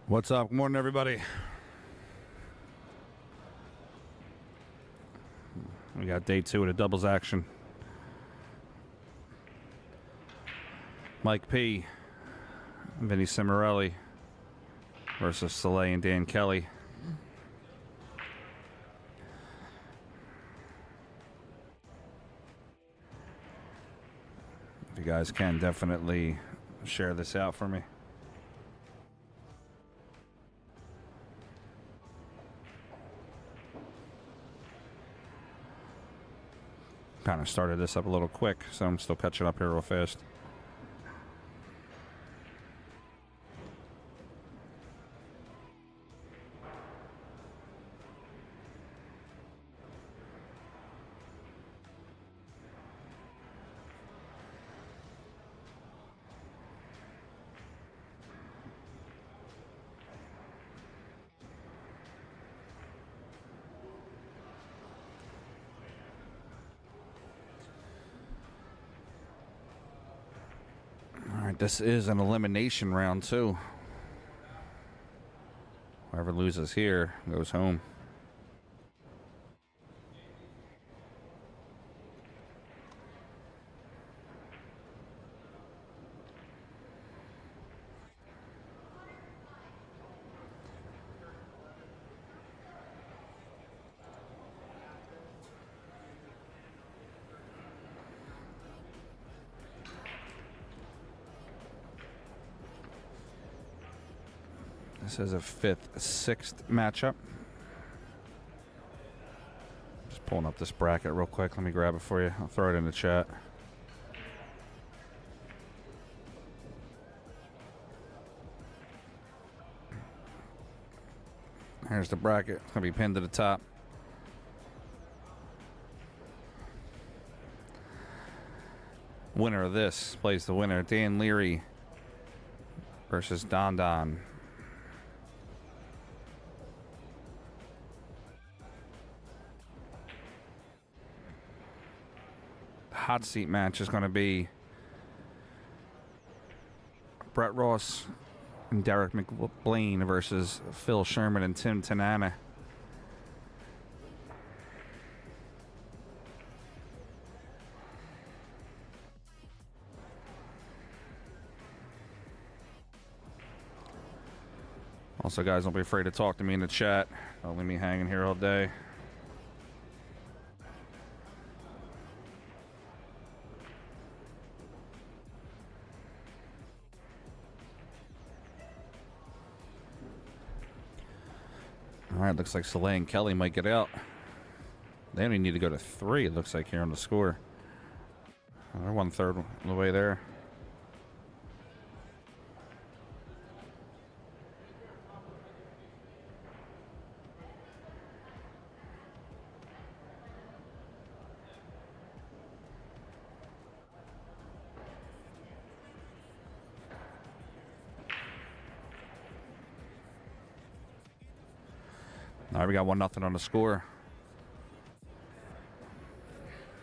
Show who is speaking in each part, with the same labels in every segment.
Speaker 1: What's up? Good morning, everybody. We got day 2 of the doubles action. Mike P. Vinny Cimarelli versus Soleil and Dan Kelly. If you guys can, definitely share this out for me. Kind of started this up a little quick, so I'm still catching up here real fast. This is an elimination round, too. Whoever loses here goes home. This is a 5th, 6th matchup. Just pulling up this bracket real quick. Let me grab it for you. I'll throw it in the chat. Here's the bracket. It's going to be pinned to the top. Winner of this plays the winner. Dan Leary versus Don Don. Hot seat match is going to be Brett Ross and Derek McBlain versus Phil Sherman and Tim Tanana. Also, guys, don't be afraid to talk to me in the chat. Don't leave me hanging here all day. All right, looks like Soleil and Kelly might get out. They only need to go to 3, it looks like, here on the score. They're 1/3 of the way there. All right, we got 1-0 on the score.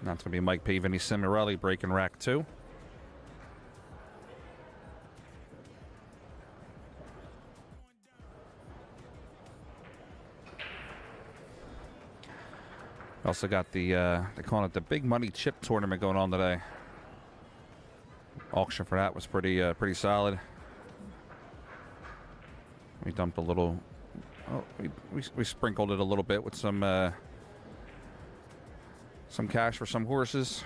Speaker 1: That's going to be Mike P. Vinny Cimarelli breaking rack 2. Also got the, they call it the Big Money Chip Tournament going on today. Auction for that was pretty solid. We dumped a little... Oh, we sprinkled it a little bit with some cash for some horses.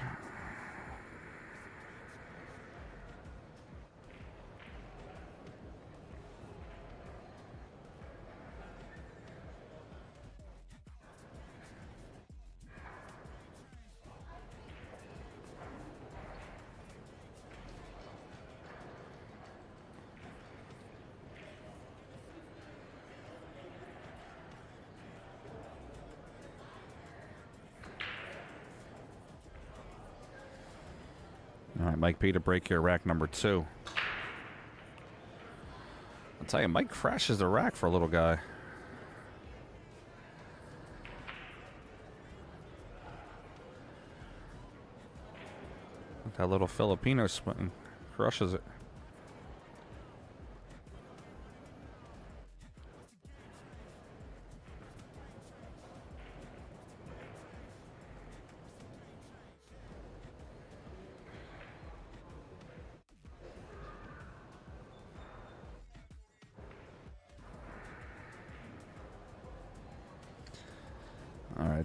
Speaker 1: All right, Mike P to break here, rack number 2. I'll tell you, Mike crashes the rack for a little guy. That little Filipino spin crushes it.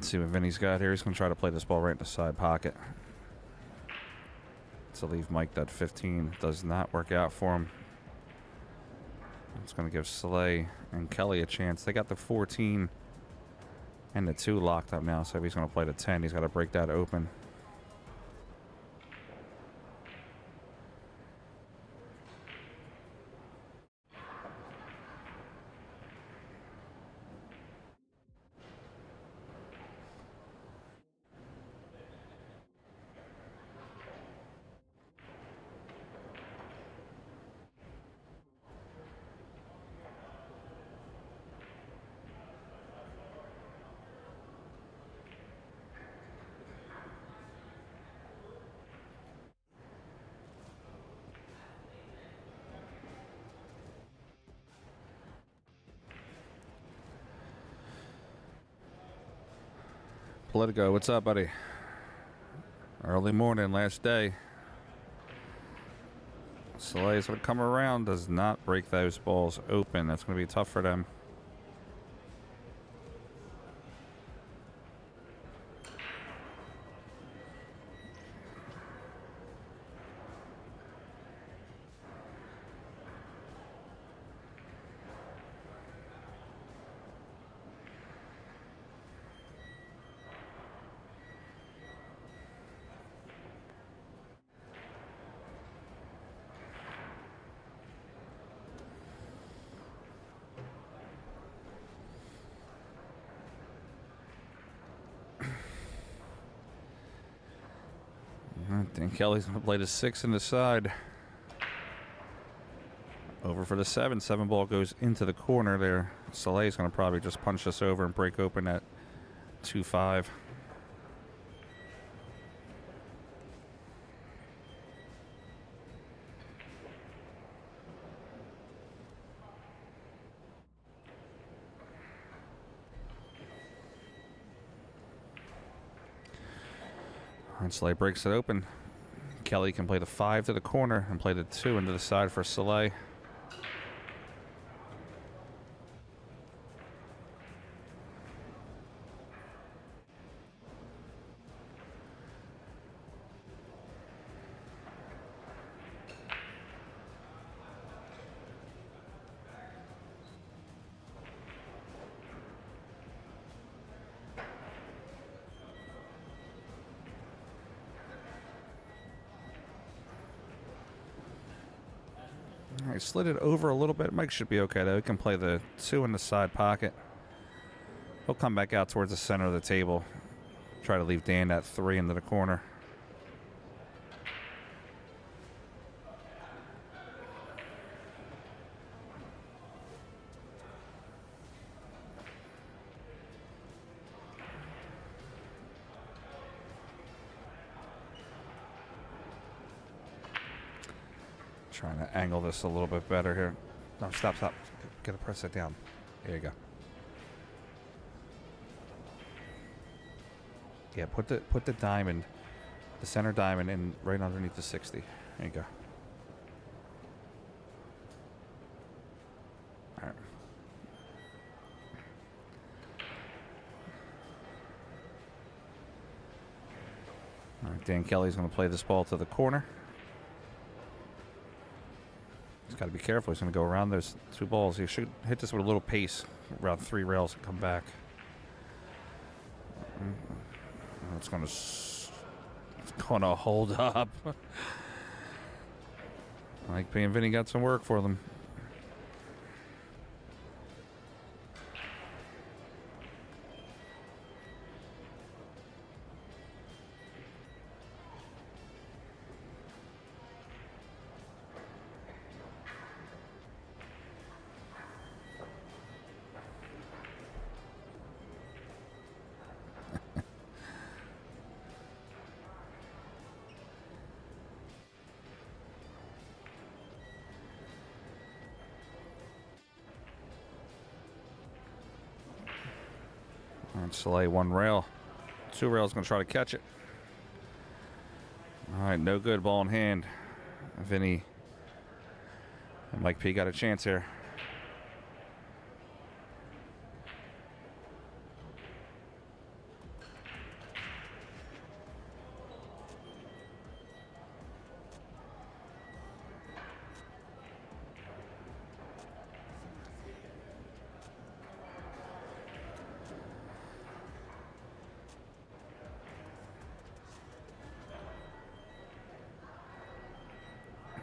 Speaker 1: Let's see what Vinny's got here. He's going to try to play this ball right in the side pocket to leave Mike that 15. Does not work out for him. It's going to give Slay and Kelly a chance. They got the 14 and the 2 locked up now, so if he's going to play the 10, he's got to break that open. Politico, what's up, buddy? Early morning, last day. Soleil's going to come around, does not break those balls open. That's going to be tough for them. Dan Kelly's going to play the 6 in the side. Over for the 7. 7 ball goes into the corner there. Soleil's going to probably just punch this over and break open that 2-5. All right, Soleil breaks it open. Kelly can play the 5 to the corner and play the 2 into the side for Soleil. I slid it over a little bit. Mike should be okay, though. He can play the 2 in the side pocket. He'll come back out towards the center of the table. Try to leave Dan that 3 into the corner. Trying to angle this a little bit better here. No, stop. Gotta press it down. There you go. Yeah, put the diamond, the center diamond, in right underneath the 60. There you go. All right. All right, Dan Kelly's going to play this ball to the corner. He's got to be careful. He's going to go around those 2 balls. He should hit this with a little pace around 3 rails and come back. It's going to hold up. Mike P and Vinny got some work for them. And Soleil 1 rail. 2 rails going to try to catch it. All right, no good. Ball in hand. Vinny and Mike P got a chance here.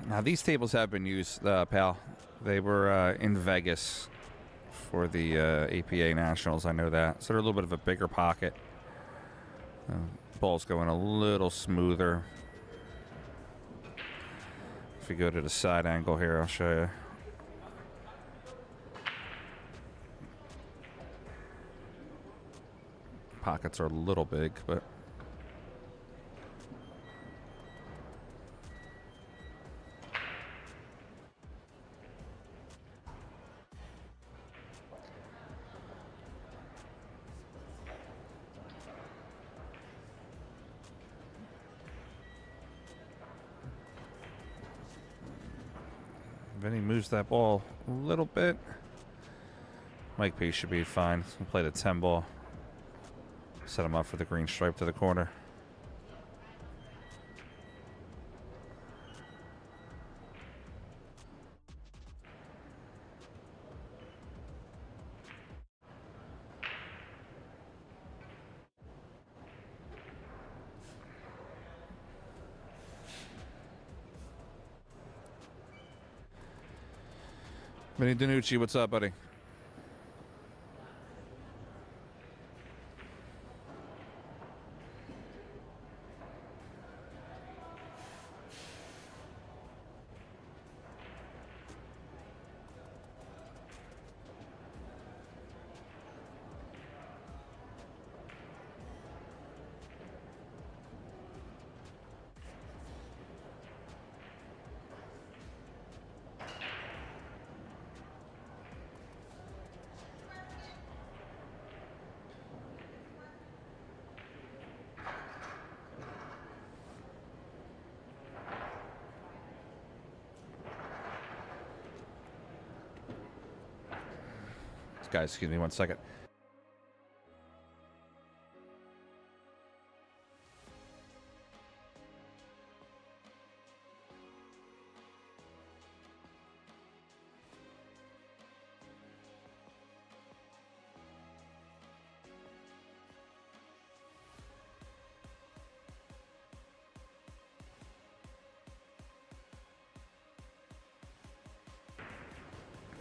Speaker 1: Now, these tables have been used, pal. They were in Vegas for the APA Nationals. I know that. So they're a little bit of a bigger pocket. Ball's going a little smoother. If we go to the side angle here, I'll show you. Pockets are a little big, but Vinny moves that ball a little bit. Mike P should be fine. We'll play the 10 ball. Set him up for the green stripe to the corner. Vinny Danucci, what's up, buddy? Guys, excuse me 1 second.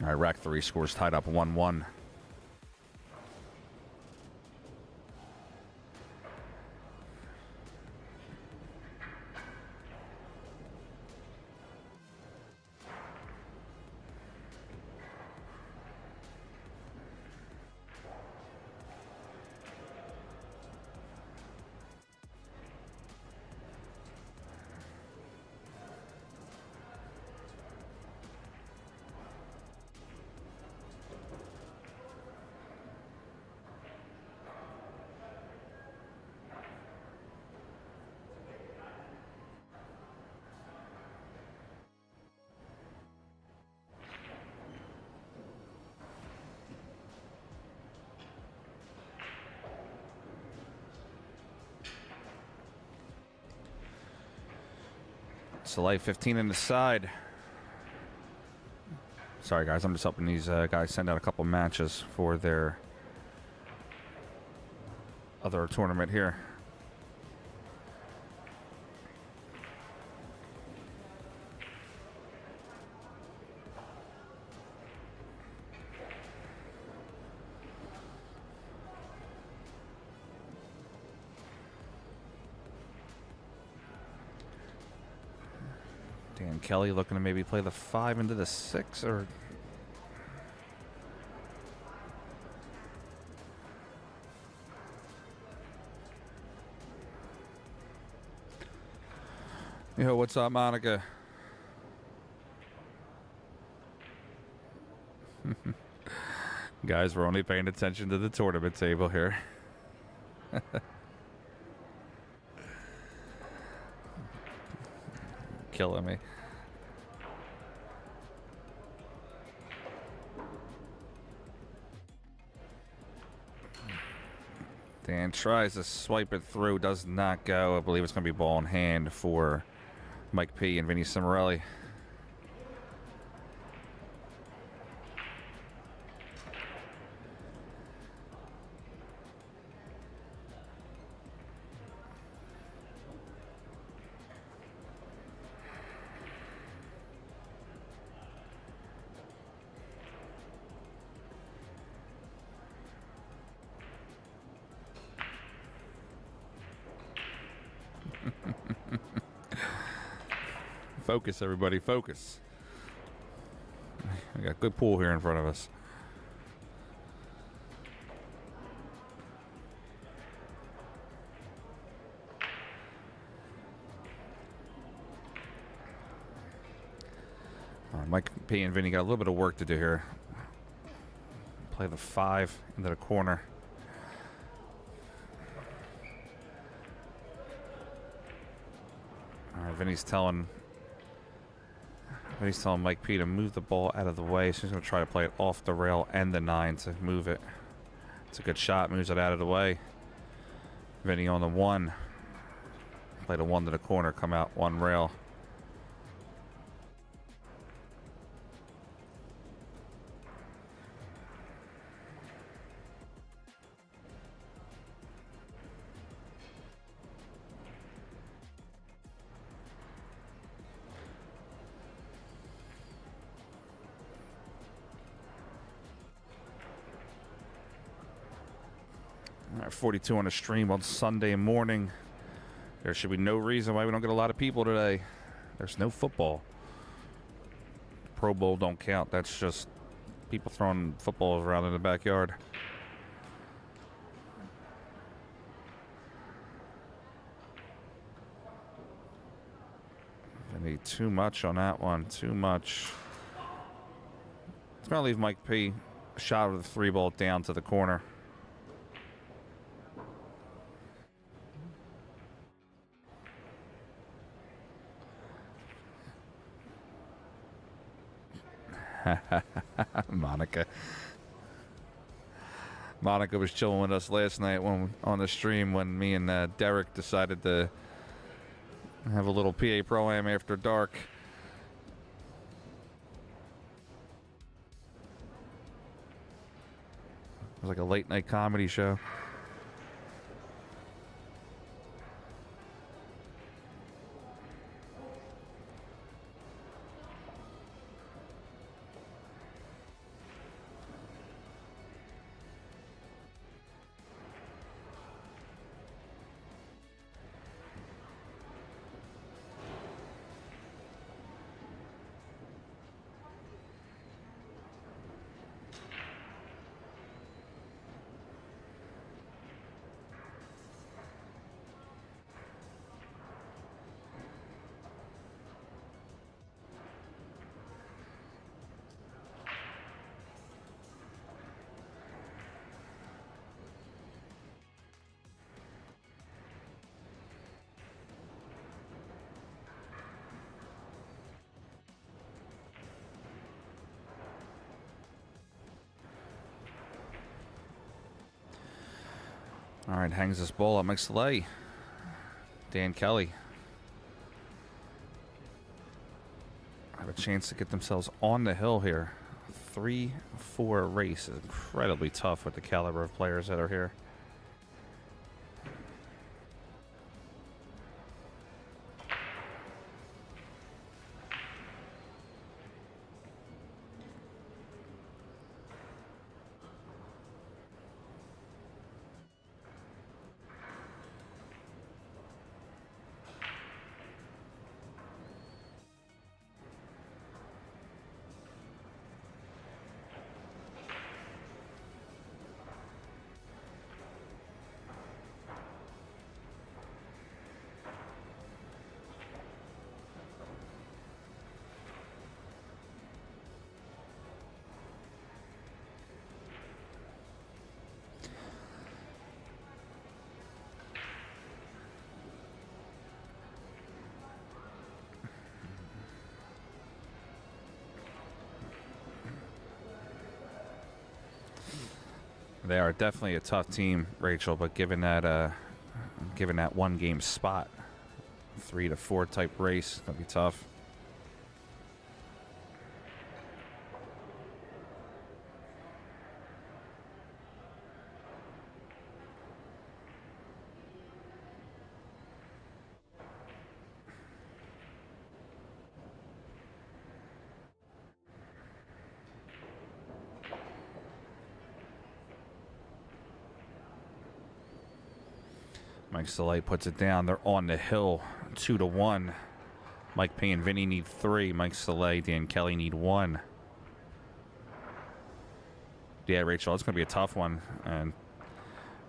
Speaker 1: All right, rack 3 scores tied up 1-1. Soleil 15 in the side. Sorry, guys. I'm just helping these guys send out a couple matches for their other tournament here. Dan Kelly looking to maybe play the 5 into the 6, or yo, what's up, Monica? Guys, we're only paying attention to the tournament table here. Killing me. Dan tries to swipe it through, does not go. I believe it's going to be ball in hand for Mike P and Vinny Cimarelli. Focus, everybody, focus. We got a good pool here in front of us. Mike P and Vinny got a little bit of work to do here. Play the 5 into the corner. All right, Vinny's telling Mike P to move the ball out of the way. So he's going to try to play it off the rail and the 9 to move it. It's a good shot. Moves it out of the way. Vinny on the 1. Play the 1 to the corner. Come out 1 rail. All right, 42 on the stream on Sunday morning. There should be no reason why we don't get a lot of people today. There's no football. Pro Bowl don't count. That's just people throwing footballs around in the backyard. I need too much on that one. Too much. It's going to leave Mike P a shot of the 3 ball down to the corner. Monica was chilling with us last night when on the stream when me and Derek decided to have a little PA Pro-Am after dark. It was like a late night comedy show. All right, hangs this ball up. Makes the lay. Dan Kelly have a chance to get themselves on the hill here. 3-4 race is incredibly tough with the caliber of players that are here. They are definitely a tough team, Rachel, but given that one game spot, 3-4 type race, it's gonna be tough. Mike Soleil puts it down. They're on the hill, 2-1. Mike P and Vinny need 3. Mike Soleil, Dan Kelly need 1. Yeah, Rachel, it's going to be a tough one. And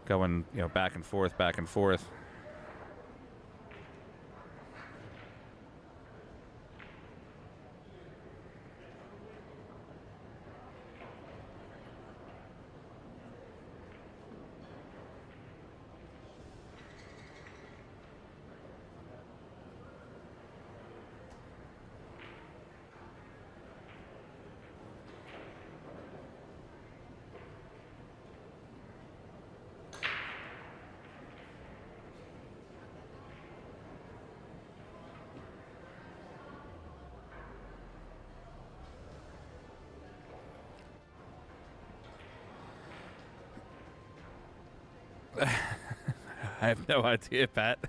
Speaker 1: going, back and forth, back and forth. I have no idea, Pat.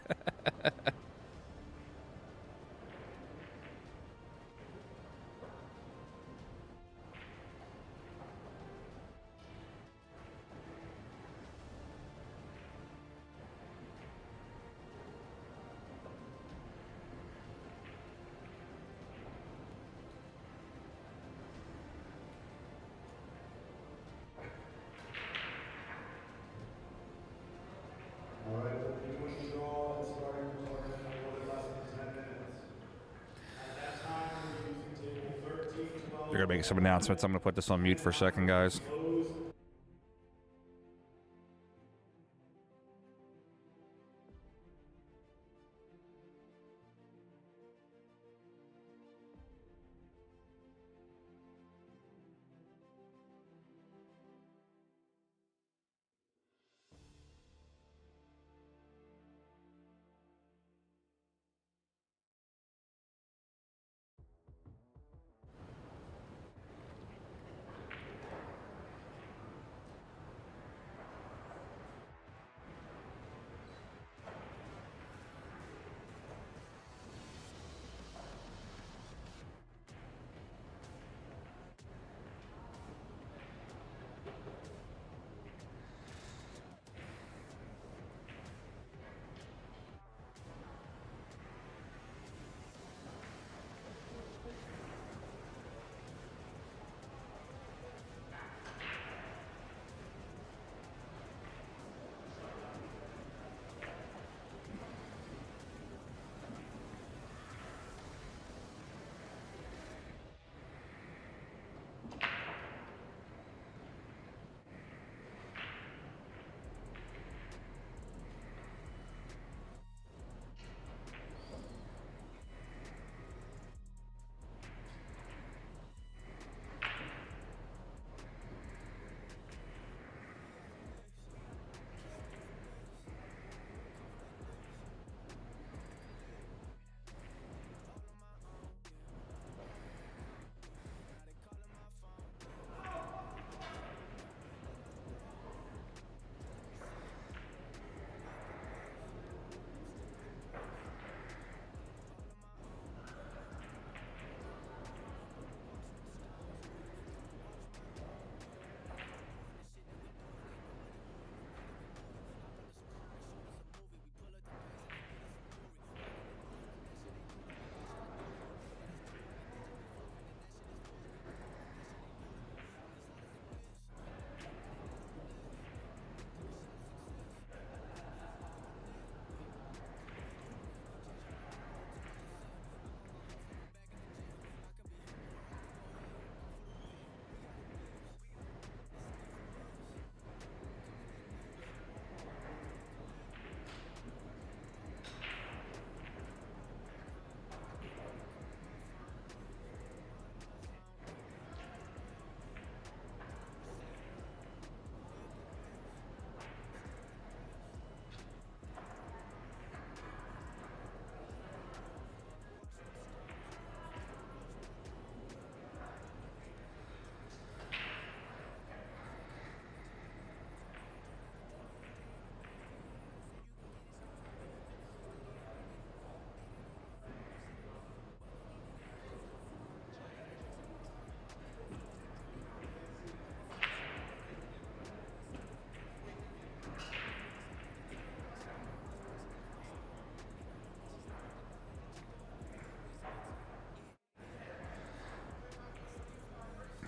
Speaker 1: They're going to make some announcements. I'm going to put this on mute for a second, guys.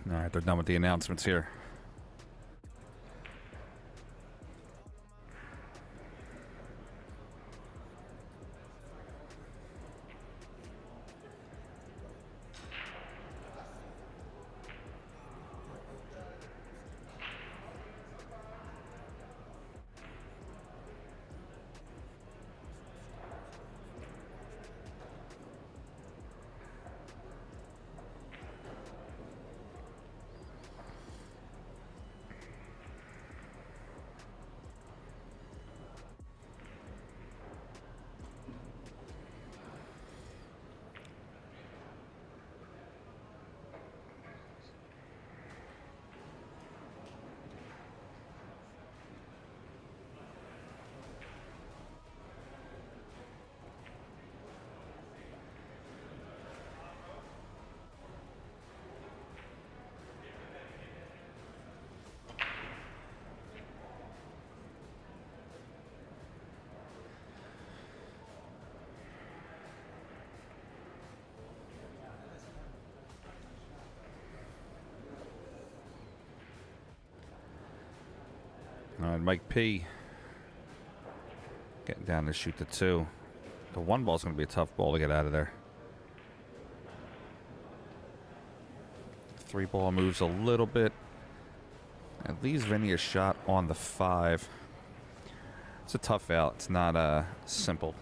Speaker 1: All right, they're done with the announcements here. All right, Mike P. Getting down to shoot the 2. The 1 ball's going to be a tough ball to get out of there. 3 ball moves a little bit. At least Vinny a shot on the 5. It's a tough out. It's not simple.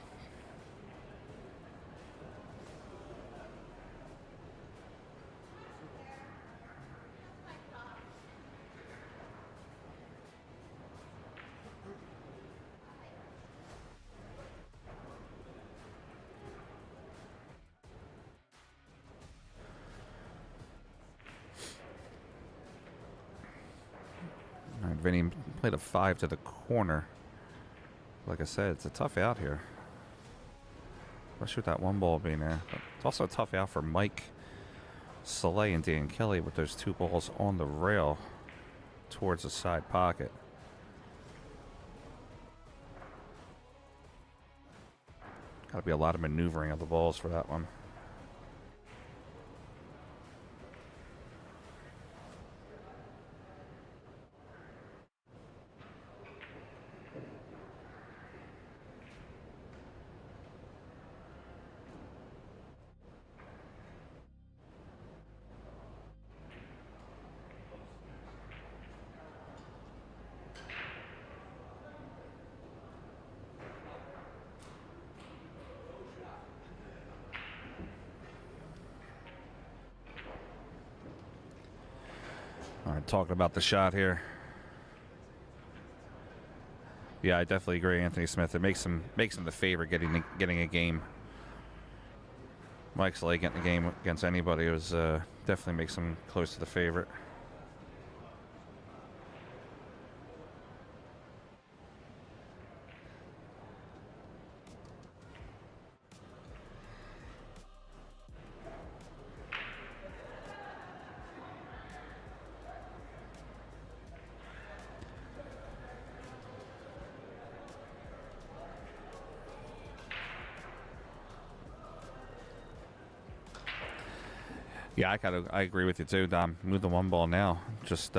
Speaker 1: All right, Vinny played a 5 to the corner. Like I said, it's a tough out here. Especially with that 1 ball being there. But it's also a tough out for Mike, Soleil, and Dan Kelly with those 2 balls on the rail towards the side pocket. Got to be a lot of maneuvering of the balls for that one. All right, talking about the shot here. Yeah, I definitely agree, Anthony Smith. It makes him the favorite getting a game. Mike's like getting a game against anybody was definitely makes him close to the favorite. Yeah, I agree with you too, Dom. Move the 1 ball now. Just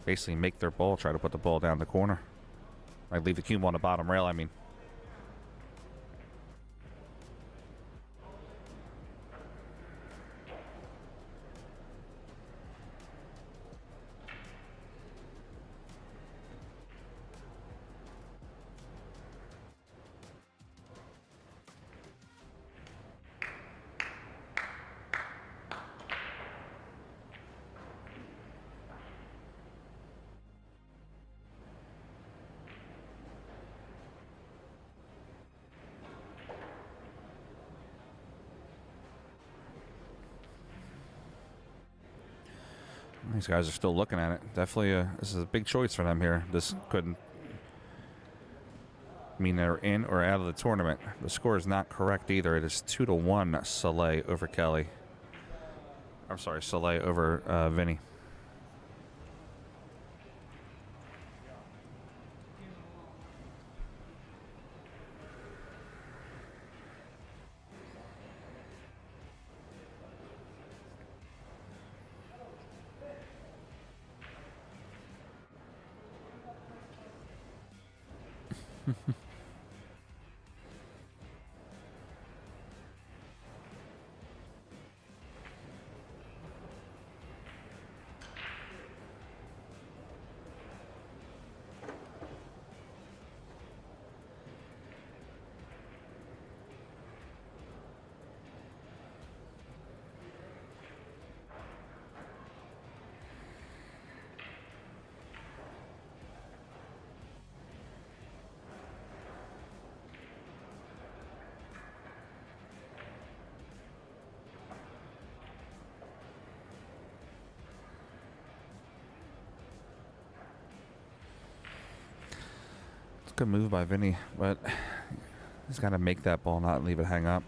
Speaker 1: basically make their ball. Try to put the ball down the corner. I'd leave the cube on the bottom rail, I mean. These guys are still looking at it. Definitely, this is a big choice for them here. This couldn't mean they're in or out of the tournament. The score is not correct either. It is 2-1 Soleil over Kelly. I'm sorry, Soleil over Vinny. Good move by Vinny, but he's got to make that ball, not leave it hang up.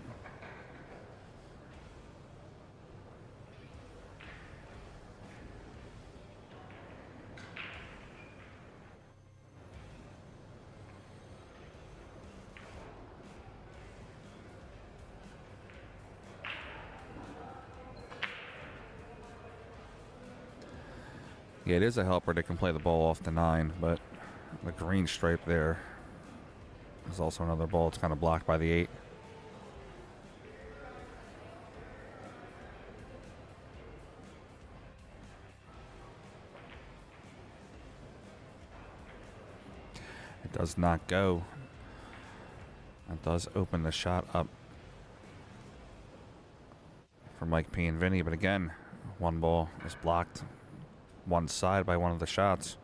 Speaker 1: Yeah, it is a helper. They can play the ball off the 9, but the green stripe there is also another ball. It's kind of blocked by the 8. It does not go. It does open the shot up for Mike P and Vinny, but again, one ball is blocked one side by one of the shots.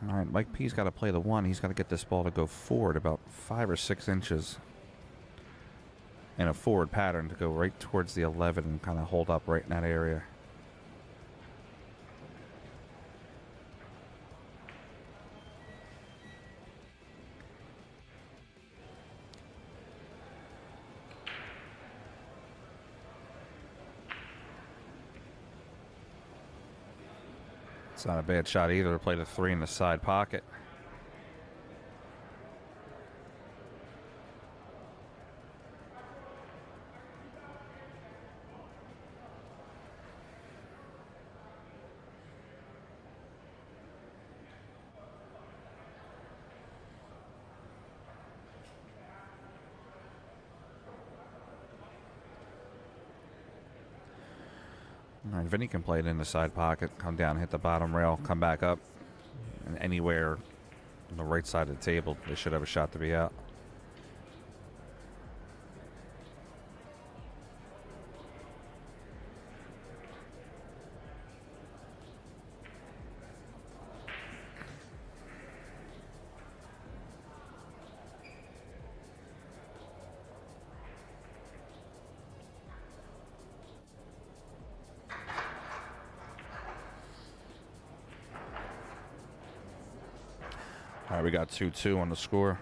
Speaker 1: All right, Mike P's got to play the 1. He's got to get this ball to go forward about 5 or 6 inches in a forward pattern to go right towards the 11 and kind of hold up right in that area. It's not a bad shot either to play the 3 in the side pocket. All right, Vinny can play it in the side pocket, come down, hit the bottom rail, come back up, and anywhere on the right side of the table, they should have a shot to be out. All right, we got 2-2 on the score.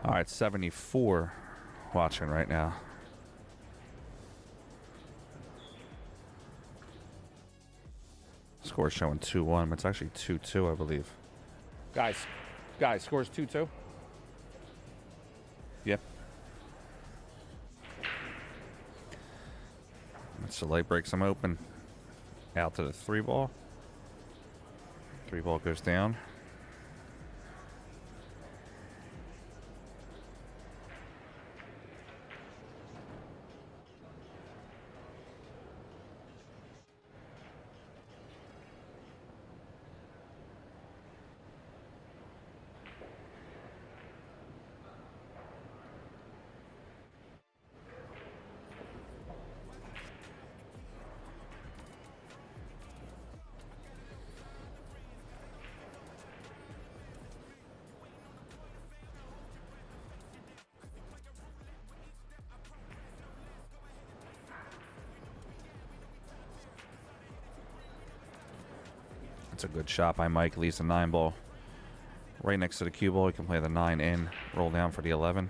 Speaker 1: All right, 74 watching right now. Score showing 2-1, but it's actually 2-2, I believe. Guys, scores 2-2. Yep. Soleil breaks them open. Out to the 3-ball. 3-ball goes down. It's a good shot by Mike. Leaves the 9-ball right next to the cue ball. He can play the 9 in, roll down for the 11.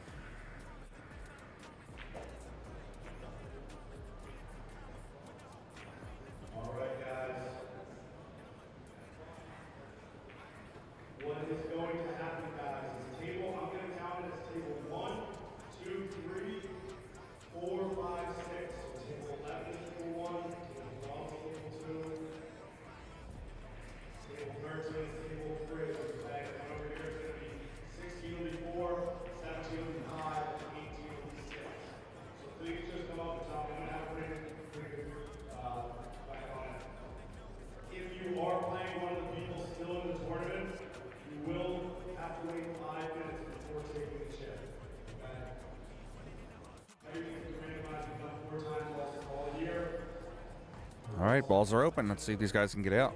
Speaker 1: All right, balls are open. Let's see if these guys can get out.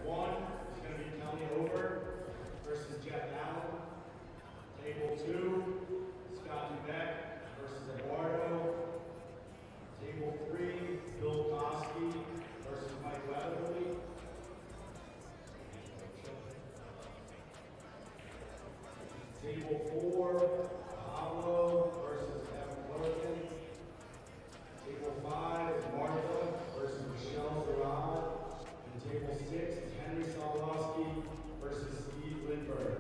Speaker 2: One is going to be Kelly Over versus Jeff Allen. Table 2, Scott Beck versus Eduardo. Table 3, Bill Koski versus Mike Weatherly. Table 4, Pablo versus Evan Morgan. Table 5 is Martha versus Michelle Zarad. And table 6 is Henry Solowski versus Steve Lindbergh.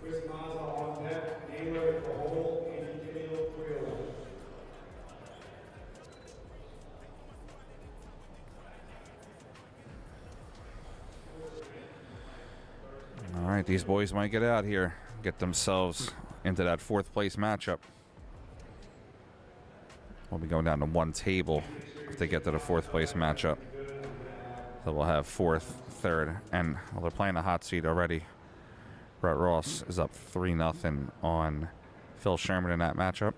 Speaker 2: Chris Mazza on deck, Naylor at the hole, Andy Cahill, 301.
Speaker 1: All right, these boys might get out here, get themselves into that 4th place matchup. We'll be going down to 1 table if they get to the 4th place matchup. So we'll have 4th, 3rd, and well, they're playing a hot seat already. Brett Ross is up 3-0 on Phil Sherman in that matchup.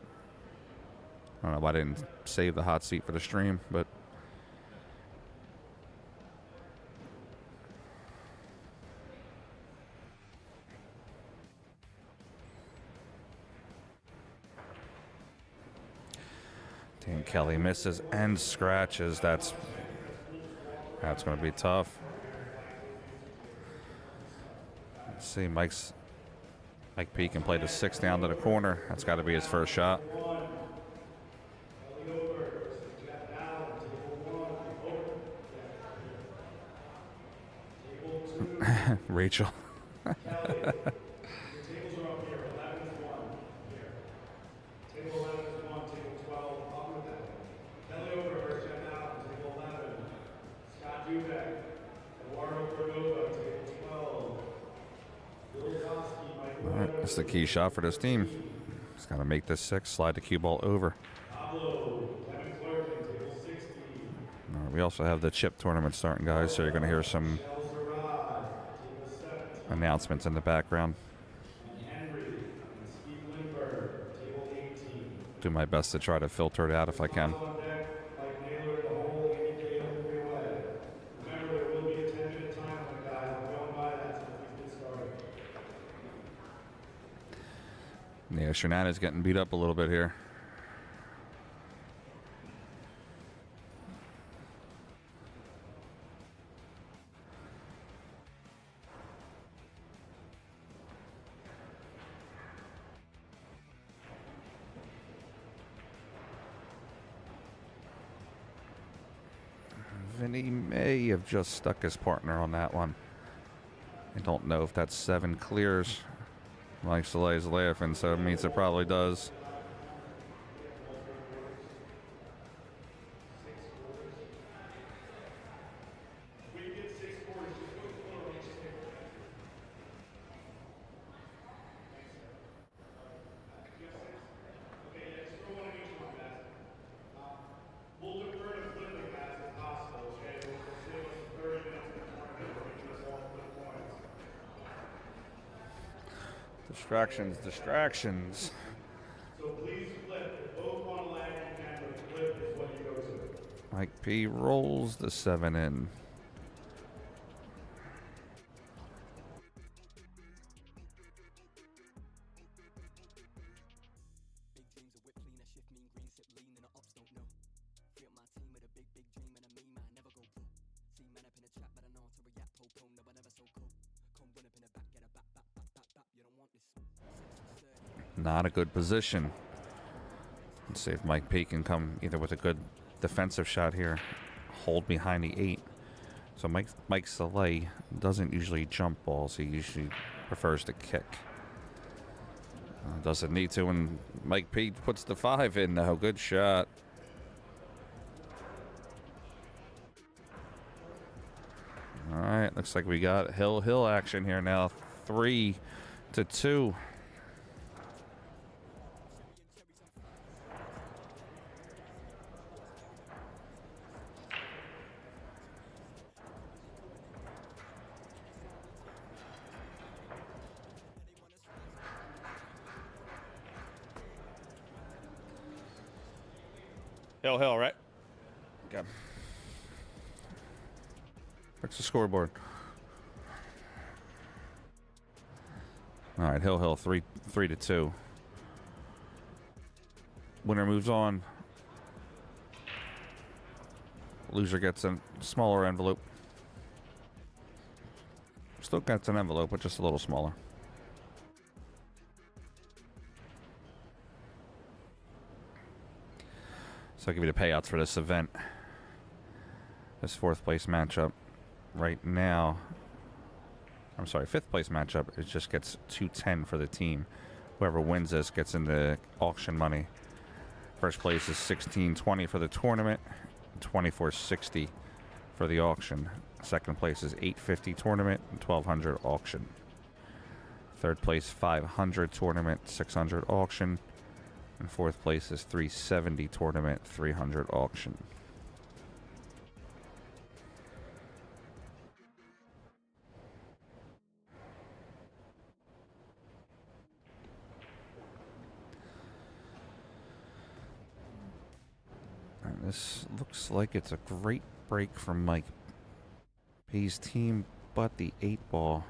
Speaker 1: I don't know why I didn't save the hot seat for the stream, but Dan Kelly misses and scratches. That's going to be tough. Let's see, Mike P can play the 6 down to the corner. That's got to be his first shot. Rachel. That's the key shot for this team. Just got to make this 6, slide the cue ball over. We also have the chip tournament starting, guys, so you're going to hear some announcements in the background. Do my best to try to filter it out if I can. Yeah, Shernana's getting beat up a little bit here. Vinny may have just stuck his partner on that one. I don't know if that 7 clears. Mike Soleil's laughing, so it means it probably does.
Speaker 2: We'll defer to flip the guys if possible, okay? We'll save us 30 minutes in the tournament. We're making us all flip coins.
Speaker 1: Distractions, distractions.
Speaker 2: So please flip. If both want to lag, you can, but flip is what you go to.
Speaker 1: Mike P rolls the 7 in. Not a good position. Let's see if Mike P can come either with a good defensive shot here, hold behind the 8. So Mike Soleil doesn't usually jump balls. He usually prefers to kick. Doesn't need to when Mike P puts the 5 in though. Good shot. All right, looks like we got hill action here now. 3-2. Hill, right? Okay. What's the scoreboard? All right, Hill, 3-2. Winner moves on. Loser gets a smaller envelope. Still gets an envelope, but just a little smaller. So I'll give you the payouts for this event. This 4th place matchup right now. I'm sorry, 5th place matchup. It just gets $210 for the team. Whoever wins this gets into auction money. First place is $16.20 for the tournament, $24.60 for the auction. Second place is $850 tournament, and $1,200 auction. Third place $500 tournament, $600 auction. And 4th place is $370 tournament, $300 auction. And this looks like it's a great break from Mike P's team, but the 8 ball,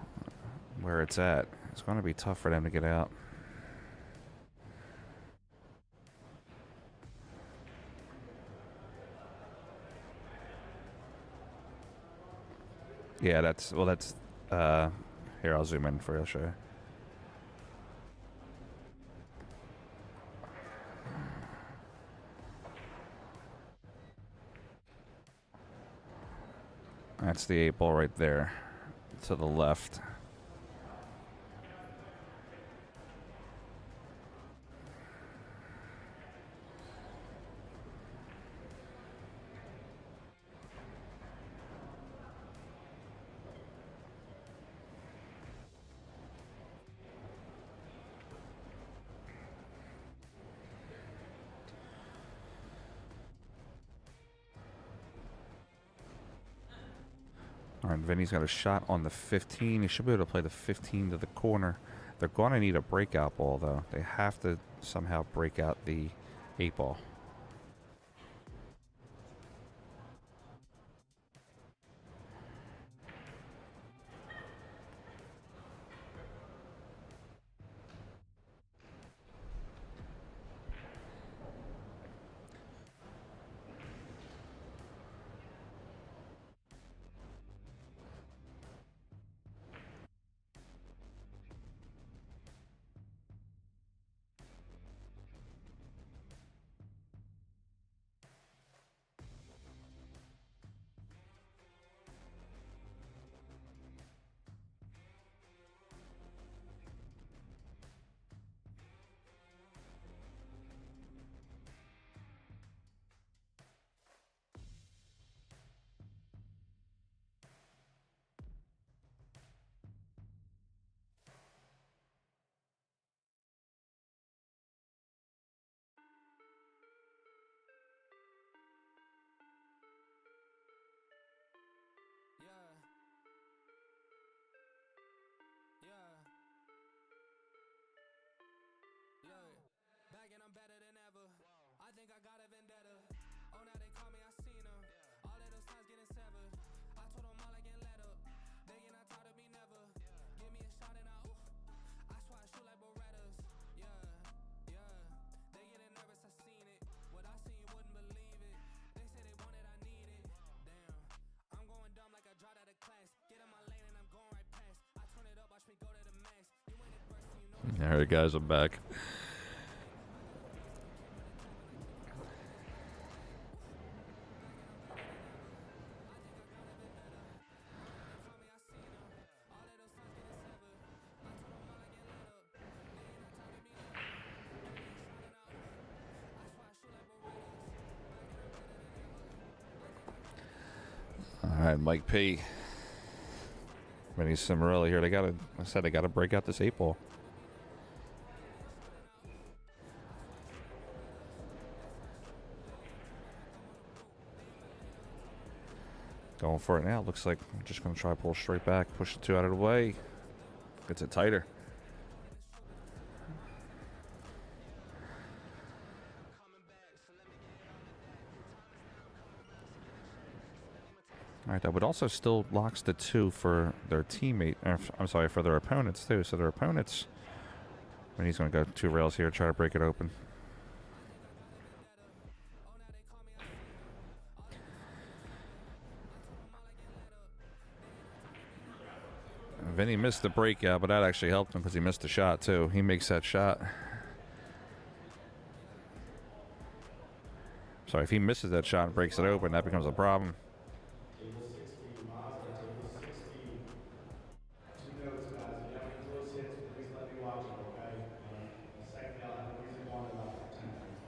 Speaker 1: where it's at, it's going to be tough for them to get out. Yeah, that's here, I'll zoom in for you, I'll show you. That's the 8 ball right there to the left. All right, Vinny's got a shot on the 15. He should be able to play the 15 to the corner. They're going to need a breakout ball, though. They have to somehow break out the 8 ball. All right, guys, I'm back. All right, Mike P. Vinny Cimarelli here. I said they gotta break out this 8-ball. Going for it now. Looks like I'm just going to try to pull straight back, push the 2 out of the way. Gets it tighter. All right, that would also still locks the 2 for their teammate. I'm sorry, for their opponents too. So their opponents, and he's going to go 2 rails here, try to break it open. Vinny missed the breakout, but that actually helped him because he missed the shot too. He makes that shot. Sorry, if he misses that shot and breaks it open, that becomes a problem.
Speaker 2: Table 60, Mazda, table 60. 2 notes, guys. If you have any close hits, please let me watch them, okay? Secondly, I'll have the music on in about 10 minutes.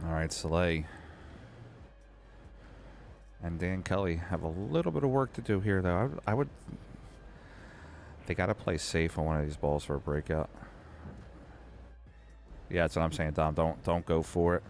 Speaker 1: All right, Soleil and Dan Kelly have a little bit of work to do here, though. They got to play safe on one of these balls for a breakout. Yeah, that's what I'm saying, Dom. Don't go for it.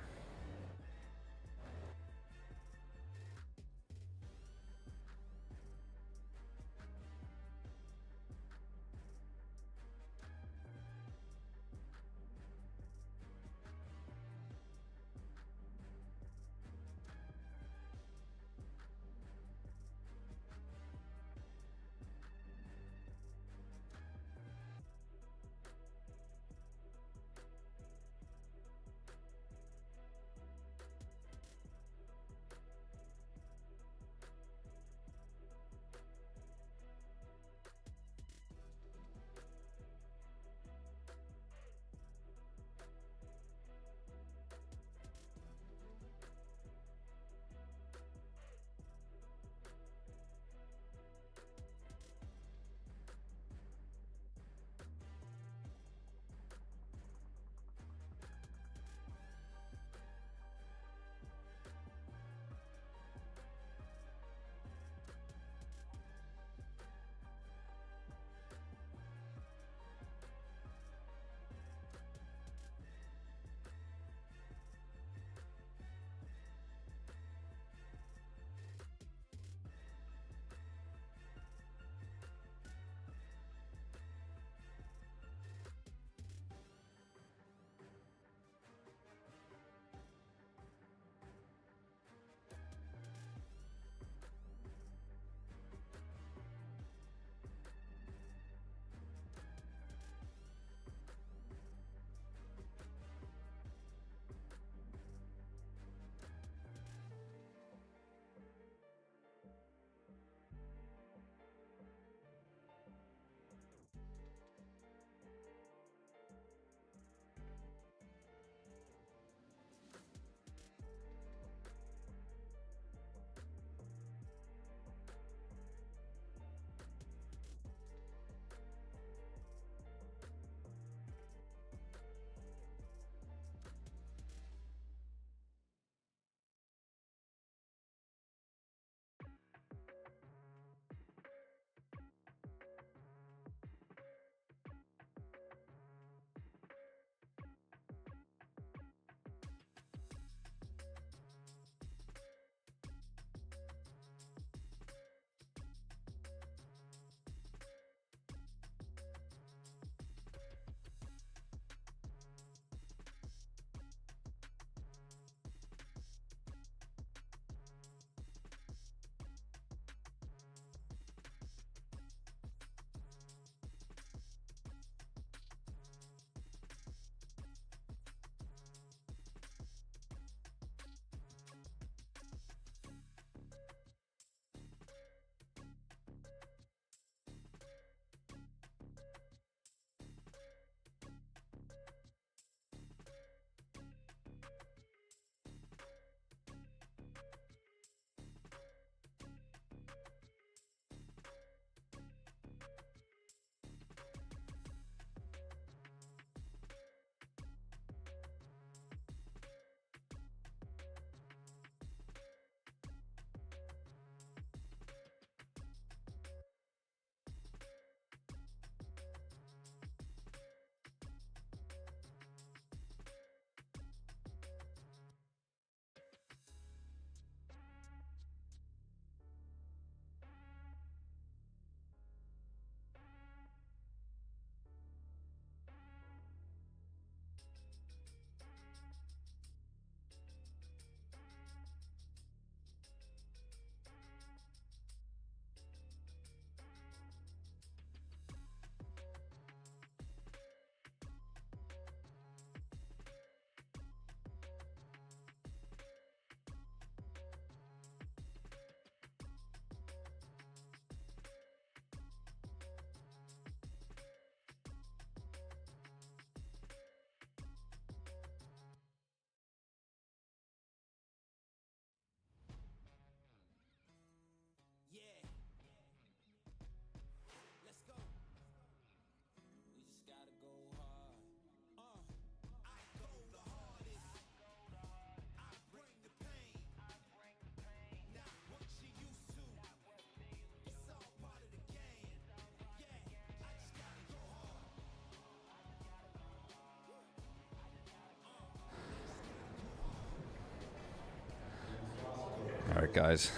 Speaker 1: Alright, guys.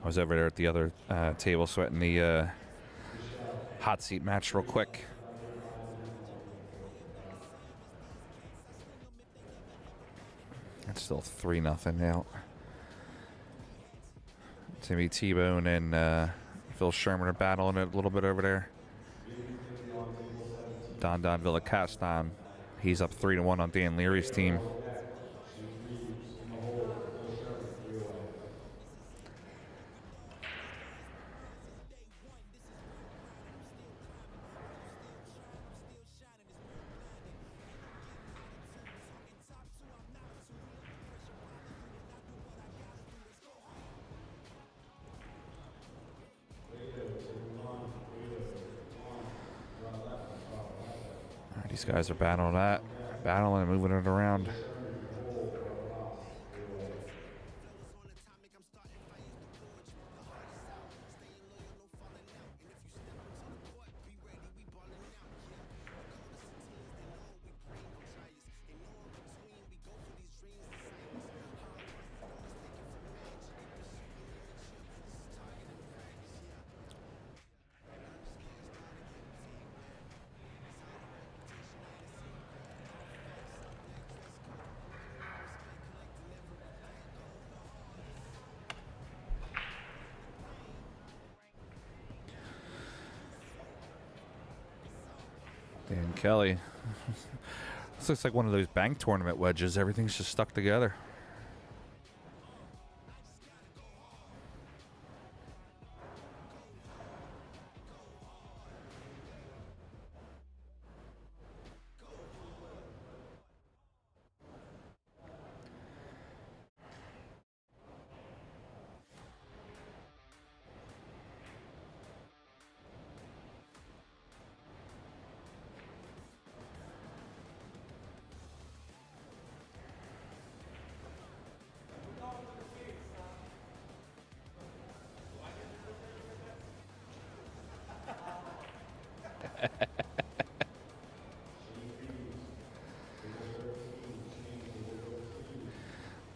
Speaker 1: I was over there at the other table sweating the hot seat match real quick. It's still 3-0 now. Timmy T-Bone and Phil Sherman are battling it a little bit over there. Don Villacastan, he's up 3-1 on Dan Leary's team. These guys are battling and moving it around. Dan Kelly. This looks like one of those bank tournament wedges. Everything's just stuck together.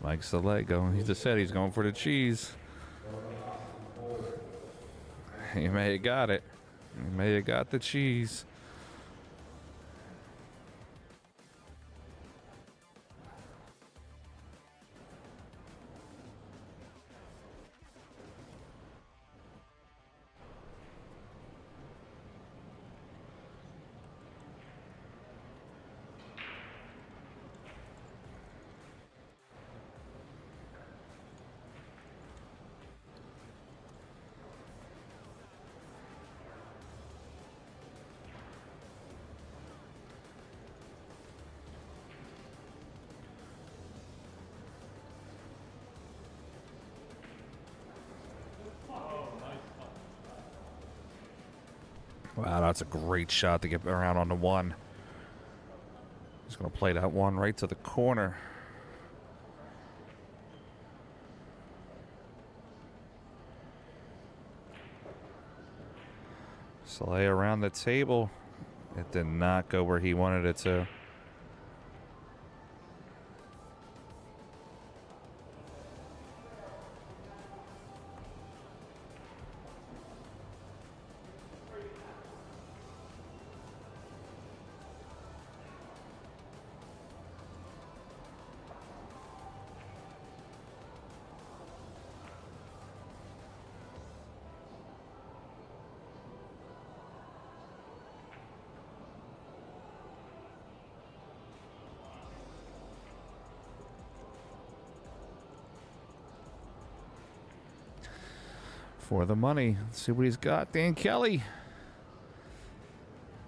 Speaker 1: Mike Soleil going. He just said he's going for the cheese. He may have got it. He may have got the cheese. Wow, that's a great shot to get around on the one. He's going to play that one right to the corner. Soleil around the table. It did not go where he wanted it to. For the money. Let's see what he's got. Dan Kelly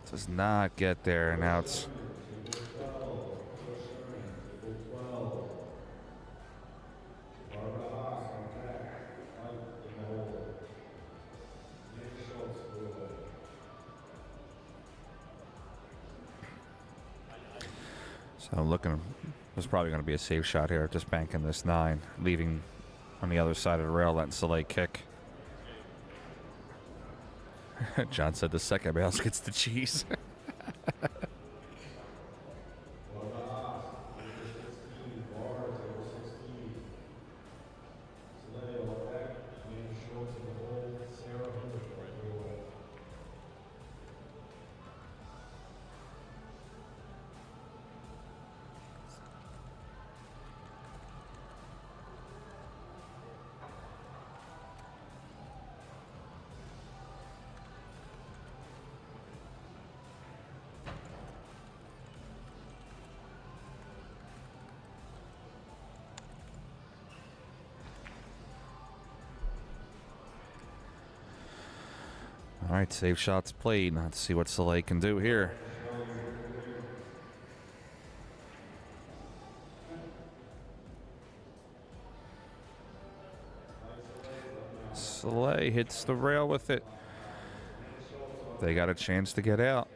Speaker 1: does not get there. Now it's so I'm looking. There's probably going to be a safe shot here. Just banking this 9, leaving on the other side of the rail, letting Soleil kick. John said the second mouse gets the cheese. right, safe shots played. Let's see what Soleil can do here. Soleil hits the rail with it. They got a chance to get out.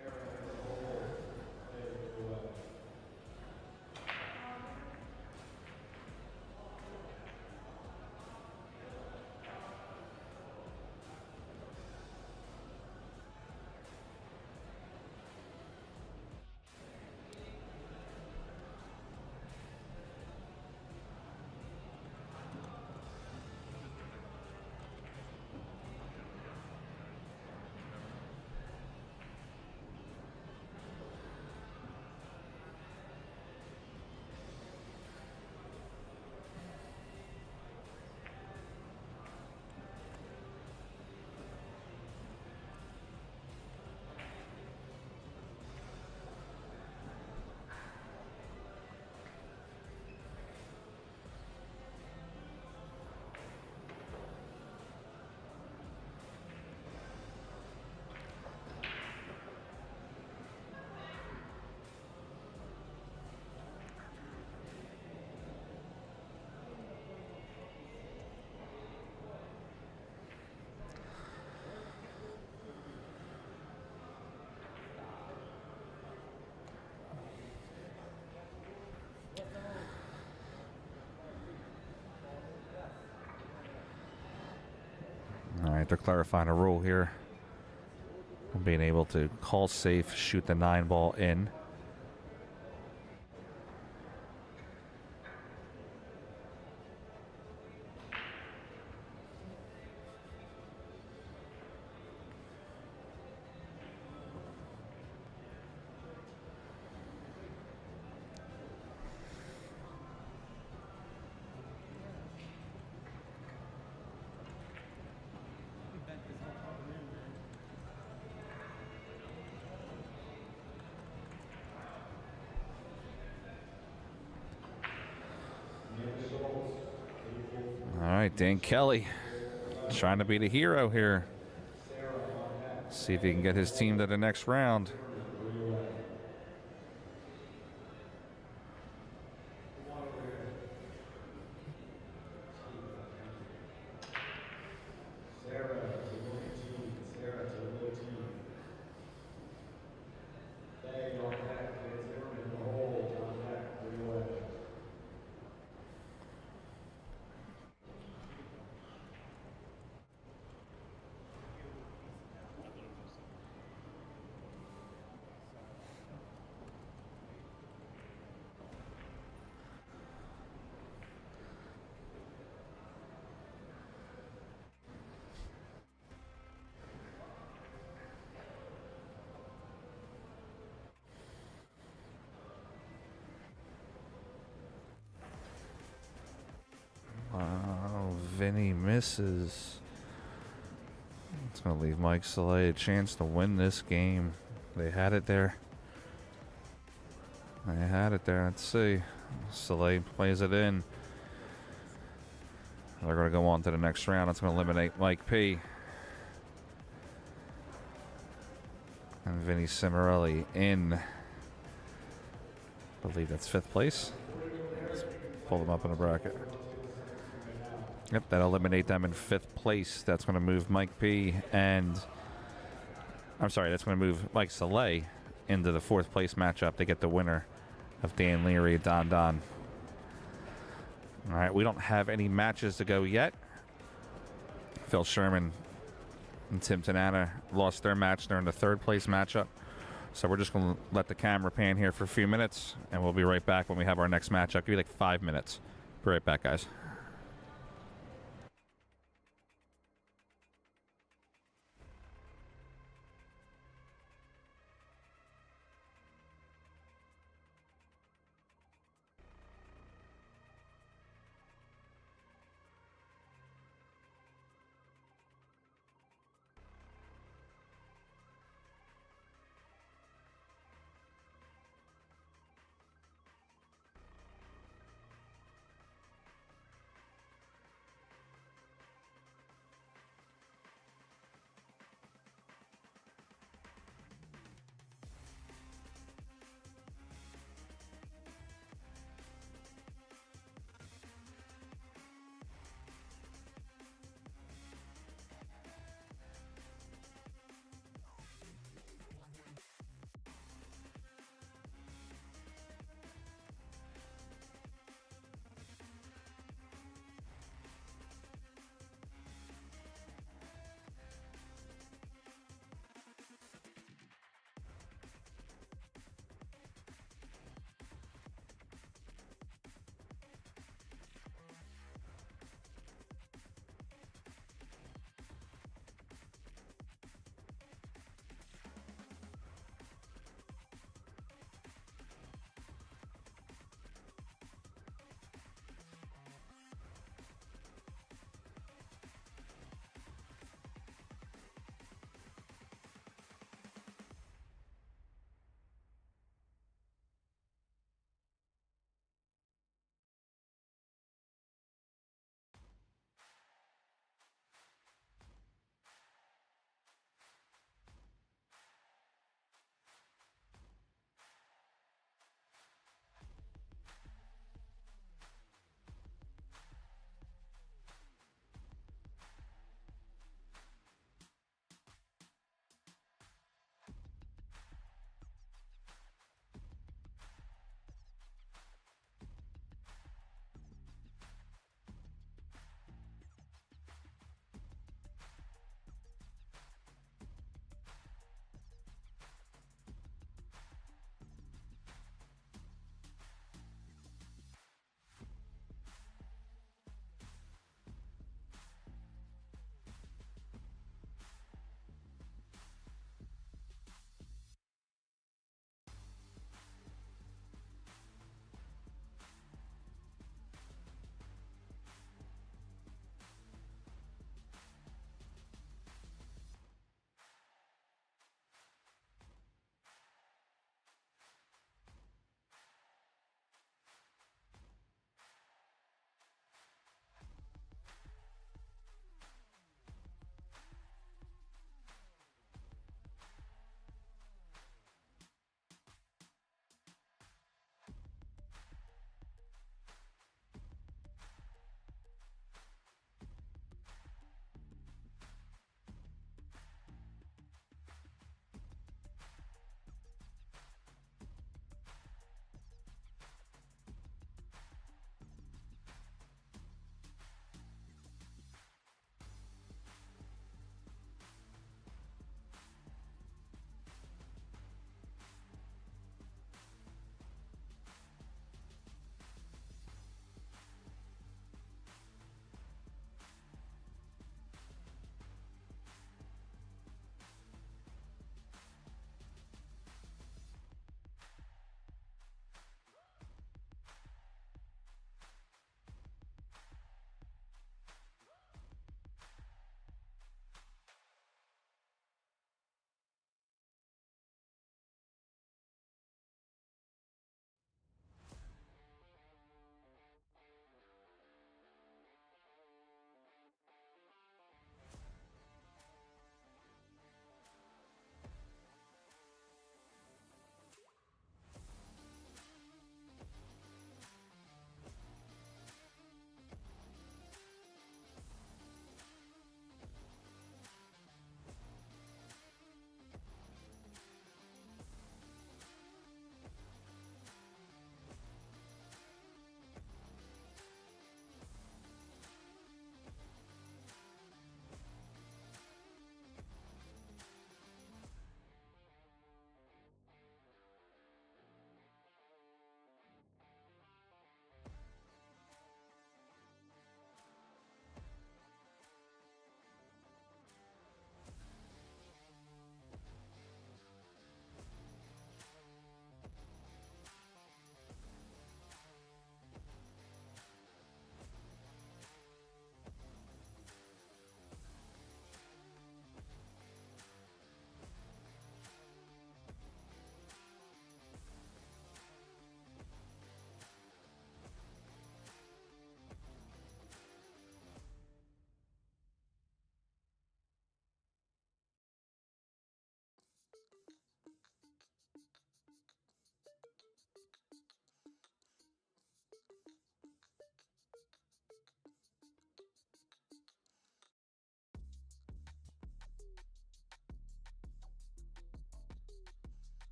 Speaker 1: All right, they're clarifying a rule here. Being able to call safe, shoot the 9-ball in. All right, Dan Kelly trying to be the hero here. See if he can get his team to the next round. Oh, Vinny misses. It's going to leave Mike Soleil a chance to win this game. They had it there. They had it there. Let's see. Soleil plays it in. They're going to go on to the next round. It's going to eliminate Mike P. And Vinny Cimarelli in. I believe that's 5th place. Let's pull them up in a bracket. Yep, that'll eliminate them in 5th place. That's going to move Mike P. and... I'm sorry, that's going to move Mike Soleil into the 4th place matchup to get the winner of Dan Leary, Don Don. All right, we don't have any matches to go yet. Phil Sherman and Tim Tanana lost their match during the 3rd place matchup. So we're just going to let the camera pan here for a few minutes, and we'll be right back when we have our next matchup. Give you like 5 minutes. Be right back, guys.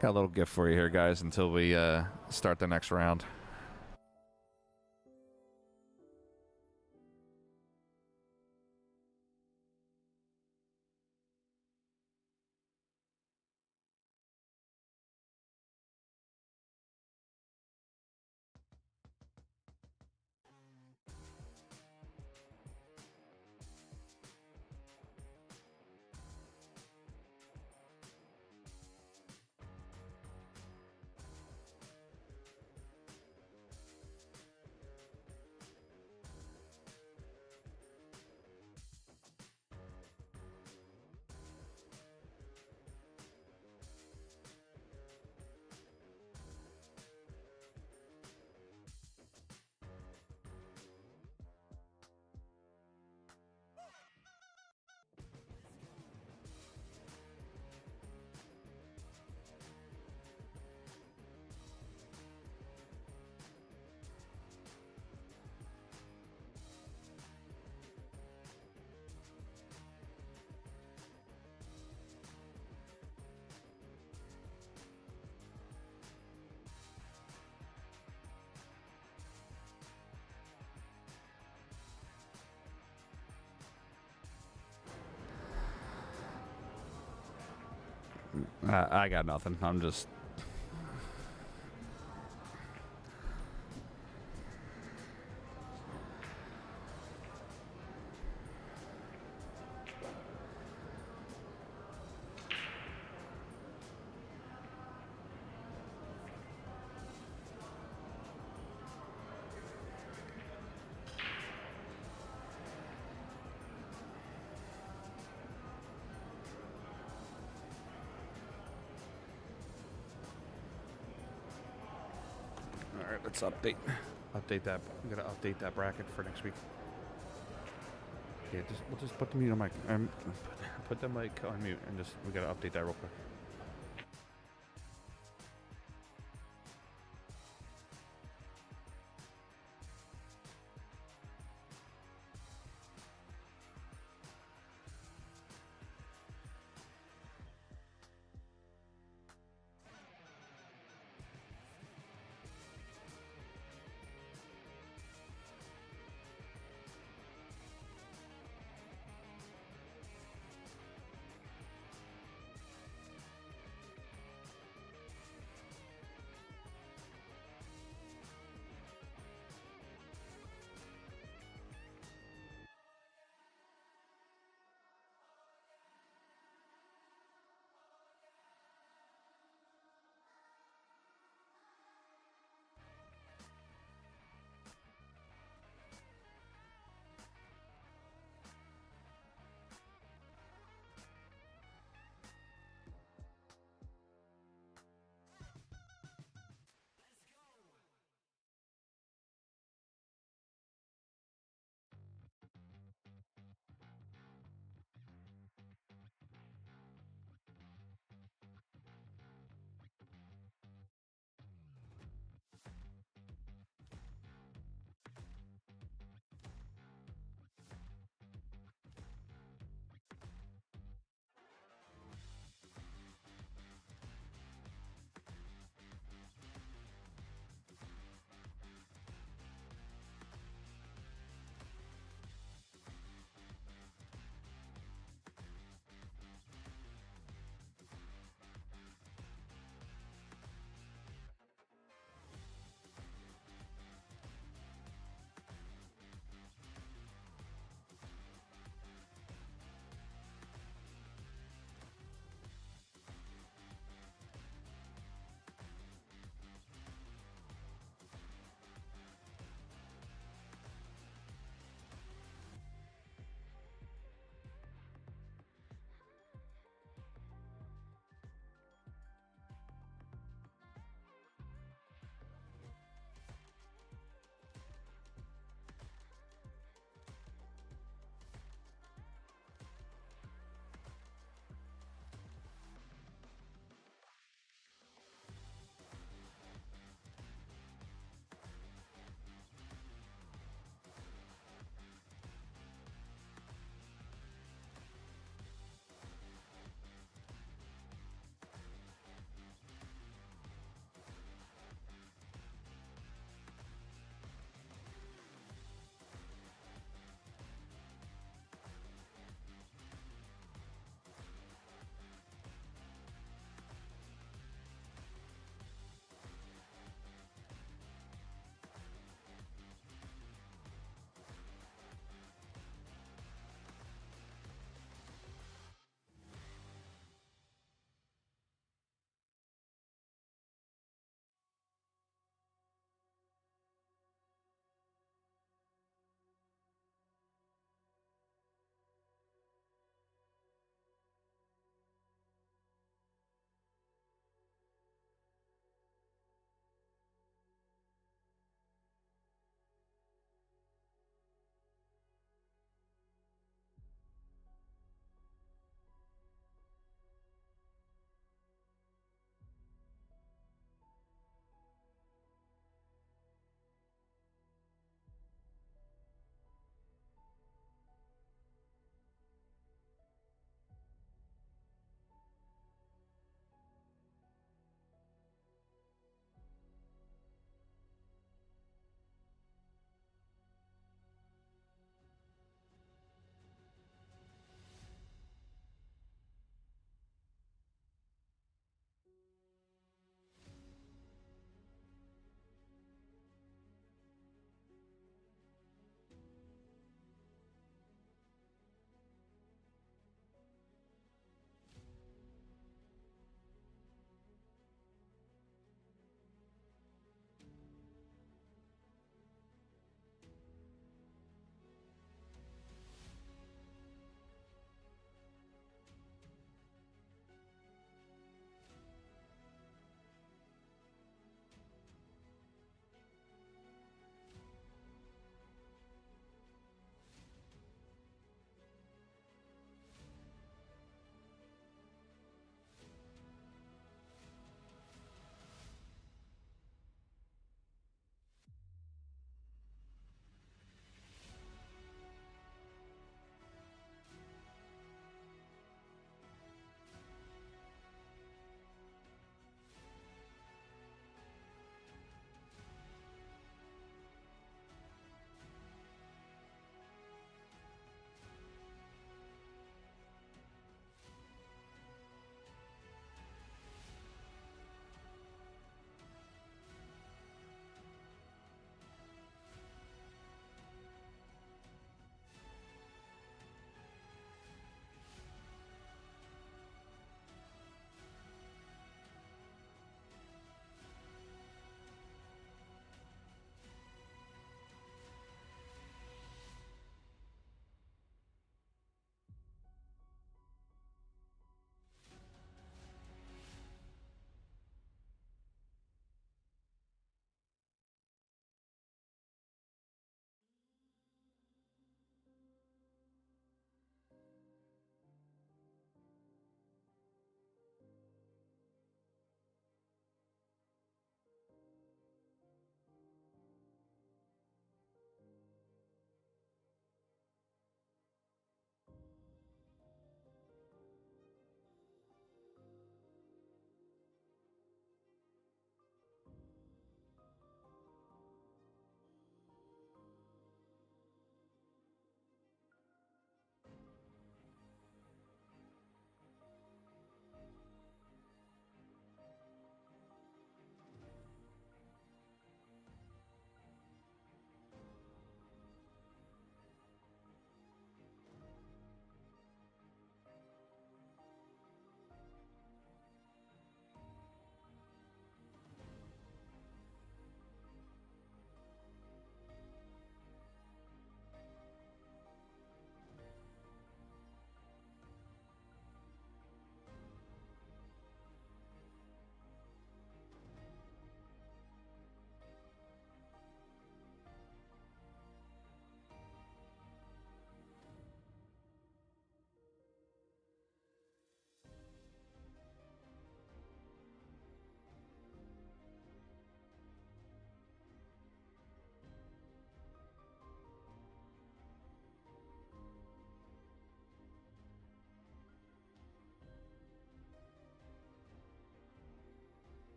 Speaker 1: Got a little gift for you here, guys, until we start the next round. I got nothing. I'm just... All right, let's update that. I'm gonna update that bracket for next week. Yeah, we'll just put the mute on mic. Put the mic on mute, and we gotta update that real quick.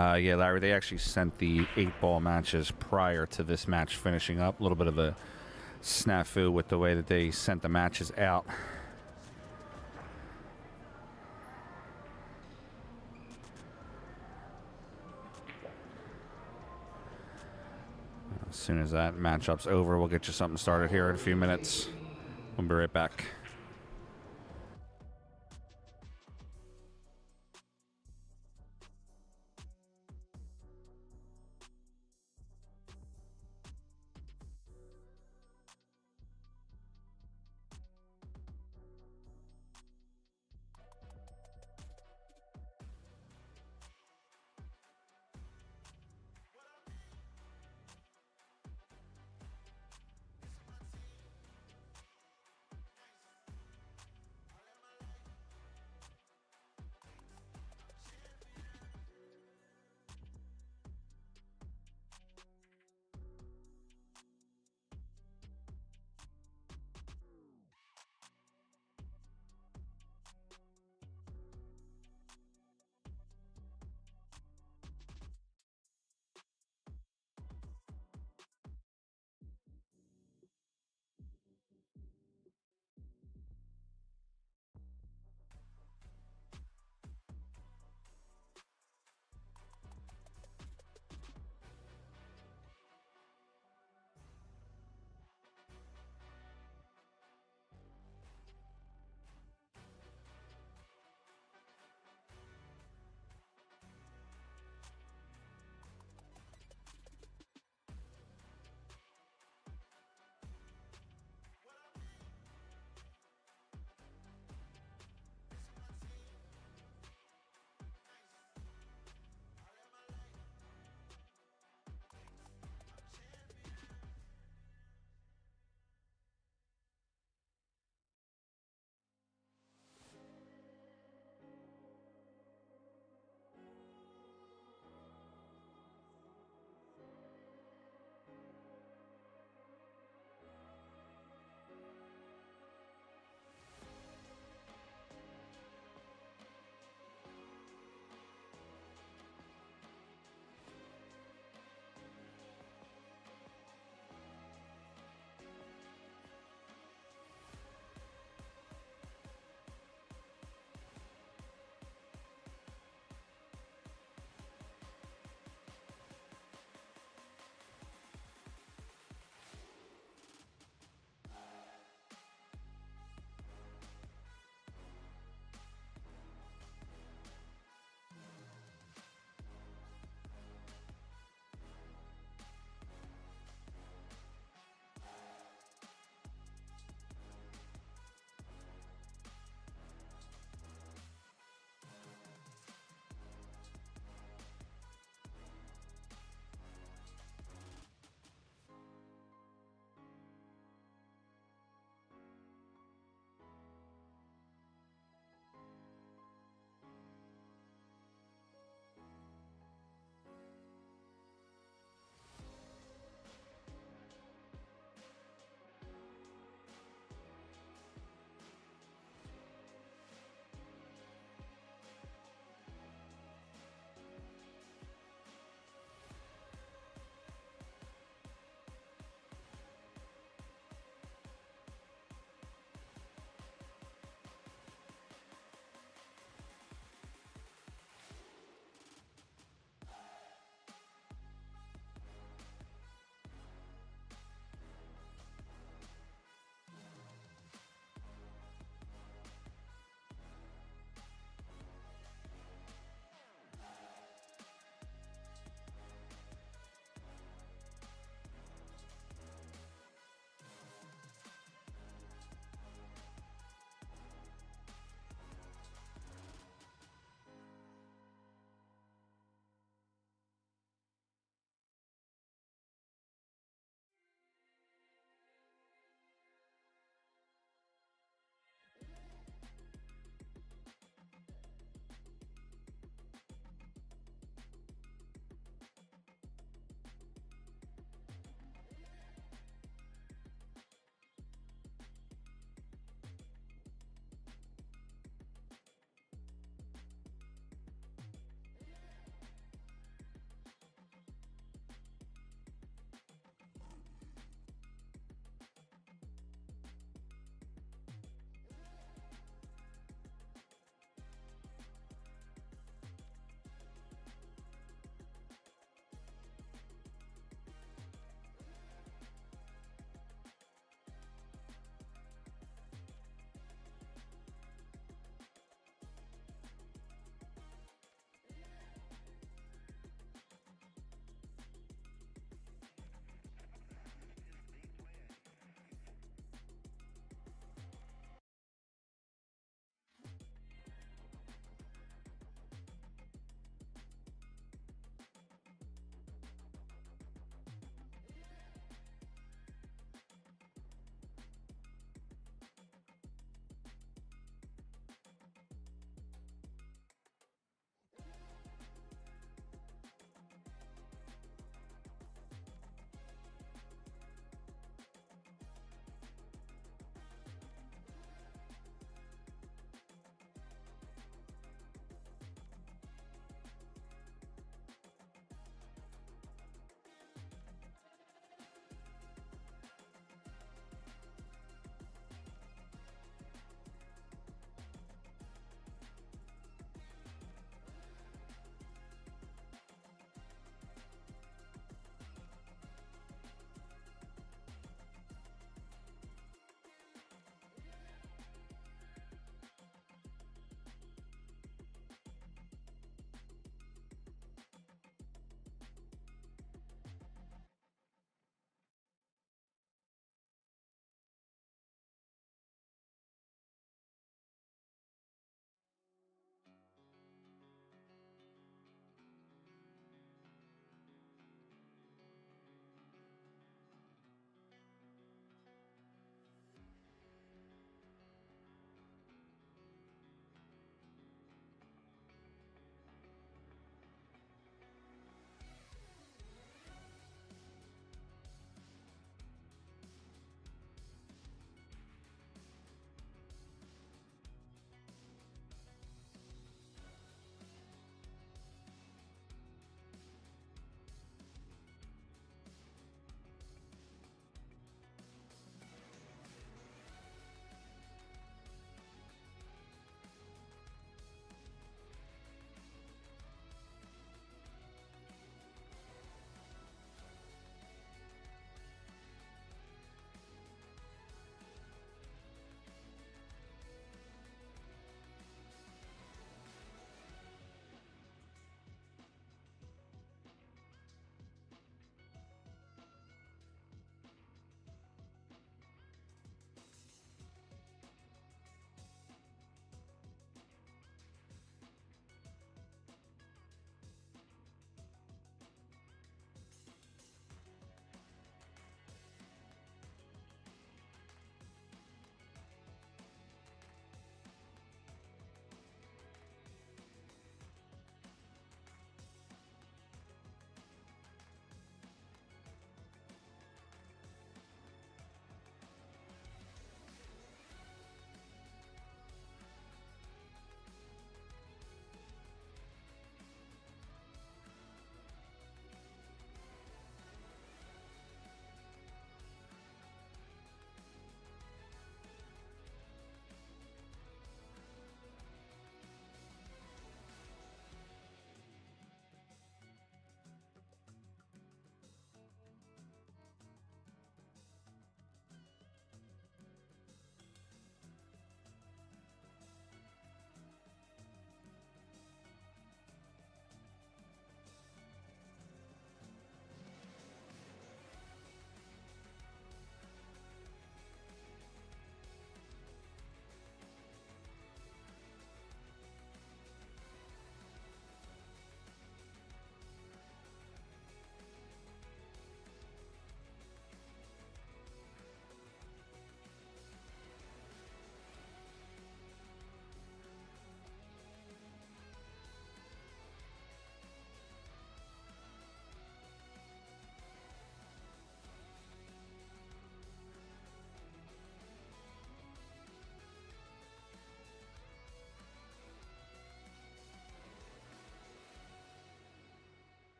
Speaker 1: Yeah, Larry, they actually sent the 8-ball matches prior to this match finishing up. A little bit of a snafu with the way that they sent the matches out. As soon as that matchup's over, we'll get you something started here in a few minutes. We'll be right back.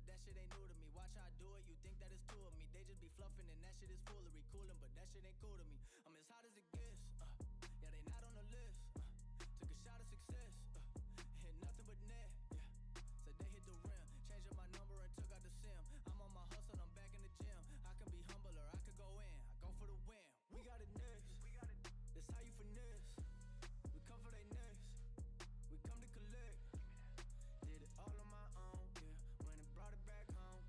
Speaker 3: that shit ain't new to me. Watch how I do it, you think that it's two of me. They just be fluffing and that shit is foolery. Coolin', but that shit ain't cool to me. I'm as hot as it gets, yeah, they not on the list. Took a shot of success, hit nothing but net, yeah. Said they hit the rim, changed up my number and took out the sim. I'm on my hustle, I'm back in the gym. I can be humble or I could go in. I go for the win. We got it next. That's how you finesse. We come for they next. We come to collect. Did it all on my own, yeah. When it brought it back home,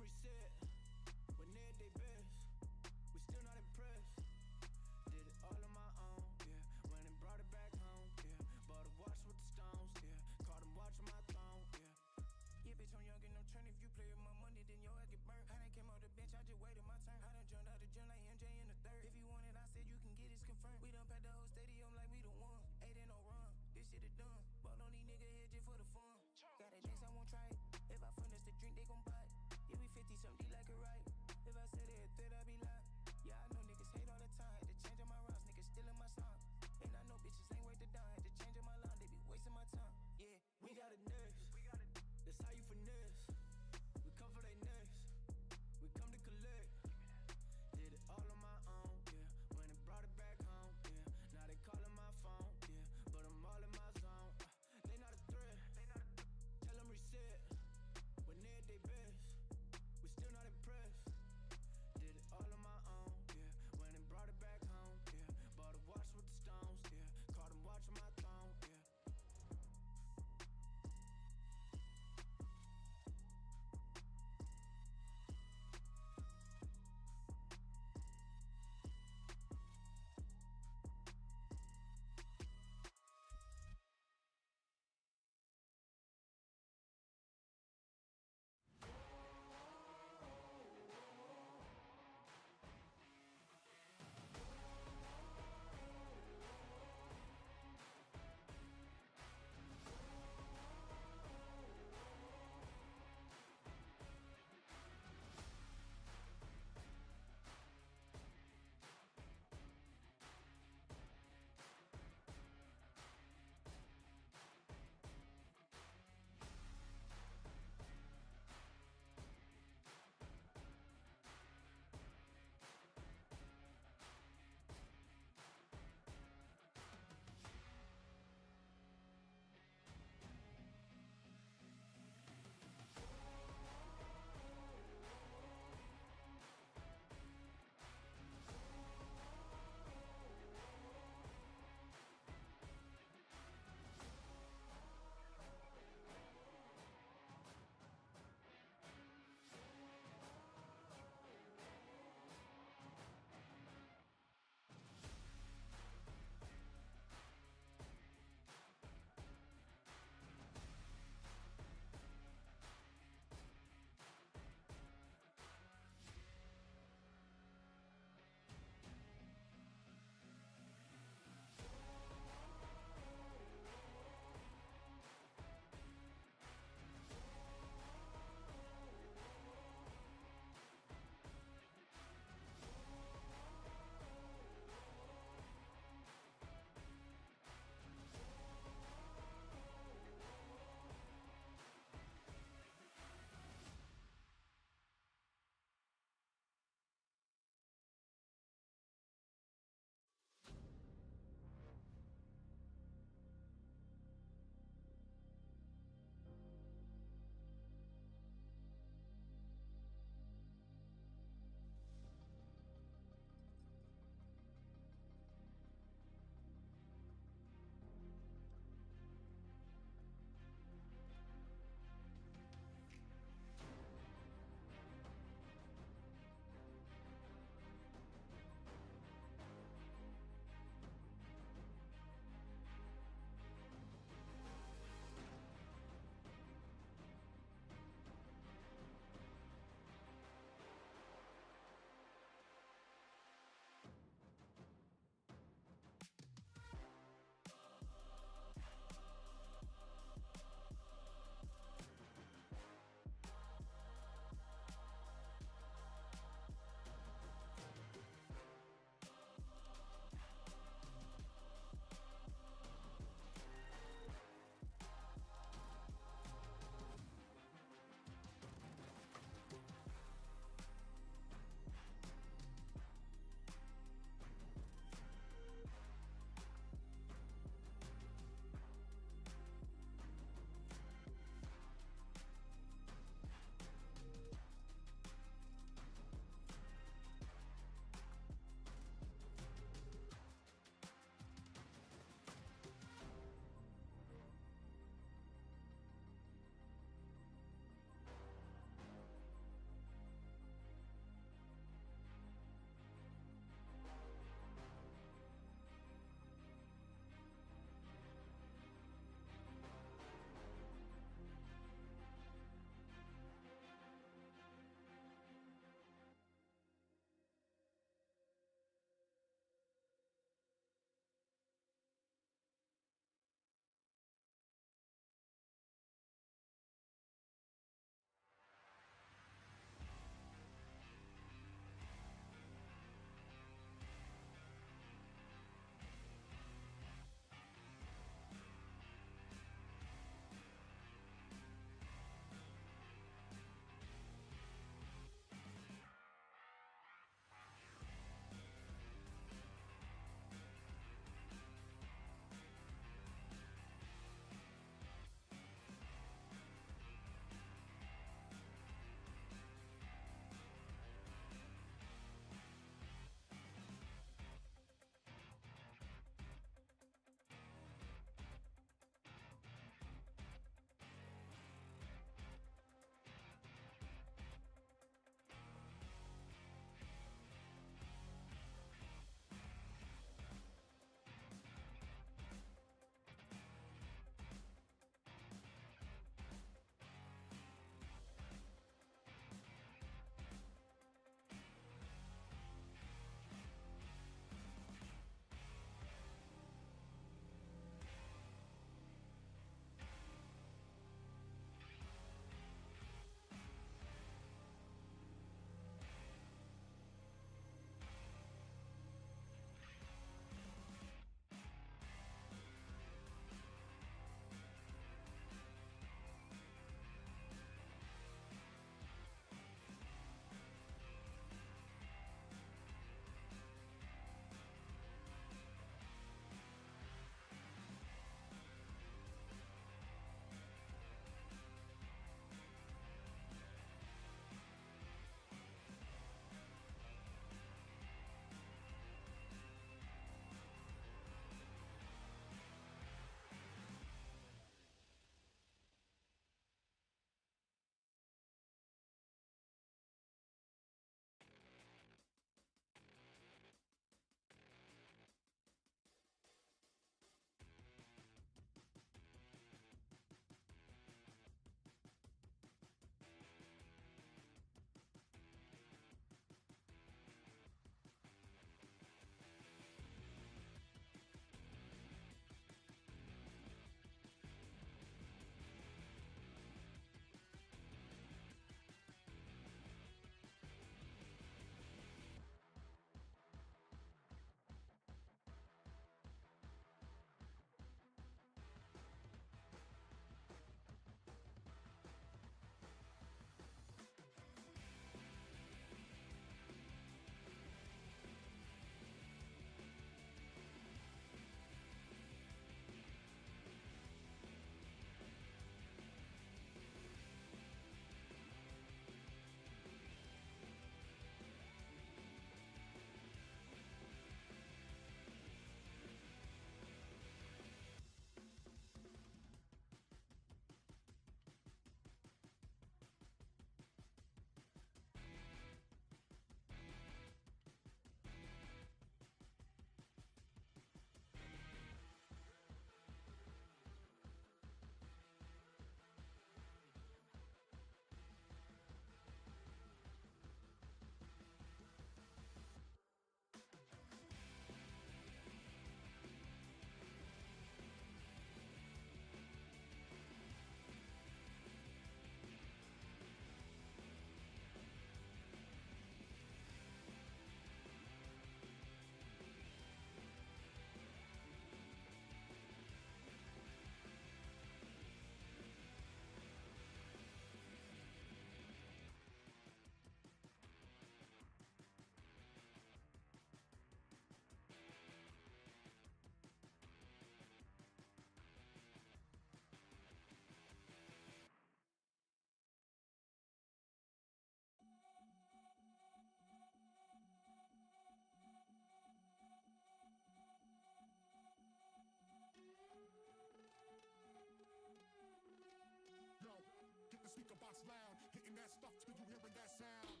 Speaker 4: that stuff till you hearing that sound.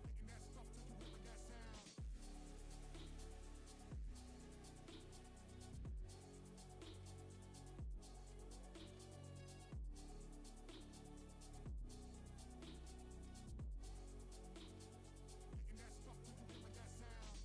Speaker 4: Making that stuff till you hearing that sound. Making that stuff till you hearing that sound.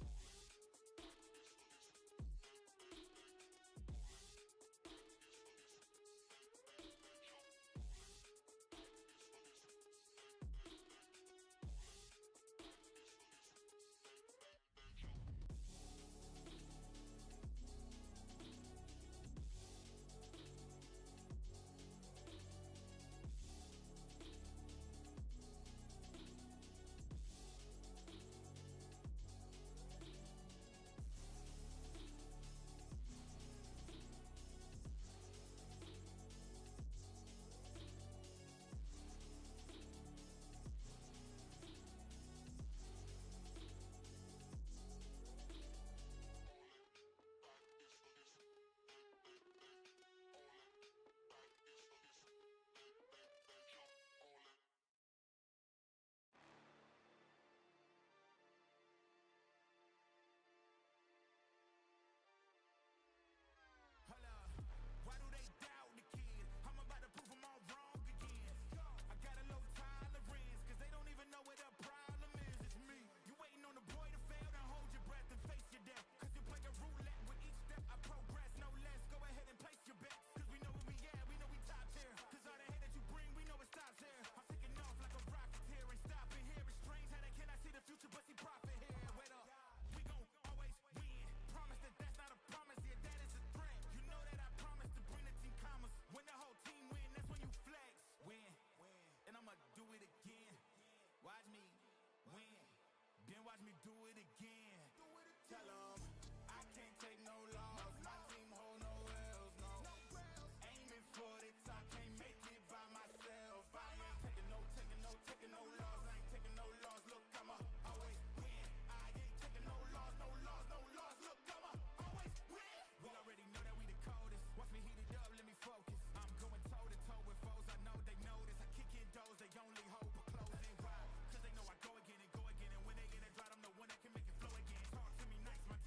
Speaker 5: Hold up, why do they doubt the kid? I'm about to prove them all wrong again. I got a low tolerance, cause they don't even know what the problem is. It's me. You waiting on the boy to fail, then hold your breath and face your death. Cause you play a roulette with each step I progress, no less. Go ahead and place your bets, cause we know where we at, we know we top tier. Cause all the hate that you bring, we know it stops here. I'm taking off like a rocket here, ain't stopping here. It's strange how they cannot see the future, but see profit here. Wait up, we gon' always win. Promise that that's not a promise, yeah, that is a threat. You know that I promise to bring the team commas. When the whole team win, that's when you flex. Win, and I'ma do it again. Watch me win, then watch me do it again. Tell 'em I can't take no loss. My team hold no L's, no. Aiming for the top, can't make it by myself. I ain't taking no loss. I ain't taking no loss. Look, I'ma always win. I ain't taking no loss. Look, I'ma always win. We already know that we the coldest. Watch me heat it up, let me focus. I'm going toe to toe with foes. I know they notice. I kick in doors, they only hope for closing. Why? Cause they know I go again and go again. And when they get it dry, I'm the one that can make it flow again. Talk to me nice, my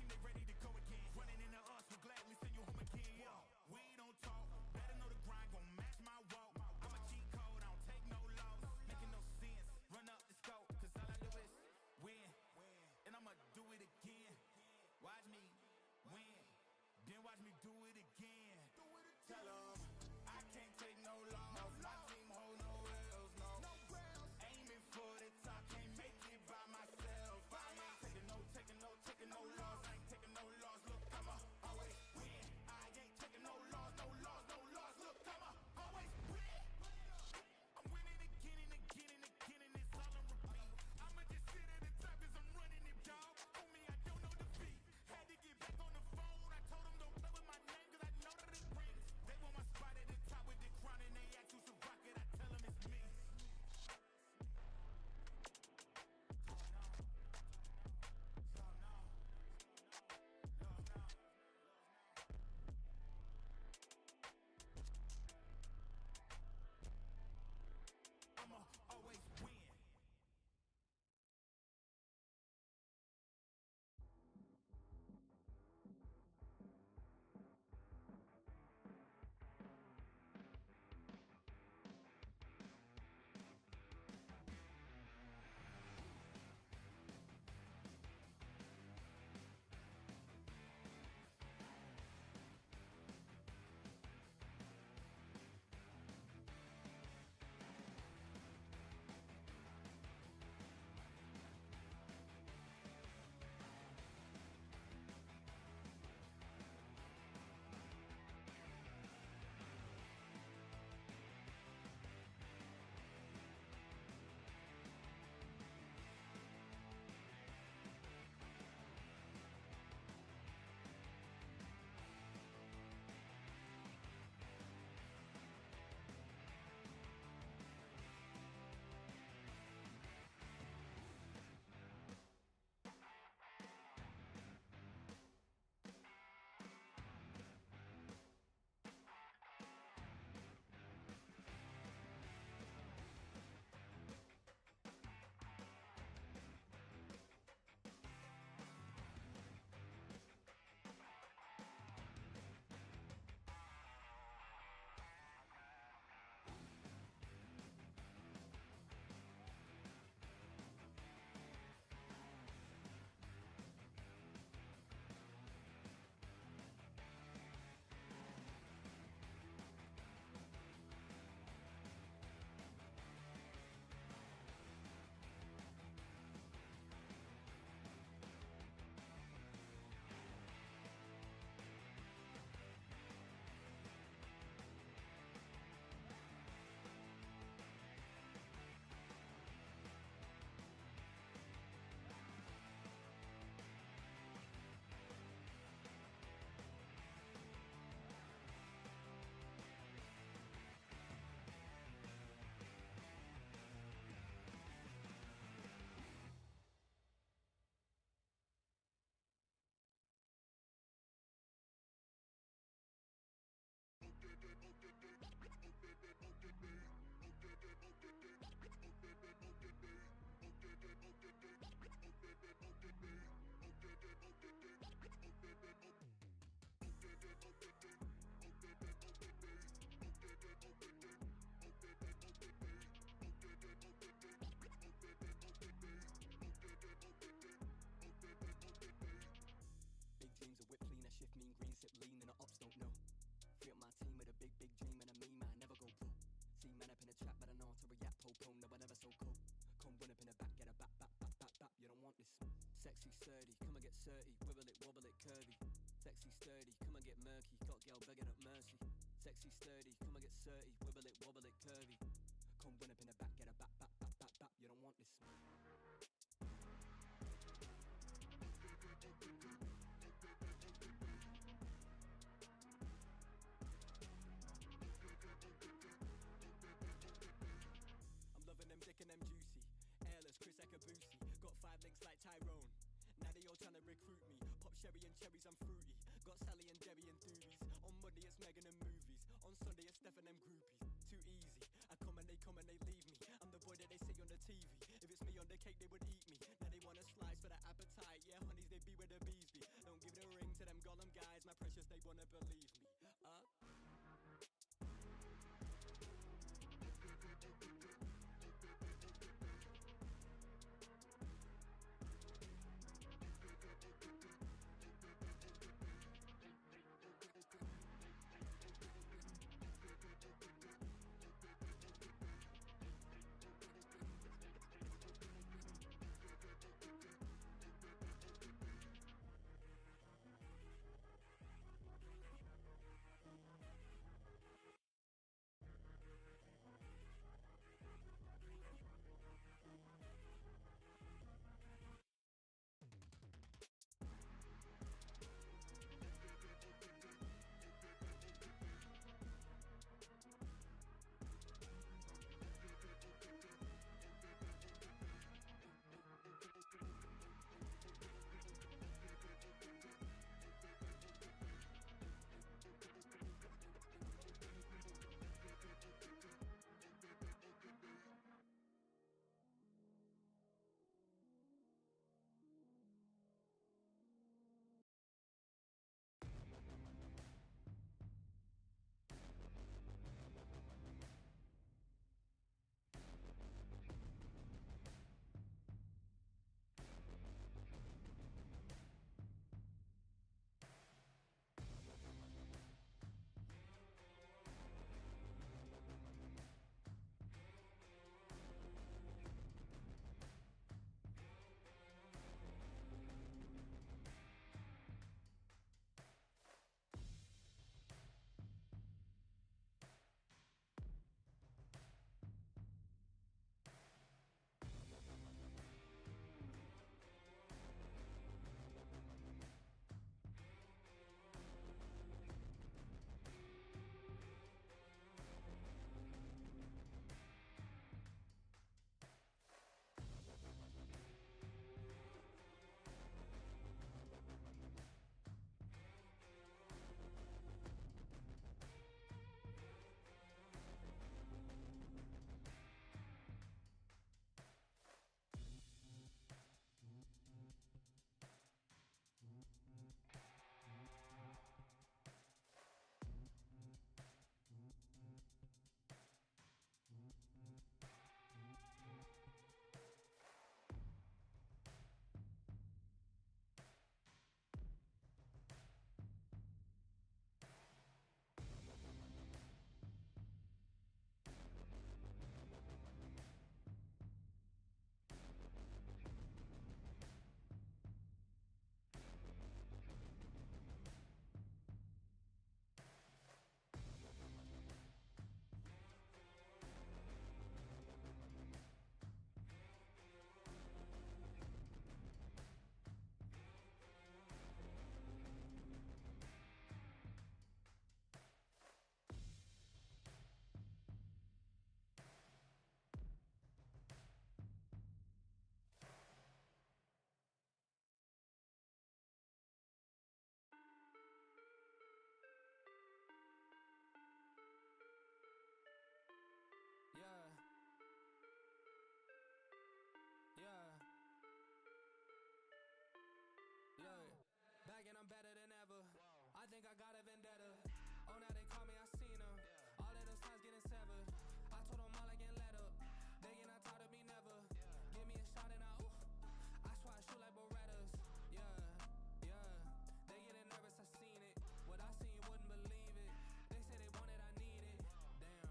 Speaker 3: sexy, sturdy. Come and get 30, wibble it, wobble it, curvy. Come run up in the back, get a bap, bap, bap, bap, bap. You don't want this. I'm loving them dick and them juicy. Airless, Chris Ekabusi. Got 5 links like Tyrone. Now they all trying to recruit me. Pop sherry and cherries, I'm fruity. Got Sally and Debbie and doobies. On Monday it's Megan and movies. On Sunday it's Steph and them groupies. Too easy. I come and they leave me. I'm the boy that they see on the TV. If it's me on the cake, they would eat me. Now they want a slice for the appetite. Yeah, honeys, they be where the bees be. Don't give the ring to them Gollum guys. My precious, they wanna believe me.
Speaker 6: Yeah. Yeah. Look, back and I'm better than ever. I think I got a vendetta. Oh, now they call me, I seen them. All of those times getting severed. I told them all I can let up. They get not tired of me never. Give me a shot and I swear I shoot like Berettas. Yeah. They getting nervous, I seen it. What I seen, you wouldn't believe it. They say they want it, I need it. Damn.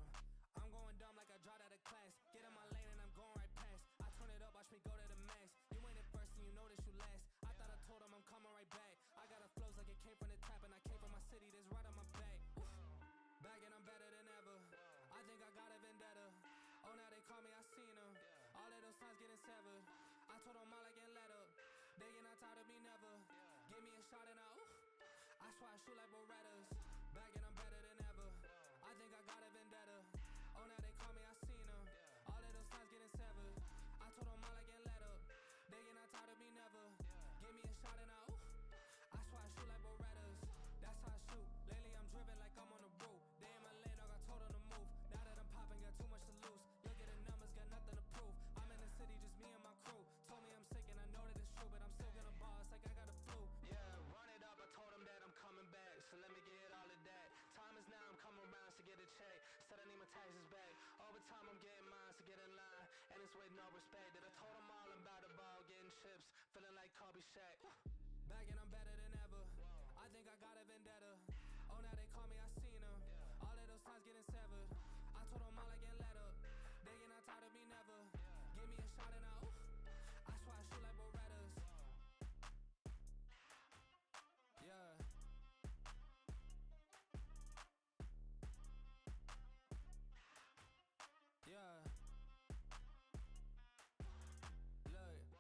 Speaker 6: I'm going dumb like I dropped out of class. Get in my lane and I'm going right past. I turn it up, watch me go to the max. You ain't at first and you know that you last. I thought I told him I'm coming right back. I got a flows like it came from the tap and I came from my city. This right on my call me, I seen them. All of those times getting severed. I told them all I can let up. They get not tired of me never. Give me a shot and I swear I shoot like Berettas. Back and I'm better than ever. I think I got a vendetta. Oh, now they call me, I seen them. All of those times getting severed. I told them all I can let up. They get not tired of me never. Give me a shot and I swear I shoot like Berettas. That's how I shoot. Lately I'm driven like I'm on the roof. They in my lane, dog, I told them to move. Now that I'm popping, got too much to lose. Look at the numbers, got nothing to prove. I'm in the city, just me and my crew. Told me I'm sick and I know that it's true, but I'm still gonna ball. It's like I got a flu. Yeah, run it up, I told them that I'm coming back. So let me get all of that. Time is now, I'm coming around to get a check. Said I need my taxes back. Over time, I'm getting mine to get in line. And it's with no respect. That I told them all about the ball, getting chips. Feeling like Kobe Shaq. Back and I'm better than ever. I think I got a vendetta. Oh, now they call me, I seen them. All of those times getting severed. I told them all I can let up. They get not tired of me never. Give me a shot and I swear I shoot like Berettas. Yeah. Yeah. Look.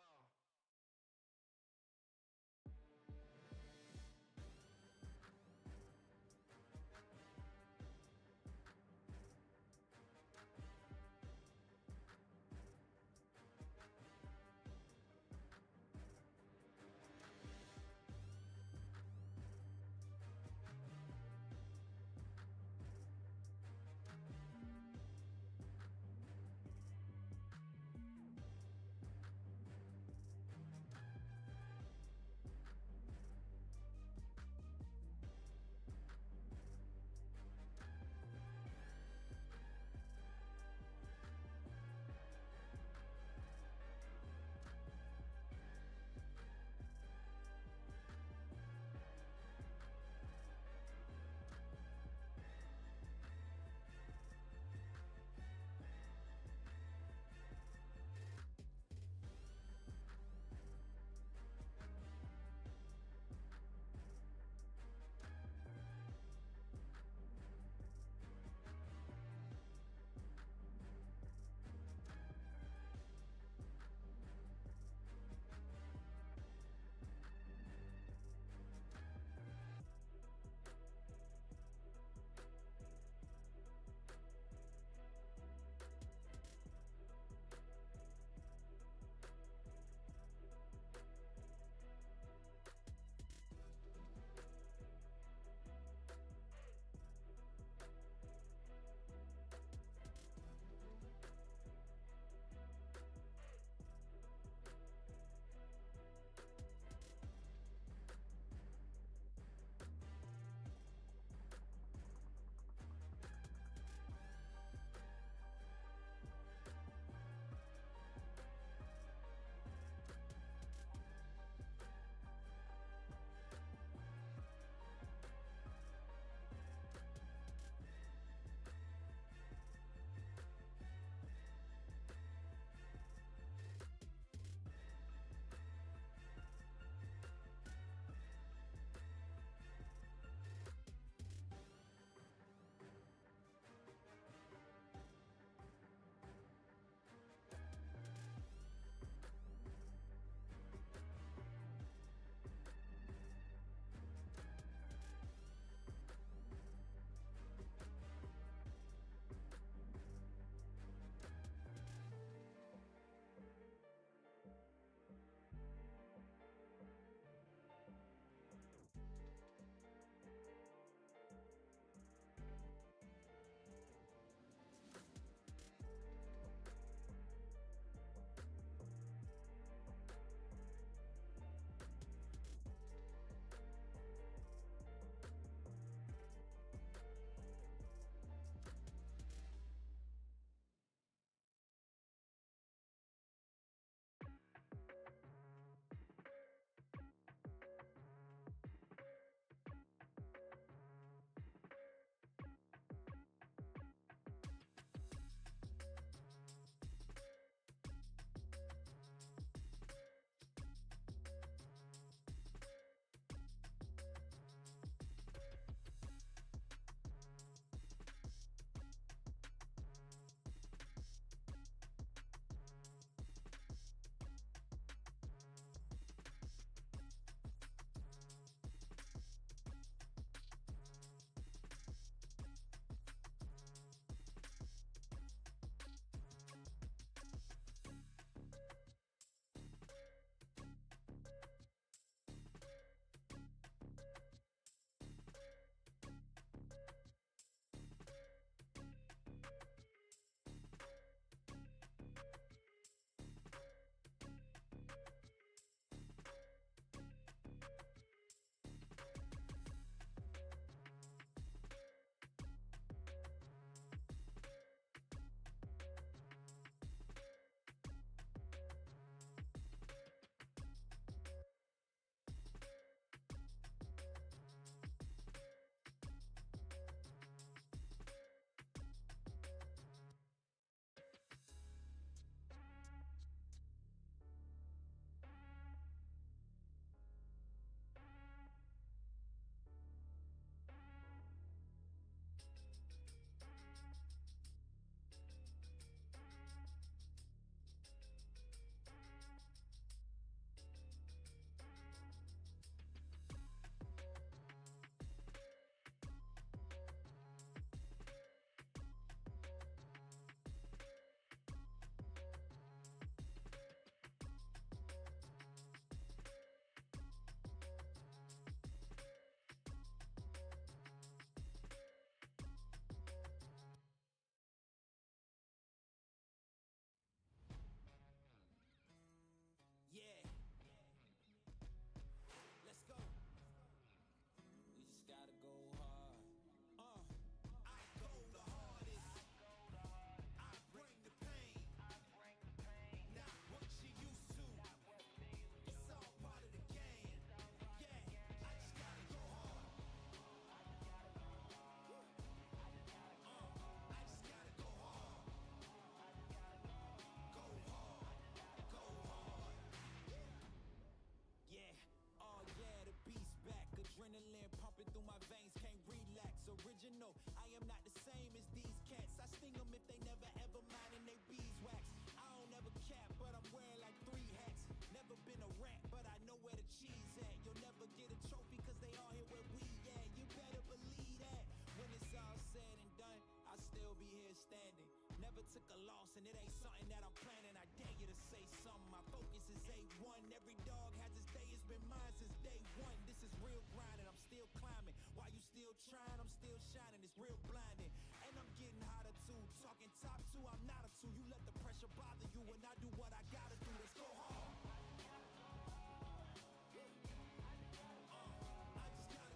Speaker 5: professional. I am not the same as these cats. I sting them if they never ever mindin' they beeswax. I don't ever cap, but I'm wearing like 3 hats. Never been a rat, but I know where the cheese at. You'll never get a trophy cause they all here where we at. You better believe that. When it's all said and done, I'll still be here standing. Never took a loss and it ain't something that I'm planning. I dare you to say something. My focus is A1. Every dog has its day. It's been mine since day one. This is real grinding. I'm still climbing. While you still trying, I'm still shining. It's real blinding. And I'm getting hotter too. Talking top 2, I'm not a 2. You let the pressure bother you when I do what I gotta do. Let's go hard. I just gotta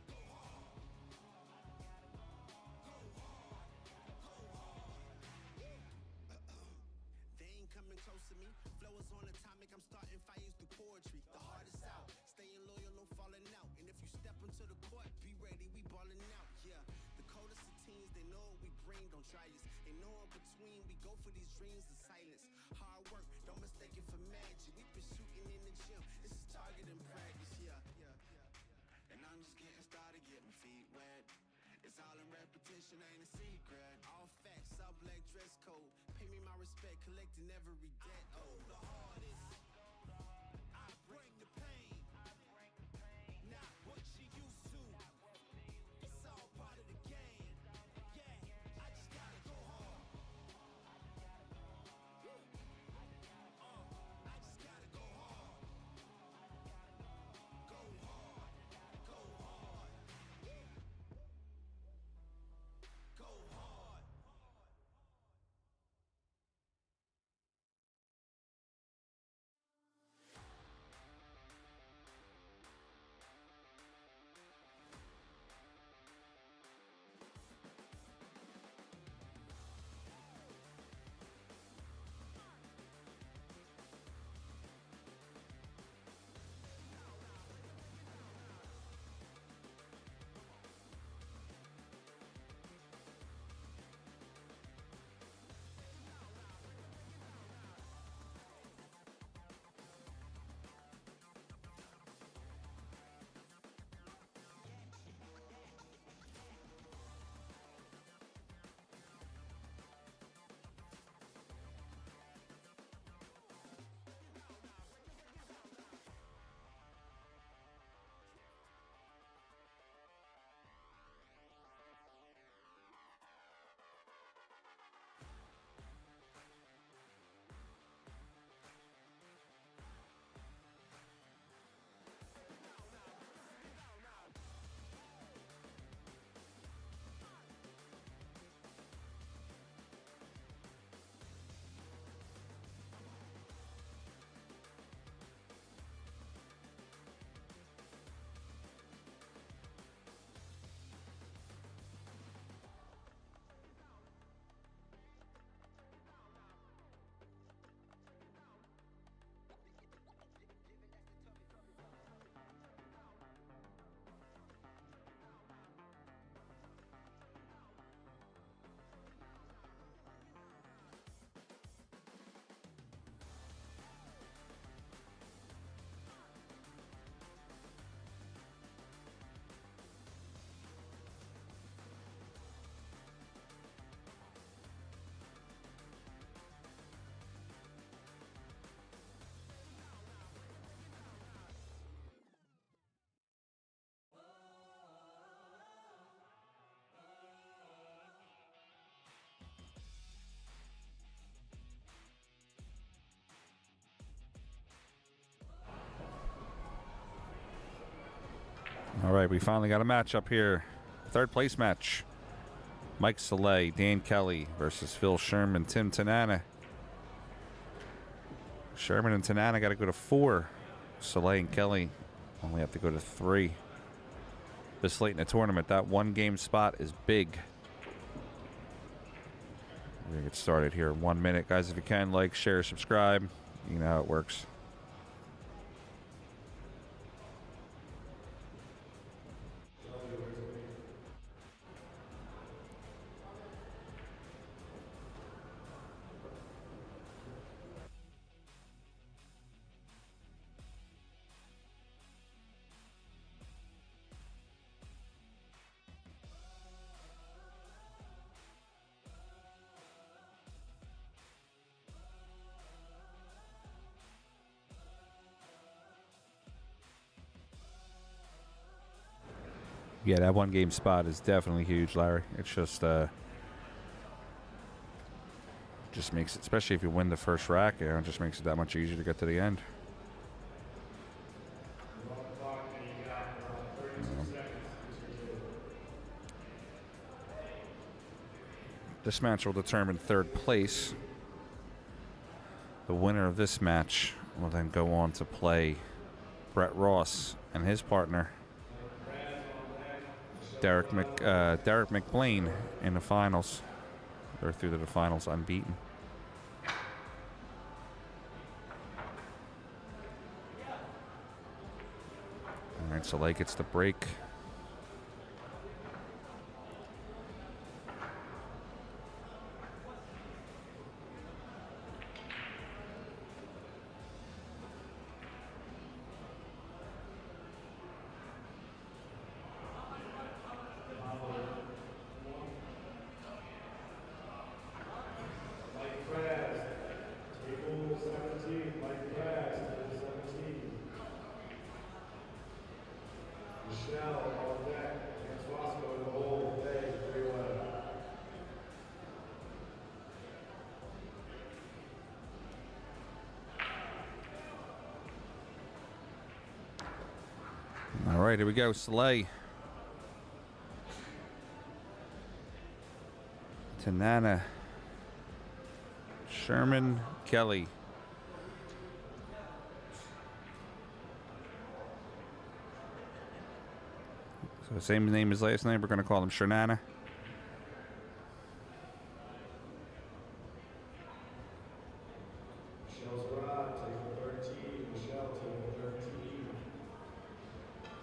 Speaker 5: go hard. Go hard. Go hard. They ain't coming close to me. Flow is on atomic. I'm starting fires through poetry. The hardest out. Staying loyal, no falling out. And if you step into the court, be ready. We balling out. Yeah. The coldest of teens, they know what we bring. Don't try us. They know in between. We go for these dreams of silence. Hard work. Don't mistake it for magic. We been shooting in the gym. This is target and practice. Yeah. And I'm just getting started, getting feet wet. It's all in repetition, ain't a secret. All facts, all black dress code. Pay me my respect, collecting every debt. Oh, the hardest. I bring the pain. Not what you used to. It's all part of the game. Yeah, I just gotta go hard. I just gotta go hard. Go hard. Go hard. Go hard.
Speaker 1: All right, we finally got a match up here. Third place match. Mike Soleil, Dan Kelly versus Phil Sherman, Tim Tanana. Sherman and Tanana got to go to 4. Soleil and Kelly only have to go to 3. This late in the tournament, that 1-game spot is big. We're going to get started here in 1 minute. Guys, if you can, like, share, subscribe. You know how it works. Yeah, that one game spot is definitely huge, Larry. It's just makes it, especially if you win the first rack, you know, it just makes it that much easier to get to the end.
Speaker 2: You're on the clock, and you got around 32 seconds. Use your table.
Speaker 1: This match will determine third place. The winner of this match will then go on to play Brett Ross and his partner, Derek McBlain, in the finals. They're through to the finals unbeaten. All right, so Lake gets the break.
Speaker 2: Mike Krabs, table 17. Mike Krabs, table 17. Michelle, on deck. And Swasco in the hole. Bay, 3-1.
Speaker 1: All right, here we go. Slay. Tanana. Sherman Kelly. So same name as last name. We're going to call him Shernana.
Speaker 2: Michelle's rod, table 13. Michelle, table 13.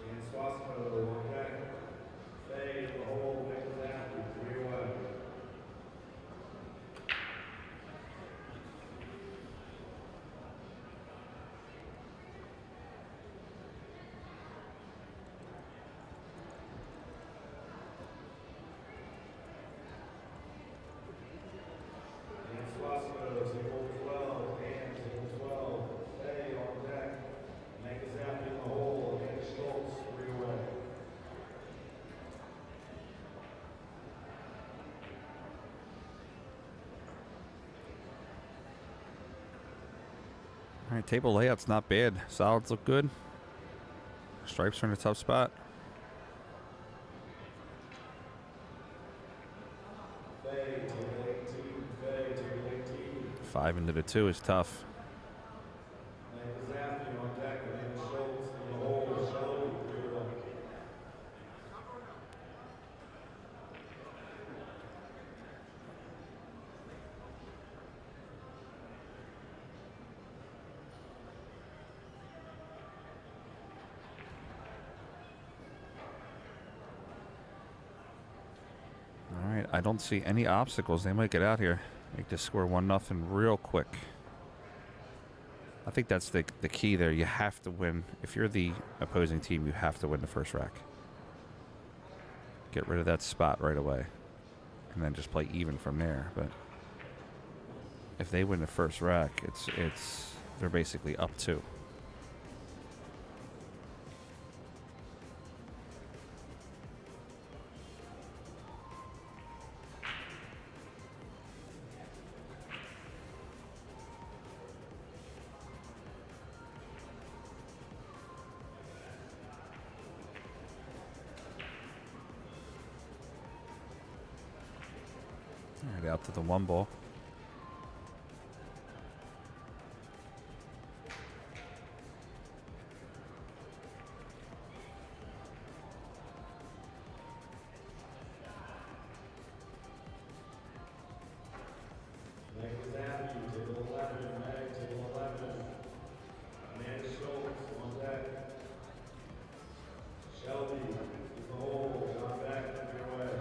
Speaker 2: And Swasco on deck. Bay in the hole. Nick is after. 3-1. And Swasco, table 12. And table 12. Bay on deck. Nick is after in the hole. And Schultz, 3-1.
Speaker 1: All right, table layout's not bad. Solids look good. Stripes are in a tough spot.
Speaker 2: Bay, table 18. Bay, table 18.
Speaker 1: 5 into the 2 is tough.
Speaker 2: Nick is after on deck. And Schultz in the hole. Shelby, 3-1.
Speaker 1: All right, I don't see any obstacles. They might get out here. Make this score 1-0 real quick. I think that's the key there. You have to win. If you're the opposing team, you have to win the first rack. Get rid of that spot right away. And then just play even from there. But if they win the first rack, they're basically up 2. All right, out to the 1 ball.
Speaker 2: Nick is after you. Table 11. Meg, table 11. Amanda Schultz on deck. Shelby in the hole. John Beck, clear away.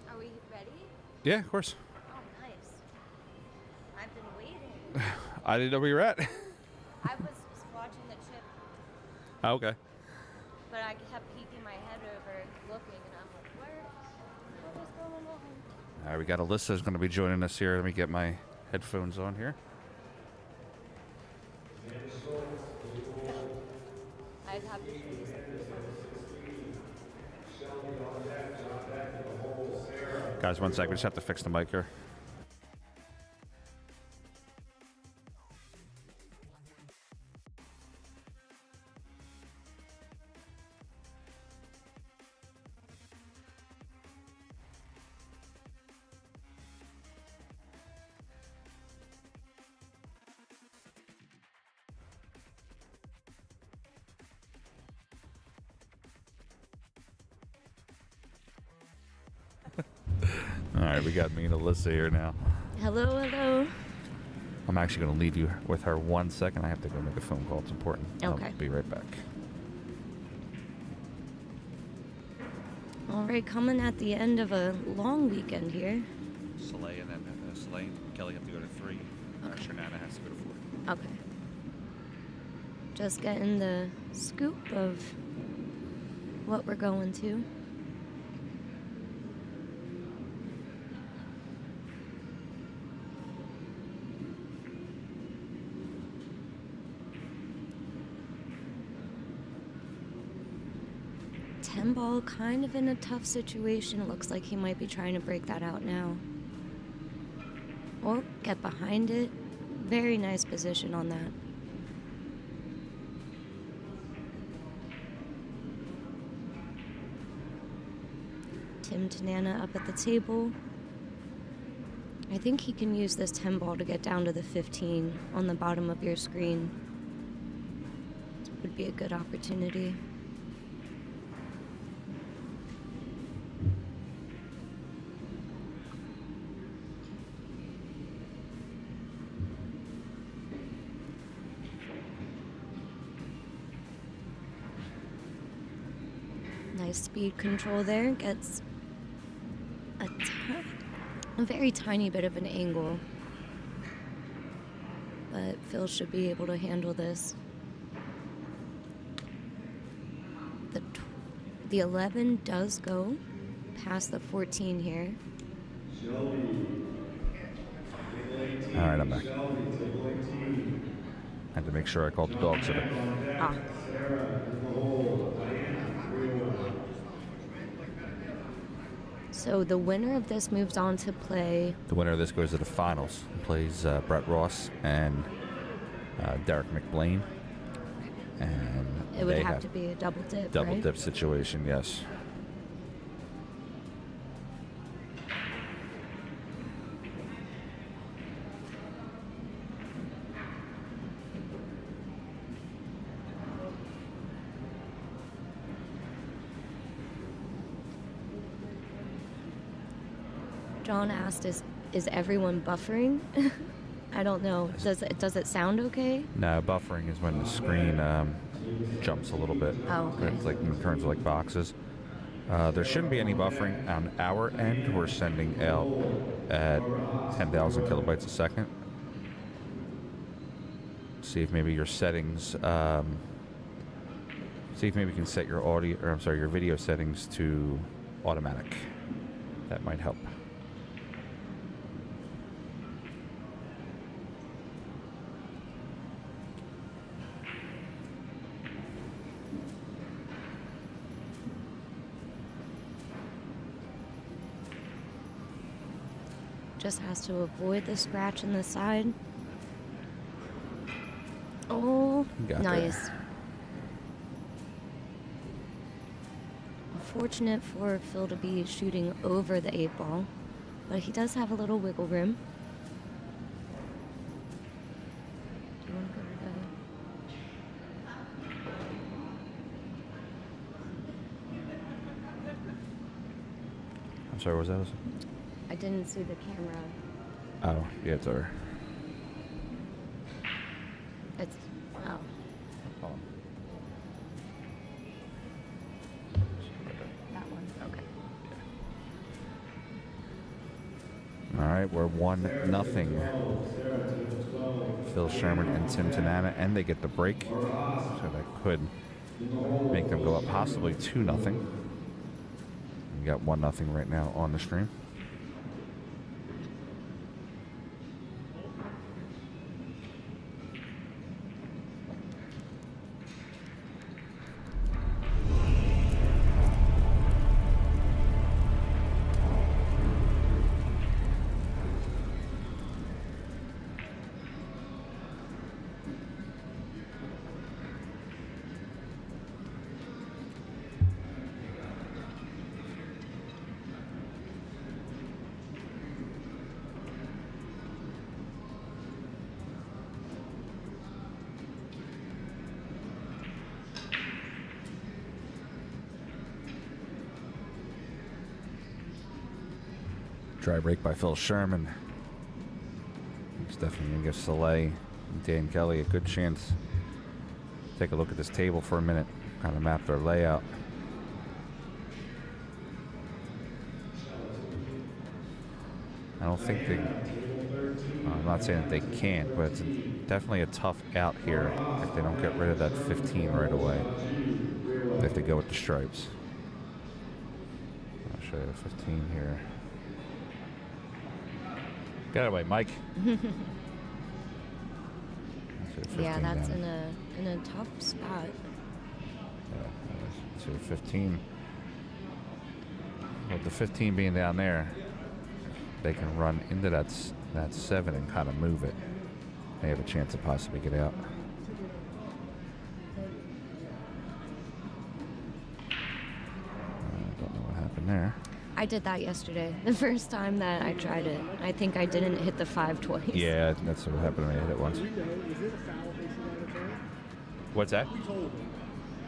Speaker 7: Are we ready?
Speaker 1: Yeah, of course.
Speaker 7: Oh, nice. I've been waiting.
Speaker 1: I didn't know where you were at.
Speaker 7: I was watching the chip,
Speaker 1: Okay.
Speaker 7: but I kept peeking my head over, looking, and I'm like, what is going on?
Speaker 1: All right, we got Alyssa's going to be joining us here. Let me get my headphones on here.
Speaker 7: I'd have to show you something.
Speaker 1: Guys, 1 sec. We just have to fix the mic here. All right, we got me and Alyssa here now.
Speaker 7: Hello, hello.
Speaker 1: I'm actually going to leave you with her 1 second. I have to go make a phone call. It's important.
Speaker 7: Okay.
Speaker 1: I'll be right back.
Speaker 7: All right, coming at the end of a long weekend here.
Speaker 1: Soleil and then Soleil and Kelly have to go to 3.
Speaker 7: Okay.
Speaker 1: Shanana has to go to 4.
Speaker 7: Okay. Just getting the scoop of what we're going to. Ball kind of in a tough situation. It looks like he might be trying to break that out now. Or get behind it. Very nice position on that. Tim Tanana up at the table. I think he can use this 10 ball to get down to the 15 on the bottom of your screen. It would be a good opportunity. Nice speed control there. Gets a very tiny bit of an angle. But Phil should be able to handle this. The 11 does go past the 14 here.
Speaker 1: All right, I'm back. Had to make sure I called the dog sitter.
Speaker 7: Ah. So the winner of this moves on to play.
Speaker 1: The winner of this goes to the finals. Plays Brett Ross and Derek McBlain. And
Speaker 7: It would
Speaker 1: they
Speaker 7: have to be a double dip,
Speaker 1: double
Speaker 7: right?
Speaker 1: dip situation, yes.
Speaker 7: John asked, is everyone buffering? I don't know. Does it sound okay?
Speaker 1: No, buffering is when the screen jumps a little bit.
Speaker 7: Oh, okay.
Speaker 1: It's like in terms of like boxes. There shouldn't be any buffering on our end. We're sending out at 10,000 kilobytes a second. See if maybe your settings. See if maybe you can set your audio, or I'm sorry, your video settings to automatic. That might help.
Speaker 7: Just has to avoid the scratch in the side. Oh,
Speaker 1: Got
Speaker 7: nice.
Speaker 1: there.
Speaker 7: Fortunate for Phil to be shooting over the 8 ball, but he does have a little wiggle room. Do you want to go to
Speaker 1: I'm sorry, what was that?
Speaker 7: I didn't see the camera.
Speaker 1: Oh, yeah, it's over.
Speaker 7: It's, oh.
Speaker 1: Oh.
Speaker 7: That one, okay.
Speaker 1: All right, we're 1-0. Phil Sherman and Tim Tanana, and they get the break. So that could make them go up possibly 2-0. We got 1-0 right now on the stream. Dry break by Phil Sherman. He's definitely going to give Soleil and Dan Kelly a good chance. Take a look at this table for a minute. Kind of map their layout. I don't think they... I'm not saying that they can't, but it's definitely a tough out here if they don't get rid of that 15 right away. They have to go with the stripes. I'll show you the 15 here. Get out of the way, Mike.
Speaker 7: Yeah, that's in a tough spot.
Speaker 1: Yeah, so 15. With the 15 being down there, they can run into that 7 and kind of move it. They have a chance to possibly get out. I don't know what happened there.
Speaker 7: I did that yesterday. The first time that I tried it. I think I didn't hit the 5 twice.
Speaker 1: Yeah, that's what happened to me. I hit it once.
Speaker 4: Is it a foul if they shoot out of turn?
Speaker 1: What's that?
Speaker 4: We told them.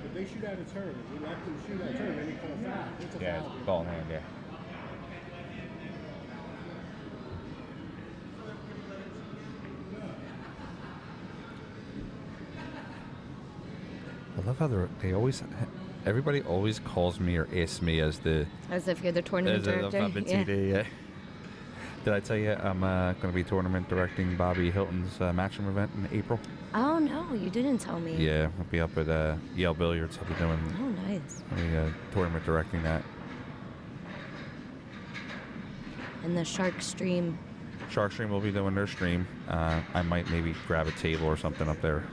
Speaker 4: If they shoot out of turn, we let them shoot out of turn, then they call foul. It's a
Speaker 1: Yeah,
Speaker 4: foul.
Speaker 1: it's ball in hand, yeah. I love how they always... Everybody always calls me or asks me as
Speaker 7: if you're the tournament director.
Speaker 1: Yeah. Did I tell you I'm going to be tournament directing Bobby Hilton's matchroom event in April?
Speaker 7: Oh, no, you didn't tell me.
Speaker 1: Yeah, I'll be up at Yale Billiards. I'll be doing
Speaker 7: nice.
Speaker 1: Tournament directing that.
Speaker 7: And the Shark Stream.
Speaker 1: Shark Stream will be doing their stream. I might maybe grab a table or something up there,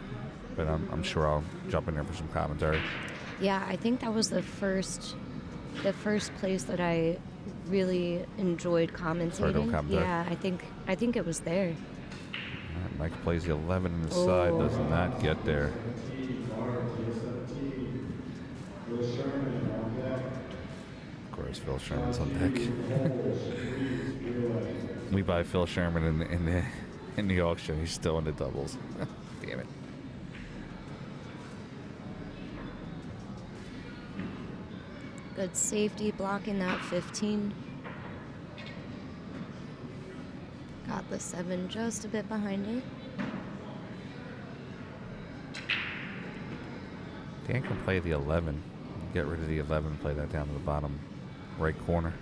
Speaker 1: but I'm sure I'll jump in there for some commentary.
Speaker 7: Yeah, I think that was the first place that I really enjoyed commentating. Yeah, I think it was there.
Speaker 1: Mike plays the 11 on the side, does not get there. Of course, Phil Sherman's on deck. We buy Phil Sherman in the auction. He's still in the doubles. Damn it.
Speaker 7: Good safety blocking that 15. Got the 7 just a bit behind it.
Speaker 1: Dan can play the 11. Get rid of the 11, play that down to the bottom right corner.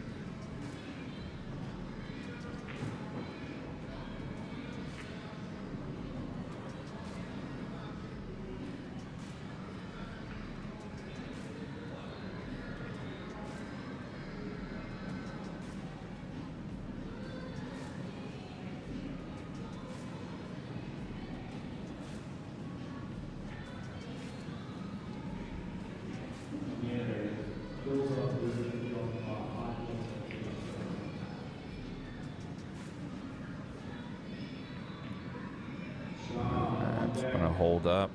Speaker 1: Hold up.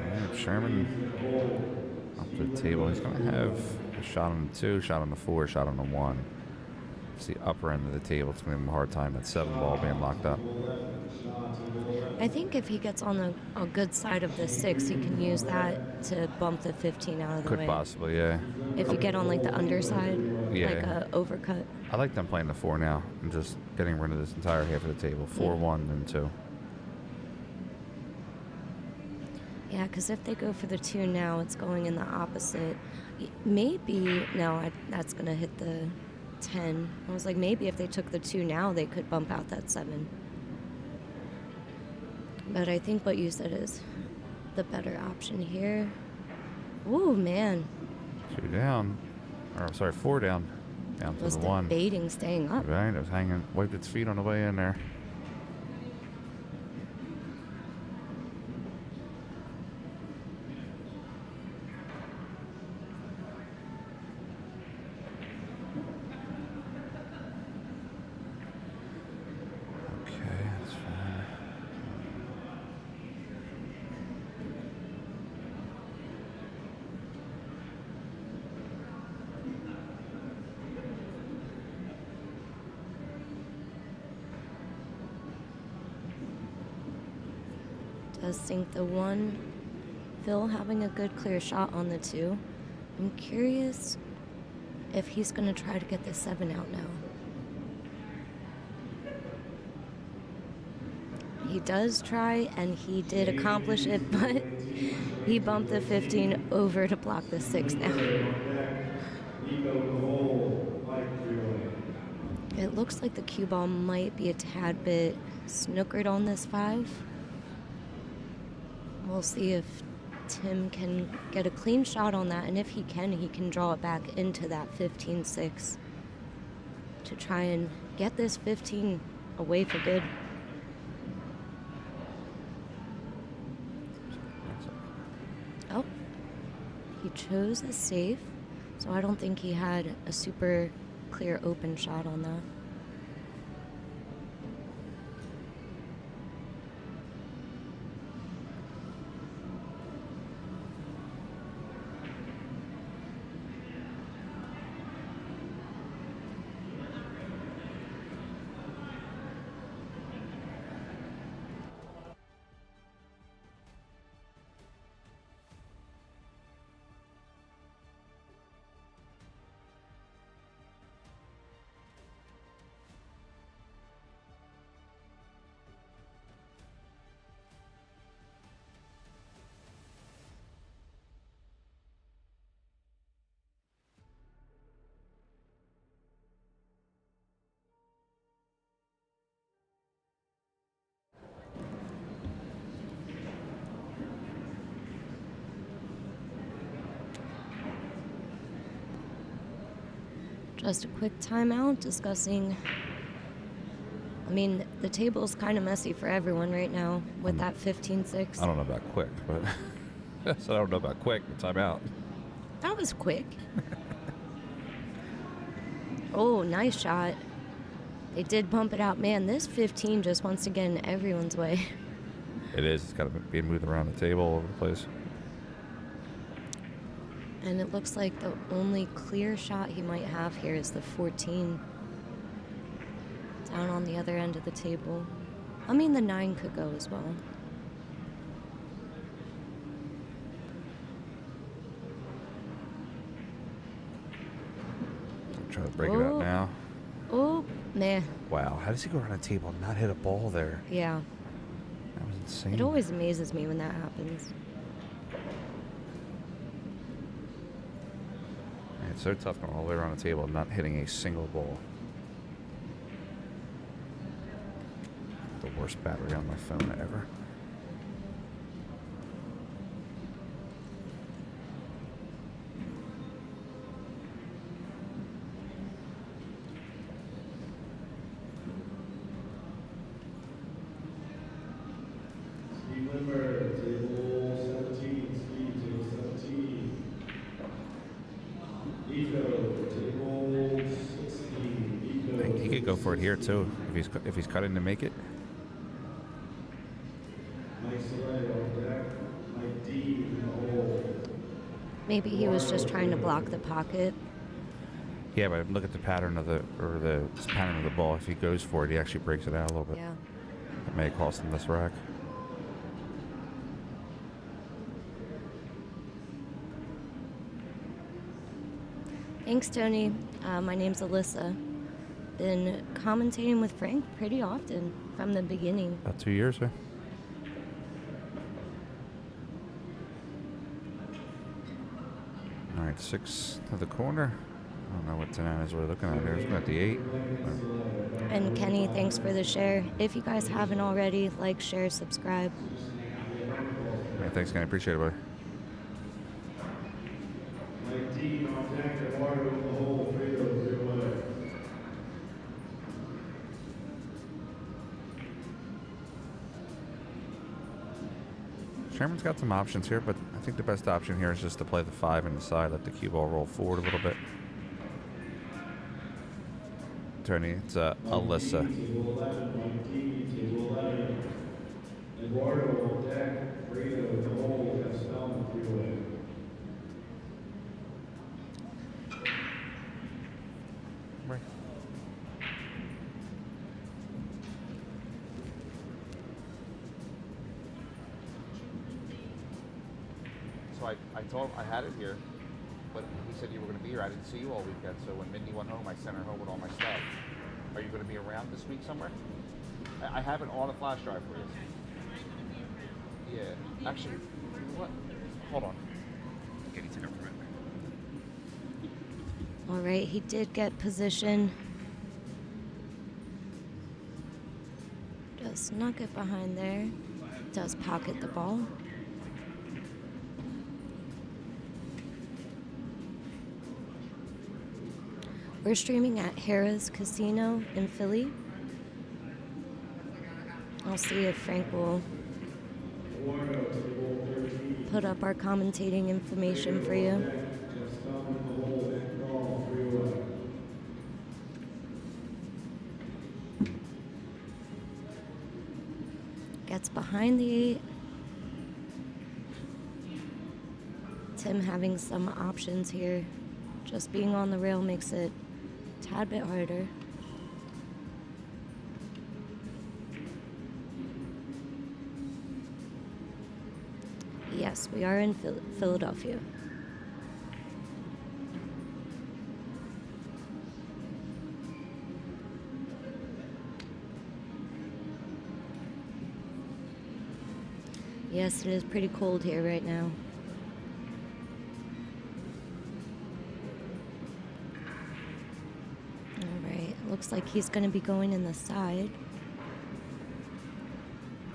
Speaker 1: Right, Sherman up to the table. He's going to have a shot on the 2, shot on the 4, shot on the 1. It's the upper end of the table. It's going to give him a hard time. That 7 ball being locked up.
Speaker 7: I think if he gets on a good side of the 6, he can use that to bump the 15 out of the way.
Speaker 1: Could possibly, yeah.
Speaker 7: If you get on like the underside,
Speaker 1: Yeah.
Speaker 7: like a overcut.
Speaker 1: I like them playing the 4 now and just getting rid of this entire half of the table. 4, 1, and 2.
Speaker 7: Yeah, because if they go for the 2 now, it's going in the opposite. Maybe, no, that's going to hit the 10. I was like, maybe if they took the 2 now, they could bump out that 7. But I think what you said is the better option here. Ooh, man.
Speaker 1: 2 down. Or, I'm sorry, 4 down. Down to
Speaker 7: Was
Speaker 1: the 1.
Speaker 7: debating staying up.
Speaker 1: Right, it was hanging, wiped its feet on the way in there. Okay, that's fine.
Speaker 7: Does think the 1, Phil having a good clear shot on the 2. I'm curious if he's going to try to get the 7 out now. He does try, and he did accomplish it, but he bumped the 15 over to block the 6 now. It looks like the cue ball might be a tad bit snookered on this 5. We'll see if Tim can get a clean shot on that, and if he can draw it back into that 15-6 to try and get this 15 away for good. Oh, he chose the safe, so I don't think he had a super clear open shot on that. Just a quick timeout discussing. I mean, the table's kind of messy for everyone right now with that 15-6.
Speaker 1: I don't know about quick, but so I don't know about quick, but timeout.
Speaker 7: That was quick. Oh, nice shot. They did bump it out. Man, this 15 just wants to get in everyone's way.
Speaker 1: It is. It's got to be moving around the table all over the place.
Speaker 7: And it looks like the only clear shot he might have here is the 14. Down on the other end of the table. I mean, the 9 could go as well.
Speaker 1: I'm trying to break it out now.
Speaker 7: Oh, meh.
Speaker 1: Wow, how does he go around a table and not hit a ball there?
Speaker 7: Yeah.
Speaker 1: That was insane.
Speaker 7: It always amazes me when that happens.
Speaker 1: It's so tough going all the way around the table and not hitting a single ball. The worst battery on my phone ever.
Speaker 2: Steve Limber, table 17. Steve, table 17. Nico, table 16. Nico.
Speaker 1: He could go for it here too if he's cutting to make it.
Speaker 2: Mike Soleil on deck. Mike D in the hole.
Speaker 7: Maybe he was just trying to block the pocket.
Speaker 1: Yeah, but look at the pattern of the pattern of the ball. If he goes for it, he actually breaks it out a little bit.
Speaker 7: Yeah.
Speaker 1: It may cost him this rack.
Speaker 7: Thanks, Tony. My name's Alyssa. Been commentating with Frank pretty often from the beginning.
Speaker 1: About 2 years, huh? All right, 6 to the corner. I don't know what Tanana's we're looking at here. Looking at the 8.
Speaker 7: And Kenny, thanks for the share. If you guys haven't already, like, share, subscribe.
Speaker 1: Man, thanks, Kenny. Appreciate it, buddy.
Speaker 2: Mike D on deck, Eduardo in the hole, Fredo, 0 away.
Speaker 1: Sherman's got some options here, but I think the best option here is just to play the 5 in the side, let the cue ball roll forward a little bit. Attorney, it's Alyssa.
Speaker 2: Table 11, Mike D, table 11. Eduardo on deck, Fredo in the hole, that's Spellman, 3 away.
Speaker 1: Right. So I told him I had it here, but he said you were going to be here. I didn't see you all weekend, so when Mindy went home, I sent her home with all my stuff. Are you going to be around this week somewhere? I have it on a flash drive for you. Yeah, actually, what? Hold on. Get it together for a minute.
Speaker 7: All right, he did get position. Does not get behind there. Does pocket the ball. We're streaming at Harrah's Casino in Philly. I'll see if Frank will put up our commentating information for you. Gets behind the 8. Tim having some options here. Just being on the rail makes it a tad bit harder. Yes, we are in Philadelphia. Yes, it is pretty cold here right now. Alright, looks like he's going to be going in the side.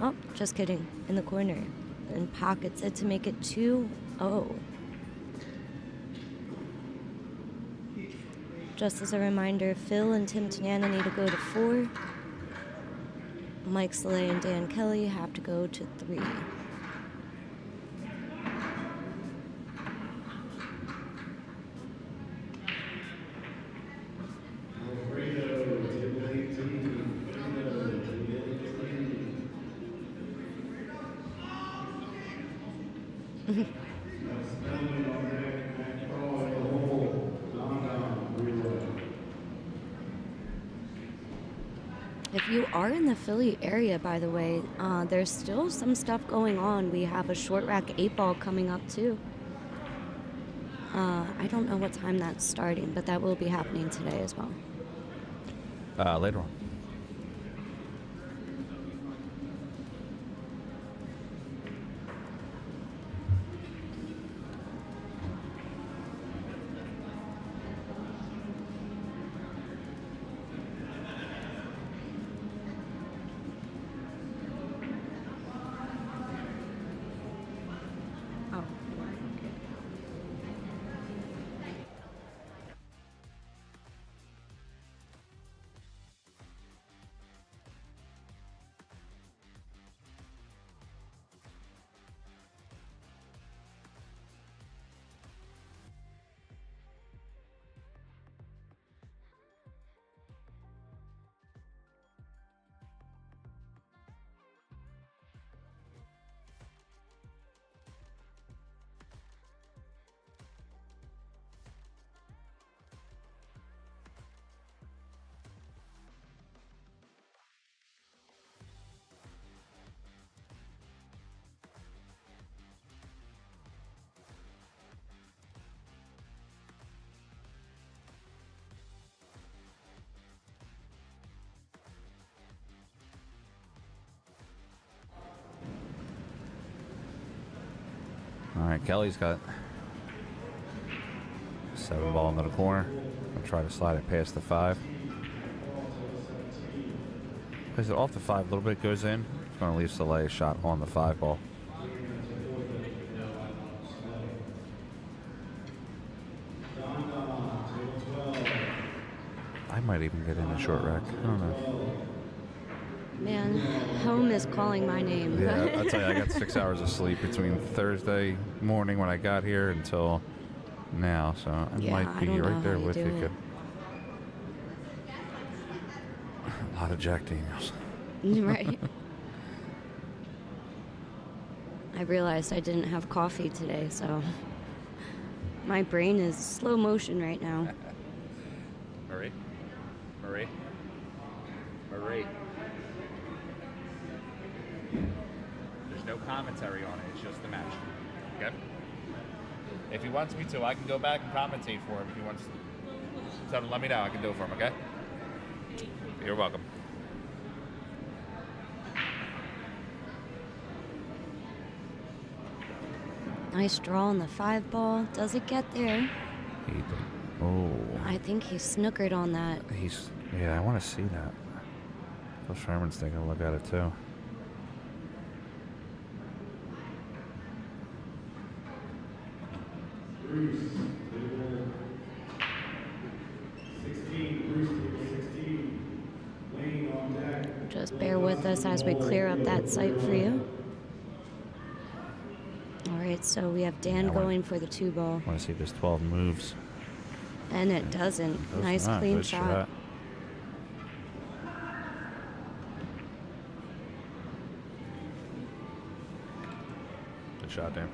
Speaker 7: Oh, just kidding. In the corner. And pockets it to make it 2-0. Just as a reminder, Phil and Tim Tanana need to go to 4. Mike Saleh and Dan Kelly have to go to 3. If you are in the Philly area, by the way, there's still some stuff going on. We have a short rack 8-ball coming up too. I don't know what time that's starting, but that will be happening today as well.
Speaker 1: Later on. All right, Kelly's got 7 ball into the corner. I'll try to slide it past the 5. Is it off the 5 a little bit, goes in. It's going to leave Soleil a shot on the 5 ball. I might even get in a short rack. I don't know.
Speaker 7: Man, home is calling my name.
Speaker 1: Yeah, I'll tell you, I got 6 hours of sleep between Thursday morning when I got here until now, so I
Speaker 7: Yeah,
Speaker 1: might
Speaker 7: I
Speaker 1: be
Speaker 7: don't know
Speaker 1: right there
Speaker 7: how you
Speaker 1: with
Speaker 7: do
Speaker 1: you.
Speaker 7: it.
Speaker 1: Good. A lot of Jack Daniels.
Speaker 7: Right. I realized I didn't have coffee today, so my brain is slow motion right now.
Speaker 1: Marie? Marie? Marie? There's no commentary on it. It's just the match. Okay? If he wants me to, I can go back and commentate for him. If he wants to, tell him, let me know. I can do it for him, okay? You're welcome.
Speaker 7: Nice draw on the 5 ball. Does it get there?
Speaker 1: He did. Oh.
Speaker 7: I think he snookered on that.
Speaker 1: Yeah, I want to see that. Phil Sherman's taking a look at it too.
Speaker 2: Bruce, table 16, Bruce, table 16. Lane on deck.
Speaker 7: Just bear with us as we clear up that site for you. All right, so we have Dan going for the 2 ball.
Speaker 1: I want to see if there's 12 moves.
Speaker 7: And it doesn't.
Speaker 1: Does
Speaker 7: Nice
Speaker 1: not.
Speaker 7: clean
Speaker 1: Good
Speaker 7: shot.
Speaker 1: Good shot, Dan.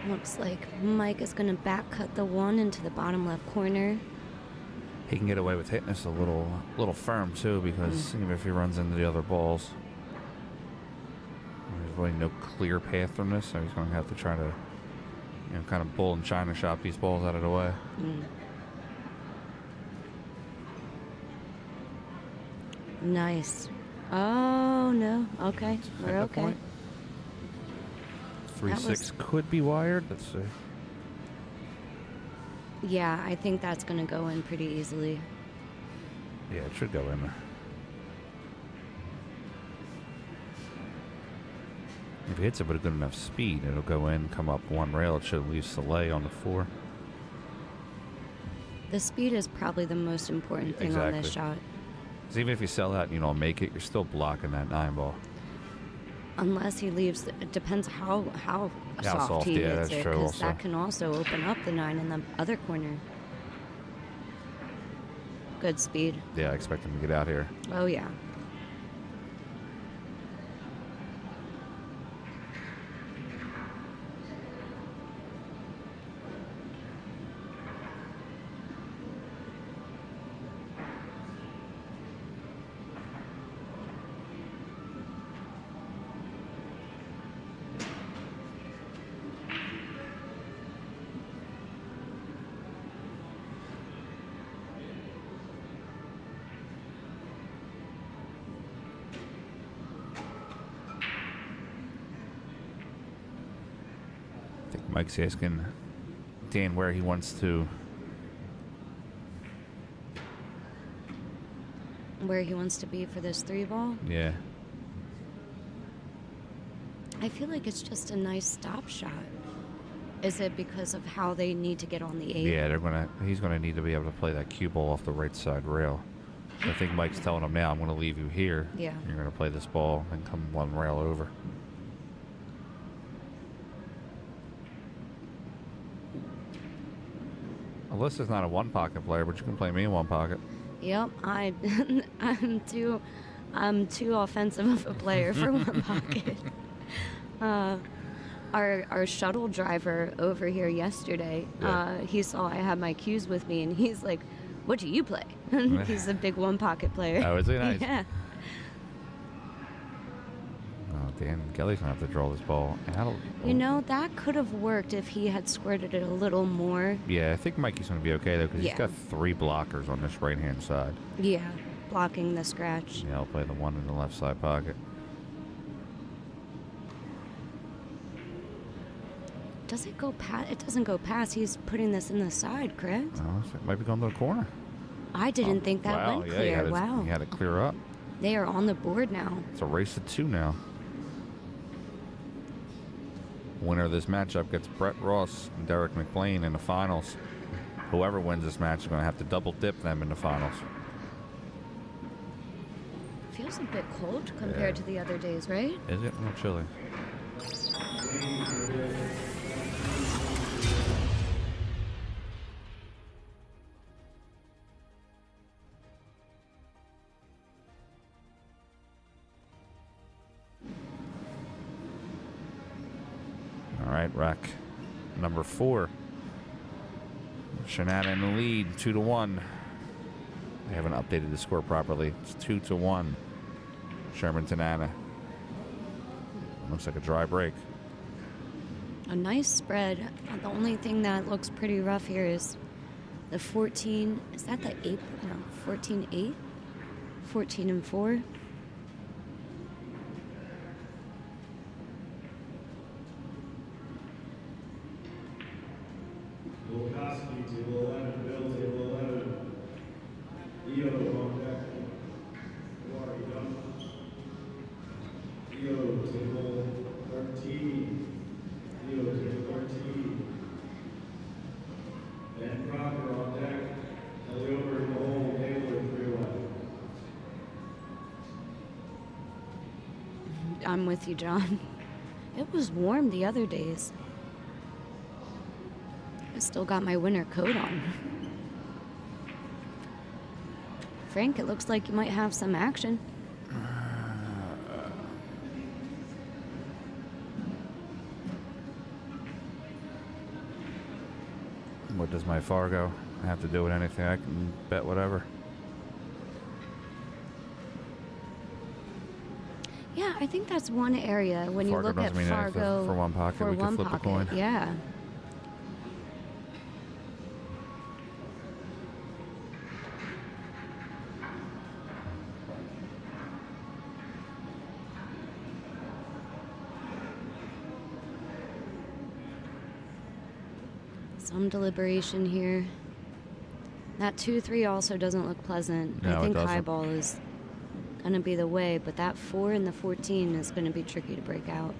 Speaker 7: Looks like Mike is going to back cut the 1 into the bottom left corner.
Speaker 1: He can get away with hitting this a little firm too, because even if he runs into the other balls, there's really no clear path from this, so he's going to have to try to, kind of bull and china shop these balls out of the way.
Speaker 7: Nice. Oh, no. Okay. We're
Speaker 1: At the
Speaker 7: okay.
Speaker 1: point. 3-6 could be wired. Let's see.
Speaker 7: Yeah, I think that's going to go in pretty easily.
Speaker 1: Yeah, it should go in there. If he hits it with a good enough speed, it'll go in, come up 1 rail. It should leave Soleil on the 4.
Speaker 7: The speed is probably the most important thing on this shot.
Speaker 1: Because even if you sell out and you don't make it, you're still blocking that 9 ball.
Speaker 7: Unless he leaves, it depends how soft he hits
Speaker 1: that's
Speaker 7: it,
Speaker 1: true
Speaker 7: because
Speaker 1: also.
Speaker 7: that can also open up the 9 in the other corner. Good speed.
Speaker 1: Yeah, I expect him to get out here.
Speaker 7: Oh, yeah.
Speaker 1: Mike's asking Dan where he wants to.
Speaker 7: Where he wants to be for this 3 ball.
Speaker 1: Yeah.
Speaker 7: I feel like it's just a nice stop shot. Is it because of how they need to get on the 8?
Speaker 1: Yeah, he's gonna need to be able to play that cue ball off the right side rail. So I think Mike's telling him now, I'm gonna leave you here.
Speaker 7: Yeah.
Speaker 1: You're gonna play this ball and come 1 rail over. Alyssa's not a 1 pocket player, but you can play me in 1 pocket.
Speaker 7: Yep, I'm too offensive of a player for 1 pocket. Our shuttle driver over here yesterday, he saw I had my cues with me, and he's like, "What do you play?" He's a big 1 pocket player.
Speaker 1: Oh, is he? Nice.
Speaker 7: Yeah.
Speaker 1: Oh, Dan Kelly's going to have to draw this ball out.
Speaker 7: You know, that could have worked if he had squirted it a little more.
Speaker 1: Yeah, I think Mikey's going to be okay, though, because
Speaker 7: Yeah.
Speaker 1: he's got 3 blockers on this right-hand side.
Speaker 7: Yeah, blocking the scratch.
Speaker 1: Yeah, I'll play the one in the left side pocket.
Speaker 7: Does it go past? It doesn't go past. He's putting this in the side, correct?
Speaker 1: Oh, so it might be going to the corner.
Speaker 7: I didn't think that
Speaker 1: Wow,
Speaker 7: went
Speaker 1: yeah,
Speaker 7: clear.
Speaker 1: He
Speaker 7: Wow.
Speaker 1: had to clear up.
Speaker 7: They are on the board now.
Speaker 1: It's a race to 2 now. Winner of this matchup gets Brett Ross and Derek McLean in the finals. Whoever wins this match is going to have to double dip them in the finals.
Speaker 7: Feels a bit cold compared to the other days, right?
Speaker 1: Is it? A little chilly. All right, rack number 4. Shanana in the lead, 2-1. They haven't updated the score properly. It's 2-1. Sherman Tanana. Looks like a dry break.
Speaker 7: A nice spread. The only thing that looks pretty rough here is the 14. Is that the 8? No, 14-8? 14-4?
Speaker 2: Volkowski, table 11. Bill, table 11. Leo, on deck. Marty, done. Leo, table 13. Leo, table 13. Ben Crocker on deck. Kelly over in the hole, Taylor, 3-1.
Speaker 7: I'm with you, John. It was warm the other days. I still got my winter coat on. Frank, it looks like you might have some action.
Speaker 1: What does my Fargo have to do with anything? I can bet whatever.
Speaker 7: Yeah, I think that's one area when you
Speaker 1: Fargo
Speaker 7: look at
Speaker 1: doesn't mean anything.
Speaker 7: Fargo
Speaker 1: For one pocket,
Speaker 7: for
Speaker 1: we can
Speaker 7: one
Speaker 1: flip the
Speaker 7: pocket.
Speaker 1: coin.
Speaker 7: Yeah. Some deliberation here. That 2-3 also doesn't look pleasant.
Speaker 1: No,
Speaker 7: I think
Speaker 1: it doesn't.
Speaker 7: highball is going to be the way, but that 4 and the 14 is going to be tricky to break out.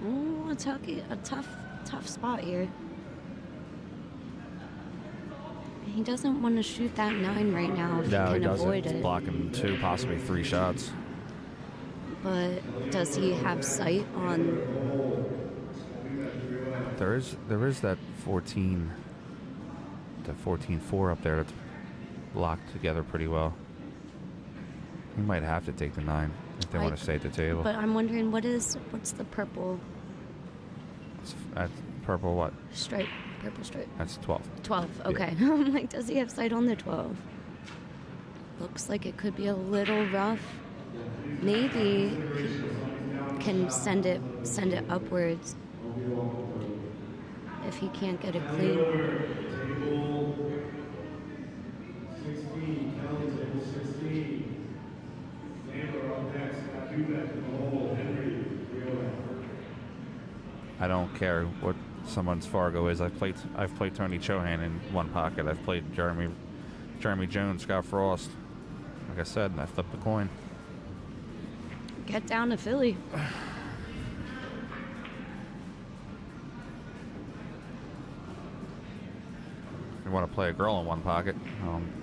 Speaker 7: Oh, a tough spot here. He doesn't want to shoot that 9 right now if
Speaker 1: No,
Speaker 7: he
Speaker 1: he
Speaker 7: can
Speaker 1: doesn't.
Speaker 7: avoid
Speaker 1: It's
Speaker 7: it.
Speaker 1: blocking 2, possibly 3 shots.
Speaker 7: But does he have sight on?
Speaker 1: There is that 14, the 14-4 up there that's locked together pretty well. He might have to take the 9 if they want to stay at the table.
Speaker 7: But I'm wondering what's the purple
Speaker 1: That's purple what?
Speaker 7: stripe? Purple stripe.
Speaker 1: That's 12.
Speaker 7: 12. Okay. I'm like, does he have sight on the 12? Looks like it could be a little rough. Maybe he can send it upwards if he can't get it clean.
Speaker 2: Table 16, Kelly, table 16. Sandler on deck, Scott Hubeck in the hole, Henry, 3-0.
Speaker 1: I don't care what someone's Fargo is. I've played Tony Chohan in one pocket. I've played Jeremy Jones, Scott Frost. Like I said, I flipped the coin.
Speaker 7: Get down to Philly.
Speaker 1: If you want to play a girl in one pocket,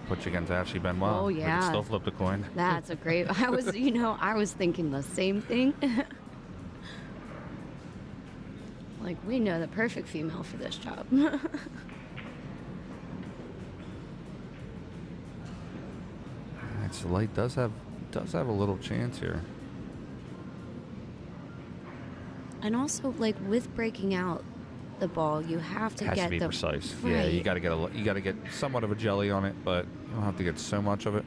Speaker 1: put you against Ashley Benoit.
Speaker 7: Oh,
Speaker 1: We
Speaker 7: yeah.
Speaker 1: can still flip the coin.
Speaker 7: That's a great. I was thinking the same thing. Like, we know the perfect female for this job.
Speaker 1: Light does have a little chance here.
Speaker 7: And also, like, with breaking out the ball, you have to
Speaker 1: Has
Speaker 7: get
Speaker 1: to be
Speaker 7: the
Speaker 1: precise.
Speaker 7: Right.
Speaker 1: Yeah, you got to get somewhat of a jelly on it, but you don't have to get so much of it.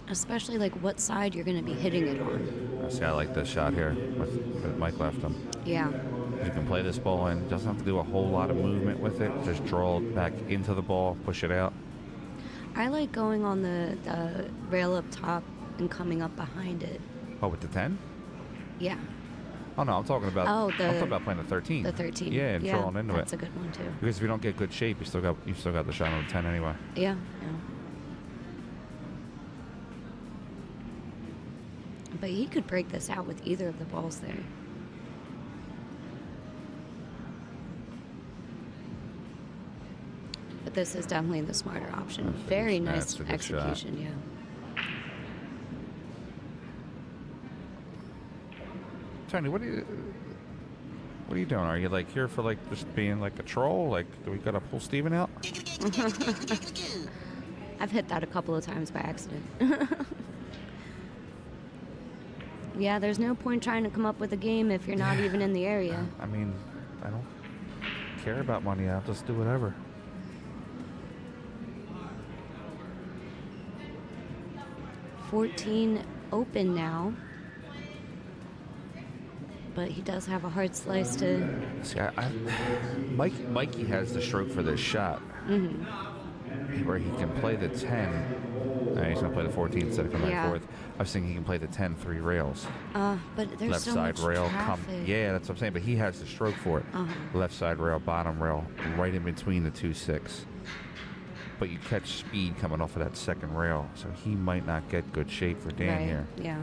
Speaker 7: Especially like what side you're going to be hitting it on.
Speaker 1: See, I like this shot here with Mike left him.
Speaker 7: Yeah.
Speaker 1: You can play this ball in. Doesn't have to do a whole lot of movement with it. Just draw it back into the ball, push it out.
Speaker 7: I like going on the rail up top and coming up behind it.
Speaker 1: Oh, with the 10?
Speaker 7: Yeah.
Speaker 1: Oh no, I'm talking about.
Speaker 7: Oh,
Speaker 1: I'm talking about playing the 13.
Speaker 7: The 13.
Speaker 1: Yeah, and drawing into
Speaker 7: that's
Speaker 1: it.
Speaker 7: a good one too.
Speaker 1: Because if you don't get good shape, you still got the shot on the 10 anyway.
Speaker 7: Yeah. Yeah. But he could break this out with either of the balls there. But this is definitely the smarter option. Very nice
Speaker 1: that's a good shot.
Speaker 7: execution, yeah.
Speaker 1: Tony, what are you doing? Are you like here for like just being like a troll? Like, do we gotta pull Steven out?
Speaker 7: I've hit that a couple of times by accident. Yeah, there's no point trying to come up with a game if you're not even in the area.
Speaker 1: I mean, I don't care about money. I'll just do whatever.
Speaker 7: $14 open now. But he does have a hard slice to...
Speaker 1: See, Mikey has the stroke for this shot. Where he can play the 10. He's going to play the 14 instead of coming back forth. I was thinking he can play the 10 3 rails.
Speaker 7: But there's
Speaker 1: Left
Speaker 7: so
Speaker 1: side
Speaker 7: much
Speaker 1: rail.
Speaker 7: traffic.
Speaker 1: Yeah, that's what I'm saying. But he has the stroke for it. Left side rail, bottom rail, right in between the 2-6. But you catch speed coming off of that second rail. So he might not get good shape for Dan here.
Speaker 7: Yeah.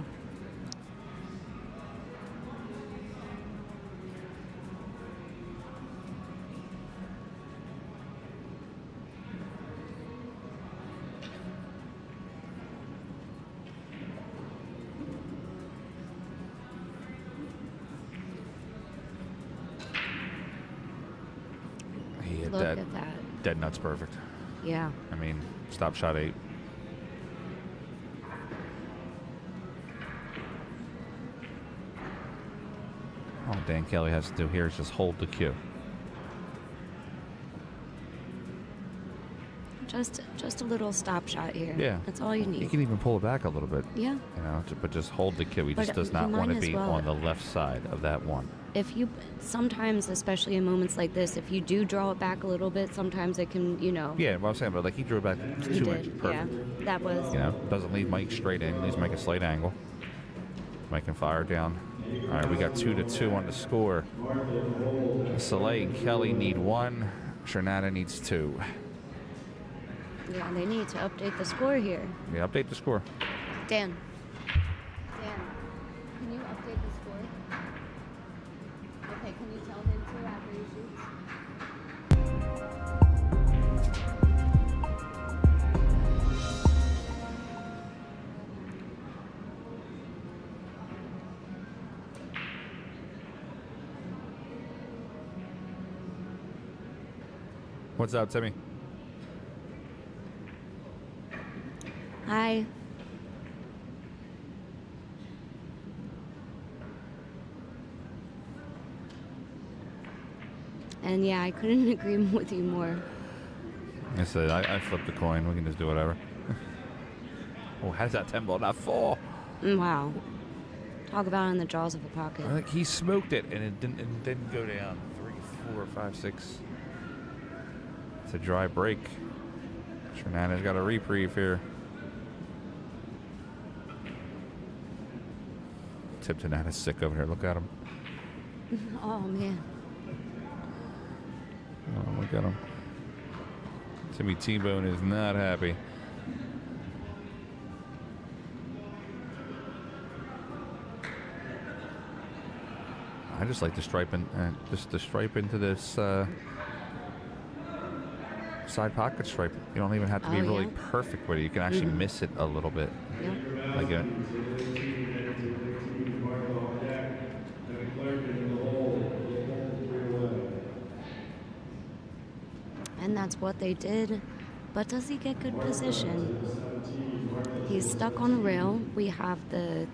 Speaker 1: He hit
Speaker 7: Look
Speaker 1: that
Speaker 7: at that.
Speaker 1: dead nuts perfect.
Speaker 7: Yeah.
Speaker 1: I mean, stop shot 8. All Dan Kelly has to do here is just hold the cue.
Speaker 7: Just a little stop shot here.
Speaker 1: Yeah.
Speaker 7: That's all you
Speaker 1: He
Speaker 7: need.
Speaker 1: can even pull it back a little bit.
Speaker 7: Yeah.
Speaker 1: You know, but just hold the cue. He
Speaker 7: But
Speaker 1: just does
Speaker 7: you
Speaker 1: not want
Speaker 7: might
Speaker 1: to
Speaker 7: as
Speaker 1: be
Speaker 7: well-
Speaker 1: on the left side of that one.
Speaker 7: If you sometimes, especially in moments like this, if you do draw it back a little bit, sometimes it can,
Speaker 1: Yeah, what I'm saying, but like he drew it back
Speaker 7: He
Speaker 1: 2
Speaker 7: did.
Speaker 1: inches. Perfect.
Speaker 7: Yeah. That was.
Speaker 1: You know, doesn't leave Mike straight in. Leaves Mike a slight angle. Mike can fire down. All right, we got 2-2 on the score. Soleil and Kelly need 1. Shernada needs 2.
Speaker 7: Yeah, they need to update the score here.
Speaker 1: Yeah, update the score.
Speaker 7: Dan, can you update the score? Okay, can you tell him to after he shoots?
Speaker 1: What's up, Timmy?
Speaker 7: Hi. And yeah, I couldn't agree with you more.
Speaker 1: I said, I flipped the coin. We can just do whatever. Oh, how's that 10 ball not fall?
Speaker 7: Wow. Talk about in the jaws of a pocket.
Speaker 1: Like he smoked it and it didn't go down. 3, 4, 5, 6. It's a dry break. Shernada's got a reprieve here. Tiptonana's sick over here. Look at him.
Speaker 7: Oh, man.
Speaker 1: Oh, look at him. Timmy T-Bone is not happy. I just like to stripe into this side pocket stripe. You don't even have to be really perfect with it. You can actually miss it a little bit.
Speaker 7: Yeah.
Speaker 1: Like it.
Speaker 7: And that's what they did. But does he get good position? He's stuck on a rail. We have the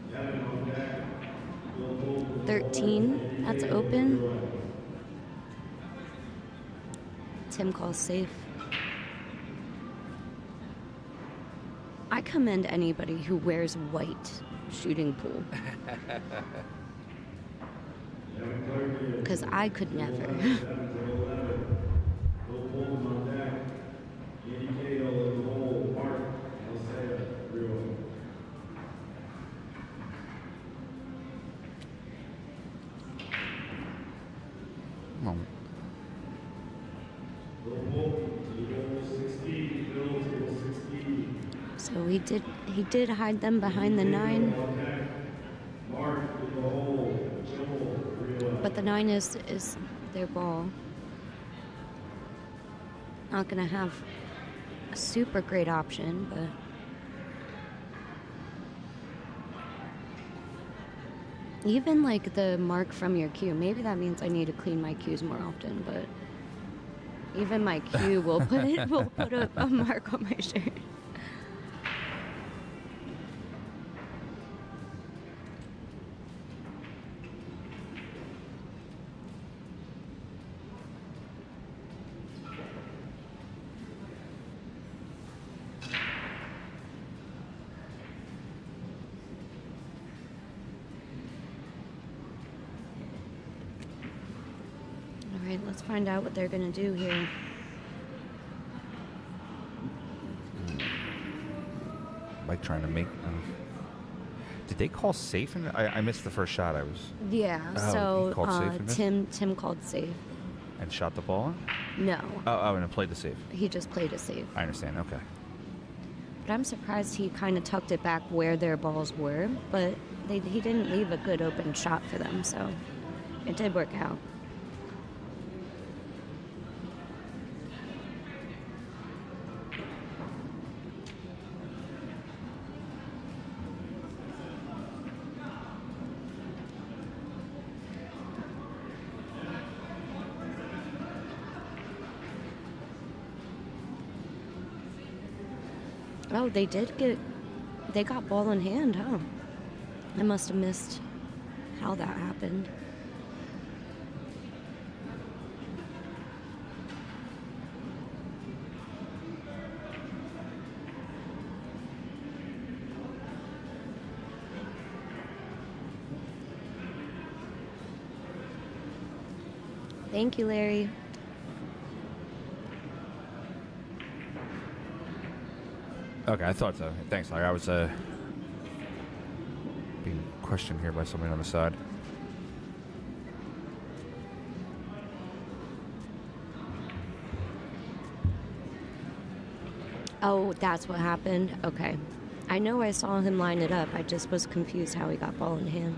Speaker 7: 13, that's open. Tim calls safe. I commend anybody who wears white shooting pool. Because I could never.
Speaker 1: Moment.
Speaker 7: So he did hide them behind the 9. But the 9 is their ball. Not gonna have a super great option, but even like the mark from your cue, maybe that means I need to clean my cues more often, but even my cue will put a mark on my shirt. Alright, let's find out what they're gonna do here.
Speaker 1: Like trying to make. Did they call safe? I missed the first shot.
Speaker 7: Yeah,
Speaker 1: Oh, he called safe in this?
Speaker 7: Tim called safe.
Speaker 1: And shot the ball.
Speaker 7: No,
Speaker 1: And it played the safe.
Speaker 7: he just played a safe.
Speaker 1: I understand. Okay.
Speaker 7: But I'm surprised he kind of tucked it back where their balls were, but he didn't leave a good open shot for them, so it did work out. Oh, they got ball in hand, huh? I must have missed how that happened. Thank you, Larry.
Speaker 1: Okay, I thought so. Thanks, Larry. I was being questioned here by somebody on the side.
Speaker 7: Oh, that's what happened? Okay. I know I saw him line it up. I just was confused how he got ball in hand.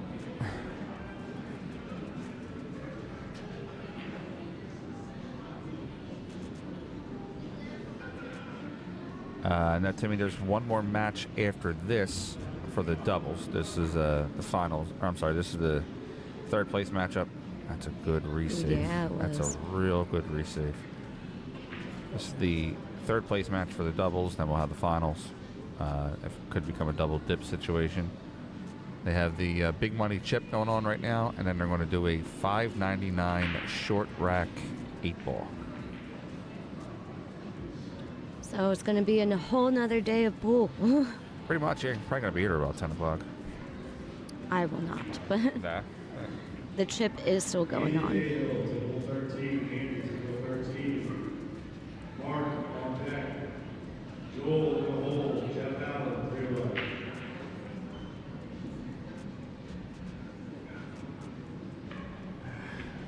Speaker 1: Now, Timmy, there's one more match after this for the doubles. This is the finals. Or, I'm sorry, this is the third place matchup. That's a good resave.
Speaker 7: Yeah, it was.
Speaker 1: That's a real good resave. This is the third place match for the doubles. Then we'll have the finals. It could become a double dip situation. They have the big money chip going on right now, and then they're going to do a $5.99 short rack 8-ball.
Speaker 7: So it's going to be a whole nother day of pool.
Speaker 1: Pretty much, yeah. Probably going to be here about 10 o'clock.
Speaker 7: I will not, but
Speaker 1: Nah.
Speaker 7: the chip is still going on.
Speaker 2: Mark on deck. Joel in the hole. Jeff Allen, 3 left.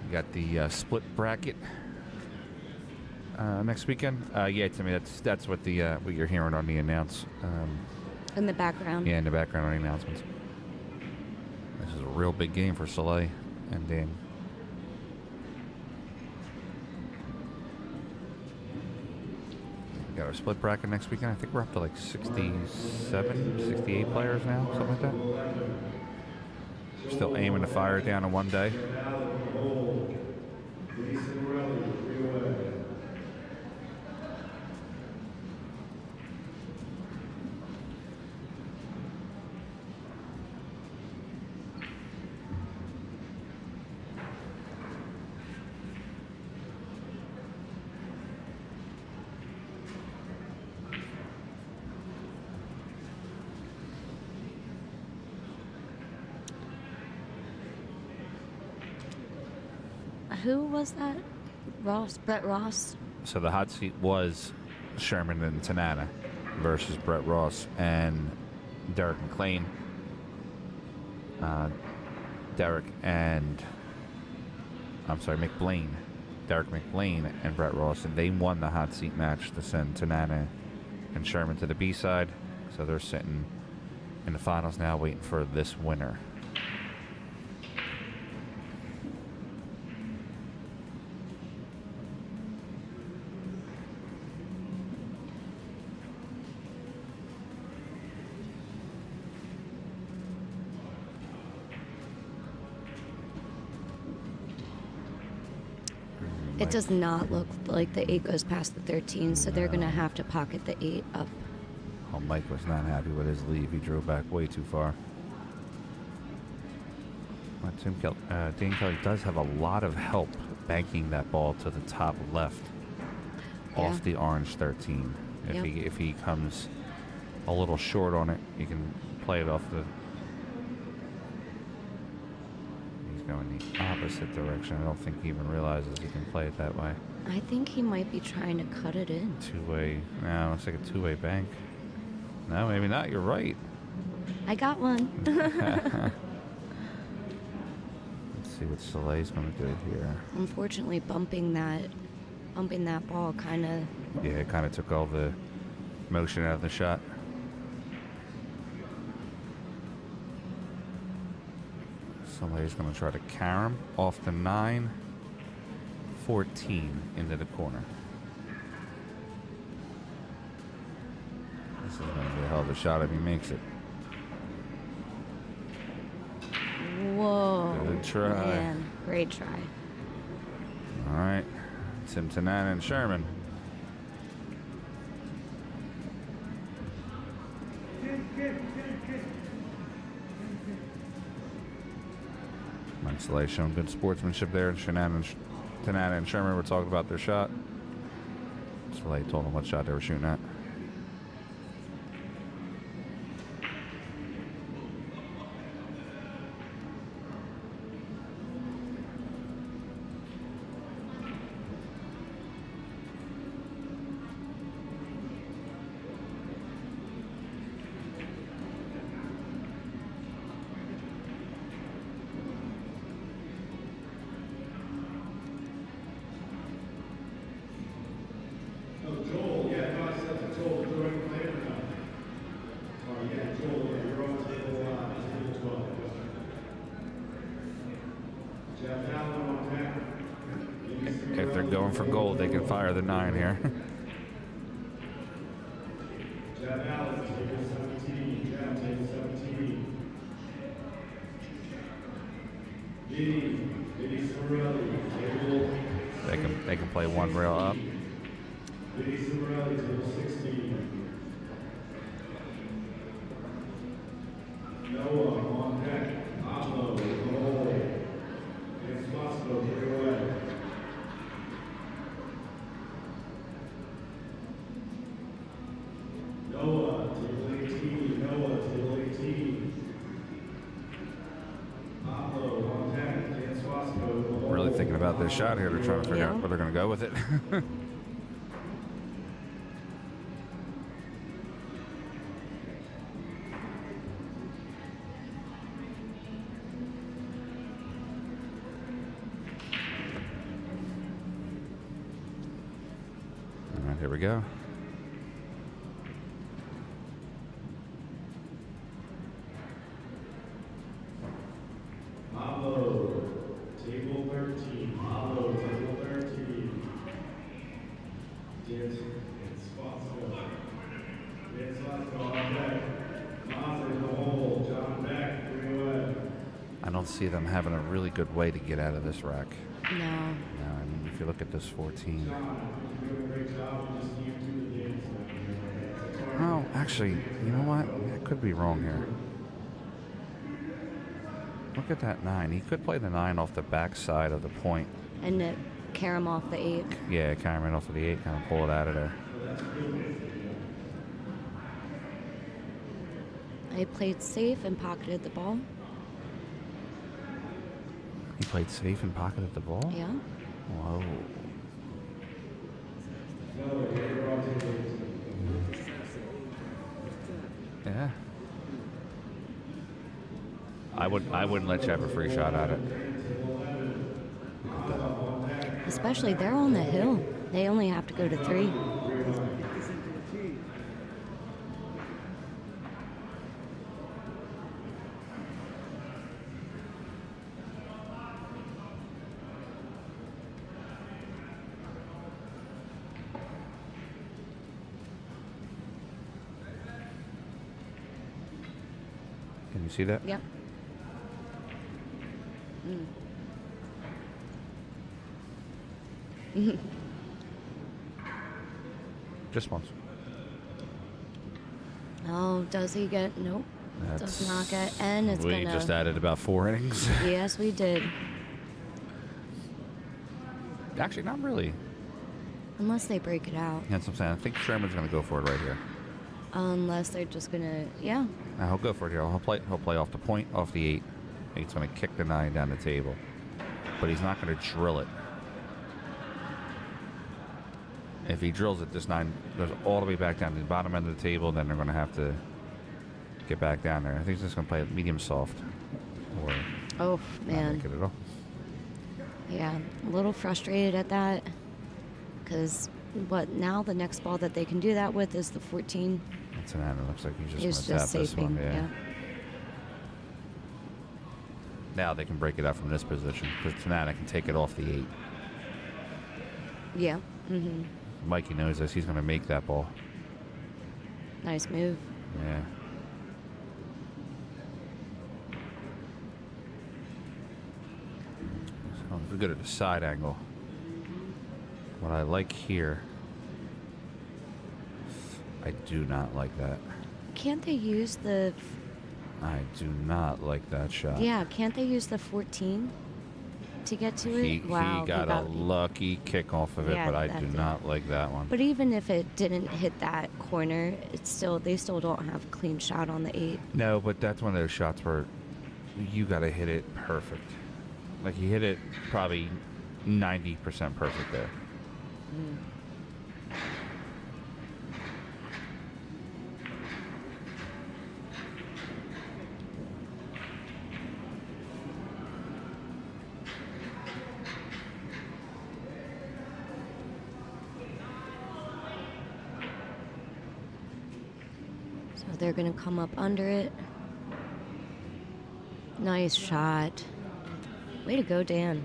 Speaker 1: We got the split bracket next weekend. Yeah, Timmy, that's what the what you're hearing on the announce.
Speaker 7: In the background.
Speaker 1: Yeah, in the background on the announcements. This is a real big game for Soleil and Dan. We got our split bracket next weekend. I think we're up to like 67, 68 players now, something like that. Still aiming to fire it down in one day.
Speaker 7: Who was that? Ross? Brett Ross?
Speaker 1: So the hot seat was Sherman and Tanana versus Brett Ross and Derek McLean. McBlain. Derek McBlain and Brett Ross, and they won the hot seat match to send Tanana and Sherman to the B side. So they're sitting in the finals now, waiting for this winner.
Speaker 7: It does not look like the 8 goes past the 13, so they're going to have to pocket the 8 up.
Speaker 1: Oh, Mike was not happy with his leave. He drove back way too far. Well, Dan Kelly does have a lot of help banking that ball to the top left off the orange 13. If he comes a little short on it, he can play it off the... He's going the opposite direction. I don't think he even realizes he can play it that way.
Speaker 7: I think he might be trying to cut it in.
Speaker 1: Two-way. No, it's like a two-way bank. No, maybe not. You're right.
Speaker 7: I got one.
Speaker 1: Let's see what Soleil's going to do here.
Speaker 7: Unfortunately, bumping that ball kind of...
Speaker 1: Yeah, it kind of took all the motion out of the shot. Soleil's going to try to carry him off the 9, 14 into the corner. This is going to be a hell of a shot if he makes it.
Speaker 7: Whoa.
Speaker 1: Good try.
Speaker 7: Man, great try.
Speaker 1: All right. Tim Tanana and Sherman. Mike Soleil showing good sportsmanship there. And Tanana and Sherman were talking about their shot. Soleil told them what shot they were shooting at. If they're going for gold, they can fire the 9 here. They can play one rail up. Really thinking about this shot here. They're trying to figure out where they're going to go with it. All right, here we go. I don't see them having a really good way to get out of this rack.
Speaker 7: No.
Speaker 1: No, I mean, if you look at this 14. Oh, actually, you know what? I could be wrong here. Look at that 9. He could play the 9 off the back side of the point.
Speaker 7: And carry him off the 8.
Speaker 1: Yeah, carry him off of the 8, kind of pull it out of there.
Speaker 7: I played safe and pocketed the ball.
Speaker 1: He played safe and pocketed the ball?
Speaker 7: Yeah.
Speaker 1: Whoa. Yeah. I wouldn't let you have a free shot at it.
Speaker 7: Especially they're on the hill. They only have to go to 3.
Speaker 1: Can you see that?
Speaker 7: Yep.
Speaker 1: Just once.
Speaker 7: Oh, does he get? Nope. Does not get. And it's
Speaker 1: we
Speaker 7: gonna.
Speaker 1: just added about 4 innings.
Speaker 7: Yes, we did.
Speaker 1: Actually, not really.
Speaker 7: Unless they break it out.
Speaker 1: That's what I'm saying. I think Sherman's going to go for it right here.
Speaker 7: Unless they're just gonna. Yeah.
Speaker 1: Now he'll go for it here. He'll play off the point, off the 8. He's going to kick the 9 down the table. But he's not going to drill it. If he drills it, this 9 goes all the way back down to the bottom end of the table, then they're going to have to get back down there. I think he's just going to play it medium soft. Or
Speaker 7: Oh,
Speaker 1: not
Speaker 7: man.
Speaker 1: make it at all.
Speaker 7: Yeah. A little frustrated at that. Because, now the next ball that they can do that with is the 14.
Speaker 1: That's an end. It looks like he's just
Speaker 7: He's
Speaker 1: going to tap
Speaker 7: just
Speaker 1: this one.
Speaker 7: safing. Yeah.
Speaker 1: Now they can break it out from this position because Tanana can take it off the 8.
Speaker 7: Yeah. Mm-hmm.
Speaker 1: Mikey knows this. He's going to make that ball.
Speaker 7: Nice move.
Speaker 1: Yeah. So if we go to the side angle, what I like here, I do not like that.
Speaker 7: Can't they use the...
Speaker 1: I do not like that shot.
Speaker 7: Yeah, can't they use the 14 to get to
Speaker 1: He
Speaker 7: it? Wow.
Speaker 1: got a lucky kick off of it,
Speaker 7: Yeah,
Speaker 1: but I
Speaker 7: that
Speaker 1: do
Speaker 7: did.
Speaker 1: not like that one.
Speaker 7: But even if it didn't hit that corner, they still don't have a clean shot on the 8.
Speaker 1: No, but that's one of those shots where you got to hit it perfect. Like you hit it probably 90% perfect there.
Speaker 7: So they're going to come up under it. Nice shot. Way to go, Dan.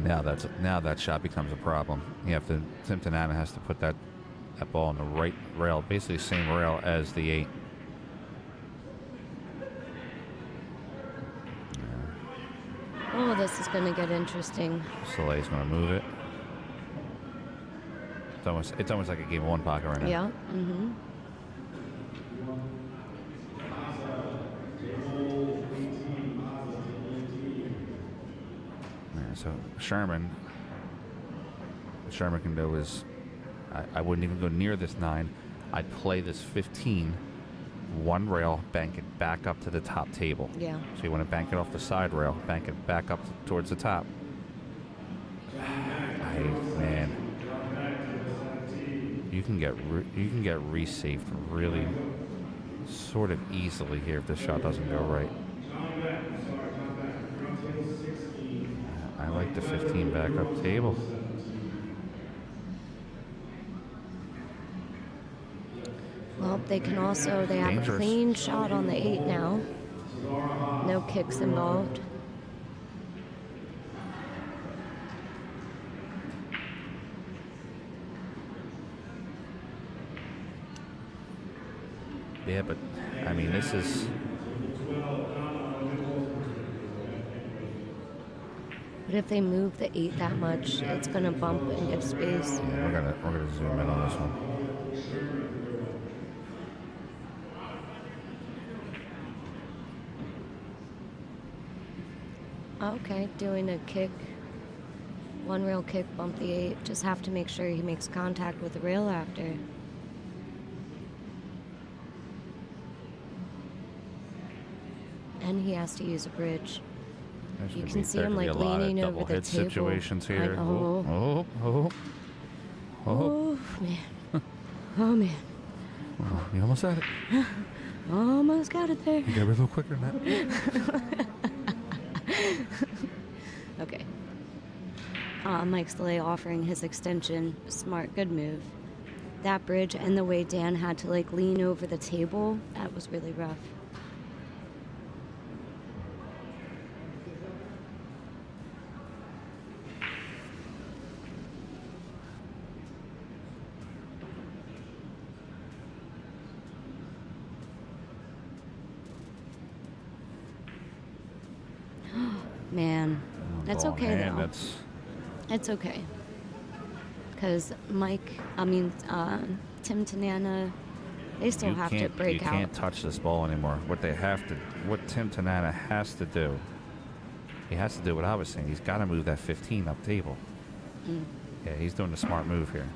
Speaker 1: Now that shot becomes a problem. You have to Tim Tanana has to put that ball on the right rail, basically the same rail as the 8.
Speaker 7: Oh, this is going to get interesting.
Speaker 1: Soleil's going to move it. It's almost like a game of 1 pocket right now.
Speaker 7: Yeah. Mm-hmm.
Speaker 1: Yeah, so Sherman can do is, I wouldn't even go near this 9. I'd play this 15, 1 rail, bank it back up to the top table.
Speaker 7: Yeah.
Speaker 1: So you want to bank it off the side rail, bank it back up towards the top. Man, you can get re-safed really sort of easily here if this shot doesn't go right. I like the 15 back up table.
Speaker 7: Well, they can also, they have
Speaker 1: Dangerous.
Speaker 7: a clean shot on the 8 now. No kicks involved.
Speaker 1: Yeah, but I mean, this is.
Speaker 7: But if they move the 8 that much, it's going to bump and give space.
Speaker 1: Yeah, we're gonna zoom in on this one.
Speaker 7: Okay, doing a kick. 1 rail kick, bump the 8. Just have to make sure he makes contact with the rail after. And he has to use a bridge.
Speaker 1: There's
Speaker 7: You
Speaker 1: gonna
Speaker 7: can
Speaker 1: be-
Speaker 7: see
Speaker 1: there
Speaker 7: him
Speaker 1: could be
Speaker 7: like
Speaker 1: a lot of
Speaker 7: leaning over
Speaker 1: double
Speaker 7: the
Speaker 1: hit
Speaker 7: table.
Speaker 1: situations here.
Speaker 7: Oh,
Speaker 1: Oh.
Speaker 7: oh man. Oh man.
Speaker 1: Oh, you almost had it.
Speaker 7: Almost got it there.
Speaker 1: You got a little quicker than that.
Speaker 7: Okay. Mike Slay offering his extension. Smart, good move. That bridge and the way Dan had to like lean over the table, that was really rough. Man, that's
Speaker 1: Ball in
Speaker 7: okay
Speaker 1: hand,
Speaker 7: though.
Speaker 1: That's
Speaker 7: It's okay. Because Tim Tanana, they still have to break
Speaker 1: you
Speaker 7: out.
Speaker 1: can't touch this ball anymore. What Tim Tanana has to do, he has to do what I was saying. He's got to move that 15 up table. Yeah, he's doing the smart move here.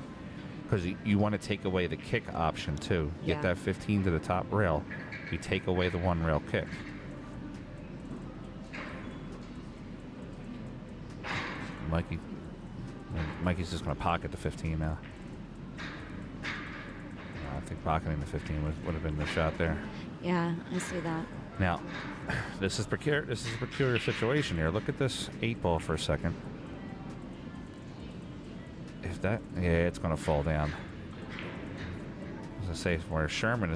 Speaker 1: Because you want to take away the kick option too. Get
Speaker 7: Yeah.
Speaker 1: that 15 to the top rail. You take away the one rail kick. Mikey's just going to pocket the 15 now. I think pocketing the 15 would have been the shot there.
Speaker 7: Yeah, I see that.
Speaker 1: Now, this is a peculiar situation here. Look at this 8 ball for a second. It's going to fall down. As I say, where Sherman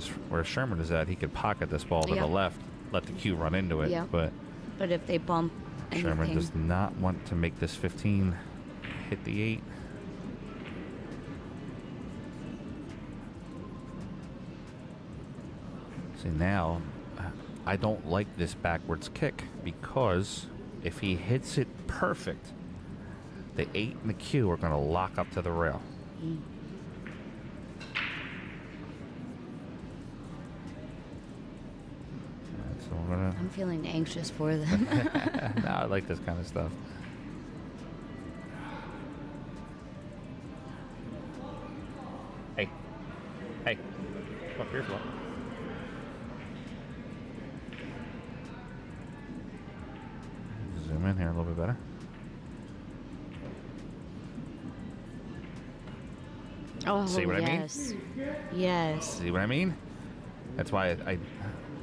Speaker 1: is at, he could pocket this ball to
Speaker 7: Yep.
Speaker 1: the left, let the cue run into it.
Speaker 7: Yep.
Speaker 1: But
Speaker 7: But if they bump anything,
Speaker 1: Sherman does not want to make this 15 hit the 8. See, now I don't like this backwards kick because if he hits it perfect, the 8 and the Q are going to lock up to the rail. So we're gonna.
Speaker 7: I'm feeling anxious for them.
Speaker 1: No, I like this kind of stuff. Hey, come up here, Flo. Zoom in here a little bit better.
Speaker 7: Oh,
Speaker 1: See what I mean?
Speaker 7: yes. Yes.
Speaker 1: See what I mean? That's why I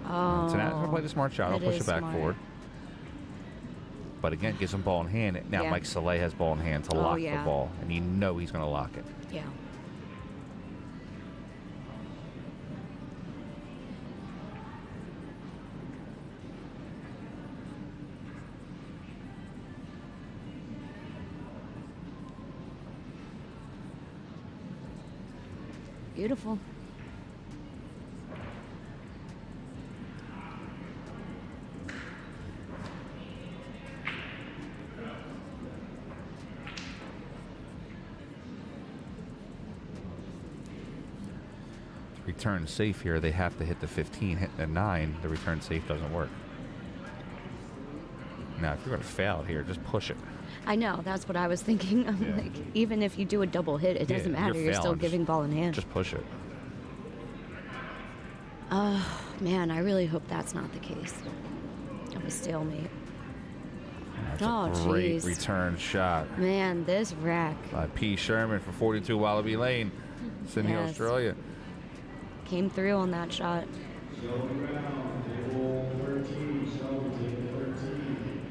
Speaker 7: Oh.
Speaker 1: so now I'm gonna play the smart shot. I'll
Speaker 7: that
Speaker 1: push
Speaker 7: is
Speaker 1: it back
Speaker 7: smart.
Speaker 1: forward. But again, gives him ball in hand. Now
Speaker 7: Yeah.
Speaker 1: Mike Soleil has ball in hand to
Speaker 7: Oh,
Speaker 1: lock
Speaker 7: yeah.
Speaker 1: the ball, and you know he's going to lock it.
Speaker 7: Yeah. Beautiful.
Speaker 1: Return safe here. They have to hit the 15, hit the 9. The return safe doesn't work. Now, if you're going to foul it here, just push it.
Speaker 7: I know, that's what I was thinking. I'm
Speaker 1: Yeah.
Speaker 7: like, even if you do a double hit, it doesn't
Speaker 1: Yeah,
Speaker 7: matter. You're still
Speaker 1: fouling.
Speaker 7: giving ball in hand.
Speaker 1: Just push it.
Speaker 7: Oh, man, I really hope that's not the case. Of a stalemate.
Speaker 1: That's
Speaker 7: Oh,
Speaker 1: a great
Speaker 7: jeez.
Speaker 1: return shot
Speaker 7: Man, this rack
Speaker 1: by P. Sherman for 42 Wallaby Lane, Sydney,
Speaker 7: Yes.
Speaker 1: Australia.
Speaker 7: came through on that shot.
Speaker 2: Sheldon Brown, table 13. Sheldon, table 13.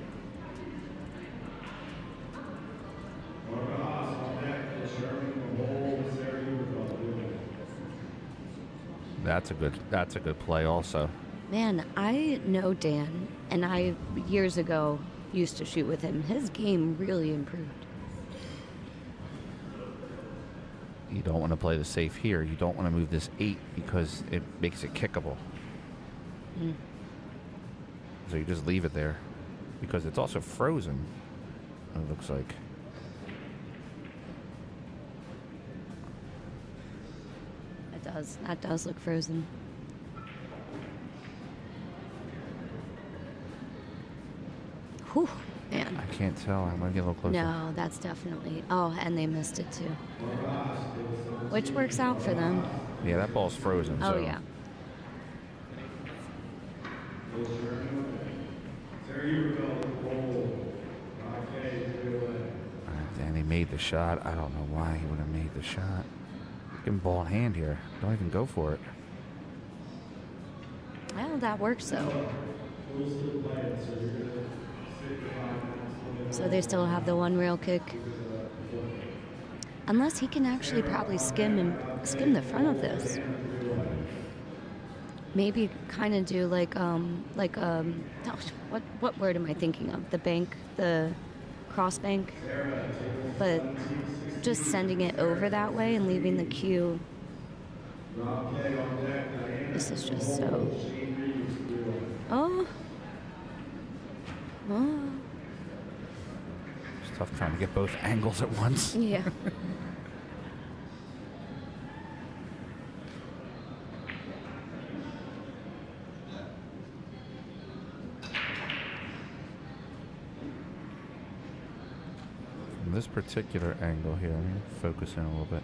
Speaker 2: Mark Haas on deck for Sherman, the whole Sarah Uberville.
Speaker 1: That's a good play also.
Speaker 7: Man, I know Dan, and I, years ago, used to shoot with him. His game really improved.
Speaker 1: You don't want to play the safe here. You don't want to move this 8 because it makes it kickable. So you just leave it there because it's also frozen, it looks like.
Speaker 7: It does. That does look frozen. Whew, man.
Speaker 1: I can't tell. I'm going to get a little closer.
Speaker 7: No, that's definitely... Oh, and they missed it, too. Which works out for them.
Speaker 1: Yeah, that ball's frozen.
Speaker 7: Oh,
Speaker 1: so
Speaker 7: yeah.
Speaker 2: Sarah Uberville, the whole
Speaker 1: made the shot. I don't know why he would have made the shot. Give him ball in hand here. Don't even go for it.
Speaker 7: Well, that works though. So they still have the one rail kick. Unless he can actually probably skim the front of this. Maybe kind of do what word am I thinking of? The cross bank, but just sending it over that way and leaving the cue. This is just so. Oh.
Speaker 1: It's tough trying to get both angles at once.
Speaker 7: Yeah.
Speaker 1: From this particular angle here, let me focus in a little bit.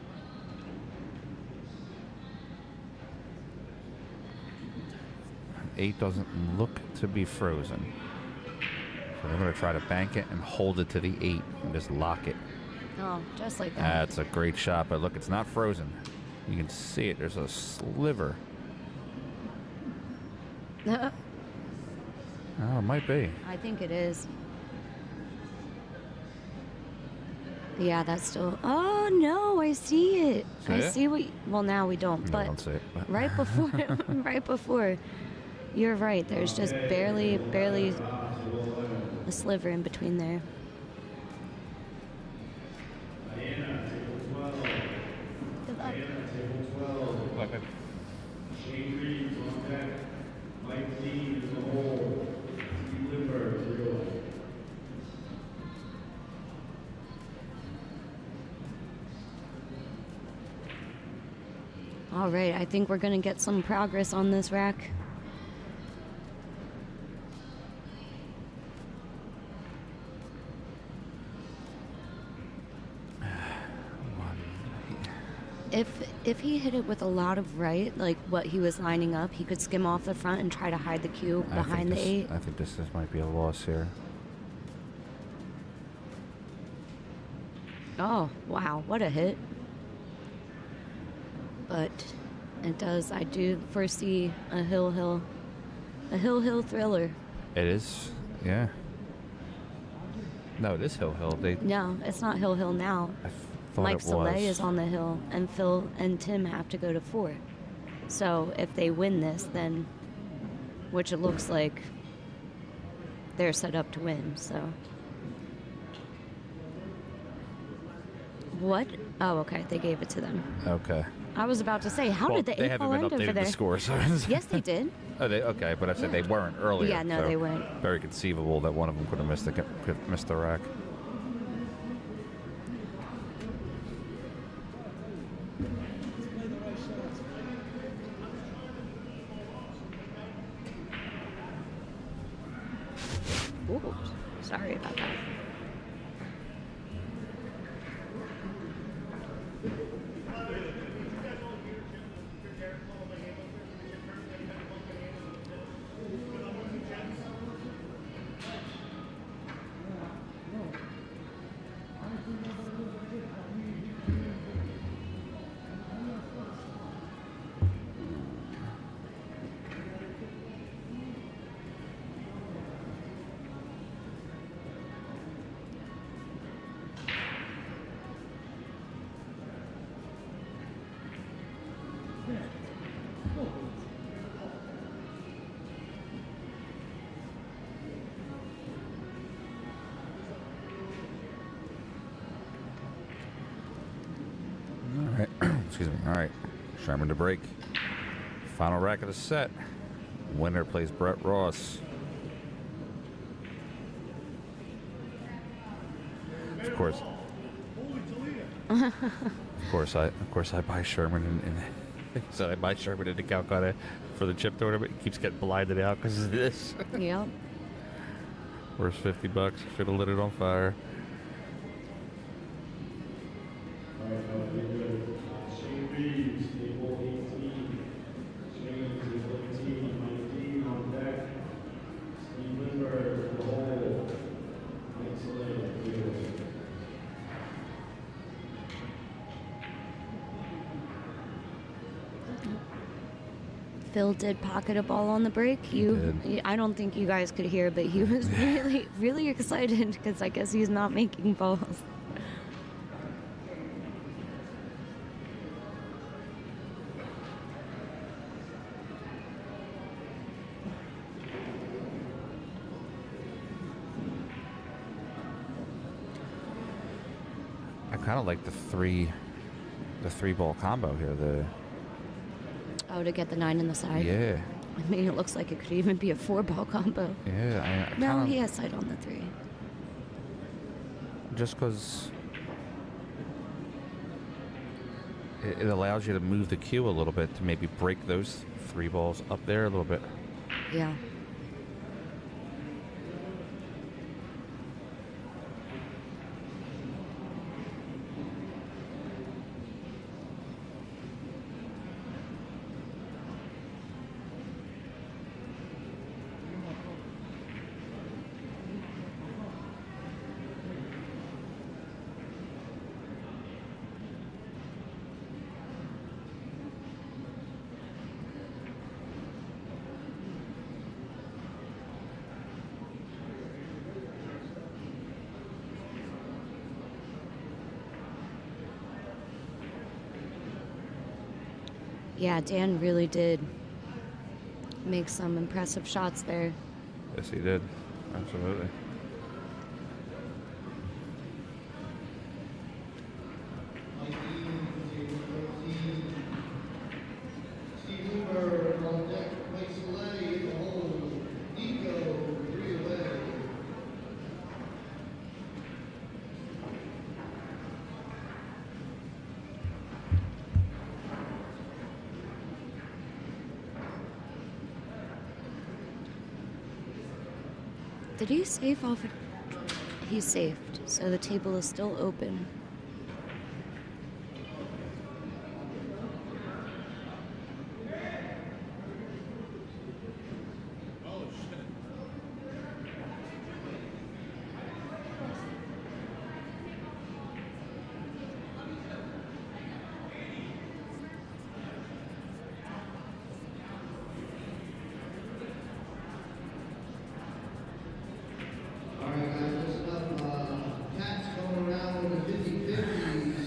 Speaker 1: Eight doesn't look to be frozen. So they're going to try to bank it and hold it to the 8 and just lock it.
Speaker 7: Oh, just like that.
Speaker 1: That's a great shot, but look, it's not frozen. You can see it. There's a sliver. Oh, it might be.
Speaker 7: I think it is. Yeah, that's still. Oh no, I see it.
Speaker 1: See
Speaker 7: I
Speaker 1: it?
Speaker 7: see what. Well, now we don't.
Speaker 1: No,
Speaker 7: But
Speaker 1: don't see it. But
Speaker 7: right before, right before, you're right. There's just barely a sliver in between there. Good luck.
Speaker 2: Shane Reeves on deck. Mike Dean in the hole. Steve Lindbergh, reel.
Speaker 7: All right, I think we're gonna get some progress on this rack. If he hit it with a lot of right, like what he was lining up, he could skim off the front and try to hide the cue behind the 8.
Speaker 1: I think this might be a loss here.
Speaker 7: Oh, wow, what a hit. But it does, I do foresee a hill thriller.
Speaker 1: It is, yeah. No, it is Hill.
Speaker 7: No, it's not Hill now.
Speaker 1: I thought
Speaker 7: Mike
Speaker 1: it was.
Speaker 7: Soleil is on the hill, and Phil and Tim have to go to 4. So if they win this, then, which it looks like they're set up to win, so. What? Oh, okay, they gave it to them.
Speaker 1: Okay.
Speaker 7: I was about to say, how
Speaker 1: Well,
Speaker 7: did the
Speaker 1: they
Speaker 7: 8
Speaker 1: haven't
Speaker 7: ball
Speaker 1: been
Speaker 7: end over
Speaker 1: updated
Speaker 7: there?
Speaker 1: the score, so
Speaker 7: Yes, they did.
Speaker 1: Oh, okay, but I said they weren't earlier.
Speaker 7: Yeah, no,
Speaker 1: so
Speaker 7: they weren't.
Speaker 1: Very conceivable that one of them could have missed the rack.
Speaker 7: Ooh, sorry about that.
Speaker 1: Excuse me. All right. Sherman to break. Final rack of the set. Winner plays Brett Ross. Of course. Of course, I buy Sherman so I buy Sherman in the Calcutta for the chip tournament. He keeps getting blinded out because of this.
Speaker 7: Yep.
Speaker 1: Where's $50? Should have lit it on fire.
Speaker 2: Shane Reeves, table 18. Shane, table 18. Mike Dean on deck. Steve Lindbergh in the hole. Mike Soleil, reel.
Speaker 7: Phil did pocket a ball on the break. I don't think you guys could hear, but he was really, really excited because I guess he's not making balls.
Speaker 1: I kind of like the three ball combo here.
Speaker 7: Oh, to get the 9 in the side?
Speaker 1: Yeah.
Speaker 7: I mean, it looks like it could even be a 4-ball combo.
Speaker 1: Yeah. I
Speaker 7: No,
Speaker 1: kinda,
Speaker 7: he has sight on the 3.
Speaker 1: just because it allows you to move the cue a little bit to maybe break those 3 balls up there a little bit.
Speaker 7: Yeah. Yeah, Dan really did make some impressive shots there.
Speaker 1: Yes, he did. Absolutely.
Speaker 7: Did he save off it? He saved, so the table is still open.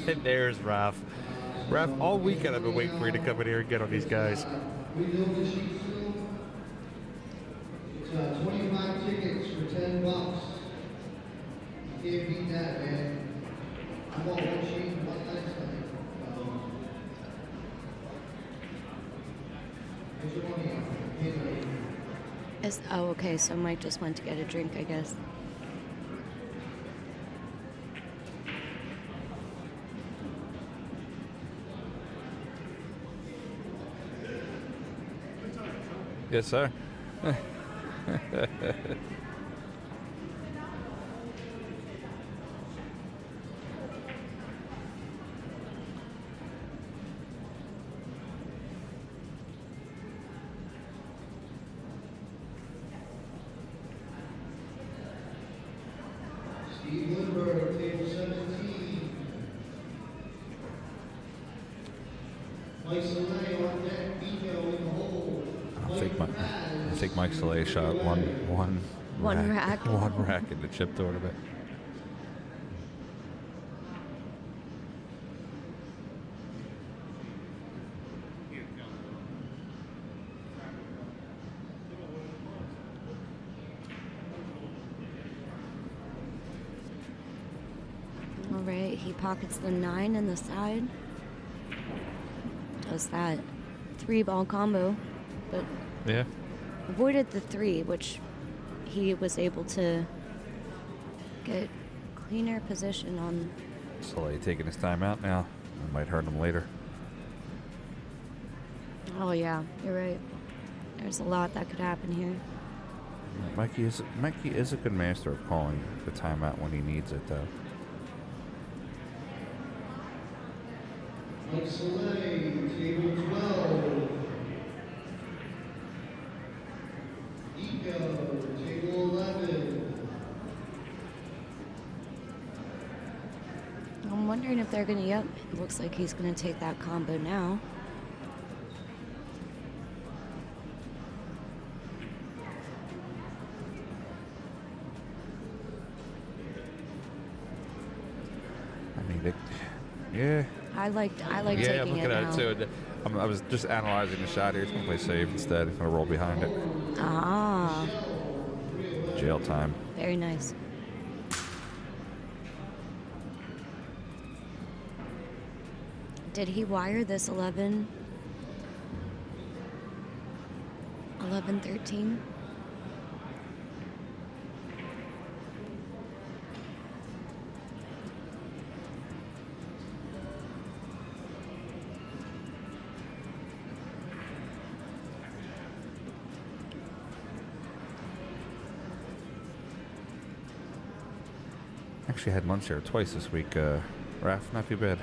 Speaker 8: And there's Raph. Raph, all weekend I've been waiting for you to come in here and get on these guys.
Speaker 2: We know the sheet still. It's 25 tickets for $10. You can't beat that, man. I bought one sheet one last time. Where's your money at?
Speaker 7: Oh, okay, so Mike just went to get a drink, I guess.
Speaker 1: Yes, sir.
Speaker 2: Steve Lindbergh, table 17. Mike Soleil on deck, Nico in the hole.
Speaker 1: I think Mike Soleil shot one
Speaker 7: rack.
Speaker 1: one rack in the chip tournament.
Speaker 7: All right, he pockets the 9 in the side. Does that 3-ball combo, but
Speaker 1: Yeah.
Speaker 7: avoided the 3, which he was able to get cleaner position on.
Speaker 1: Soleil taking his time out now. It might hurt him later.
Speaker 7: Oh yeah, you're right. There's a lot that could happen here.
Speaker 1: Mikey is a good master of calling the timeout when he needs it, though.
Speaker 2: Mike Soleil, table 12. Nico, table 11.
Speaker 7: I'm wondering if they're gonna. Yep, it looks like he's gonna take that combo now.
Speaker 1: Yeah.
Speaker 7: I like
Speaker 1: Yeah, I'm
Speaker 7: taking
Speaker 1: looking
Speaker 7: it
Speaker 1: at
Speaker 7: now.
Speaker 1: it too. I was just analyzing the shot here. He's going to play safe instead. He's going to roll behind it.
Speaker 7: Ah,
Speaker 1: Jail time.
Speaker 7: very nice. Did he wire this 11? 11-13?
Speaker 1: Actually had lunch here twice this week, Raph. Not too bad.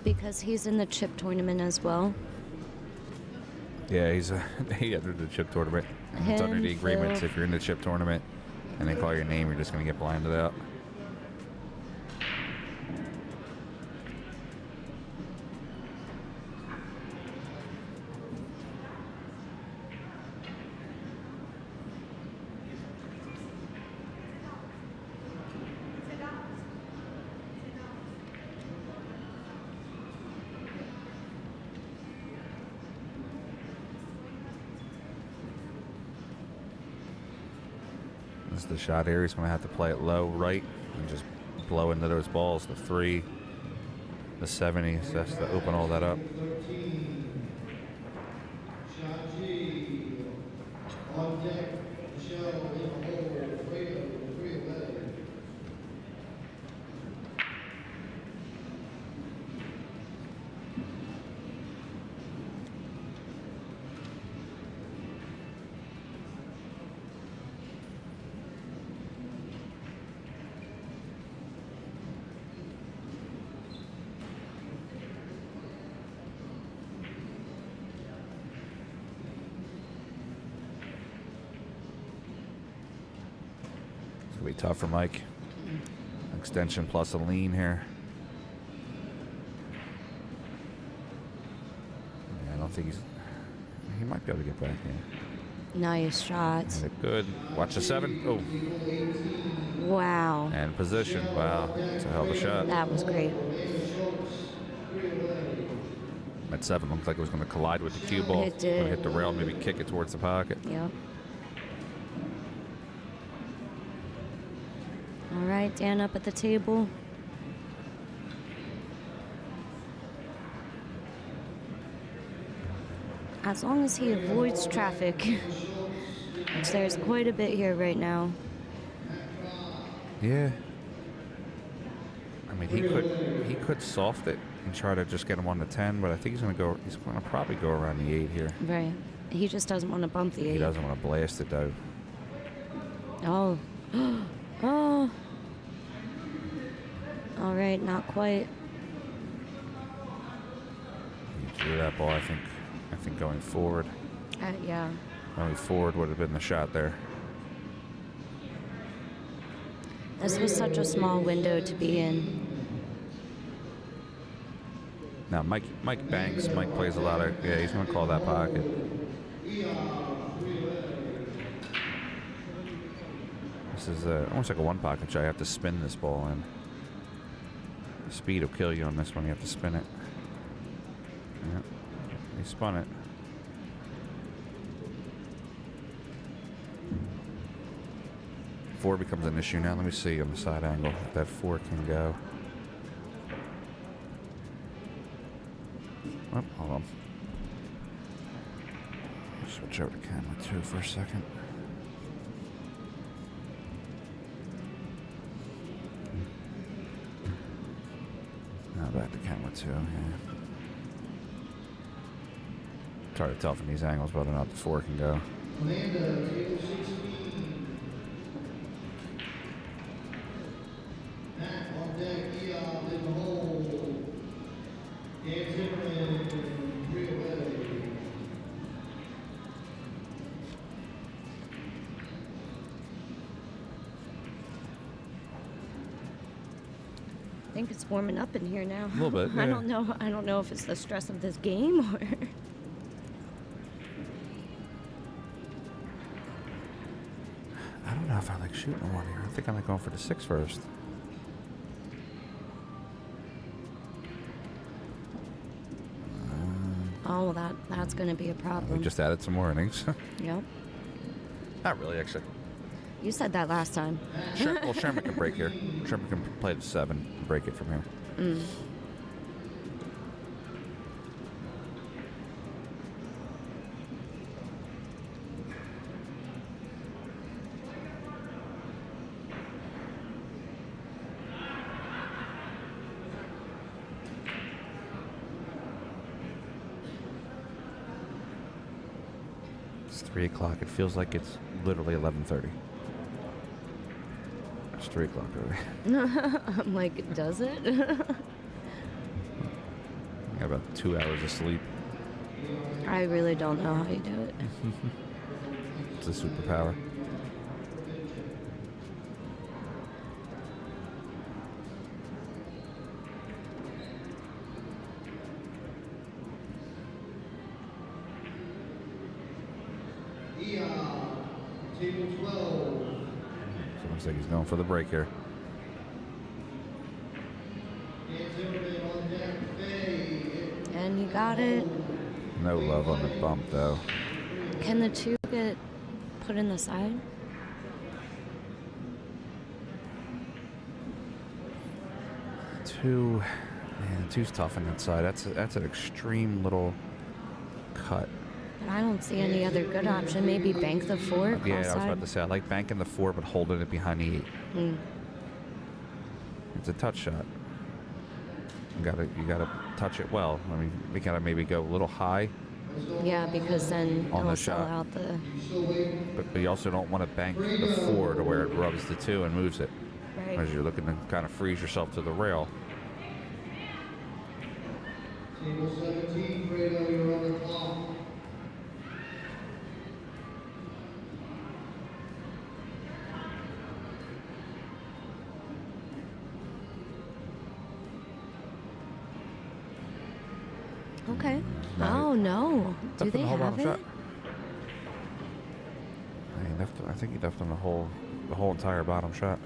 Speaker 7: Because he's in the chip tournament as well.
Speaker 1: Yeah, he entered the chip tournament. And it's under the
Speaker 7: Him,
Speaker 1: agreements.
Speaker 7: Phil.
Speaker 1: If you're in the chip tournament and they call your name, you're just going to get blinded out. This is the shot here. He's going to have to play it low right and just blow into those balls. The 3, the 70. So that's to open all that up.
Speaker 2: Shot G. On deck, Michelle in the hole, 311.
Speaker 1: It's going to be tough for Mike. Extension plus a lean here. Yeah, I don't think he might be able to get back here.
Speaker 7: Nice shots.
Speaker 1: Hit it good. Watch the 7. Oh.
Speaker 7: Wow.
Speaker 1: And position. Wow. It's a hell of a shot.
Speaker 7: That was great.
Speaker 1: That 7 looked like it was going to collide with the cue ball.
Speaker 7: It did.
Speaker 1: Gonna hit the rail, maybe kick it towards the pocket.
Speaker 7: Yep. All right, Dan up at the table. As long as he avoids traffic, which there's quite a bit here right now.
Speaker 1: Yeah. I mean, he could soft it and try to just get him on the 10, but I think he's going to probably go around the 8 here.
Speaker 7: Right. He just doesn't want to bump the 8.
Speaker 1: He doesn't want to blast it though.
Speaker 7: Oh. Oh. All right, not quite.
Speaker 1: He drew that ball, I think going forward.
Speaker 7: Yeah.
Speaker 1: Going forward would have been the shot there.
Speaker 7: This was such a small window to be in.
Speaker 1: Now, Mike banks. Mike plays a lot of... Yeah, he's going to call that pocket. This is almost like a one-pocket shot. You have to spin this ball in. The speed will kill you on this one. You have to spin it. Yeah, he spun it. Four becomes an issue now. Let me see on the side angle if that 4 can go. Oh, hold on. Switch over to camera 2 for a second. Now back to camera 2, yeah. It's hard to tell from these angles whether or not the 4 can go.
Speaker 7: think it's warming up in here now.
Speaker 1: A little bit,
Speaker 7: I
Speaker 1: yeah.
Speaker 7: don't know. I don't know if it's the stress of this game or.
Speaker 1: I don't know if I like shooting one here. I think I like going for the 6 first.
Speaker 7: Oh, that's going to be a problem.
Speaker 1: We just added some more innings.
Speaker 7: Yep.
Speaker 1: Not really, actually.
Speaker 7: You said that last time.
Speaker 1: Well, Sherman can break here. Sherman can play the 7 and break it from here.
Speaker 7: Mm.
Speaker 1: It's 3 o'clock. It feels like it's literally 11:30. It's 3 o'clock already.
Speaker 7: I'm like, does it?
Speaker 1: I got about 2 hours of sleep.
Speaker 7: I really don't know how you do it.
Speaker 1: It's a superpower.
Speaker 2: Table 12.
Speaker 1: So it looks like he's going for the break here.
Speaker 7: And you got it.
Speaker 1: No love on the bump, though.
Speaker 7: Can the 2 get put in the side?
Speaker 1: Two, man, 2's tough on that side. That's an extreme little cut.
Speaker 7: But I don't see any other good option. Maybe bank the 4 cross
Speaker 1: Yeah, I was
Speaker 7: side.
Speaker 1: about to say I like banking the 4, but holding it behind the 8.
Speaker 7: Mm.
Speaker 1: It's a touch shot. You gotta touch it well. I mean, we gotta maybe go a little high,
Speaker 7: Yeah, because then
Speaker 1: On the
Speaker 7: it'll sell
Speaker 1: shot.
Speaker 7: out the.
Speaker 1: but you also don't want to bank the 4 to where it rubs the 2 and moves it,
Speaker 7: Right.
Speaker 1: as you're looking to kind of freeze yourself to the rail.
Speaker 2: Table 17, Fredo, you're on the clock.
Speaker 7: Okay.
Speaker 1: No.
Speaker 7: Oh no. Do
Speaker 1: Left
Speaker 7: they
Speaker 1: on the whole
Speaker 7: have
Speaker 1: bottom
Speaker 7: it?
Speaker 1: shot. I think he left on the whole entire bottom shot.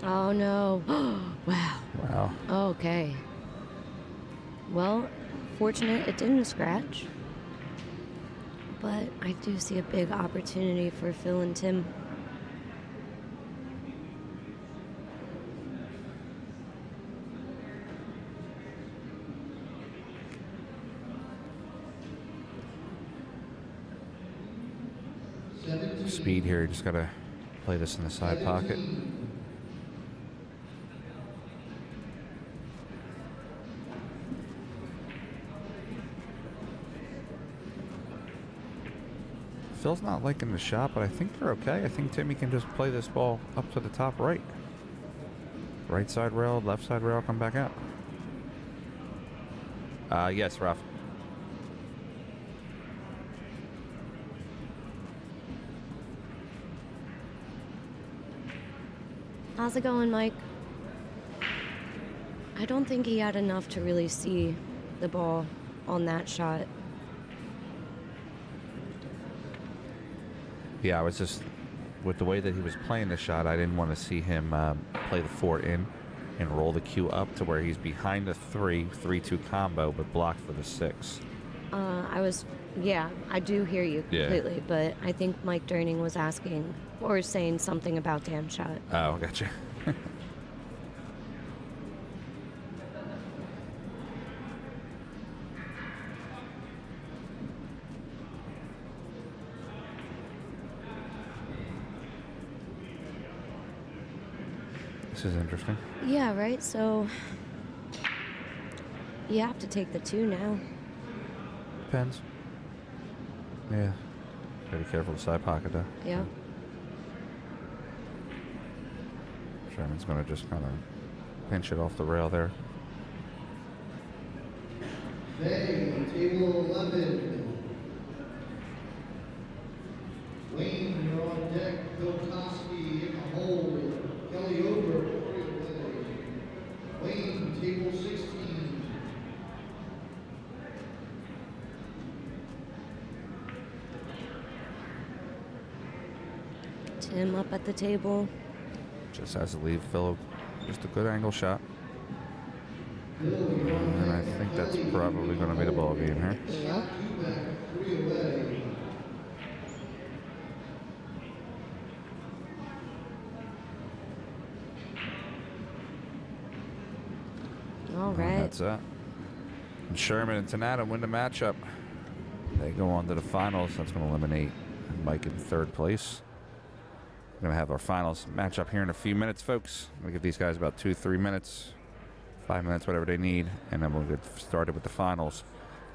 Speaker 7: Oh no. Wow.
Speaker 1: Wow.
Speaker 7: Okay. Well, fortunate it didn't scratch. But I do see a big opportunity for Phil and Tim.
Speaker 1: Speed here. You just gotta play this in the side pocket. Phil's not liking the shot, but I think they're okay. I think Timmy can just play this ball up to the top right. Right side rail, left side rail, come back out. Yes, Ralph.
Speaker 7: How's it going, Mike? I don't think he had enough to really see the ball on that shot.
Speaker 1: Yeah, I was just, with the way that he was playing the shot, I didn't want to see him play the 4 in and roll the cue up to where he's behind the 3-2 combo, but blocked for the 6.
Speaker 7: Yeah, I do hear you
Speaker 1: Yeah.
Speaker 7: completely, but I think Mike Durning was asking or saying something about damn shot.
Speaker 1: Oh, gotcha. This is interesting.
Speaker 7: Yeah, right? So you have to take the 2 now.
Speaker 1: Depends. Yeah. Gotta be careful with the side pocket, though.
Speaker 7: Yeah.
Speaker 1: Sherman's going to just kind of pinch it off the rail there.
Speaker 2: Bay, table 11. Wayne, you're on deck. Bill Koski in the hole. Kelly over, 3 away. Wayne, table 16.
Speaker 7: Tim up at the table.
Speaker 1: Just has to leave Phil just a good angle shot. And I think that's probably going to be the ball game here.
Speaker 7: Yep.
Speaker 2: 3 away.
Speaker 7: All
Speaker 1: And
Speaker 7: right.
Speaker 1: that's that. And Sherman and Tanana win the matchup. They go on to the finals. That's going to eliminate Mike in 3rd place. We're going to have our finals matchup here in a few minutes, folks. We'll give these guys about 2-3 minutes, 5 minutes, whatever they need, and then we'll get started with the finals.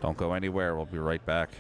Speaker 1: Don't go anywhere. We'll be right back.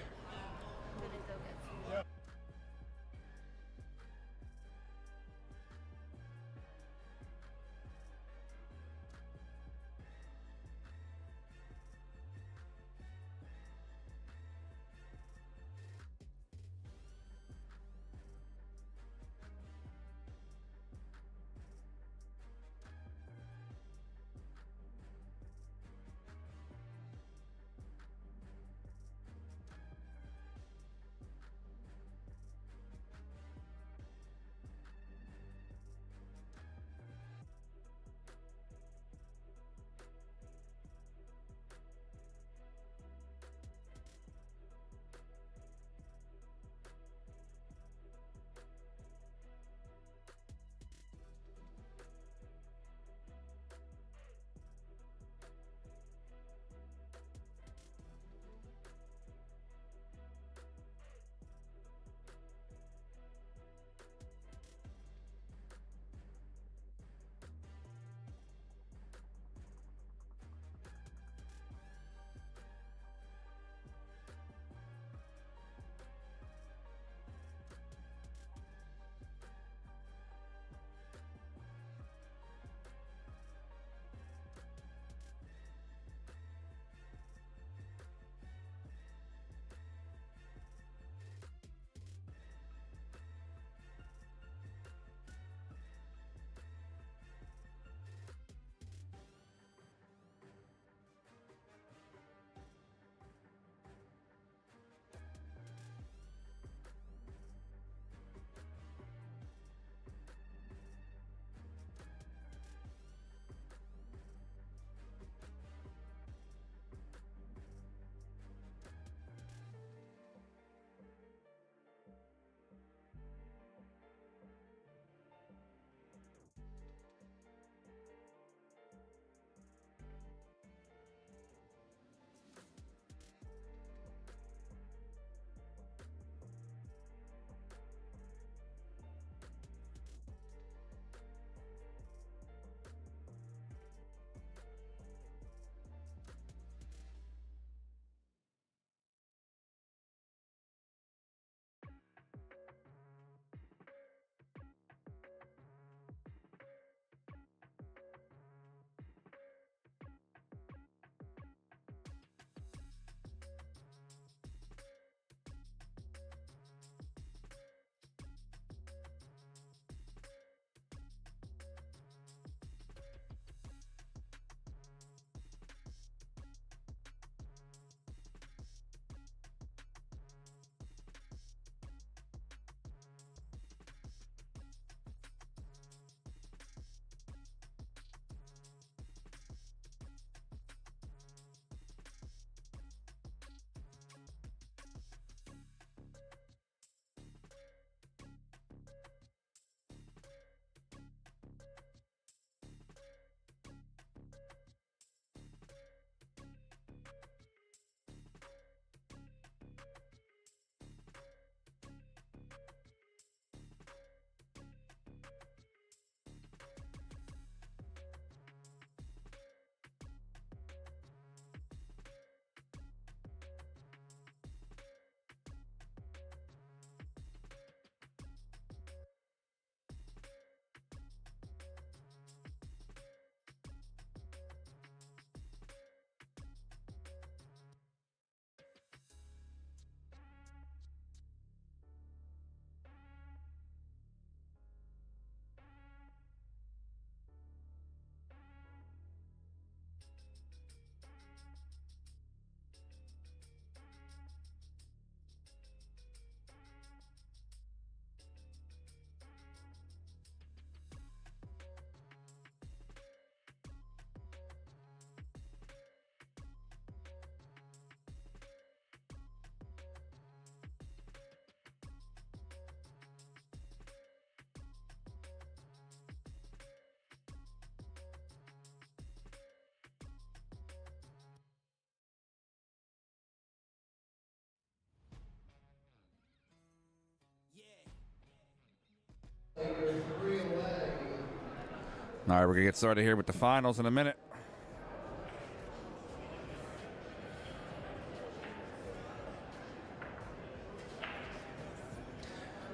Speaker 1: All right, we're gonna get started here with the finals in a minute.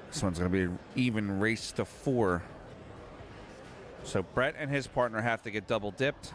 Speaker 1: This one's going to be an even race to 4. So Brett and his partner have to get double dipped.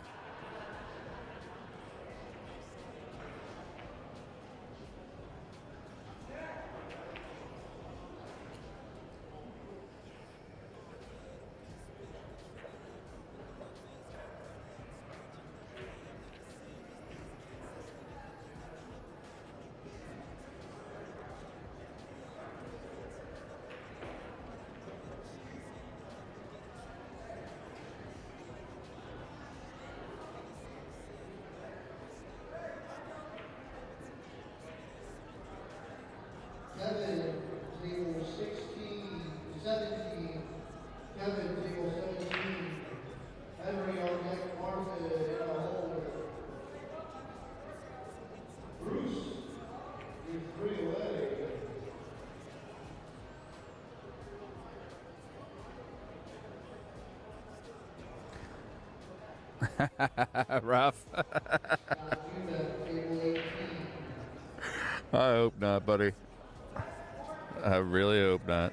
Speaker 1: Rough. I hope not, buddy. I really hope not.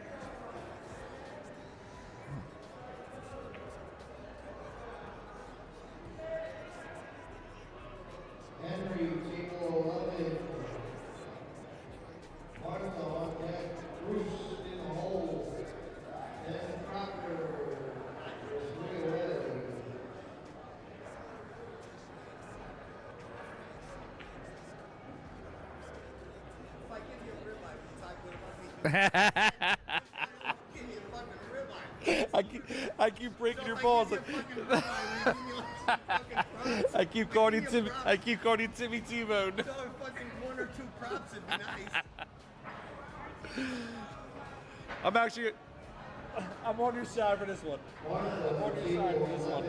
Speaker 1: I keep breaking your balls. I keep calling you Timmy. I keep calling you Timmy T-Bone.
Speaker 4: No, fucking 1 or 2 props would be nice.
Speaker 8: I'm on your side for this one. I'm on your side for this one.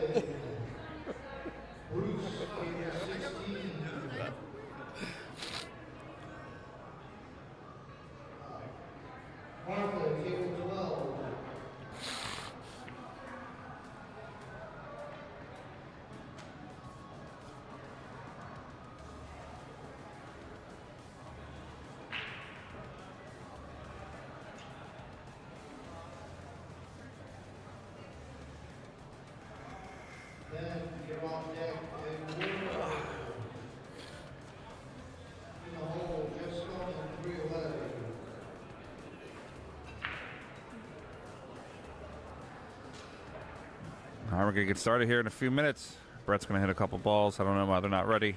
Speaker 1: All right, we're going to get started here in a few minutes. Brett's going to hit a couple balls. I don't know why they're not ready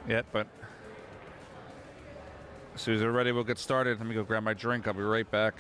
Speaker 1: yet, but as soon as they're ready, we'll get started. Let me go grab my drink. I'll be right back.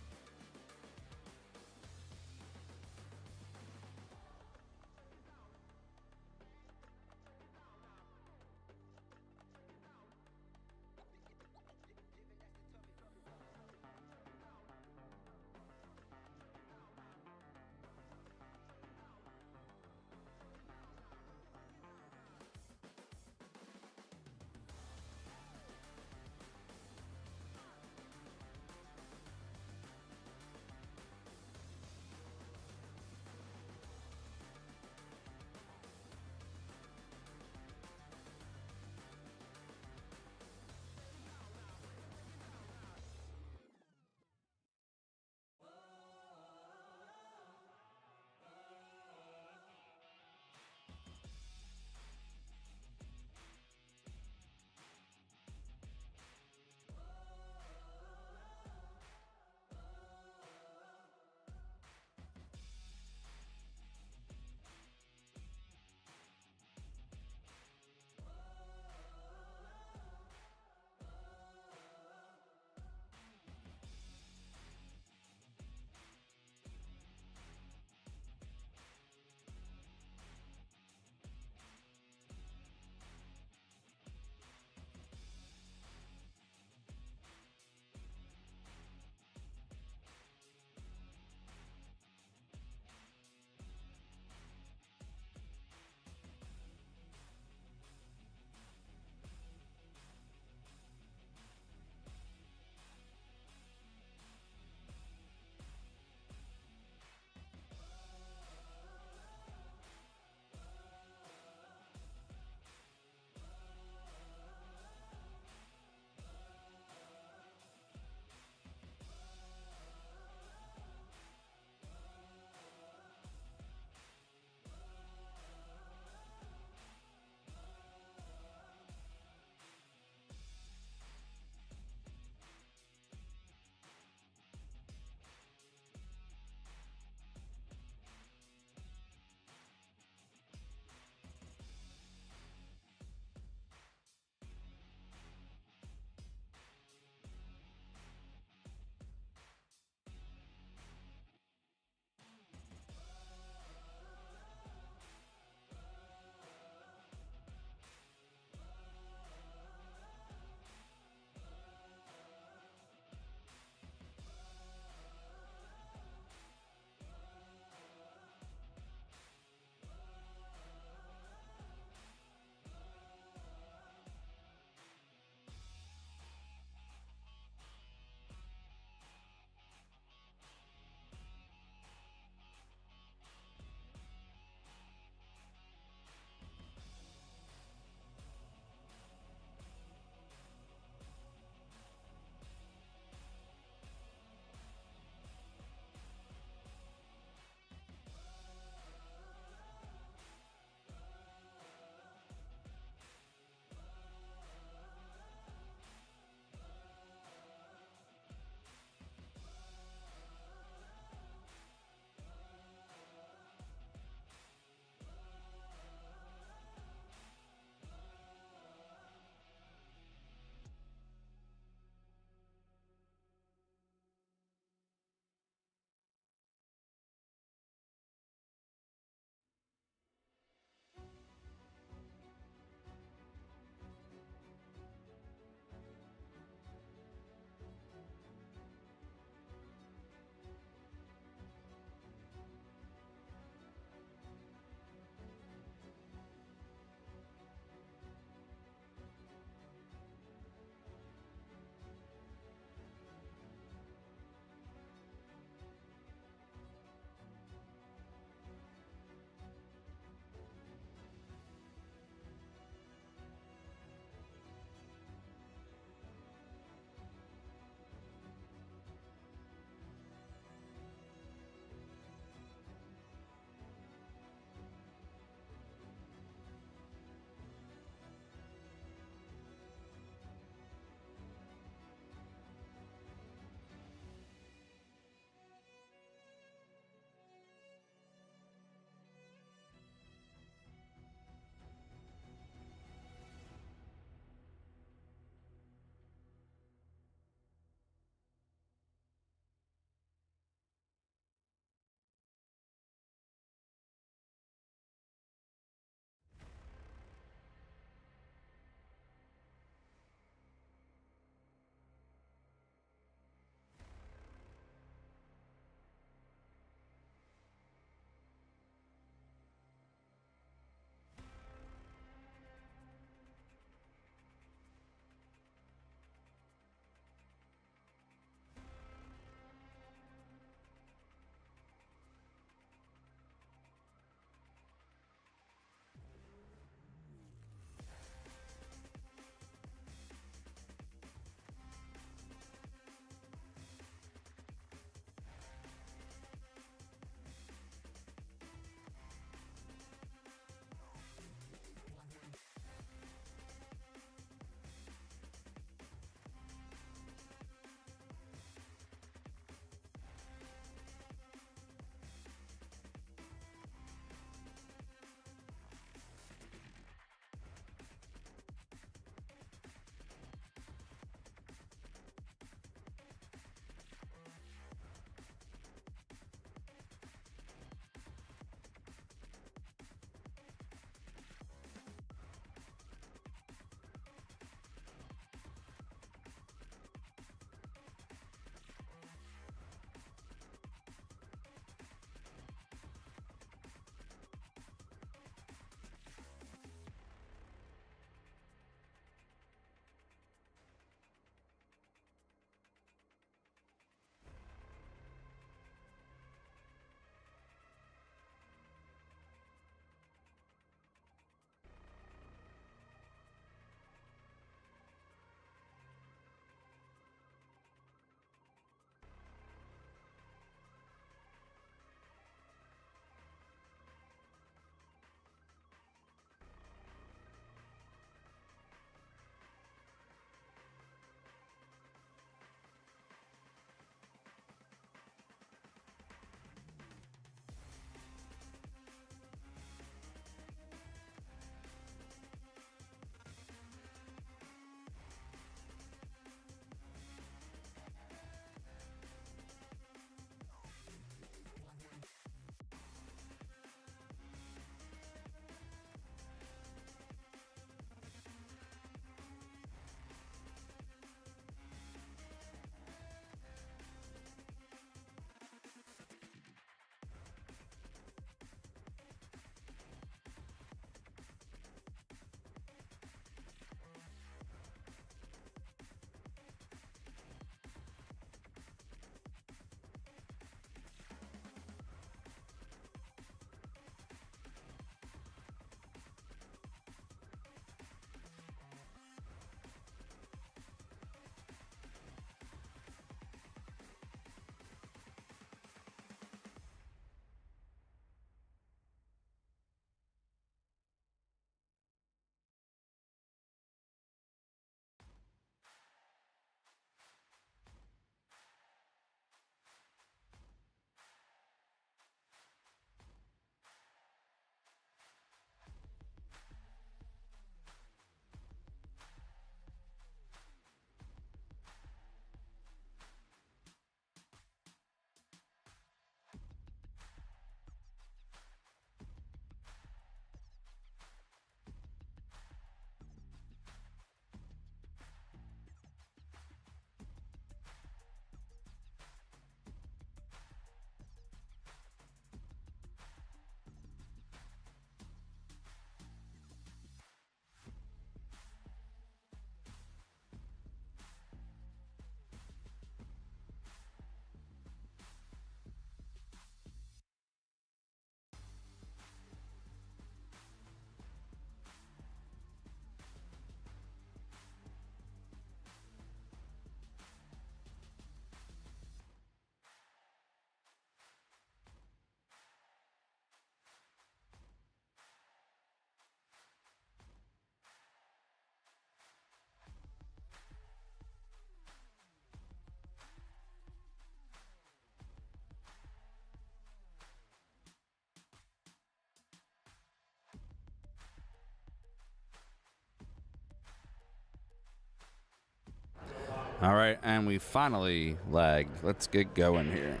Speaker 1: All right, and we finally lagged. Let's get going here.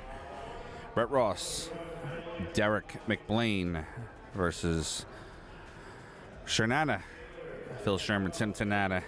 Speaker 1: Brett Ross, Derek McBlain versus Shernana. Phil Sherman, Tim Tanana.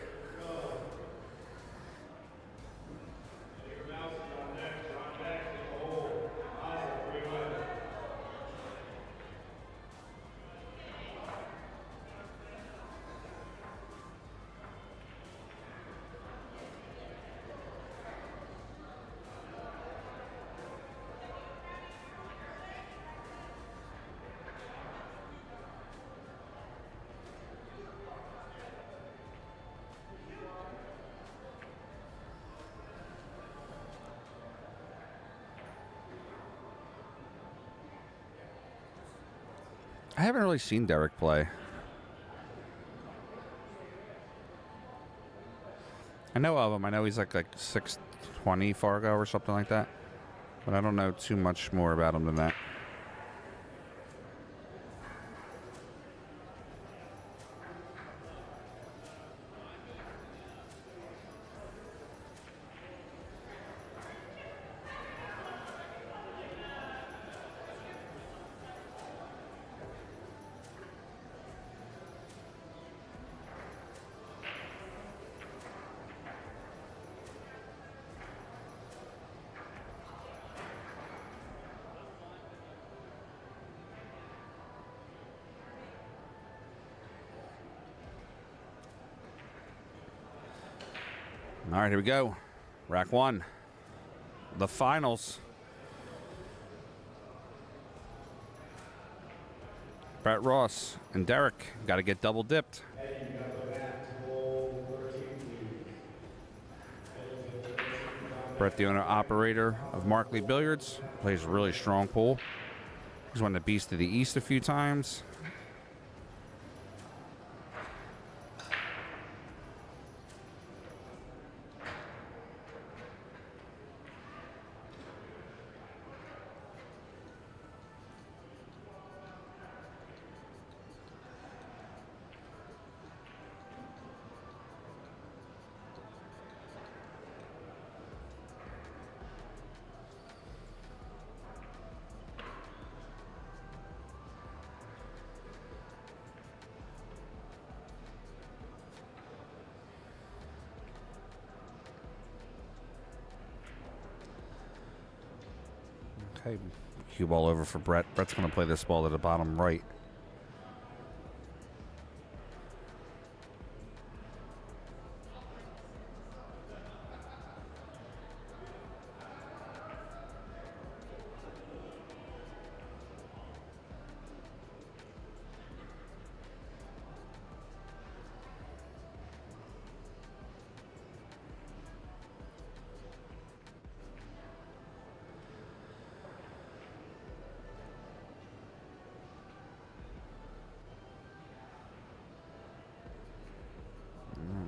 Speaker 1: I haven't really seen Derek play. I know of him. I know he's like 620 Fargo or something like that. But I don't know too much more about him than that. All right, here we go. Rack 1. The finals. Brett Ross and Derek got to get double dipped. Brett, the owner operator of Markley Billiards, plays a really strong pool. He's won the Beast of the East a few times. Okay, cue ball over for Brett. Brett's going to play this ball to the bottom right.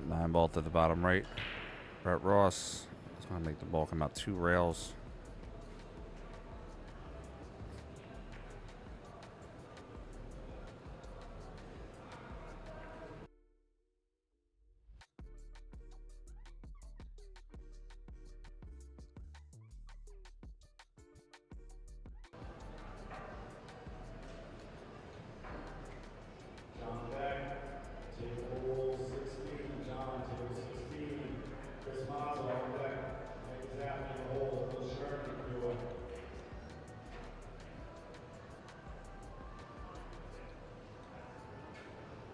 Speaker 1: Nine ball to the bottom right. Brett Ross is going to make the ball come out 2 rails.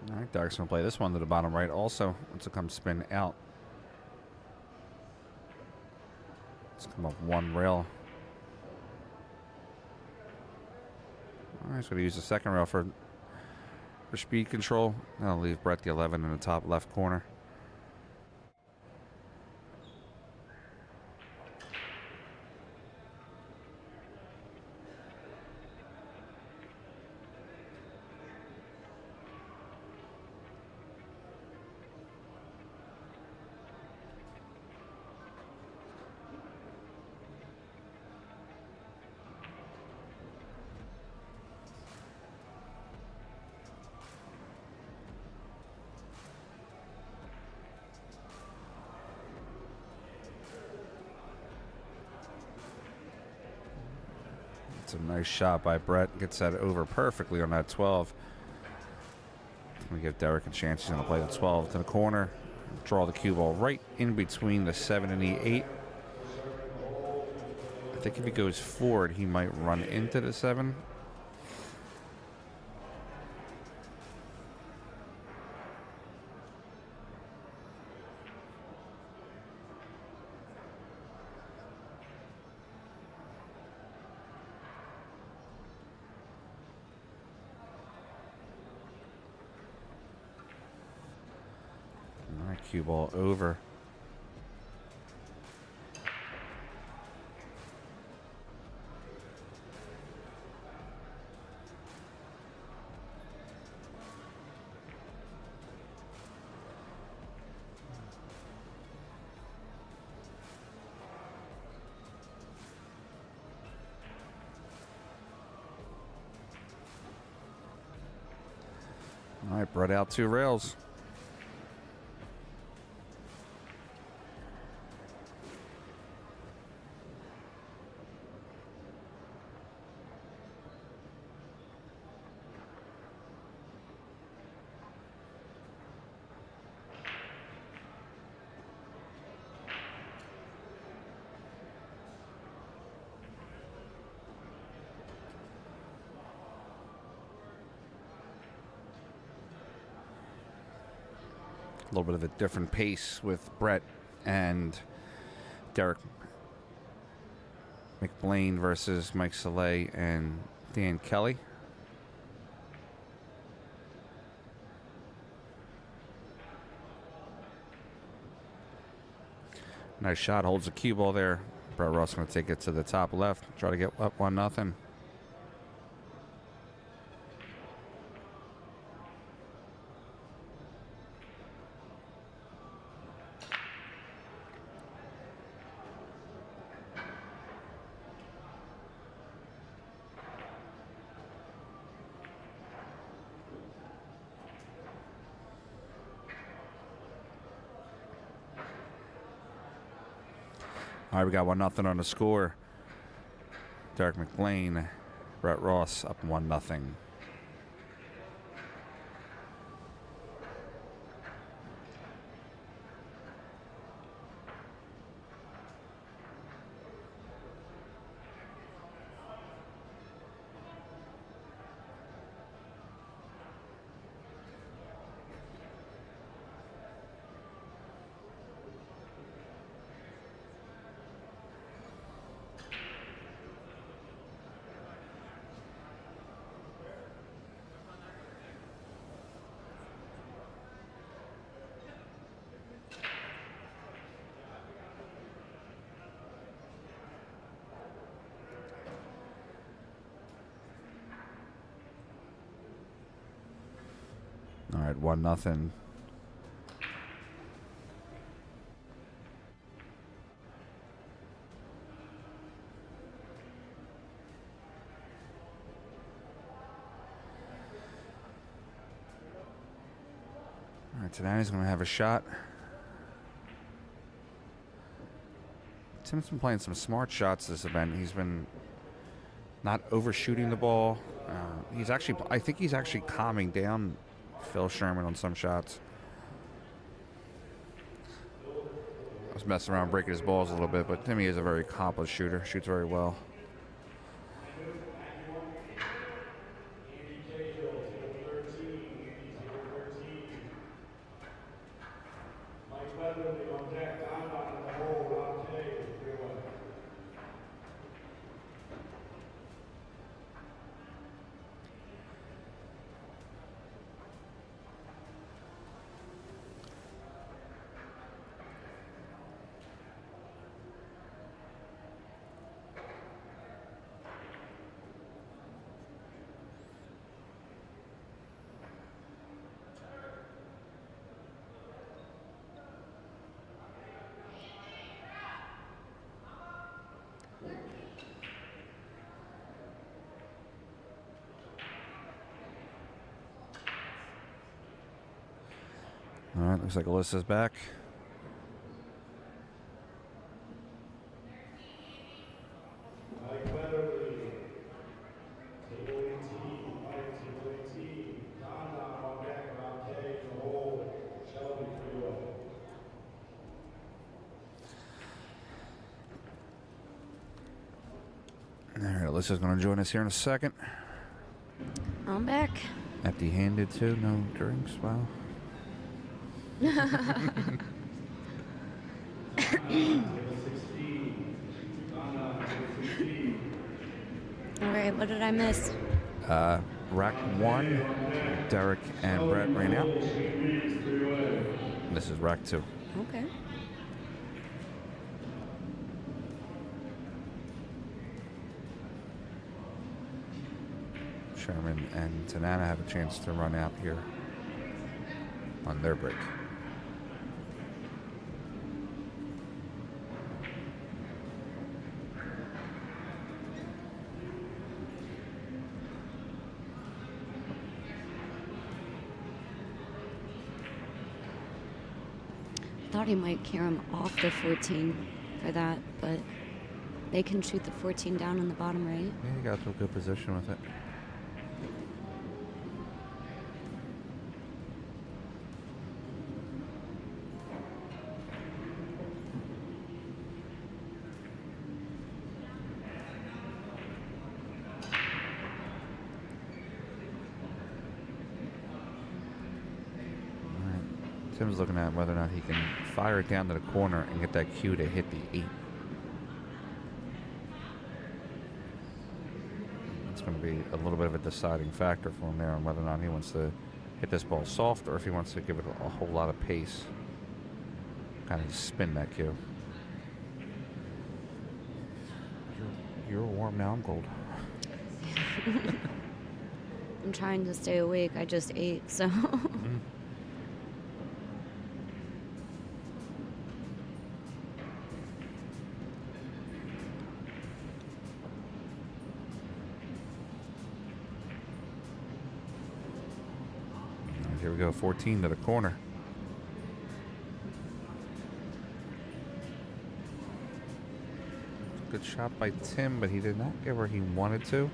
Speaker 1: All right, Derek's going to play this one to the bottom right also once it comes spin out. Let's come up 1 rail. All right, he's going to use the second rail for speed control. That'll leave Brett the 11 in the top left corner. a nice shot by Brett. Gets that over perfectly on that 12. We give Derek a chance. He's going to play the 12 to the corner. Draw the cue ball right in between the 7 and the 8. I think if he goes forward, he might run into the 7. All right, cue ball over. All right, Brett out 2 rails. A little bit of a different pace with Brett and Derek McBlain versus Mike Soleil and Dan Kelly. Nice shot, holds the cue ball there. Brett Ross going to take it to the top left, try to get up 1-0. All right, we got 1-0 on the score. Derek McBlain, Brett Ross up 1-0. All right, 1-0. All right, Tenani's going to have a shot. Tim's been playing some smart shots this event. He's been not overshooting the ball. I think he's actually calming down Phil Sherman on some shots. I was messing around breaking his balls a little bit, but Timmy is a very accomplished shooter. Shoots very well. All right, looks like Alyssa's back. Alyssa's going to join us here in a second.
Speaker 7: I'm back.
Speaker 1: Empty-handed too, no drinks. Wow.
Speaker 7: All right, what did I miss?
Speaker 1: Rack 1, Derek and Brett ran out. This is rack 2.
Speaker 7: Okay.
Speaker 1: Sherman and Tanana have a chance to run out here on their break.
Speaker 7: Thought he might carry him off the 14 for that, but they can shoot the 14 down on the bottom right.
Speaker 1: Yeah, he got to a good position with it. Tim's looking at whether or not he can fire it down to the corner and get that cue to hit the 8. It's going to be a little bit of a deciding factor for him there on whether or not he wants to hit this ball soft or if he wants to give it a whole lot of pace. Kind of spin that cue. You're warm now, I'm cold.
Speaker 7: I'm trying to stay awake. I just ate, so.
Speaker 1: Here we go, 14 to the corner. Good shot by Tim, but he did not get where he wanted to.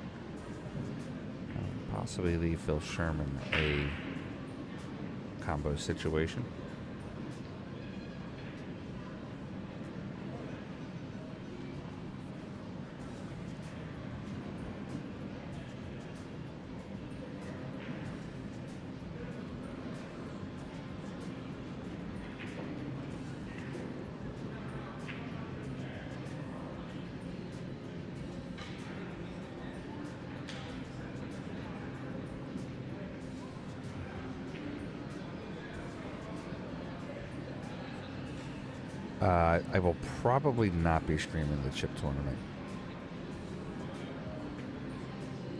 Speaker 1: Possibly leave Phil Sherman a combo situation. I will probably not be streaming the chip tournament.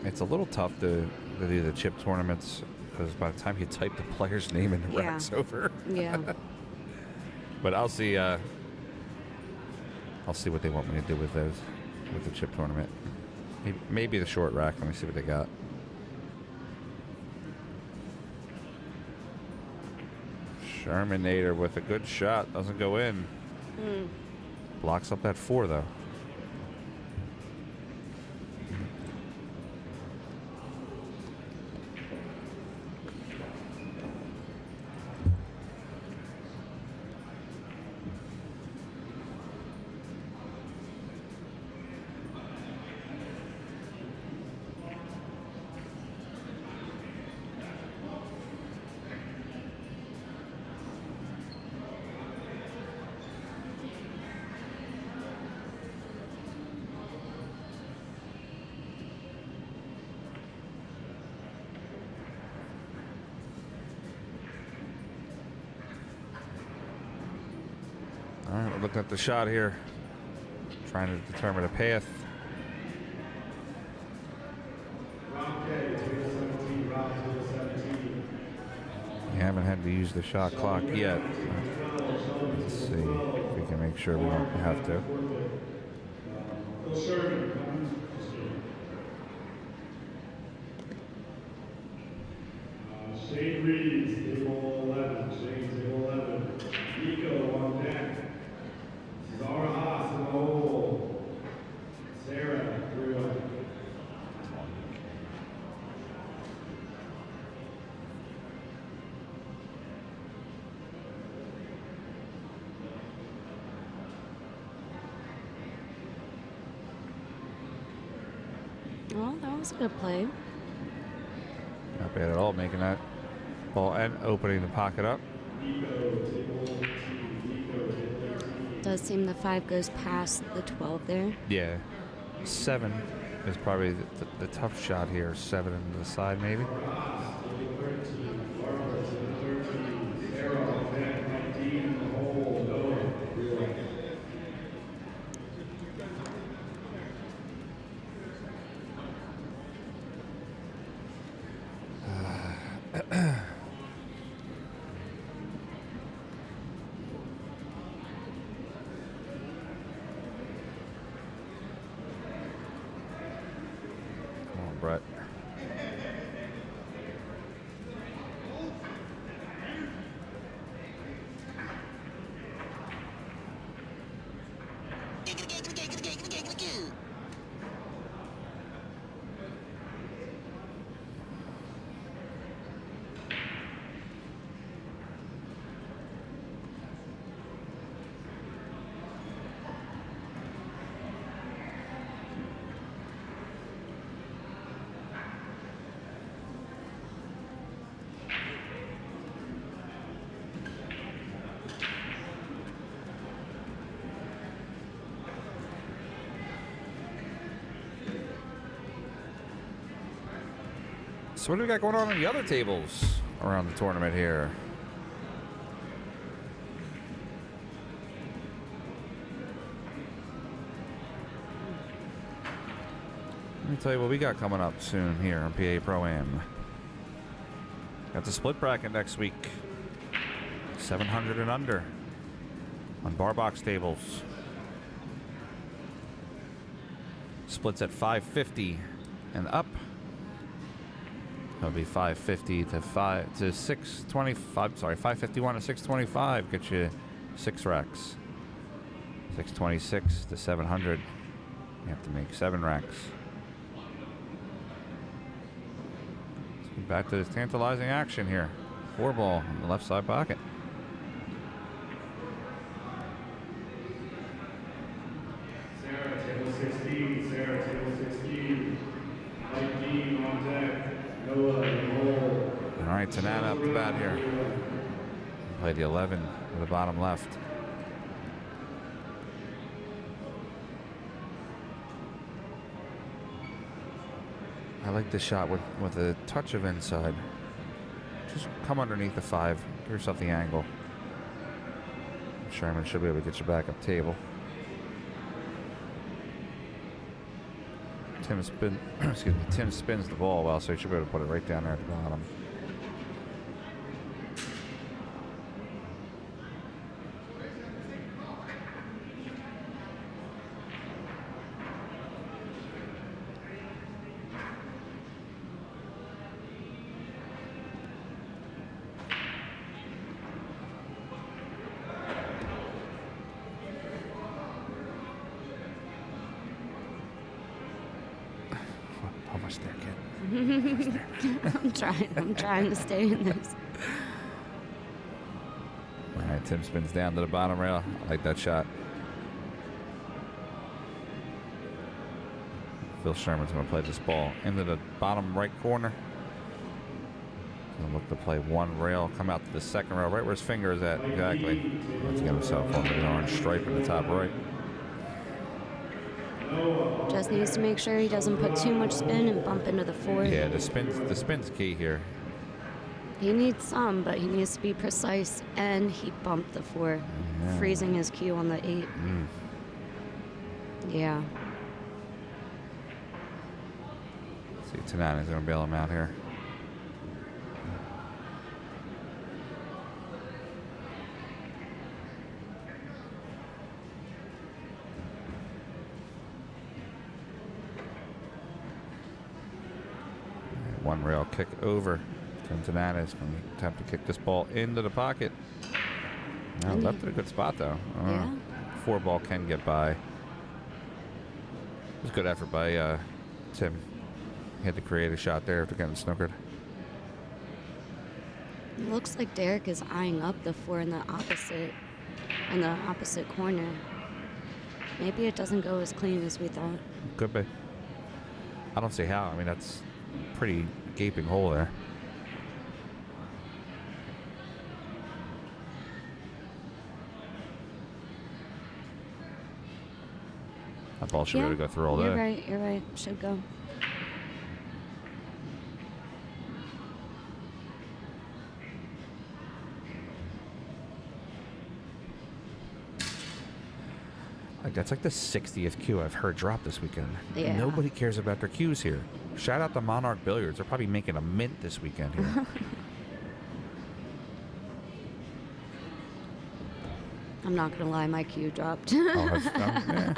Speaker 1: It's a little tough to do the chip tournaments because by the time you type the player's name in the rack's over.
Speaker 7: Yeah.
Speaker 1: But I'll see what they want me to do with those, with the chip tournament. Maybe the short rack. Let me see what they got. Shermanator with a good shot. Doesn't go in. Blocks up that 4, though. All right, we're looking at the shot here. Trying to determine a path. We haven't had to use the shot clock yet. Let's see if we can make sure we don't have to.
Speaker 2: Shane Reeves, table 11. Shane, table 11. Nico on deck. Zara Haas in the hole. Sarah, 3-1.
Speaker 7: Well, that was a good play.
Speaker 1: Not bad at all, making that ball and opening the pocket up.
Speaker 7: Does seem the 5 goes past the 12 there.
Speaker 1: Yeah. 7 is probably the tough shot here. 7 into the side, maybe. Come on, Brett. So what do we got going on the other tables around the tournament here? Let me tell you what we got coming up soon here on PA Pro-Am. Got the split bracket next week. 700 and under on barbox tables. Splits at 550 and up. That'll be 550 to 625. Sorry, 551 to 625 get you 6 racks. 626 to 700. You have to make 7 racks. Let's get back to this tantalizing action here. 4 ball on the left side pocket.
Speaker 2: Sarah, table 16. Sarah, table 16. Light team on deck. Noah, roll.
Speaker 1: All right, Tanana up the bat here. Play the 11 to the bottom left. I like this shot with a touch of inside. Just come underneath the 5. Give yourself the angle. Sherman should be able to get you back up table. Tim spins the ball well, so he should be able to put it right down there at the bottom. Almost there, kid. Almost there.
Speaker 7: I'm trying to stay in this.
Speaker 1: All right, Tim spins down to the bottom rail. I like that shot. Phil Sherman's going to play this ball into the bottom right corner. Going to look to play 1 rail, come out to the 2nd rail, right where his finger is at. Exactly. Let's get himself under the orange stripe in the top right.
Speaker 7: Just needs to make sure he doesn't put too much spin and bump into the 4.
Speaker 1: Yeah, the spin's key here.
Speaker 7: He needs some, but he needs to be precise, and he bumped the 4, freezing his cue on the 8. Yeah.
Speaker 1: See, Tanana's going to bail him out here. One rail kick over. Tanana is going to attempt to kick this ball into the pocket. No, left it a good spot though.
Speaker 7: Yeah.
Speaker 1: 4 ball can get by. It was a good effort by Tim. He had to create a shot there after getting snookered.
Speaker 7: It looks like Derek is eyeing up the 4 in the opposite corner. Maybe it doesn't go as clean as we thought.
Speaker 1: Could be. I don't see how. I mean, that's a pretty gaping hole there. That ball should be able to go through all
Speaker 7: You're
Speaker 1: day.
Speaker 7: right. You're right. Should go.
Speaker 1: Like, that's like the 60th cue I've heard drop this weekend.
Speaker 7: Yeah.
Speaker 1: Nobody cares about their cues here. Shout out to Monarch Billiards. They're probably making a mint this weekend here.
Speaker 7: I'm not gonna lie, my cue dropped.
Speaker 1: Yeah.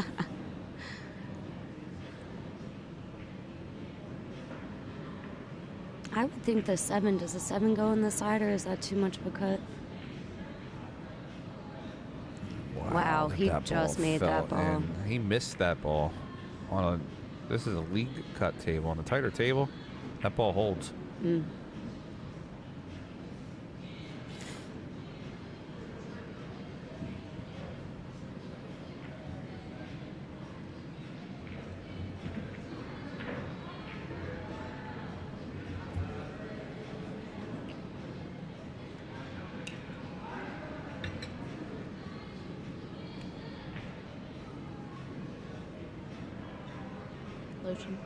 Speaker 7: I would think the 7. Does the 7 go on the side, or is that too much of a cut? Wow,
Speaker 1: that
Speaker 7: he
Speaker 1: that
Speaker 7: just
Speaker 1: ball
Speaker 7: made that
Speaker 1: fell
Speaker 7: ball.
Speaker 1: in. He missed that ball on a. This is a league cut table. On a tighter table, that ball holds.
Speaker 7: Mm. Lotion.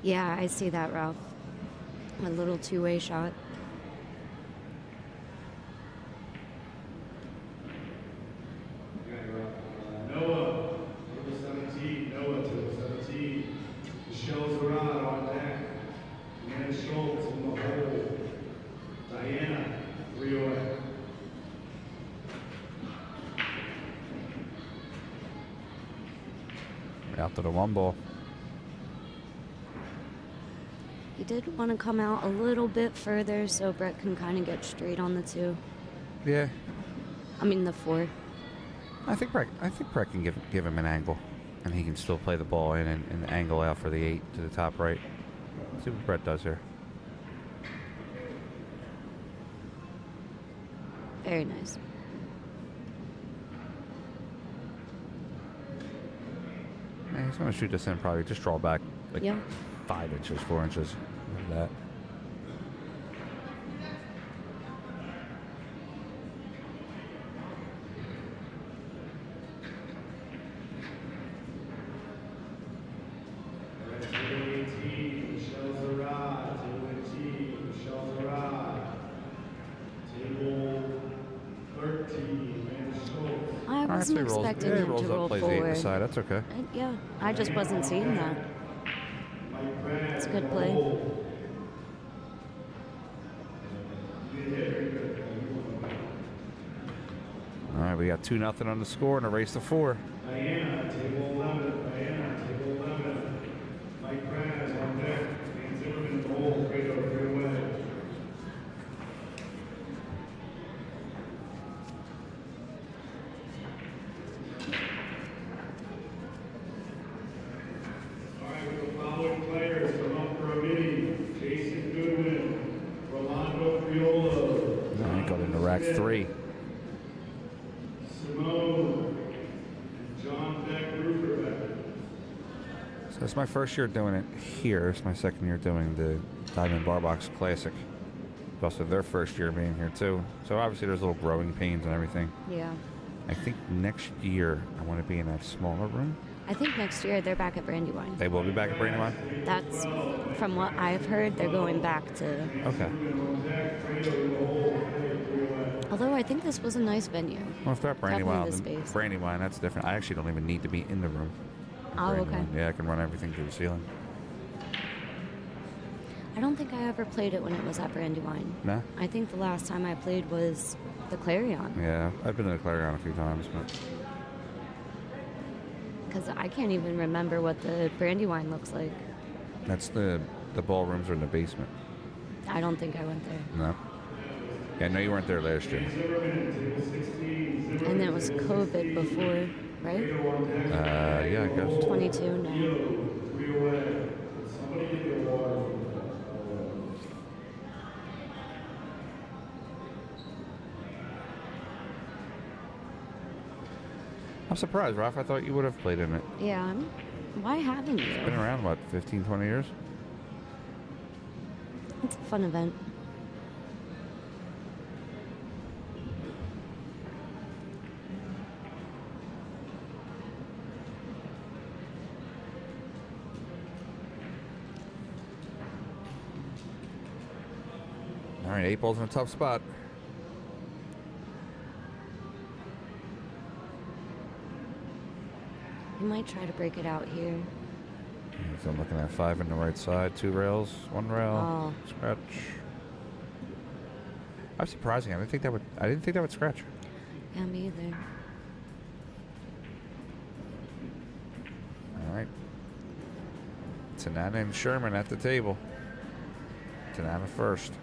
Speaker 7: Yeah, I see that, Ralph. A little two-way shot.
Speaker 2: Noah, table 17. Noah, table 17. Michelle's around on deck. Anna Schultz in the hole. Diana, 3 away.
Speaker 1: Out to the 1 ball.
Speaker 7: He did want to come out a little bit further so Brett can kind of get straight on the 2.
Speaker 1: Yeah,
Speaker 7: I mean the 4.
Speaker 1: I think Brett can give him an angle, and he can still play the ball in and angle out for the 8 to the top right. Let's see what Brett does here.
Speaker 7: Very nice.
Speaker 1: Yeah, he's going to shoot this in probably. Just draw back like
Speaker 7: Yeah.
Speaker 1: 5 inches, 4 inches. Like that.
Speaker 2: Table 18, Michelle Zarad. Table 18, Michelle Zarad. Table 13, Anna Schultz.
Speaker 7: I
Speaker 1: All right,
Speaker 7: wasn't
Speaker 1: so he rolls,
Speaker 7: expecting
Speaker 1: he
Speaker 7: him
Speaker 1: rolls
Speaker 7: to
Speaker 1: up,
Speaker 7: roll
Speaker 1: plays the 8
Speaker 7: forward.
Speaker 1: beside. That's okay.
Speaker 7: Yeah, I just wasn't seeing that.
Speaker 2: Mike Brad.
Speaker 7: It's a good play.
Speaker 1: All right, we got 2-0 on the score and a race to 4.
Speaker 2: Diana, table 11. Diana, table 11. Mike Brad is on deck. Dan Zimmerman in the hole. Great over, great away. All right, with the following players come up for a mini. Jason Goodwin, Rolando Friolo,
Speaker 1: All right, got into rack 3.
Speaker 2: Simone, and John Beck Ruperbeck.
Speaker 1: So it's my first year doing it here. It's my second year doing the Diamond Barbox Classic. It's also their first year being here too. So obviously there's little growing pains and everything.
Speaker 7: Yeah.
Speaker 1: I think next year I want to be in that smaller room.
Speaker 7: I think next year they're back at Brandywine.
Speaker 1: They will be back at Brandywine?
Speaker 7: That's, from what I've heard, they're going back to...
Speaker 1: Okay.
Speaker 7: Although I think this was a nice venue.
Speaker 1: Well, if they're at Brandywine,
Speaker 7: Definitely the
Speaker 1: then
Speaker 7: space.
Speaker 1: Brandywine, that's different. I actually don't even need to be in the room. at
Speaker 7: Oh, okay.
Speaker 1: Brandywine. Yeah, I can run everything through the ceiling.
Speaker 7: I don't think I ever played it when it was at Brandywine.
Speaker 1: No?
Speaker 7: I think the last time I played was the Clarion.
Speaker 1: Yeah, I've been to the Clarion a few times, but
Speaker 7: Because I can't even remember what the Brandywine looks like.
Speaker 1: that's the ballrooms are in the basement.
Speaker 7: I don't think I went there.
Speaker 1: No? Yeah, no, you weren't there last year.
Speaker 7: And then it was COVID before, right?
Speaker 1: Yeah, I guess.
Speaker 7: 22, no.
Speaker 1: I'm surprised, Ralph. I thought you would have played in it.
Speaker 7: Yeah. Why haven't you?
Speaker 1: Been around, what, 15, 20 years?
Speaker 7: It's a fun event.
Speaker 1: All right, 8 balls in a tough spot.
Speaker 7: He might try to break it out here.
Speaker 1: So I'm looking at 5 in the right side, 2 rails, 1 rail,
Speaker 7: Oh.
Speaker 1: scratch. I'm surprising. I didn't think that would scratch.
Speaker 7: Yeah, me either.
Speaker 1: All right. Tanana and Sherman at the table. Tanana first.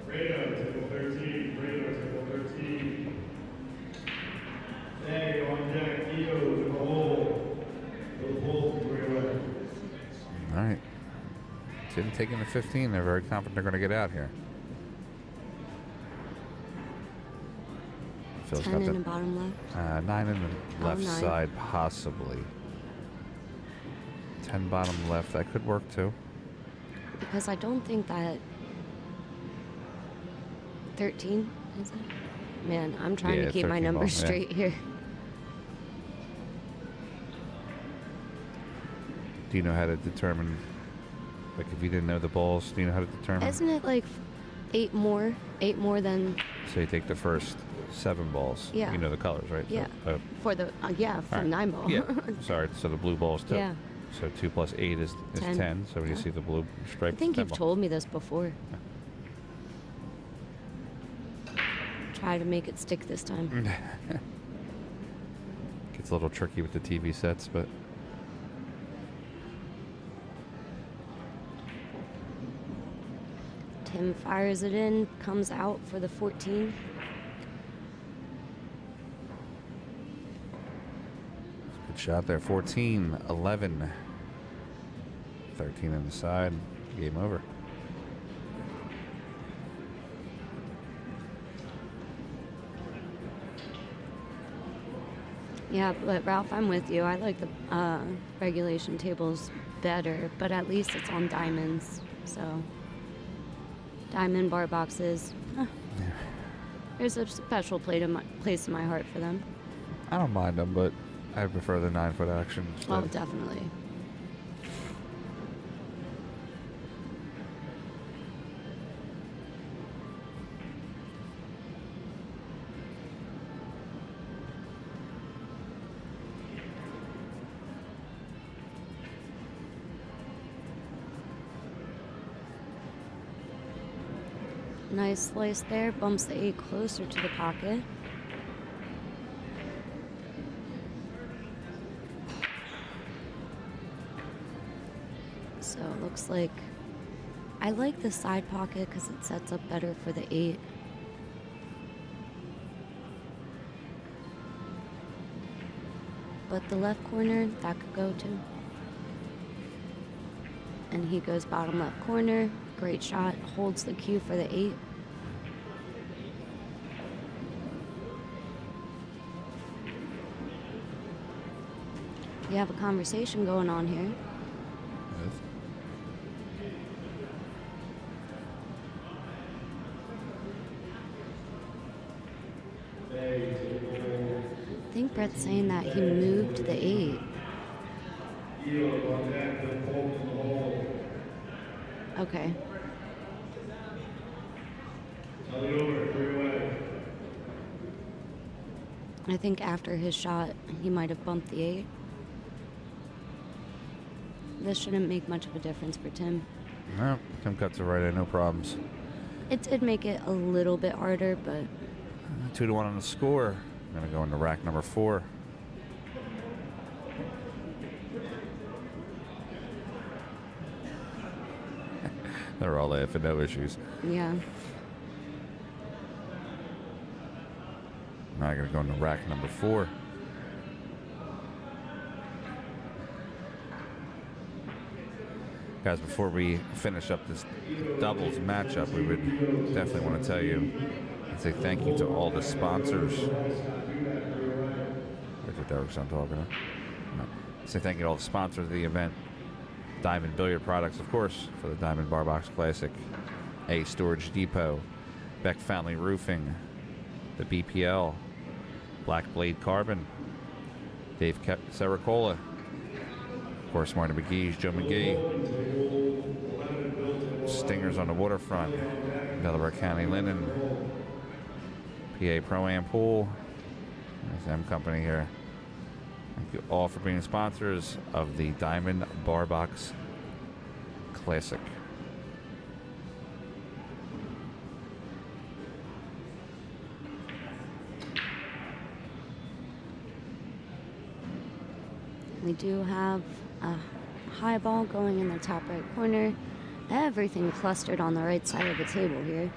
Speaker 2: Fredo, table 13. Fredo, table 13. Hey, on deck. Ego to the hole. To the hole.
Speaker 1: All right. Tim taking the 15. They're very confident they're going to get out here. Phil's
Speaker 7: 10
Speaker 1: got
Speaker 7: in the bottom left.
Speaker 1: 9 in the left
Speaker 7: 9.
Speaker 1: side, possibly. 10 bottom left. That could work too.
Speaker 7: Because I don't think that 13 is it? Man, I'm trying
Speaker 1: Yeah,
Speaker 7: to keep my
Speaker 1: 13
Speaker 7: numbers
Speaker 1: ball, yeah.
Speaker 7: straight here.
Speaker 1: Do you know how to determine, like if you didn't know the balls, do you know how to determine?
Speaker 7: Isn't it like 8 more? 8 more than
Speaker 1: So you take the first 7 balls.
Speaker 7: Yeah.
Speaker 1: You know the colors, right?
Speaker 7: Yeah.
Speaker 1: So,
Speaker 7: for the for
Speaker 1: Alright.
Speaker 7: 9 ball.
Speaker 1: yeah. Sorry. So the blue balls too.
Speaker 7: Yeah.
Speaker 1: So 2 plus 8 is 10.
Speaker 7: 10.
Speaker 1: So when you
Speaker 7: Yeah.
Speaker 1: see the blue stripe,
Speaker 7: I think
Speaker 1: 10
Speaker 7: you've
Speaker 1: ball.
Speaker 7: told me this before. Try to make it stick this time.
Speaker 1: Gets a little tricky with the TV sets, but
Speaker 7: Tim fires it in, comes out for the 14.
Speaker 1: good shot there. 14, 11, 13 on the side. Game over.
Speaker 7: Yeah, but Ralph, I'm with you. I like the regulation tables better, but at least it's on diamonds. So, diamond bar boxes. There's a special place in my heart for them.
Speaker 1: I don't mind them, but I prefer the 9-foot action.
Speaker 7: Oh,
Speaker 1: instead.
Speaker 7: definitely. Nice slice there, bumps the 8 closer to the pocket. So it looks like I like the side pocket because it sets up better for the 8. But the left corner, that could go too. And he goes bottom left corner. Great shot. Holds the cue for the 8. We have a conversation going on here.
Speaker 1: Yes.
Speaker 7: I think Brett's saying that he moved the 8. Okay. I think after his shot, he might have bumped the 8. This shouldn't make much of a difference for Tim.
Speaker 1: No, Tim cuts it right in, no problems.
Speaker 7: It did make it a little bit harder, but
Speaker 1: 2-1 on the score. I'm going to go into rack number 4. They're all laughing, no issues.
Speaker 7: yeah.
Speaker 1: Now I'm going to go into rack number 4. Guys, before we finish up this doubles matchup, we would definitely want to tell you and say thank you to all the sponsors. Richard Derek's on talking. No. Say thank you to all the sponsors of the event. Diamond Billiard Products, of course, for the Diamond Barbox Classic. A Storage Depot. Beck Family Roofing. The BPL. Black Blade Carbon. Dave Saracola. Of course, Marty Magees, Joe Magee. Stingers on the Waterfront. Delaware County Linen. PA Pro-Am Pool. There's M Company here. Thank you all for being sponsors of the Diamond Barbox Classic.
Speaker 7: We do have a high ball going in the top right corner. Everything clustered on the right side of the table here.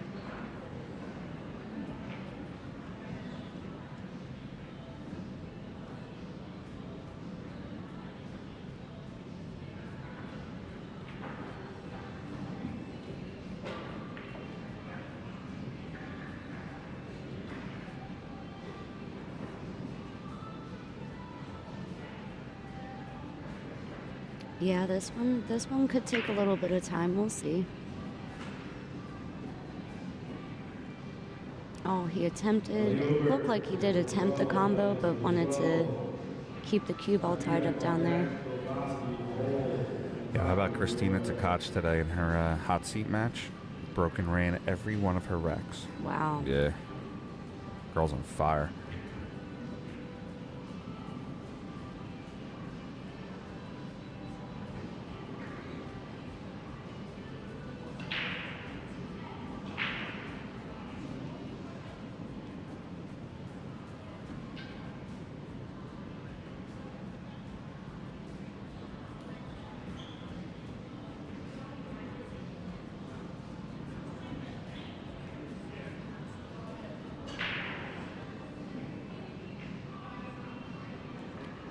Speaker 7: Yeah, this one could take a little bit of time. We'll see. Oh, he attempted. It looked like he did attempt the combo, but wanted to keep the cue ball tied up down there.
Speaker 1: Yeah, how about Christina Tkach today in her hot seat match? Broken ran every one of her racks.
Speaker 7: Wow.
Speaker 1: Yeah. Girl's on fire.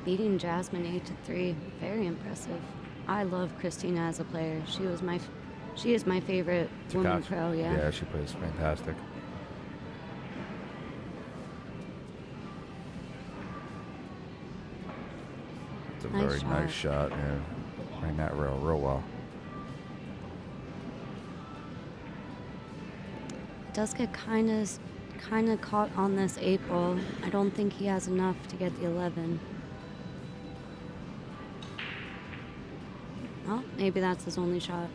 Speaker 7: Beating Jasmine 8-3, very impressive. I love Christina as a player. She is my favorite woman pro. Yeah.
Speaker 1: Yeah, she plays fantastic. It's a very nice shot. Yeah, ran that real well.
Speaker 7: It does get kind of caught on this 8 ball. I don't think he has enough to get the 11. Oh, maybe that's his only shot.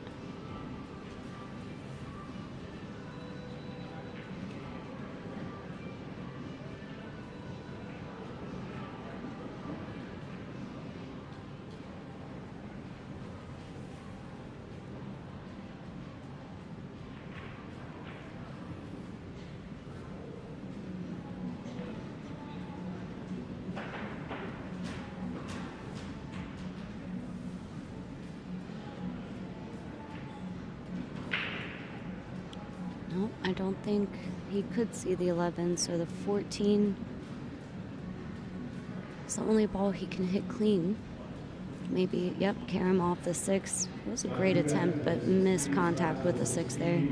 Speaker 7: No, I don't think he could see the 11, so the 14 is the only ball he can hit clean. Maybe, yep, Karam off the 6. It was a great attempt, but missed contact with the 6 there.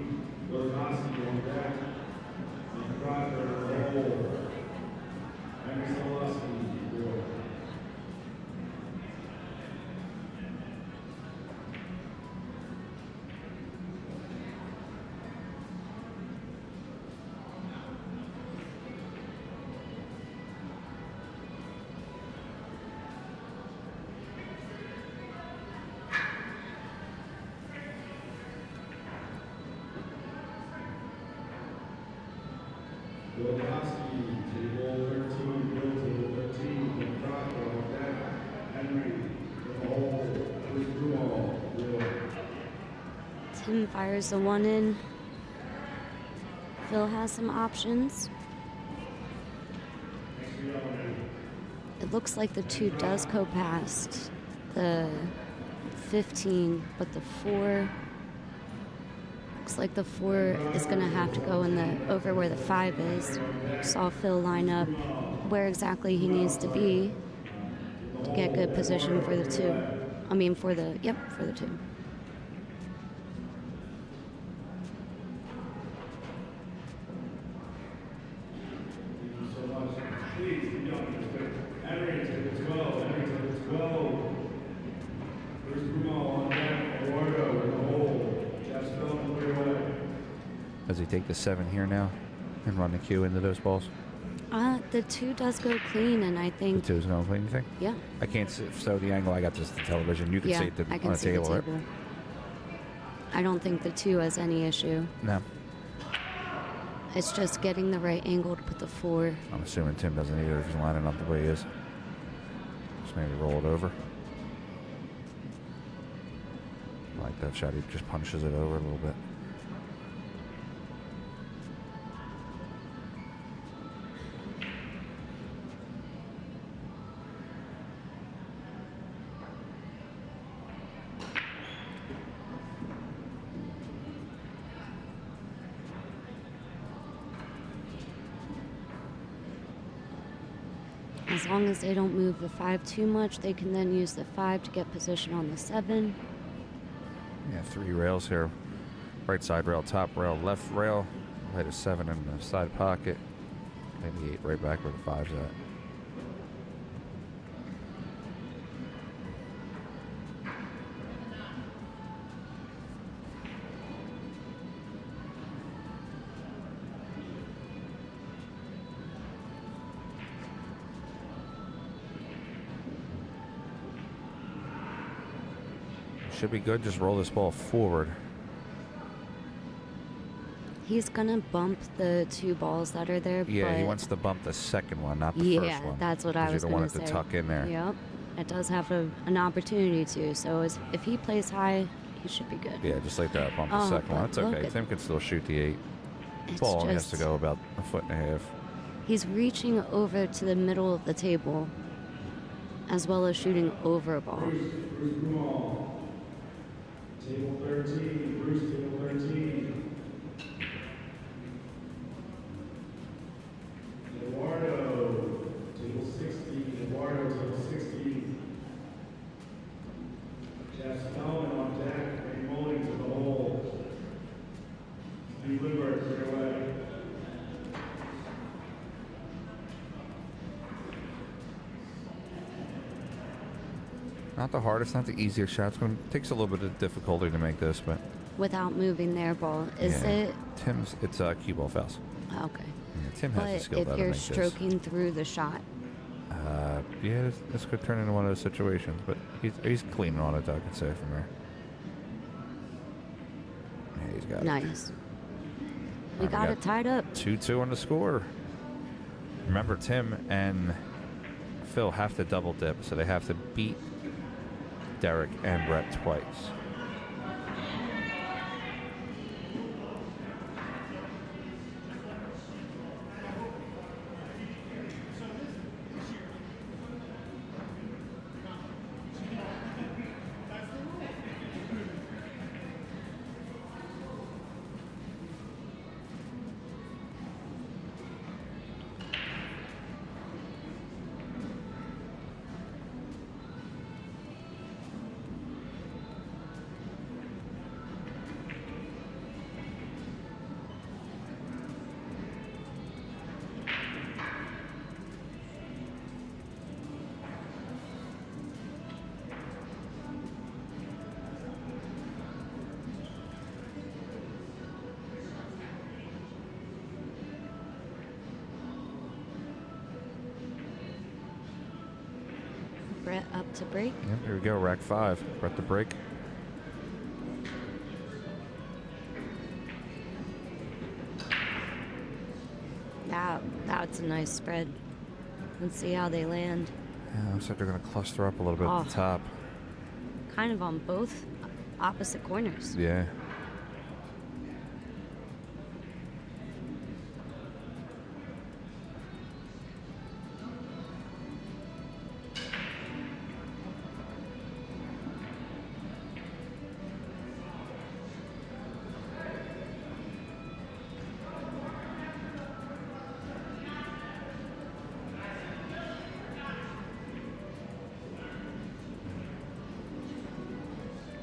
Speaker 7: Tim fires the 1 in. Phil has some options. It looks like the 2 does go past the 15, but the 4 looks like the 4 is going to have to go in the over where the 5 is. Saw Phil line up where exactly he needs to be to get good position for the 2. I mean for the 2.
Speaker 1: Does he take the 7 here now and run the cue into those balls?
Speaker 7: The 2 does go clean, and I
Speaker 1: The
Speaker 7: think
Speaker 1: 2 is going to clean, you think?
Speaker 7: yeah.
Speaker 1: I can't see. So the angle I got just the television. You can
Speaker 7: Yeah,
Speaker 1: see it
Speaker 7: I
Speaker 1: on
Speaker 7: can
Speaker 1: the
Speaker 7: see
Speaker 1: table,
Speaker 7: the
Speaker 1: right?
Speaker 7: table. I don't think the 2 has any issue.
Speaker 1: No.
Speaker 7: It's just getting the right angle to put the 4.
Speaker 1: I'm assuming Tim doesn't either if he's lining up the way he is. Just maybe roll it over. I like that shot. He just punches it over a little bit.
Speaker 7: As long as they don't move the 5 too much, they can then use the 5 to get position on the 7.
Speaker 1: Yeah, 3 rails here. Right side rail, top rail, left rail. Hit a 7 in the side pocket. Maybe 8 right back where the 5's at. Should be good. Just roll this ball forward.
Speaker 7: He's gonna bump the 2 balls that are there.
Speaker 1: Yeah,
Speaker 7: but
Speaker 1: he wants to bump the second one, not the first
Speaker 7: yeah,
Speaker 1: one.
Speaker 7: that's what I
Speaker 1: 'cause
Speaker 7: was
Speaker 1: you don't
Speaker 7: gonna
Speaker 1: want it
Speaker 7: say.
Speaker 1: to tuck in there.
Speaker 7: Yep, it does have an opportunity to. So if he plays high, he should be good.
Speaker 1: Yeah, just like that. Bump the
Speaker 7: Oh,
Speaker 1: second one.
Speaker 7: but
Speaker 1: That's
Speaker 7: look
Speaker 1: okay.
Speaker 7: at-
Speaker 1: Tim can still shoot the 8.
Speaker 7: It's
Speaker 1: Ball only has
Speaker 7: just
Speaker 1: to go about a foot and a half.
Speaker 7: he's reaching over to the middle of the table, as well as shooting over a ball.
Speaker 2: Bruce Brumal. Table 13, Bruce, table 13. Eduardo, table 16, Eduardo, table 16. Jeff Spellman on deck, Ray Mulling to the hole. Steve Lindbergh, clear away.
Speaker 1: Not the hardest, not the easiest shot. Takes a little bit of difficulty to make this, but
Speaker 7: Without moving their ball, is
Speaker 1: yeah.
Speaker 7: it
Speaker 1: It's cue ball fouls.
Speaker 7: okay?
Speaker 1: Yeah, Tim has the
Speaker 7: But
Speaker 1: skill
Speaker 7: if
Speaker 1: to
Speaker 7: you're
Speaker 1: make
Speaker 7: stroking through the shot,
Speaker 1: yeah, this could turn into one of those situations, but he's cleaning on it, I can say from there. Yeah, he's got it.
Speaker 7: nice. We
Speaker 1: Alright,
Speaker 7: got it tied up.
Speaker 1: 2-2 on the score. Remember, Tim and Phil have to double dip, so they have to beat Derek and Brett twice.
Speaker 7: Brett up to break.
Speaker 1: Yep, here we go, rack 5. Brett the break.
Speaker 7: That's a nice spread. Let's see how they land.
Speaker 1: Yeah, looks like they're going to cluster up a little bit at the top.
Speaker 7: Kind of on both opposite corners.
Speaker 1: Yeah.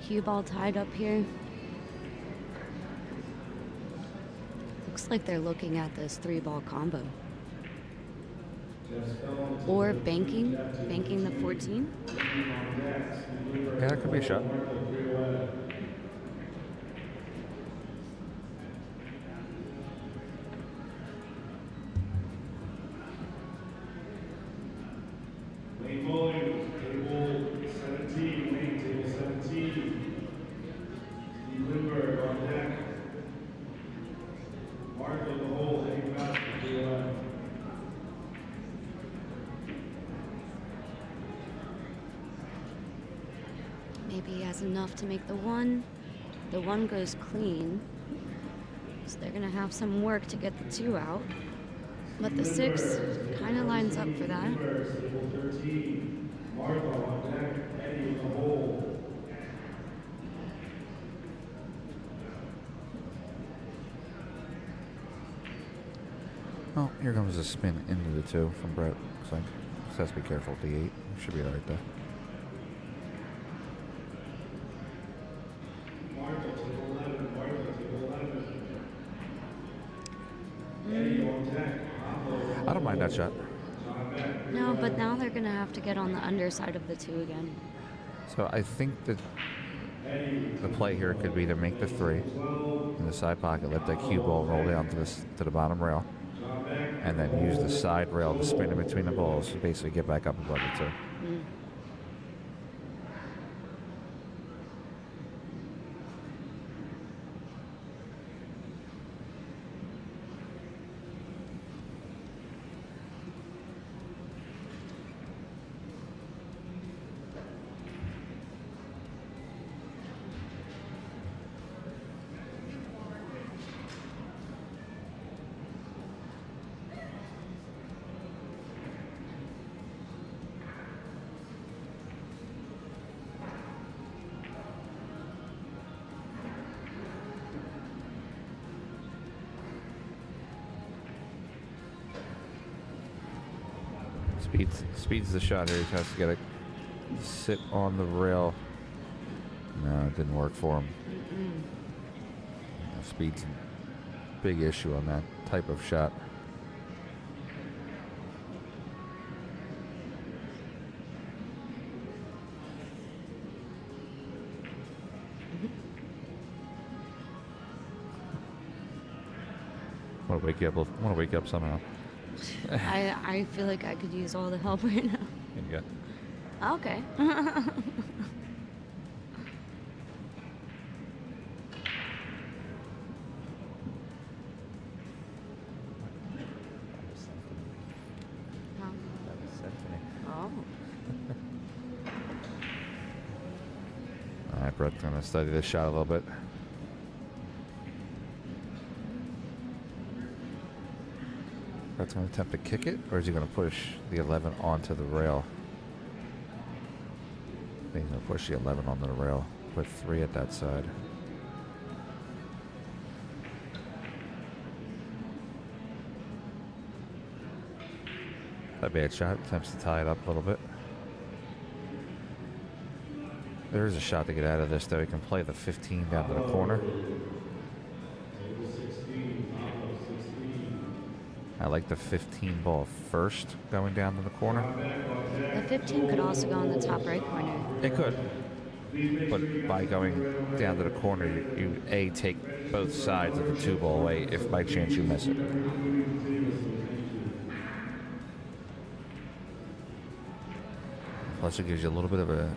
Speaker 7: Cue ball tied up here. Looks like they're looking at this 3-ball combo. Or banking the 14.
Speaker 1: Yeah, that could be a shot.
Speaker 7: has enough to make the 1. The 1 goes clean. So they're going to have some work to get the 2 out. But the 6 kind of lines up for that.
Speaker 2: Table 13. Martha on deck. Eddie in the hole.
Speaker 1: Oh, here comes a spin into the 2 from Brett. Looks like. Just has to be careful with the 8. Should be alright there.
Speaker 2: Martha, table 11. Martha, table 11. Eddie on deck.
Speaker 1: I don't mind that shot.
Speaker 7: No, but now they're going to have to get on the underside of the 2 again.
Speaker 1: So I think that the play here could be to make the 3 in the side pocket, let that cue ball roll down to the bottom rail, and then use the side rail to spin in between the balls to basically get back up above the 2. Speeds the shot here. He has to get it sit on the rail. No, it didn't work for him. Speed's a big issue on that type of shot. Want to wake you up somehow.
Speaker 7: I feel like I could use all the help right now.
Speaker 1: Here you go.
Speaker 7: Okay. Oh.
Speaker 1: All right, Brett's going to study this shot a little bit. Brett's going to attempt to kick it, or is he going to push the 11 onto the rail? I think he's going to push the 11 onto the rail. Put 3 at that side. Not a bad shot. Attempts to tie it up a little bit. There is a shot to get out of this, though. He can play the 15 down to the corner. I like the 15 ball first going down to the corner.
Speaker 7: The 15 could also go in the top right corner.
Speaker 1: It could. But by going down to the corner, you A, take both sides of the 2 ball away if by chance you miss it. Plus it gives you a little bit of a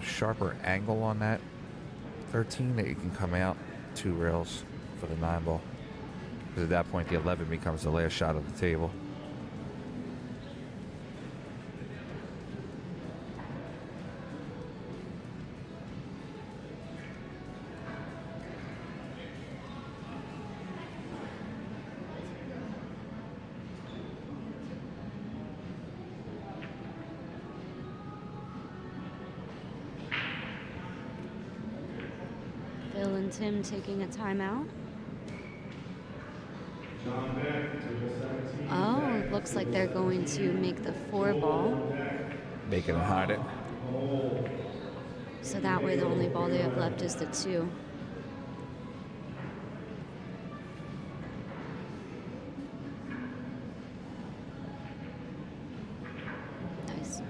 Speaker 1: sharper angle on that 13 that you can come out 2 rails for the 9 ball. Because at that point, the 11 becomes the last shot of the table.
Speaker 7: Phil and Tim taking a timeout. Oh, it looks like they're going to make the 4 ball.
Speaker 1: Make it and hide it.
Speaker 7: So that way the only ball they have left is the 2. Nice.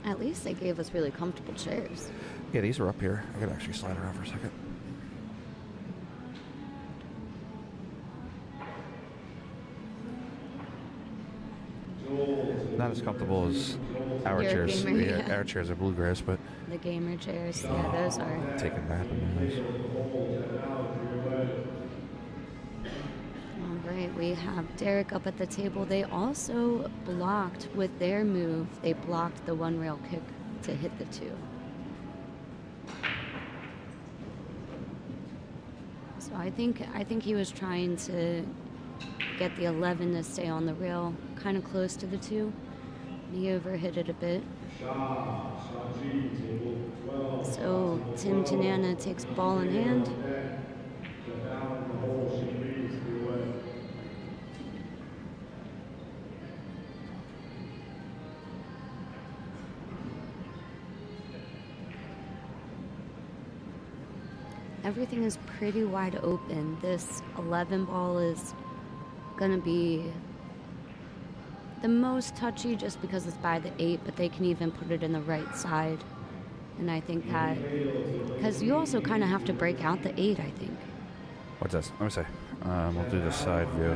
Speaker 7: At least they gave us really comfortable chairs.
Speaker 1: Yeah, these are up here. I could actually slide around for a second. Not not as comfortable as our
Speaker 7: Your
Speaker 1: chairs.
Speaker 7: gamer,
Speaker 1: Yeah,
Speaker 7: yeah.
Speaker 1: our chairs are bluegrass, but
Speaker 7: The gamer chairs, yeah, those are.
Speaker 1: take a nap in those.
Speaker 7: All right, we have Derek up at the table. They also blocked with their move. They blocked the one rail kick to hit the 2. So I think he was trying to get the 11 to stay on the rail, kind of close to the 2. He overhit it a bit. So Tim Tanana takes ball in hand. Everything is pretty wide open. This 11 ball is gonna be the most touchy just because it's by the 8, but they can even put it in the right side. And I think that, because you also kind of have to break out the 8, I think.
Speaker 1: What's this? Let me see. We'll do the side view.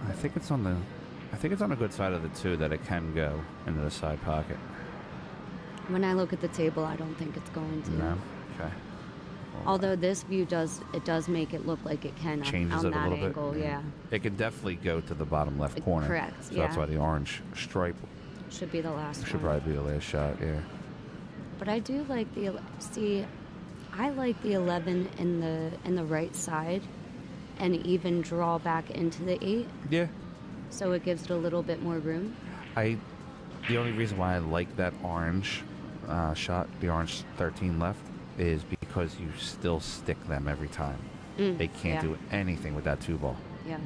Speaker 1: I think it's on the good side of the 2 that it can go into the side pocket.
Speaker 7: When I look at the table, I don't think it's going to.
Speaker 1: No? Okay.
Speaker 7: Although this view does make it look like it can
Speaker 1: Changes
Speaker 7: on
Speaker 1: it a
Speaker 7: that
Speaker 1: little
Speaker 7: angle,
Speaker 1: bit.
Speaker 7: yeah.
Speaker 1: It can definitely go to the bottom left corner.
Speaker 7: Correct,
Speaker 1: So that's
Speaker 7: yeah.
Speaker 1: why the orange stripe
Speaker 7: Should be the last
Speaker 1: should
Speaker 7: one.
Speaker 1: probably be the last shot, yeah.
Speaker 7: But I do like I like the 11 in the right side and even draw back into the 8.
Speaker 1: Yeah.
Speaker 7: So it gives it a little bit more room.
Speaker 1: The only reason why I like that orange shot, the orange 13 left, is because you still stick them every time. They can't do anything with that 2 ball.
Speaker 7: Yeah.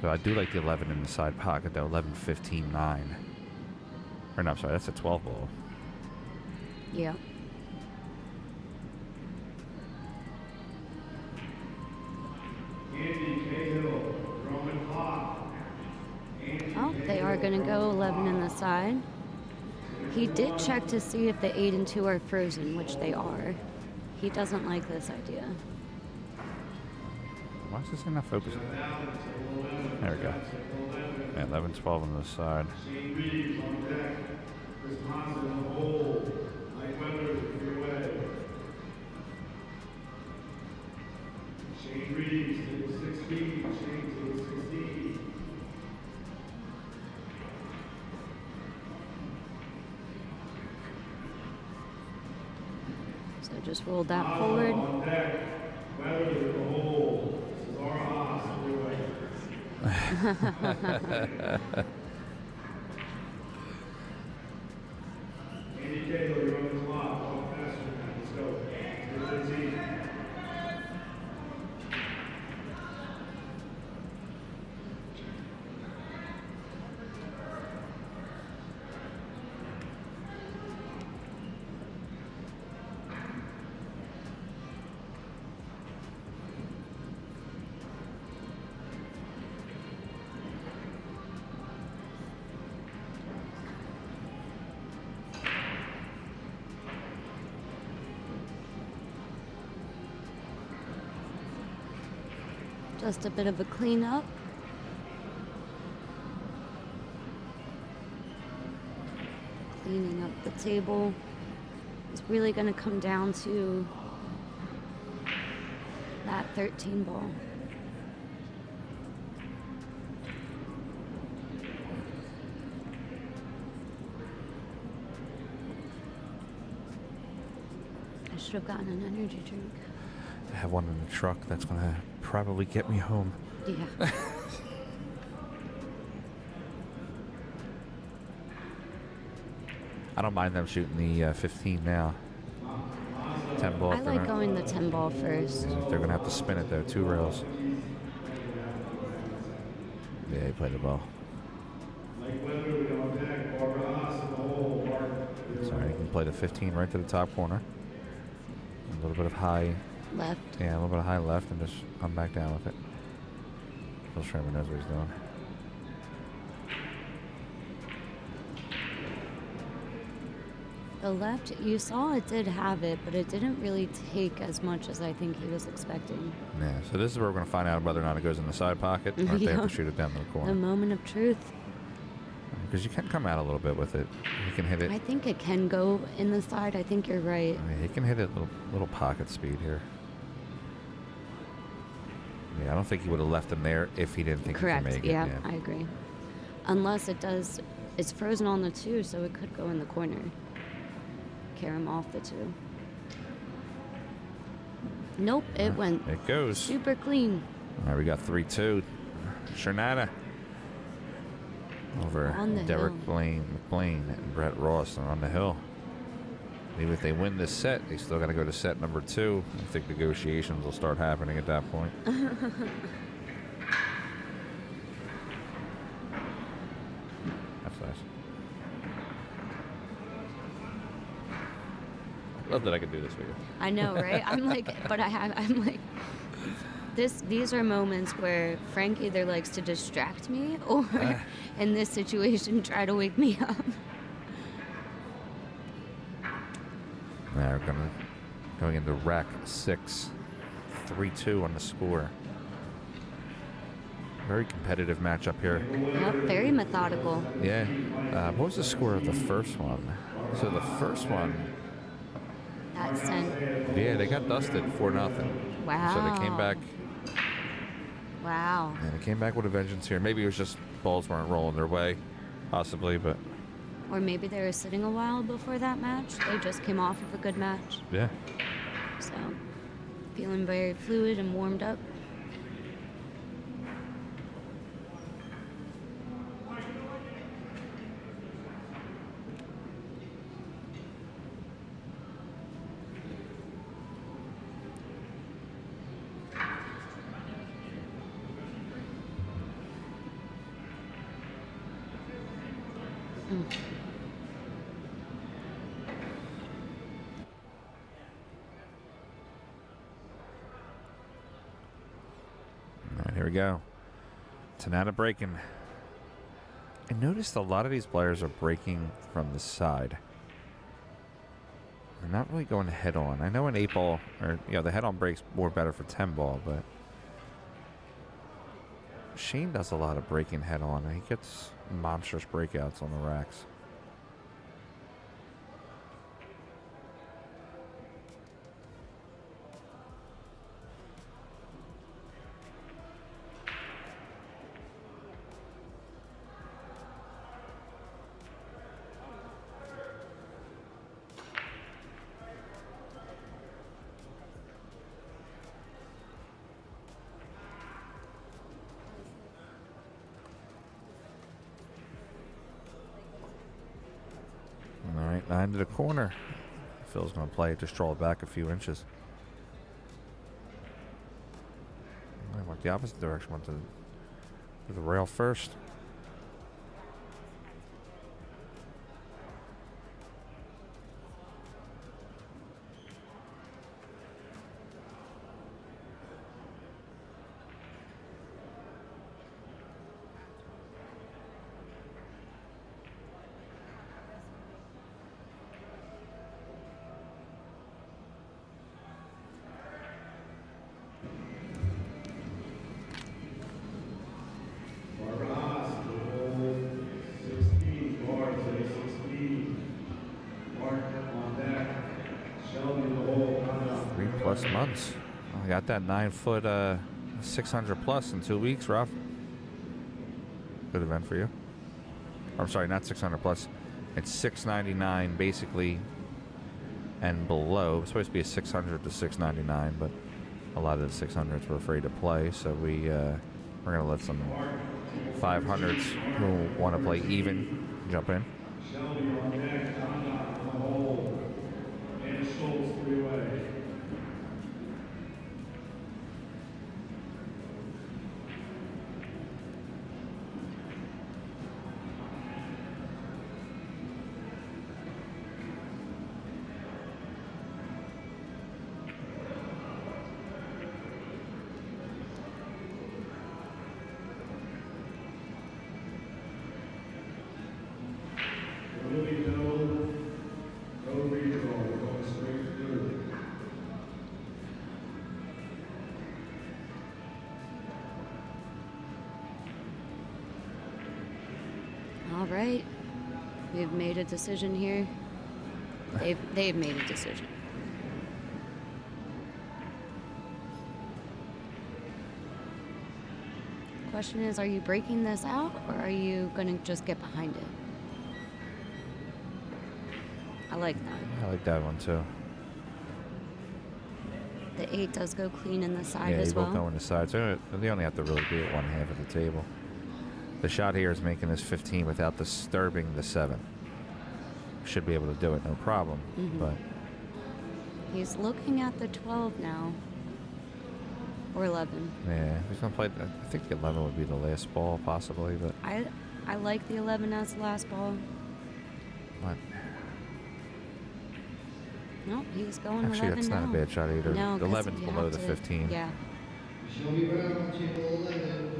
Speaker 1: So I do like the 11 in the side pocket, though. 11, 15, 9. Or no, I'm sorry, that's a 12 ball.
Speaker 7: Yeah. Oh, they are going to go 11 in the side. He did check to see if the 8 and 2 are frozen, which they are. He doesn't like this idea.
Speaker 1: Why is this thing not focusing? There we go. Yeah, 11, 12 on the side.
Speaker 7: So just roll that forward. Just a bit of a cleanup. Cleaning up the table. It's really going to come down to that 13 ball. I should have gotten an energy drink.
Speaker 1: I have one in the truck that's going to probably get me home.
Speaker 7: Yeah.
Speaker 1: I don't mind them shooting the 15 now. 10 ball.
Speaker 7: I like going the 10 ball first.
Speaker 1: They're going to have to spin it, though. 2 rails. Yeah, he played the ball. Sorry, you can play the 15 right to the top corner. A little bit of high
Speaker 7: Left.
Speaker 1: Yeah, a little bit of high left and just come back down with it. Phil Sherman knows what he's doing.
Speaker 7: The left, you saw it did have it, but it didn't really take as much as I think he was expecting.
Speaker 1: Yeah, so this is where we're going to find out whether or not it goes in the side pocket or if they have
Speaker 7: Yeah.
Speaker 1: to shoot it down the
Speaker 7: The
Speaker 1: corner.
Speaker 7: moment of truth.
Speaker 1: Because you can come out a little bit with it. You can hit it.
Speaker 7: I think it can go in the side. I think you're right.
Speaker 1: I mean, he can hit it little pocket speed here. Yeah, I don't think he would have left him there if he didn't think
Speaker 7: Correct.
Speaker 1: he could make
Speaker 7: Yeah,
Speaker 1: it. Yeah,
Speaker 7: I agree. Unless it does, it's frozen on the 2, so it could go in the corner. Carry him off the 2. Nope, it went
Speaker 1: It goes.
Speaker 7: super clean.
Speaker 1: All right, we got 3-2. Shernada over
Speaker 7: On the
Speaker 1: Derek
Speaker 7: hill.
Speaker 1: McLean and Brett Ross are on the hill. Even if they win this set, they still got to go to set number 2. I think negotiations will start happening at that point. That's nice. Love that I could do this for you.
Speaker 7: I know, right? I'm like, but I'm like, these are moments where Frank either likes to distract me or, in this situation, try to wake me up.
Speaker 1: Now we're going into rack 6. 3-2 on the score. Very competitive matchup here.
Speaker 7: Yep, very methodical.
Speaker 1: Yeah. What was the score of the first one? So the first one,
Speaker 7: That sent.
Speaker 1: yeah, they got dusted 4-0.
Speaker 7: Wow.
Speaker 1: So they came back.
Speaker 7: Wow.
Speaker 1: Yeah, they came back with a vengeance here. Maybe it was just balls weren't rolling their way, possibly, but
Speaker 7: Or maybe they were sitting a while before that match. They just came off of a good match.
Speaker 1: yeah.
Speaker 7: So, feeling very fluid and warmed up.
Speaker 1: All right, here we go. Tanana breaking. I noticed a lot of these players are breaking from the side. They're not really going head on. I know an 8-ball, or the head on breaks more better for 10-ball, but Shane does a lot of breaking head on. He gets monstrous breakouts on the racks. All right, 9 to the corner. Phil's going to play it, just draw it back a few inches. I went the opposite direction, went to the rail first.
Speaker 2: Barbox, hold 16, guards at 16. Mark on deck. Shelby in the hole, countdown.
Speaker 1: 3+ months. I got that 9-foot 600 plus in 2 weeks, Ralph. Good event for you. I'm sorry, not 600 plus. It's 699 basically and below. It's supposed to be a 600 to 699, but a lot of the 600s were afraid to play, so we're gonna let some 500s who want to play even jump in.
Speaker 2: Shelby on deck, countdown in the hole. And Schultz three-way. Really no
Speaker 7: All right. We've made a decision here. They've made a decision. Question is, are you breaking this out or are you going to just get behind it? I like that.
Speaker 1: I like that one too.
Speaker 7: The 8 does go clean in the side
Speaker 1: Yeah,
Speaker 7: as
Speaker 1: they both
Speaker 7: well.
Speaker 1: go in the side. So they only have to really be at one half of the table. The shot here is making this 15 without disturbing the 7. Should be able to do it, no problem. But
Speaker 7: He's looking at the 12 now. Or 11.
Speaker 1: yeah, he's gonna play. I think the 11 would be the last ball, possibly. But
Speaker 7: I like the 11 as the last ball.
Speaker 1: what?
Speaker 7: Nope, he's going
Speaker 1: Actually,
Speaker 7: 11
Speaker 1: that's
Speaker 7: now.
Speaker 1: not a bad shot either.
Speaker 7: No,
Speaker 1: The
Speaker 7: 'cause
Speaker 1: 11's
Speaker 7: you
Speaker 1: below
Speaker 7: have
Speaker 1: the
Speaker 7: to-
Speaker 1: 15.
Speaker 7: Yeah.
Speaker 2: Shelby Brown on table 11.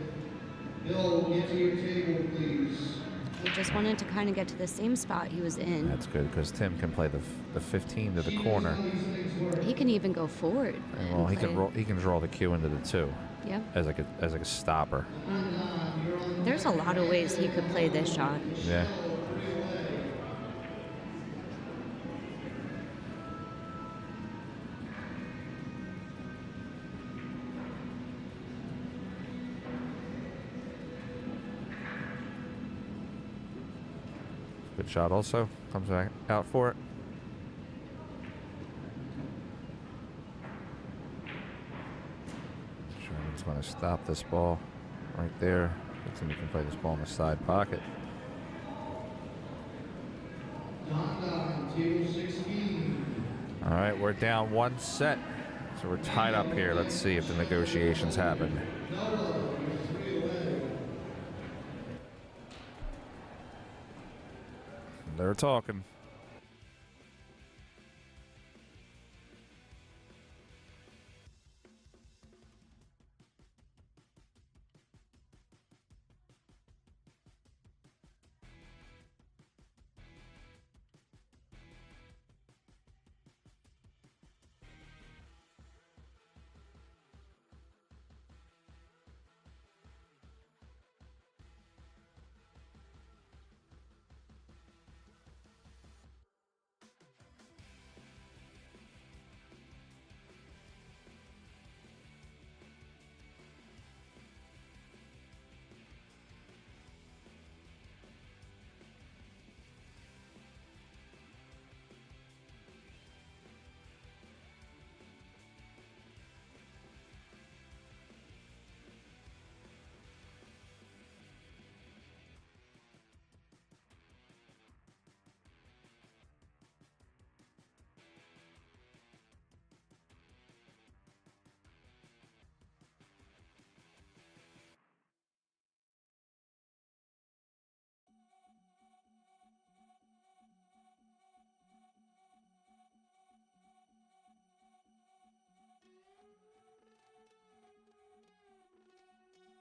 Speaker 2: Bill, get to your table, please.
Speaker 7: He just wanted to kind of get to the same spot he was in.
Speaker 1: That's good because Tim can play the 15 to the corner.
Speaker 7: He can even go forward.
Speaker 1: And, well, he can roll. He can draw the cue into the 2
Speaker 7: Yep.
Speaker 1: as like a stopper.
Speaker 7: There's a lot of ways he could play this shot.
Speaker 1: Yeah. Good shot also. Comes back out for it. Sherman's going to stop this ball right there. Looks like he can play this ball in the side pocket.
Speaker 2: Table 16.
Speaker 1: All right, we're down 1 set. So we're tied up here. Let's see if the negotiations happen. They're talking.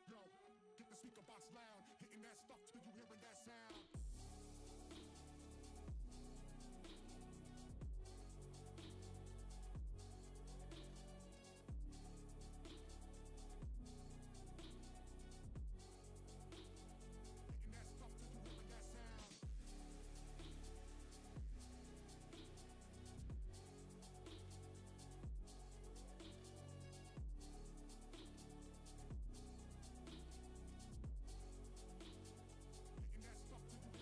Speaker 5: Yo, get the speaker box loud, hitting that stuff till you hearing that sound. Hitting that stuff till you hearing that sound. Hitting that stuff till you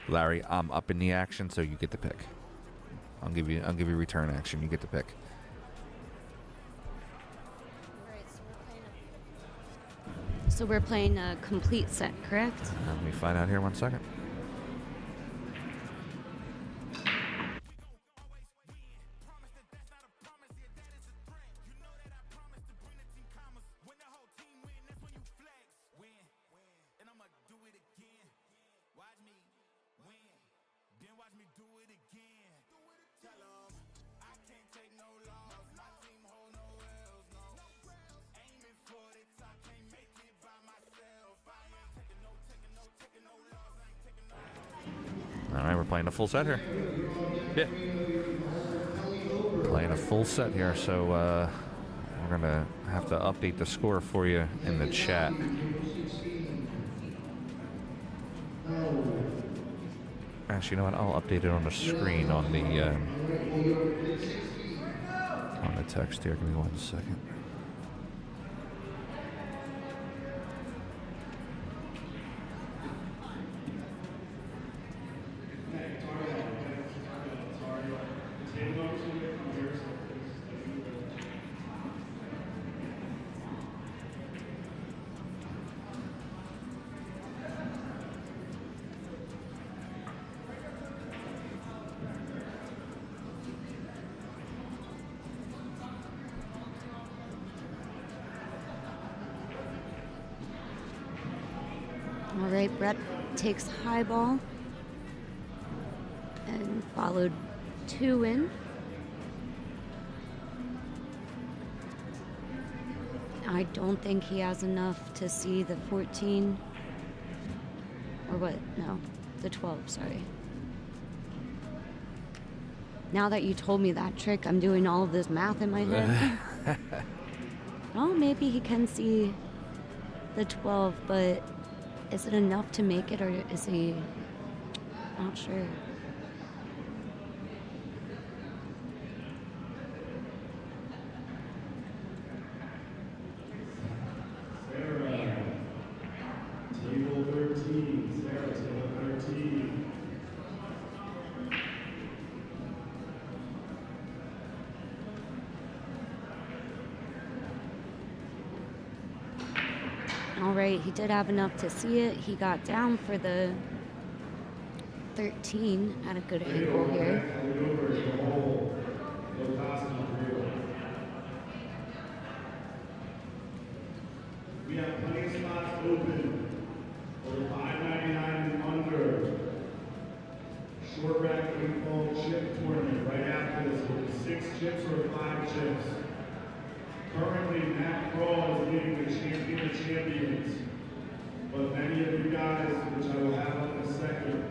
Speaker 1: Larry, I'm up in the action, so you get to pick. I'll give you return action. You get to pick.
Speaker 7: So we're playing a complete set, correct?
Speaker 1: Let me find out here 1 second. All right, we're playing a full set here. Yeah. Playing a full set here, so we're going to have to update the score for you in the chat. Actually, you know what? I'll update it on the screen on the text here. Give me 1 second.
Speaker 7: All right, Brett takes high ball and followed 2 in. I don't think he has enough to see the 14. Or what? No, the 12, sorry. Now that you told me that trick, I'm doing all of this math in my head. Oh, maybe he can see the 12, but is it enough to make it, or is he not sure?
Speaker 2: Sarah, table 13. Sarah, table 13.
Speaker 7: All right, he did have enough to see it. He got down for the 13 at a good angle here.
Speaker 2: We have plenty of spots open for the $5.99 and under short rack football chip tournament right after this with 6 chips or 5 chips. Currently, Matt Crawl is leading the champion of champions, but many of you guys, which I will have up in a second,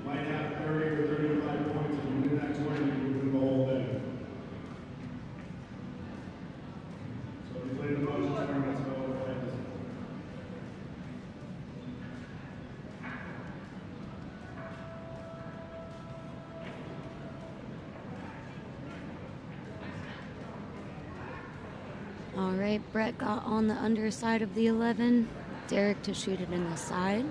Speaker 2: might have 30 or 35 points. If you win that tournament, you win the whole thing. So if you play the motion tournaments, go and play this.
Speaker 7: All right, Brett got on the underside of the 11. Derek to shoot it in the side.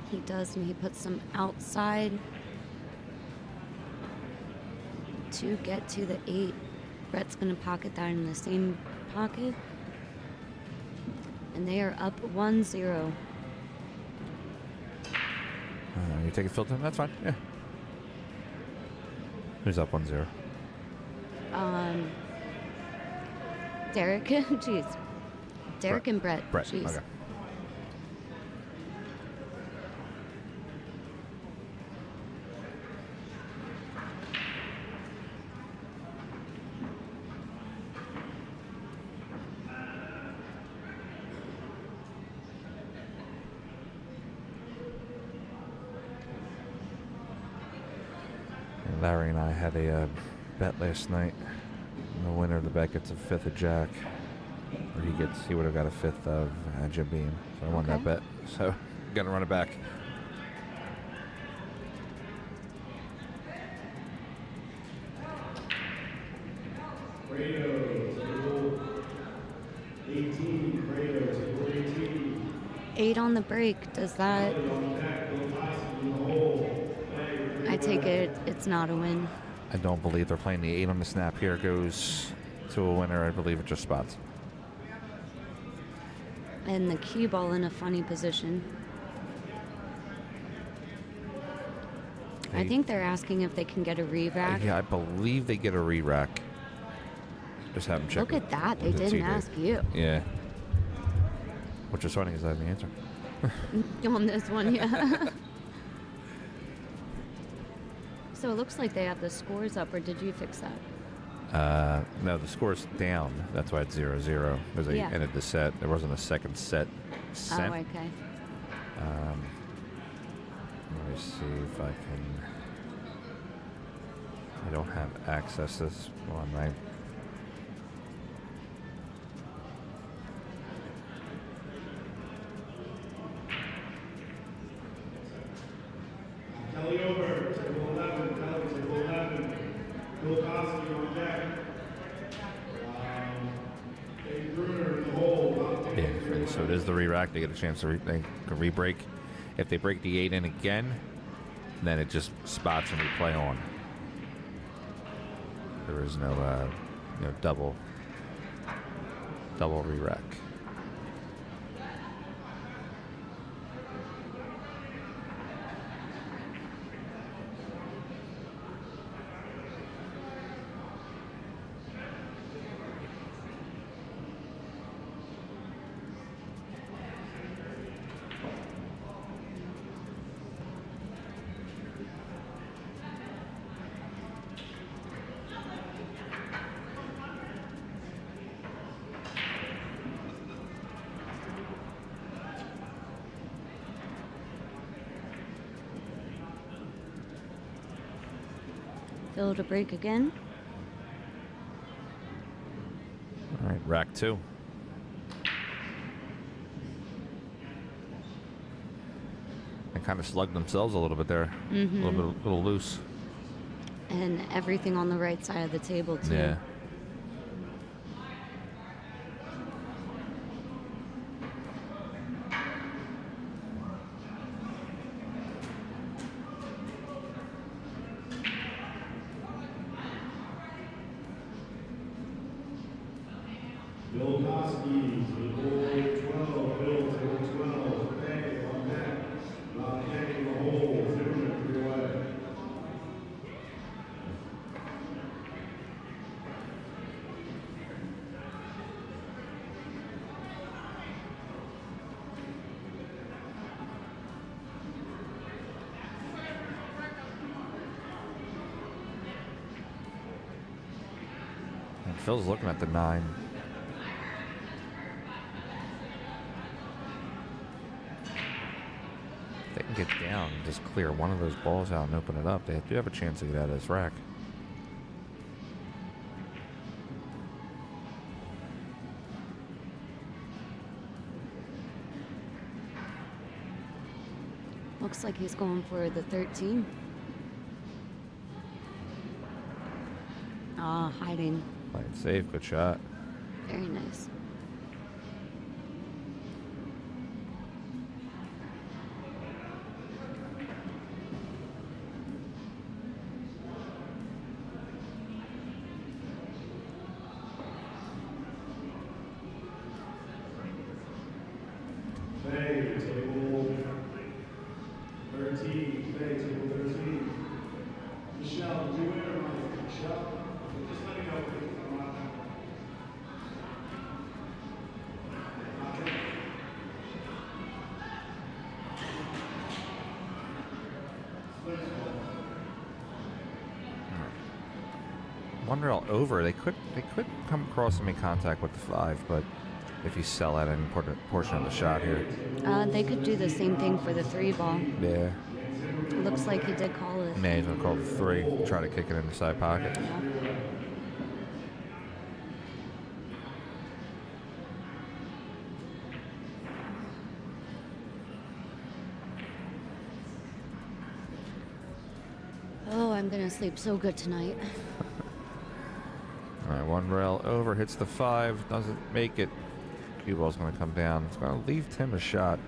Speaker 7: He does, and he puts some outside to get to the 8. Brett's going to pocket that in the same pocket. And they are up 1-0.
Speaker 1: You take a filter? That's fine. Yeah. Who's up 1-0?
Speaker 7: Derek. Jeez. Derek and Brett.
Speaker 1: Brett.
Speaker 7: Jeez.
Speaker 1: Okay. Larry and I had a bet last night. And the winner of the bet gets a 5th of Jack. Or he would have got a 5th of Jim Beam. So I won that bet. So gonna run it back.
Speaker 2: Radio, table
Speaker 7: 8 on the break. Does that... I take it it's not a win.
Speaker 1: I don't believe they're playing the 8 on the snap. Here goes to a winner. I believe it just spots.
Speaker 7: And the cue ball in a funny position. I think they're asking if they can get a re-rack.
Speaker 1: Yeah, I believe they get a re-rack. Just have them check.
Speaker 7: Look at that. They didn't ask you.
Speaker 1: Yeah. Which is funny because I have the answer.
Speaker 7: On this one, yeah. So it looks like they have the scores up, or did you fix that?
Speaker 1: No, the score's down. That's why it's 0-0. Because they ended the set. There wasn't a second set sent.
Speaker 7: Oh, okay.
Speaker 1: Let me see if I can... I don't have access to this one.
Speaker 2: Kelly over, table 11, Kelly, table 11. Bill Cosby on deck. Dave Bruner in the hole.
Speaker 1: Yeah, so it is the re-rack. They get a chance to they can re-break. If they break the 8 in again, then it just spots and we play on. There is no double re-rack.
Speaker 7: Phil to break again.
Speaker 1: All right, rack 2. They kind of slugged themselves a little bit there.
Speaker 7: Mm-hmm.
Speaker 1: A little loose.
Speaker 7: And everything on the right side of the table, too.
Speaker 1: Yeah.
Speaker 2: Bill Cosby, table 12, Bill, table 12, Bay on deck. Not getting the hole, Zimmerman, 3 away.
Speaker 1: And Phil's looking at the 9. They can get down and just clear one of those balls out and open it up. They do have a chance to get out of this rack.
Speaker 7: Looks like he's going for the 13. Ah, hiding.
Speaker 1: Play it safe. Good shot.
Speaker 7: Very nice.
Speaker 2: Bay, table 13, Bay, table 13. Michelle, do you win or not? Michelle, just let me know, please. I'm not-
Speaker 1: One rail over. They could come across and make contact with the 5, but if you sell out any portion of the shot here.
Speaker 7: They could do the same thing for the 3 ball.
Speaker 1: Yeah.
Speaker 7: It looks like he did call it.
Speaker 1: May as well call the 3. Try to kick it in the side pocket.
Speaker 7: Yeah. Oh, I'm gonna sleep so good tonight.
Speaker 1: All right, one rail over, hits the 5, doesn't make it. Cue ball's going to come down. It's going to leave Tim a shot.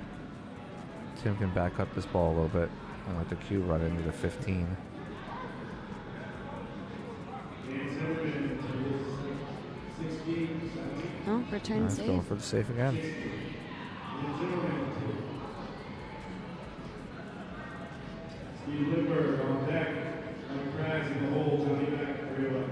Speaker 1: Tim can back up this ball a little bit and let the cue run into the 15.
Speaker 7: Oh, return
Speaker 1: Nice,
Speaker 7: safe.
Speaker 1: going for the safe again.
Speaker 2: Steve Lindbergh on deck. Mike Krantz in the hole. Johnny Beck, 3-11.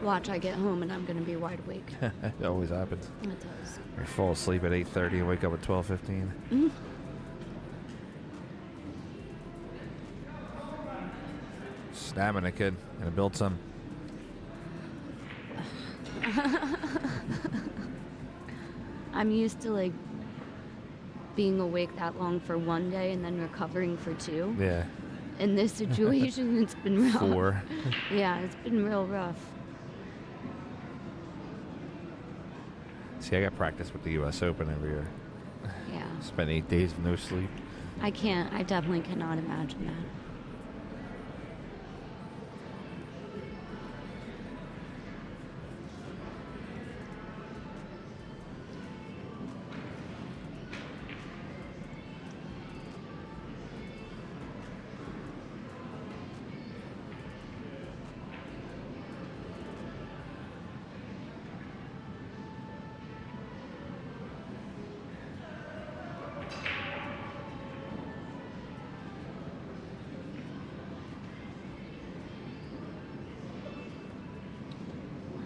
Speaker 7: Watch, I get home and I'm going to be wide awake.
Speaker 1: It always happens.
Speaker 7: It does.
Speaker 1: You fall asleep at 8:30 and wake up at 12:15. Stamina, kid. Gonna build some.
Speaker 7: I'm used to like being awake that long for one day and then recovering for 2.
Speaker 1: Yeah.
Speaker 7: In this situation, it's been rough.
Speaker 1: 4.
Speaker 7: Yeah, it's been real rough.
Speaker 1: See, I got practice with the U.S. Open every year.
Speaker 7: Yeah.
Speaker 1: Spent 8 days with no sleep.
Speaker 7: I can't. I definitely cannot imagine that.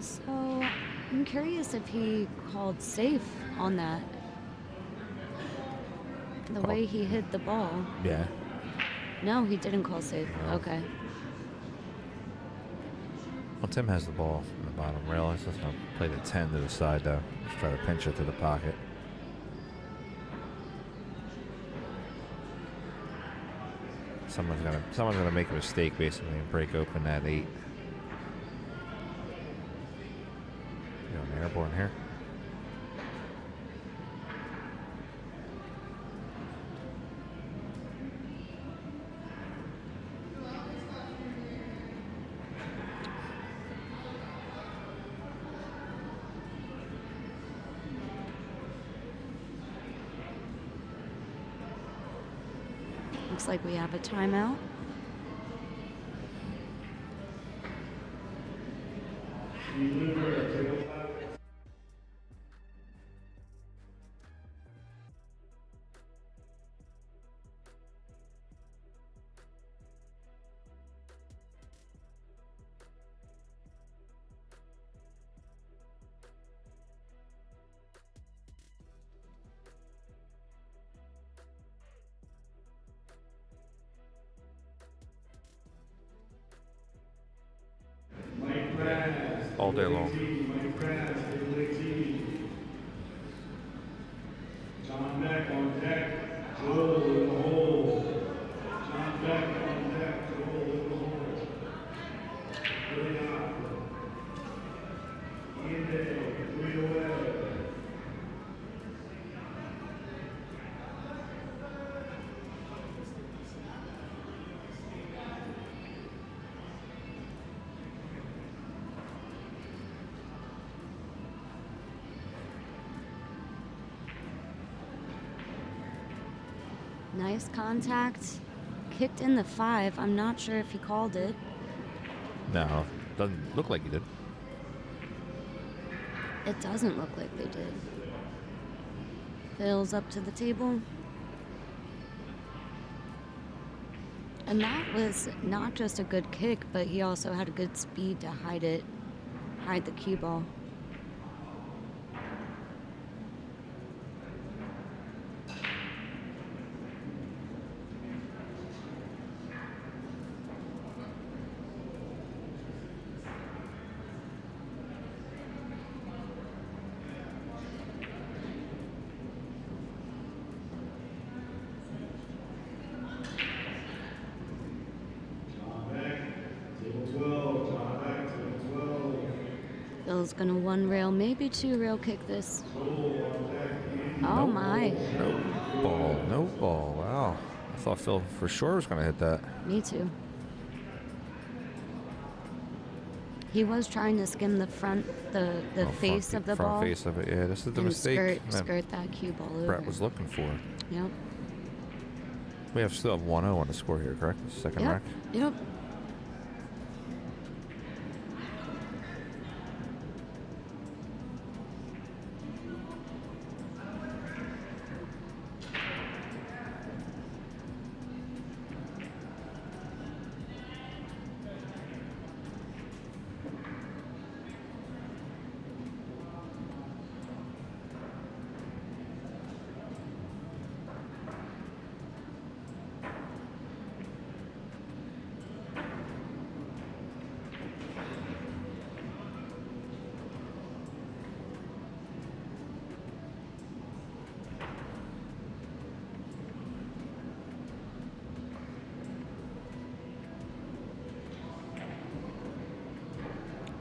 Speaker 7: So, I'm curious if he called safe on that. The way he hit the ball.
Speaker 1: Yeah.
Speaker 7: No, he didn't call safe.
Speaker 1: No.
Speaker 7: Okay.
Speaker 1: Well, Tim has the ball in the bottom rail. He's just gonna play the 10 to the side, though. Just try to pinch it to the pocket. Someone's gonna make a mistake basically and break open that 8. Going airborne here.
Speaker 7: Looks like we have a timeout.
Speaker 1: All day long.
Speaker 2: Mike Krantz, table 18. John Beck on deck. Joel in the hole. John Beck on deck. Joel in the hole. Really hot. Ian Day, 3 away.
Speaker 7: Nice contact. Kicked in the 5. I'm not sure if he called it.
Speaker 1: No, doesn't look like he did.
Speaker 7: It doesn't look like they did. Phil's up to the table. And that was not just a good kick, but he also had a good speed to hide the cue ball. Phil's gonna 1 rail, maybe 2 rail kick this. Oh my.
Speaker 1: No ball. No ball. Wow. I thought Phil for sure was going to hit that.
Speaker 7: Me too. He was trying to skim the front, the face of the
Speaker 1: front
Speaker 7: ball.
Speaker 1: face of it. Yeah, this is the
Speaker 7: and
Speaker 1: mistake
Speaker 7: skirt that cue ball over.
Speaker 1: Brett was looking for.
Speaker 7: Yep.
Speaker 1: We still have 1-0 on the score here, correct? Second
Speaker 7: Yep.
Speaker 1: rack.
Speaker 7: Yep.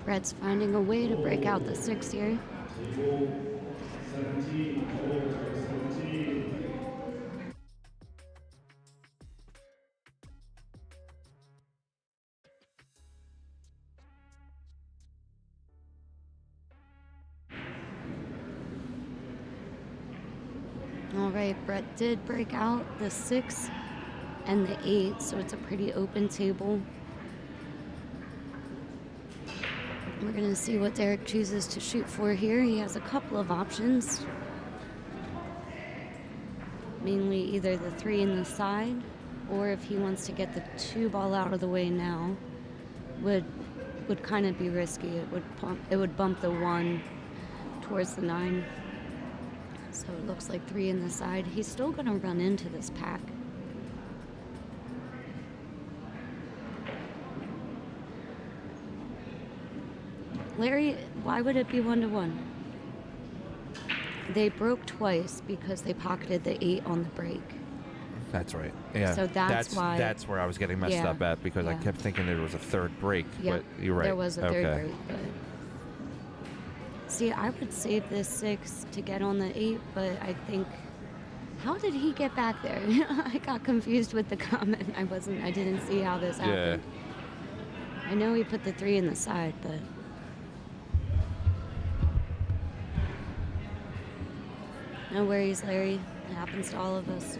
Speaker 7: Brett's finding a way to break out the 6 here.
Speaker 2: Table 17, hold 17.
Speaker 7: All right, Brett did break out the 6 and the 8, so it's a pretty open table. We're going to see what Derek chooses to shoot for here. He has a couple of options. Mainly either the 3 in the side, or if he wants to get the 2 ball out of the way now, would kind of be risky. It would bump the 1 towards the 9. So it looks like 3 in the side. He's still going to run into this pack. Larry, why would it be 1-1? They broke twice because they pocketed the 8 on the break.
Speaker 1: That's right. Yeah.
Speaker 7: So that's why.
Speaker 1: That's where I was getting messed
Speaker 7: Yeah,
Speaker 1: up at, because I
Speaker 7: yeah.
Speaker 1: kept thinking there was a third break.
Speaker 7: Yeah,
Speaker 1: But you're right.
Speaker 7: there was a third
Speaker 1: Okay.
Speaker 7: break. But see, I would save this 6 to get on the 8, but I think, how did he get back there? I got confused with the comment. I didn't see how this happened. I know he put the 3 in the side, but. No worries, Larry. It happens to all of us.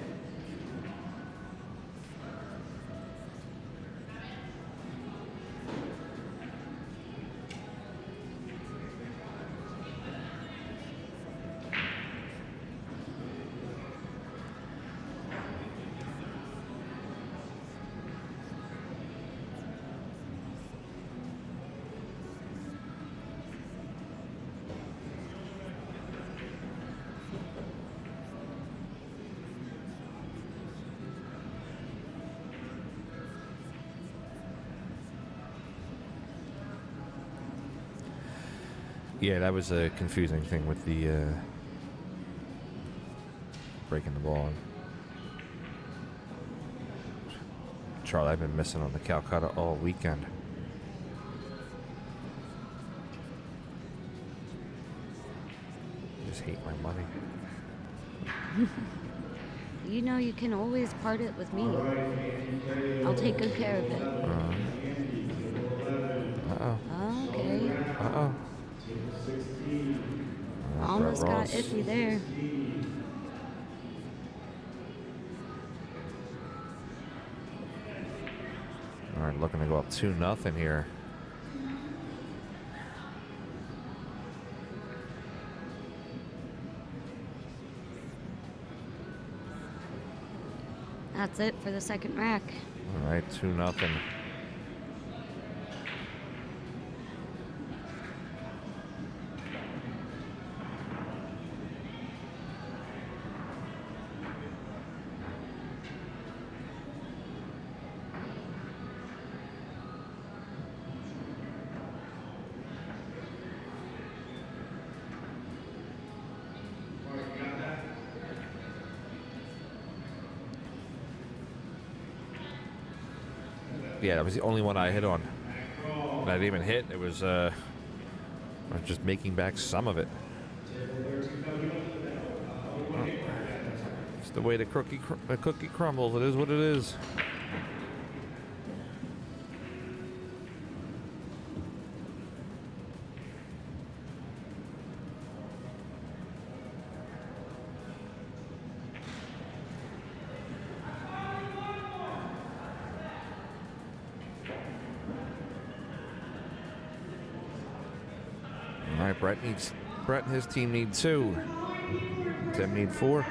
Speaker 1: Yeah, that was a confusing thing with the breaking the ball. Charlie, I've been missing on the Calcutta all weekend. Just hate my money.
Speaker 7: You know you can always part it with me. I'll take good care of it.
Speaker 1: Uh-oh.
Speaker 7: Okay.
Speaker 1: Uh-oh.
Speaker 7: Almost
Speaker 1: Brett
Speaker 7: got
Speaker 1: Ross.
Speaker 7: iffy there.
Speaker 1: All right, looking to go up 2-0 here.
Speaker 7: That's it for the second rack.
Speaker 1: All right, 2-0. Yeah, that was the only one I hit on. And I didn't even hit. It was I was just making back some of it. the way the cookie crumbles. It is what it is. All right, Brett and his team need 2. Tim need 4.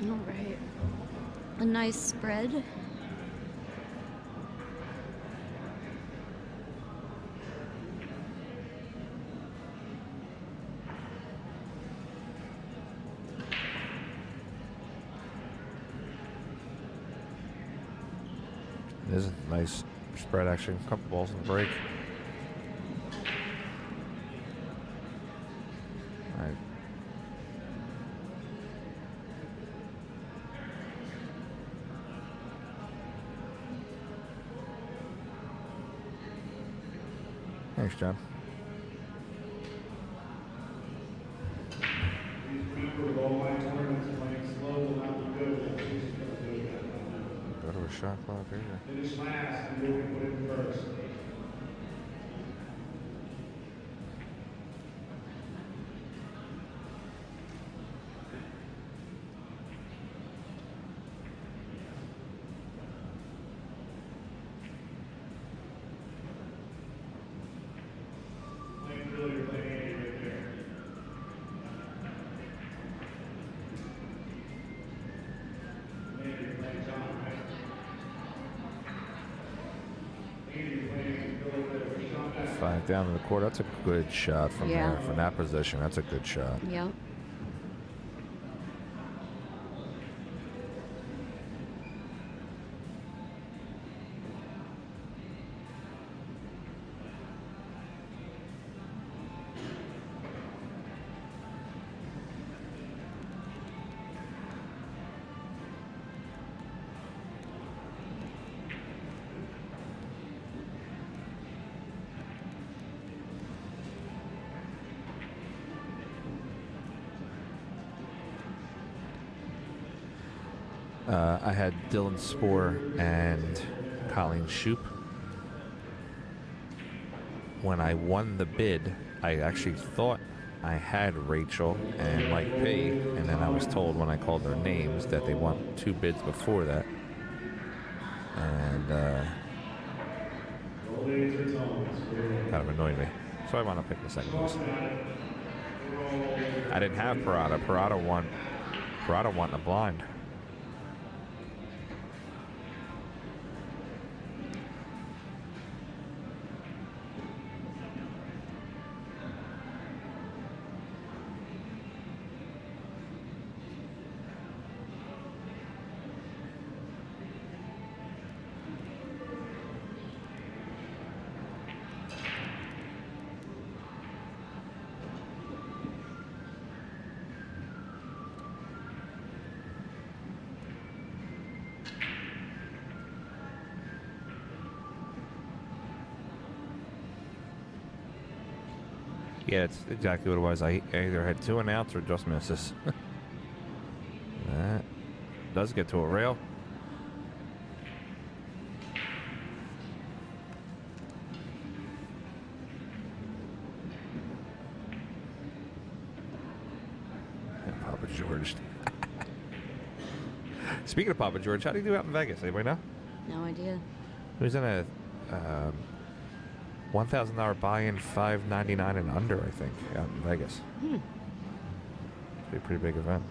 Speaker 7: All right. A nice spread.
Speaker 1: It is a nice spread action. Couple balls in the break. All right. Thanks, John. Go to a shot clock here.
Speaker 2: Finish last and you'll be put in first.
Speaker 1: Five down in the court. That's a good shot from
Speaker 7: Yeah.
Speaker 1: there. From that position, that's a good shot.
Speaker 7: Yep.
Speaker 1: I had Dylan Spoor and Colleen Shoup. When I won the bid, I actually thought I had Rachel and Mike P. And then I was told when I called their names that they won 2 bids before that. And kind of annoyed me. So I wound up picking the second place. I didn't have Parada. Parada won in the blind.
Speaker 8: Yeah, it's exactly what it was. I either had 2 and outs or just misses. That does get to a rail. And Papa George. Speaking of Papa George, how do you do out in Vegas? Anybody know?
Speaker 7: No idea.
Speaker 8: He was in a $1,000 buy-in, $5.99 and under, I think, out in Vegas. It's a pretty big event.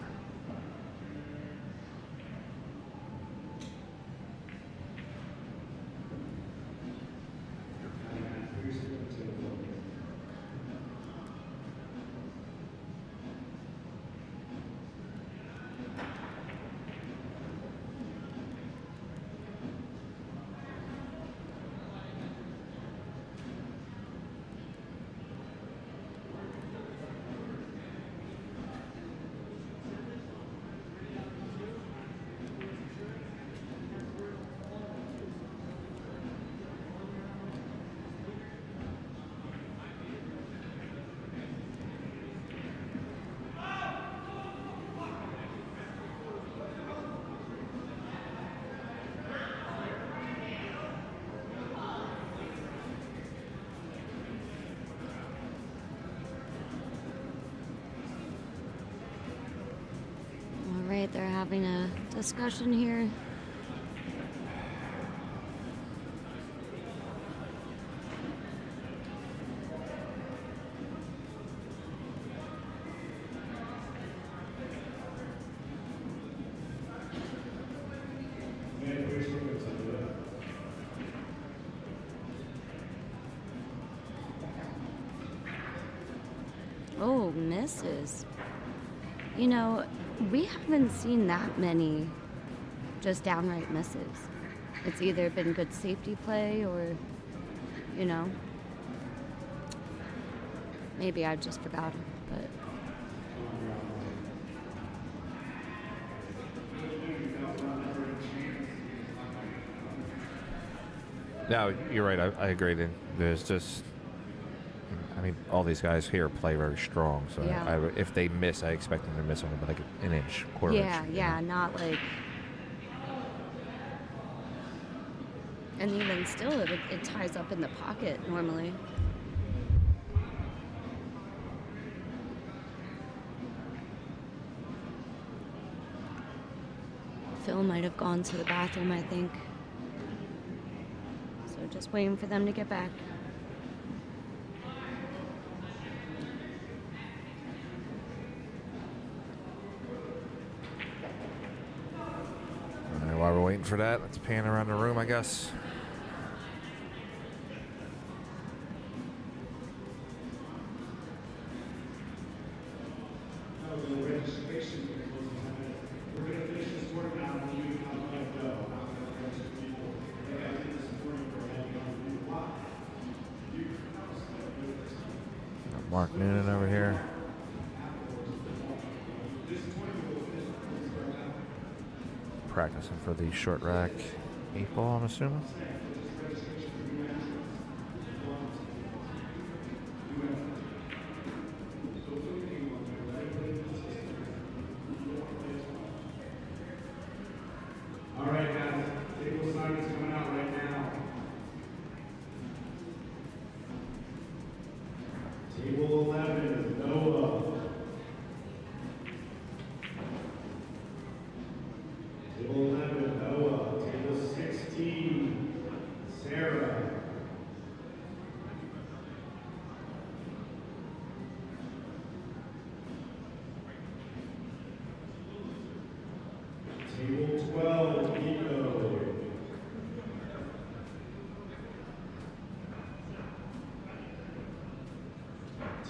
Speaker 7: All right, they're having a discussion here. Oh, misses. You know, we haven't seen that many just downright misses. It's either been good safety play or, you know, maybe I just forgot it, but.
Speaker 8: No, you're right. I agree. There's just, I mean, all these guys here play very strong. So
Speaker 7: Yeah.
Speaker 8: if they miss, I expect them to miss only like an inch, quarter inch.
Speaker 7: Yeah, not like. And even still, it ties up in the pocket normally. Phil might have gone to the bathroom, I think. So just waiting for them to get back.
Speaker 8: All right, while we're waiting for that, let's pan around the room, I guess. Mark Noonan over here. Practicing for the short rack 8-ball, I'm assuming.
Speaker 2: All right, guys. Table assignments coming out right now. Table 11, Noah. Table 11, Noah. Table 16, Sarah. Table 12, Nico.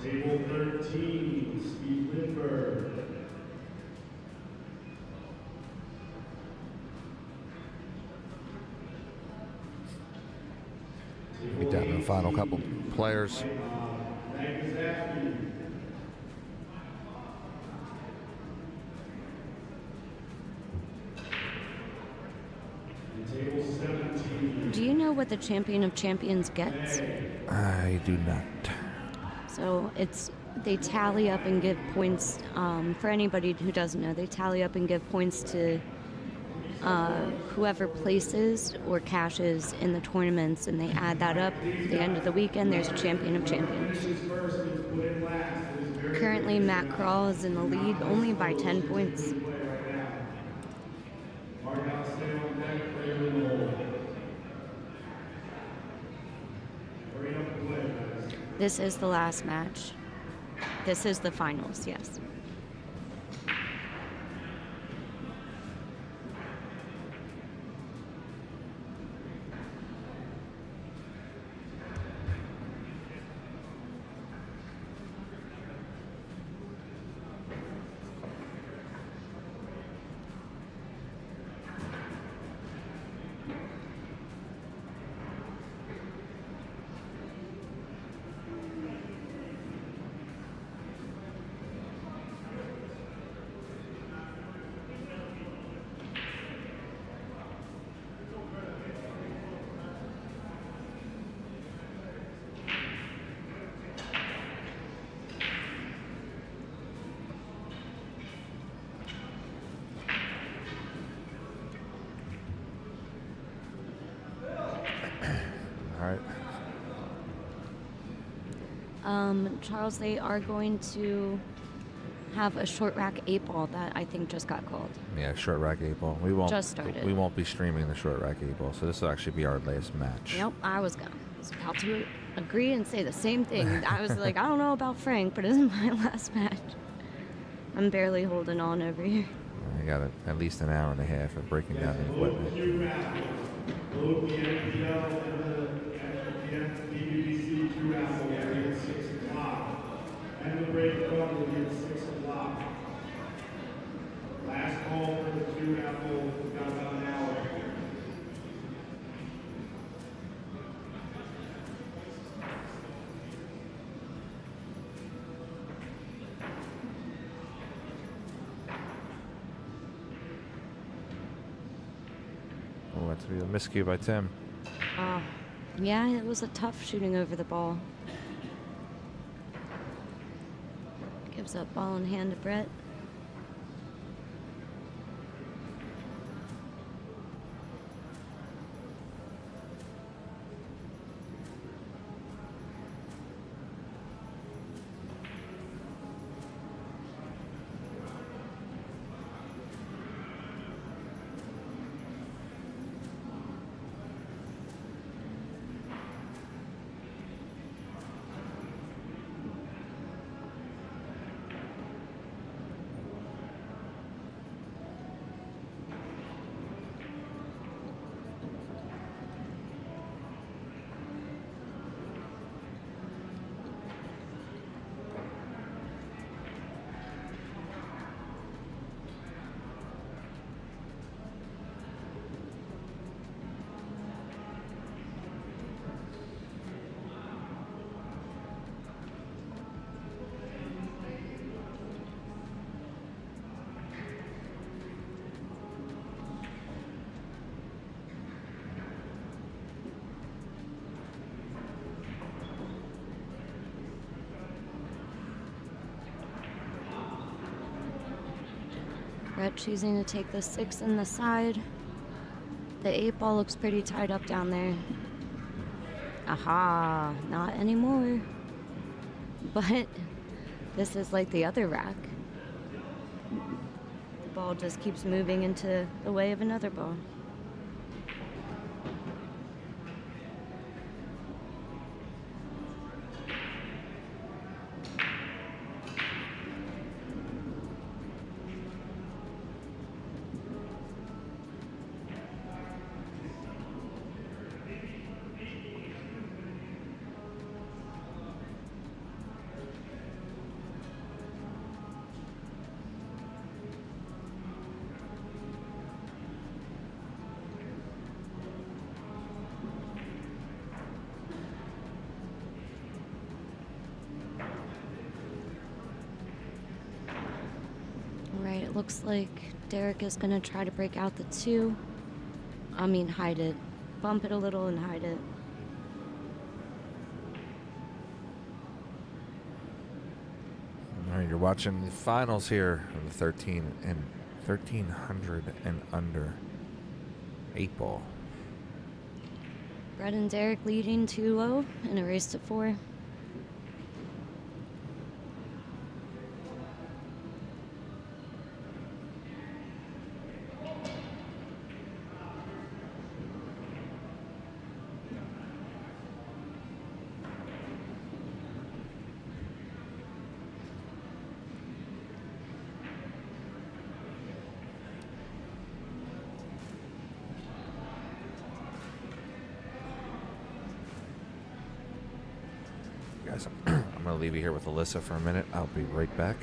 Speaker 2: Table 13, Steve Lindbergh.
Speaker 8: Get down to the final couple players.
Speaker 2: Magee. Table 17.
Speaker 7: Do you know what the champion of champions gets?
Speaker 8: I do not.
Speaker 7: So So they tally up and give points. For anybody who doesn't know, they tally up and give points to whoever places or cashes in the tournaments, and they add that up. At the end of the weekend, there's a champion of champions. Currently, Matt Crawl is in the lead only by 10 points. This is the last match. This is the finals, yes. Charles, they are going to have a short rack 8-ball that I think just got called.
Speaker 8: Yeah, short rack 8-ball. We won't
Speaker 7: Just started.
Speaker 8: We won't be streaming the short rack 8-ball, so this will actually be our last match.
Speaker 7: Yep, I was about to agree and say the same thing. I was like, I don't know about Frank, but this is my last match. I'm barely holding on over here.
Speaker 8: I got at least an hour and a half of breaking down the equipment.
Speaker 2: Both the MPL and the BBC Q raffle will be at 6 o'clock. And the break club will be at 6 o'clock. Last call for the Q raffle, we've got about an hour.
Speaker 8: Oh, that's a miscue by Tim.
Speaker 7: Yeah, it was a tough shooting over the ball. Gives up ball in hand to Brett. Brett choosing to take the 6 in the side. The 8-ball looks pretty tied up down there. Aha, not anymore. But this is like the other rack. The ball just keeps moving into the way of another ball. It looks like Derek is going to try to break out the 2. I mean, hide it. Bump it a little and hide it.
Speaker 8: All right, you're watching the finals here of the 1300 and under 8-ball.
Speaker 7: Brett and Derek leading 2-0 in a race to 4.
Speaker 8: Guys, I'm going to leave you here with Alyssa for a minute. I'll be right back.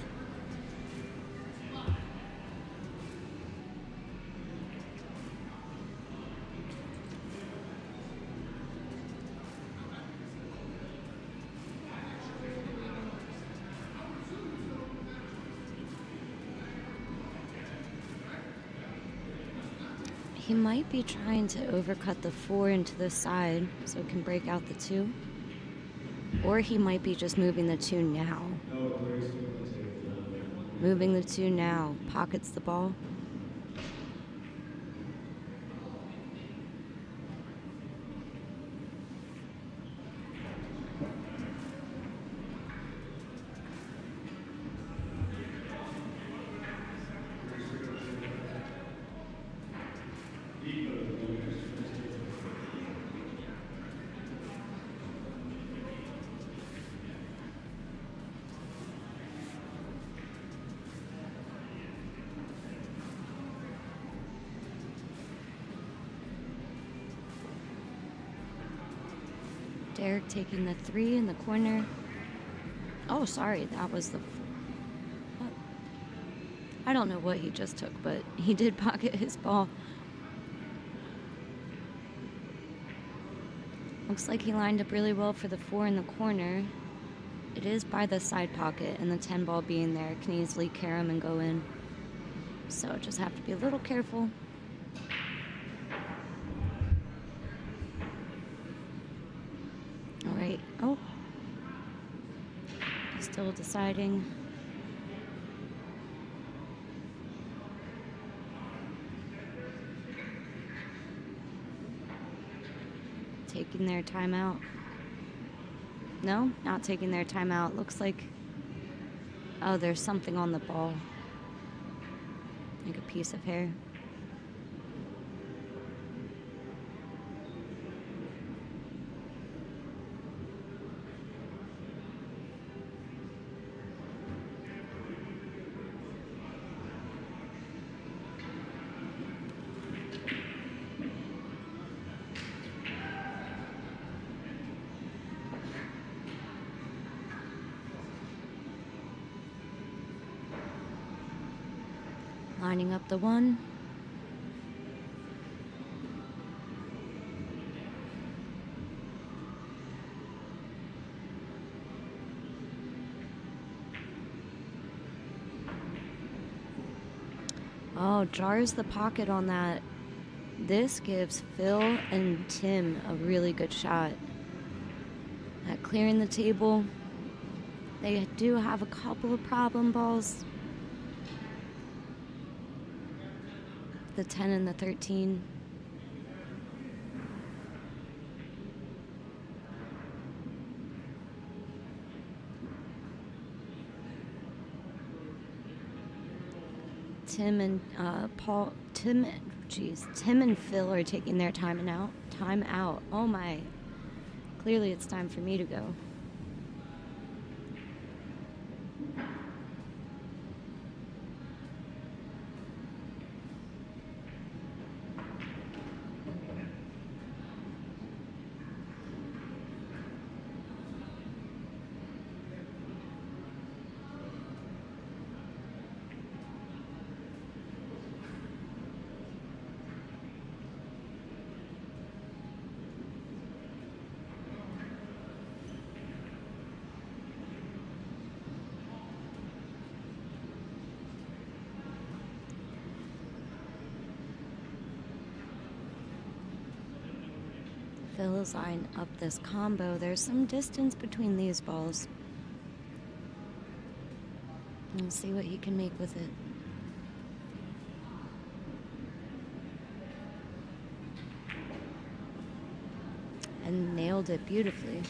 Speaker 7: He might be trying to overcut the 4 into the side so it can break out the 2. Or he might be just moving the 2 now. Moving the 2 now. Pockets the ball. Derek taking the 3 in the corner. Oh, sorry, that was the... What? I don't know what he just took, but he did pocket his ball. Looks like he lined up really well for the 4 in the corner. It is by the side pocket, and the 10 ball being there can easily carry him and go in. So just have to be a little careful. Alright, oh. Still deciding. Taking their timeout. No, not taking their timeout. Looks like, oh, there's something on the ball. Like a piece of hair. Lining up the 1. Oh, jars the pocket on that. This gives Phil and Tim a really good shot at clearing the table. They do have a couple of problem balls. The 10 and the 13. Tim and Tim and Phil are taking their time out. Oh my. Clearly it's time for me to go. Phil's line up this combo. There's some distance between these balls. And see what he can make with it. And nailed it beautifully.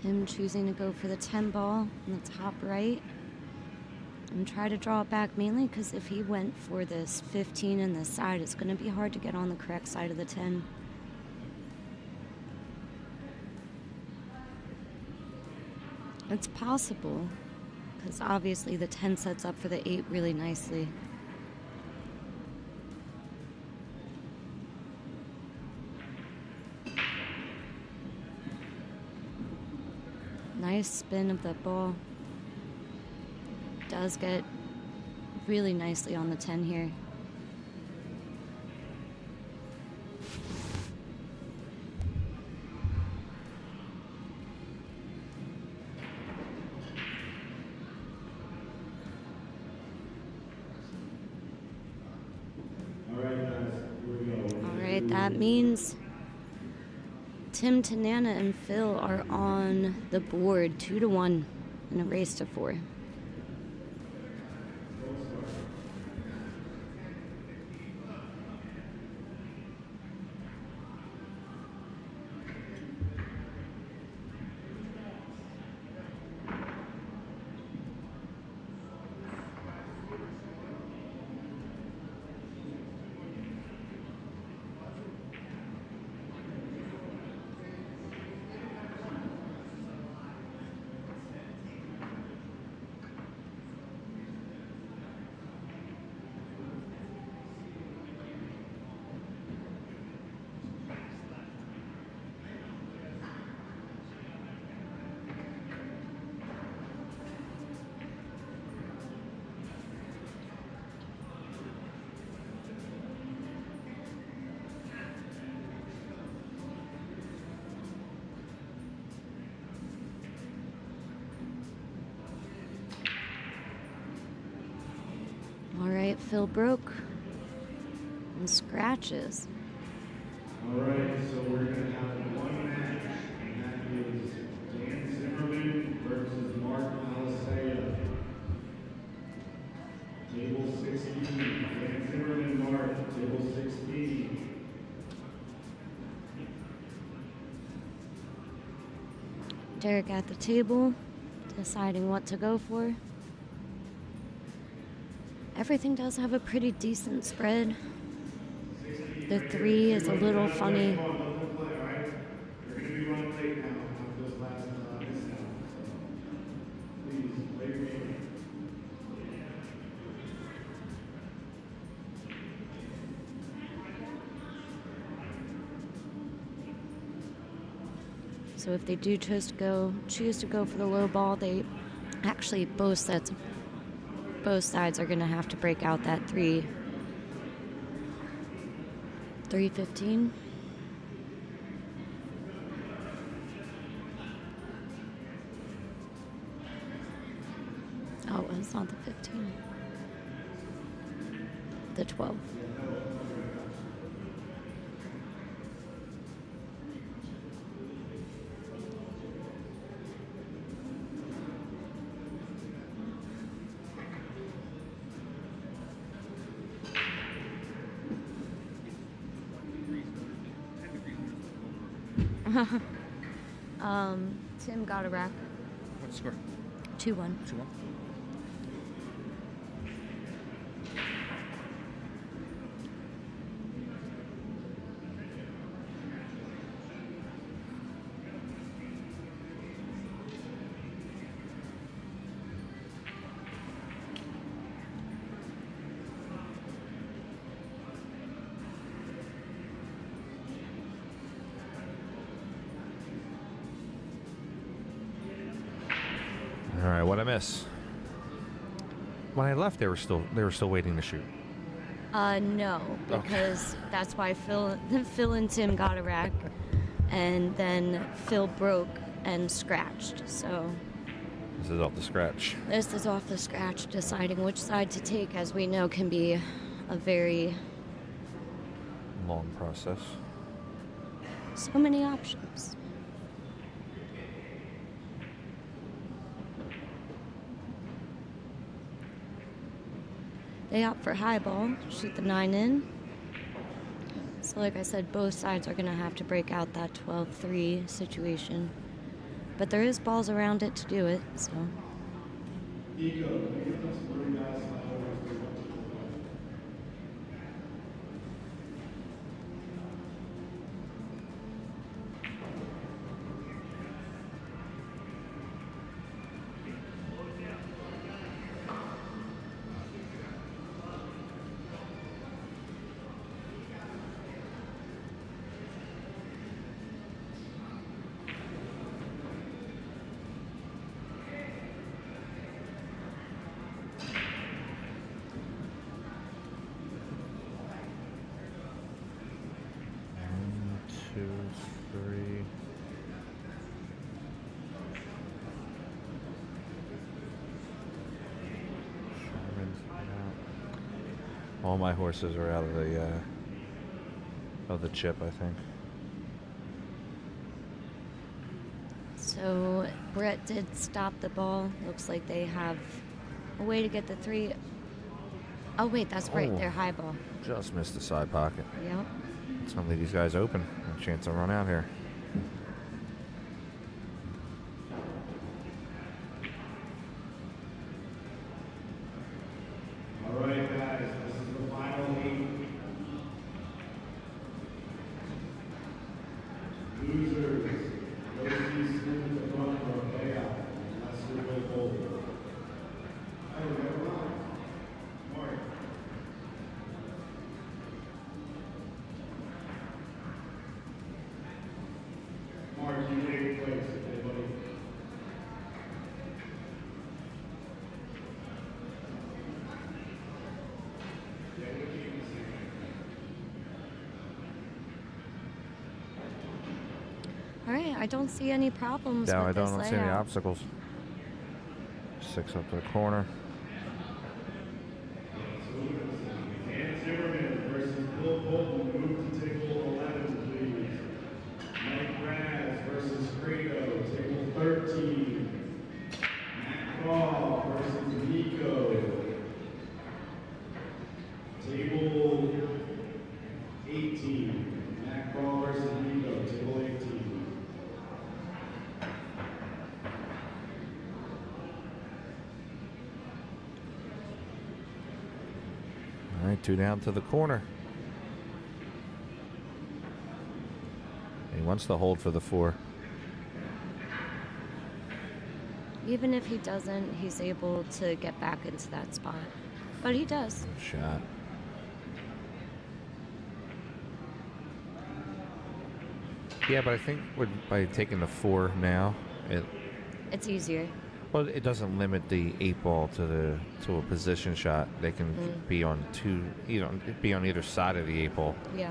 Speaker 7: Tim choosing to go for the 10 ball in the top right and try to draw it back, mainly because if he went for this 15 in this side, it's going to be hard to get on the correct side of the 10. It's possible, because obviously the 10 sets up for the 8 really nicely. Nice spin of the ball. Does get really nicely on the 10 here. Alright, that means Tim, Tanana, and Phil are on the board 2-1 in a race to 4. Alright, Phil broke and scratches.
Speaker 2: Alright, so we're going to have one match, and that is Dan Zimmerman versus Mark Alisea. Table 16, Dan Zimmerman, Mark, table 16.
Speaker 7: Derek at the table, deciding what to go for. Everything does have a pretty decent spread. The 3 is a little funny.
Speaker 2: They're going to be running late now after this last discount, so please play your game.
Speaker 7: So if they do choose to go for the low ball, they actually both sides are going to have to break out that 315. Oh, it's not the 15. The 12. Tim got a rack.
Speaker 1: What's the score?
Speaker 7: 2-1.
Speaker 1: 2-1.
Speaker 8: All right, what I miss? When I left, they were still waiting to shoot.
Speaker 7: No, because that's why Phil and Tim got a rack, and then Phil broke and scratched. So
Speaker 8: This is off the scratch.
Speaker 7: this is off the scratch. Deciding which side to take, as we know, can be a very
Speaker 8: Long process.
Speaker 7: so many options. They opt for high ball, shoot the 9 in. So like I said, both sides are going to have to break out that 12-3 situation. But there is balls around it to do it, so.
Speaker 2: Nico, make it plus 40 guys slide over as we want to the left.
Speaker 8: All my horses are out of the chip, I think.
Speaker 7: So Brett did stop the ball. Looks like they have a way to get the 3. Oh wait, that's right.
Speaker 8: Oh.
Speaker 7: They're high ball.
Speaker 8: Just missed the side pocket.
Speaker 7: Yep.
Speaker 8: It's gonna leave these guys open. A chance to run out here.
Speaker 2: All right, guys, this is the final heat. Losers, go see Snoop at the front row, payout, unless you're Bill Bolton. Oh, never mind. Marty. Mark, you take place, okay, buddy? Yeah, we'll keep the same.
Speaker 7: All right. I don't see any problems
Speaker 8: No,
Speaker 7: with
Speaker 8: I
Speaker 7: this
Speaker 8: don't see any
Speaker 7: layout.
Speaker 8: obstacles. 6 up to the corner.
Speaker 2: Dan Zimmerman versus Bill Bolton, move to table 11, please. Mike Raz versus Credo, table 13. Matt Craw versus Nico. Table 18. Matt Craw versus Nico, table 18.
Speaker 8: All right, 2 down to the corner. He wants to hold for the 4.
Speaker 7: Even if he doesn't, he's able to get back into that spot. But he does.
Speaker 8: Shot. Yeah, but I think by taking the 4 now,
Speaker 7: It's easier.
Speaker 8: well, it doesn't limit the 8 ball to a position shot. They can be on be on either side of the 8 ball.
Speaker 7: Yeah.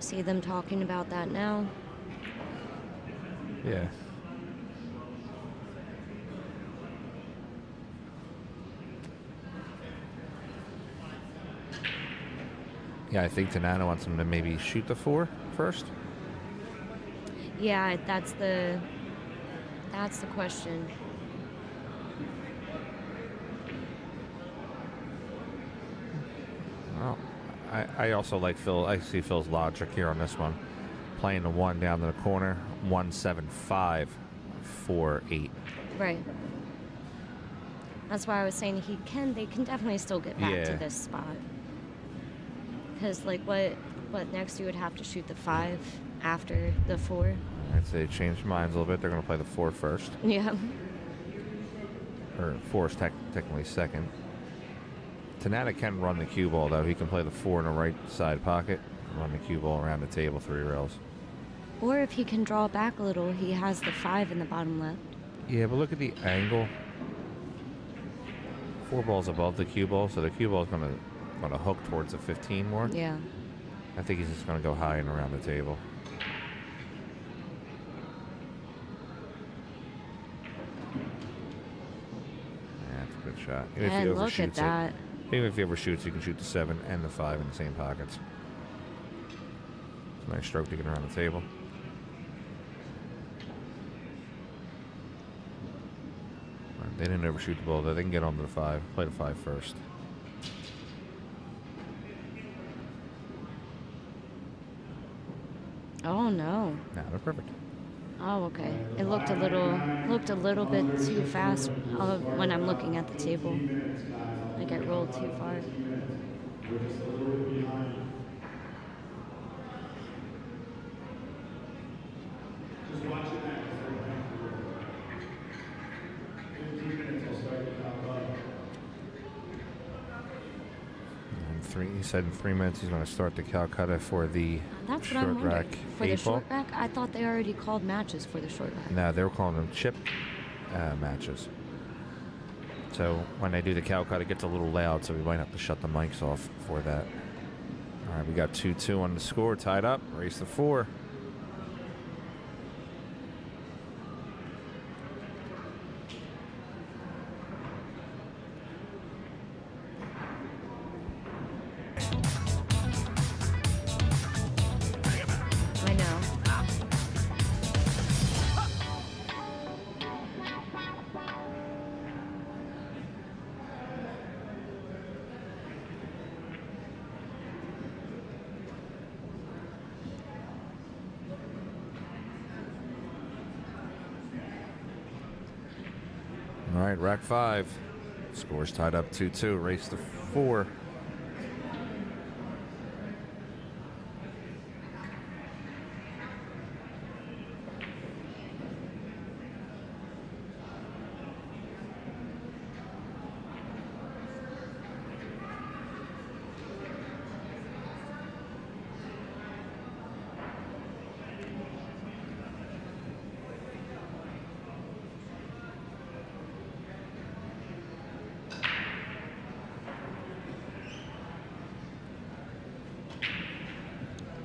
Speaker 7: See them talking about that now.
Speaker 8: Yeah. Yeah, I think Tanana wants him to maybe shoot the 4 first.
Speaker 7: Yeah, that's the question.
Speaker 8: Well, I also like Phil. I see Phil's logic here on this one. Playing the 1 down to the corner, 1-7-5, 4-8.
Speaker 7: Right. That's why I was saying they can definitely still get back to
Speaker 8: Yeah.
Speaker 7: this spot. Because like what next you would have to shoot the 5 after the 4.
Speaker 8: I'd say change minds a little bit. They're going to play the 4 first.
Speaker 7: Yeah.
Speaker 8: Or 4 is technically second. Tanana can run the cue ball, though. He can play the 4 in the right side pocket, run the cue ball around the table 3 rails.
Speaker 7: Or if he can draw back a little, he has the 5 in the bottom left.
Speaker 8: Yeah, but look at the angle. 4 balls above the cue ball, so the cue ball is going to hook towards the 15 more.
Speaker 7: Yeah.
Speaker 8: I think he's just going to go high and around the table. Yeah, that's a good shot. Even if he
Speaker 7: And look
Speaker 8: overshoots
Speaker 7: at that.
Speaker 8: Even if he overshoots, you can shoot the 7 and the 5 in the same pockets. It's a nice stroke to get around the table. They didn't overshoot the ball, though. They can get onto the 5. Play the 5 first.
Speaker 7: Oh no.
Speaker 8: Nah, they're perfect.
Speaker 7: Oh, okay. It looked a little bit too fast when I'm looking at the table. Like I rolled too far.
Speaker 2: We're just a little bit behind. Just watch it now. 15 minutes, I'll start the countdown.
Speaker 8: He said in 3 minutes he's going to start the Calcutta for the
Speaker 7: That's what
Speaker 8: short
Speaker 7: I'm
Speaker 8: rack
Speaker 7: wondering. For the
Speaker 8: 8 ball.
Speaker 7: short rack, I thought they already called matches for the short rack.
Speaker 8: No, they were calling them chip matches. So when they do the Calcutta, it gets a little loud, so we might have to shut the mics off for that. All right, we got 2-2 on the score, tied up. Race to 4.
Speaker 7: I know.
Speaker 8: All right, rack 5. Score's tied up 2-2. Race to 4.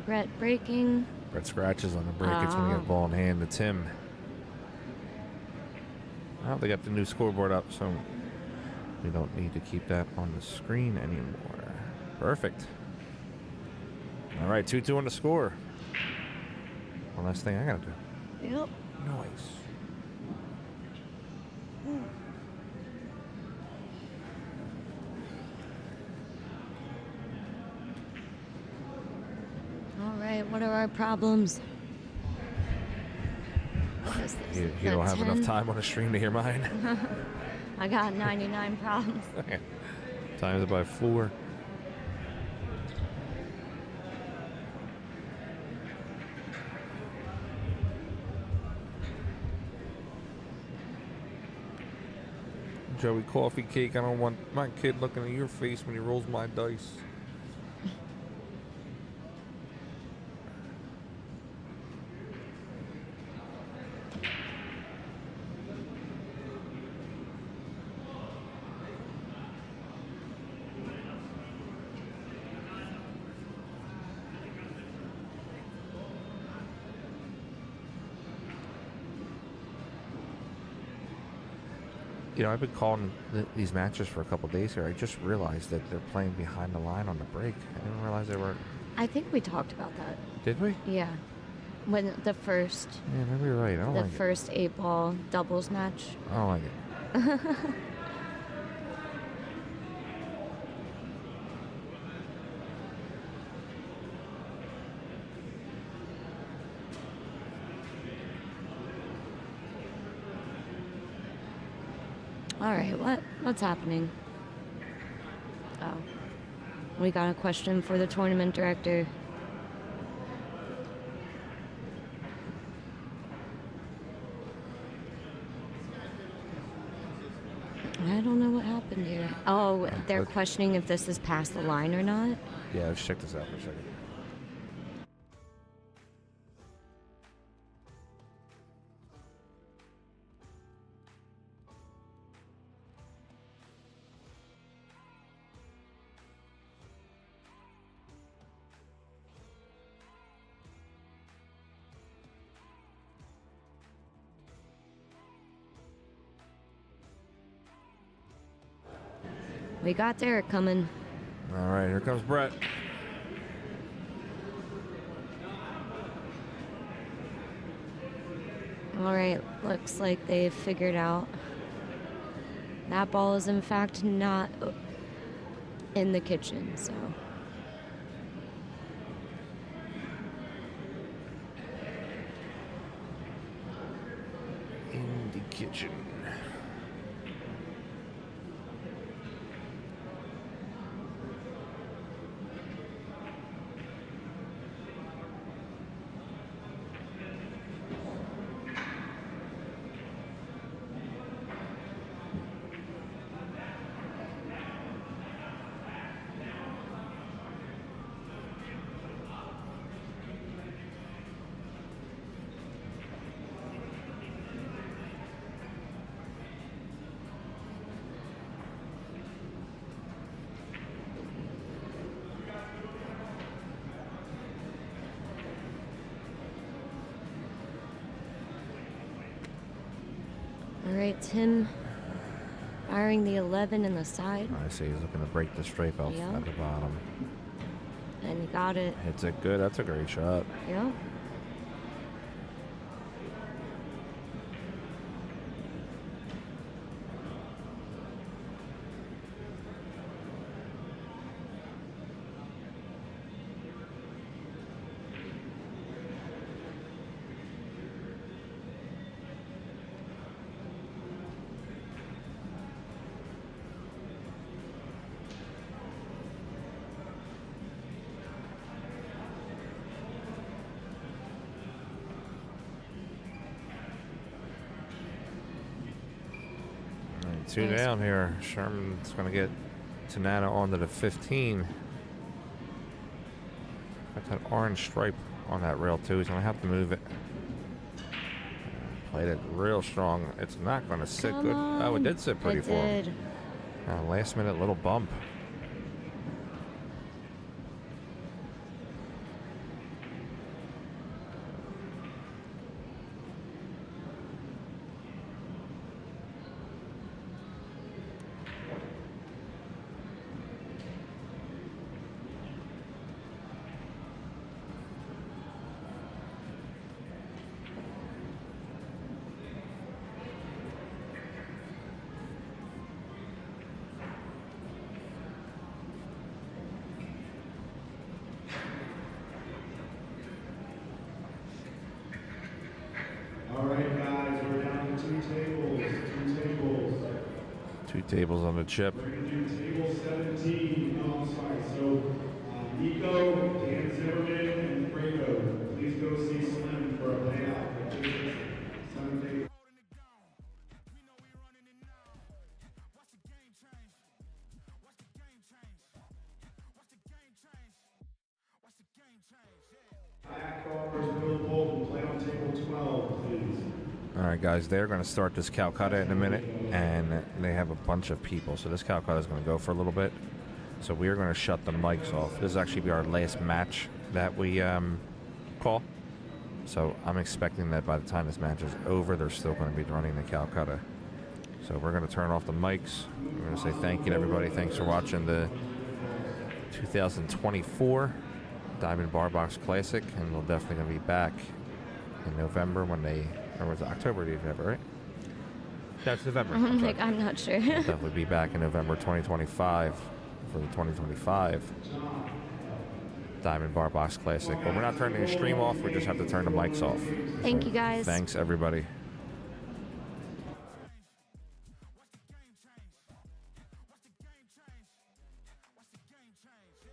Speaker 7: Brett breaking.
Speaker 8: Brett scratches on the break. It's going to get a ball in hand to Tim. Well, they got the new scoreboard up, so we don't need to keep that on the screen anymore. Perfect. All right, 2-2 on the score. One last thing I got to do.
Speaker 7: Yep.
Speaker 8: Noise.
Speaker 7: All right, what are our problems? What is this?
Speaker 8: You don't have
Speaker 7: 10?
Speaker 8: enough time on the stream to hear mine.
Speaker 7: I got 99 problems.
Speaker 8: Times it by 4. Joey Coffee Cake, I don't want my kid looking at your face when he rolls my dice. You know, I've been calling these matches for a couple days here. I just realized that they're playing behind the line on the break. I didn't realize they were.
Speaker 7: I think we talked about that.
Speaker 8: Did we?
Speaker 7: Yeah. When the first,
Speaker 8: Yeah, maybe you're right. I don't
Speaker 7: the
Speaker 8: like
Speaker 7: first 8-ball doubles match.
Speaker 8: it. I don't like it.
Speaker 7: All right, what's happening? Oh, we got a question for the tournament director. I don't know what happened here. Oh, they're
Speaker 8: Let's-
Speaker 7: questioning if this is past the line or not.
Speaker 8: Yeah, let's check this out for a second.
Speaker 7: We got Derek coming.
Speaker 8: All right, here comes Brett.
Speaker 7: All right, looks like they've figured out that ball is in fact not in the kitchen, so.
Speaker 8: In the kitchen.
Speaker 7: All right, Tim firing the 11 in the side,
Speaker 8: I see he's looking to break the stripe out
Speaker 7: Yeah.
Speaker 8: at the bottom.
Speaker 7: and he got it.
Speaker 8: Hits it good. That's a great shot.
Speaker 7: Yep.
Speaker 8: All right, two
Speaker 7: Nice.
Speaker 8: down here. Sherman's going to get Tanana onto the 15. Got that orange stripe on that rail too. He's going to have to move it. Played it real strong. It's not going to sit
Speaker 7: Come
Speaker 8: good. Oh, it
Speaker 7: on.
Speaker 8: did sit pretty
Speaker 7: It
Speaker 8: for him.
Speaker 7: did.
Speaker 8: Last minute little bump.
Speaker 2: All right, guys, we're down to two tables.
Speaker 8: Two tables on the chip.
Speaker 2: We're going to do table 17. No, I'm sorry. So, Nico, Dan Zimmerman, and Fredo, please go see Slim for a layout. Seven tables.
Speaker 5: We know we running it now. Watch the game change. Watch the game change. Watch the game change. Watch the game change. Yeah.
Speaker 2: Back versus Bill Bolton, play on table 12, please.
Speaker 8: All right, guys, they're going to start this Calcutta in a minute, and they have a bunch of people. So this Calcutta is going to go for a little bit. So we are going to shut the mics off. This will actually be our last match that we call. So I'm expecting that by the time this match is over, they're still going to be running the Calcutta. So we're going to turn off the mics. We're going to say thank you to everybody. Thanks for watching the 2024 Diamond Bar Box Classic, and we'll definitely going to be back in November when they, or was it October to November, right? That's November.
Speaker 7: I'm
Speaker 8: sorry.
Speaker 7: like, I'm not sure.
Speaker 8: We'll definitely be back in November 2025 for the 2025 Diamond Bar Box Classic. But we're not turning the stream off. We just have to turn the mics off.
Speaker 7: Thank you, guys.
Speaker 8: Thanks, everybody.
Speaker 5: Watch the game change. Watch the game change. Watch the game change. Yeah.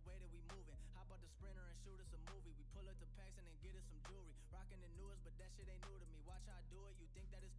Speaker 3: way that we moving. Hop out the Sprinter and shoot us a movie. We pull up the packs and then get us some jewelry. Rocking the newest, but that shit ain't new to me. Watch how I do it, you think that it's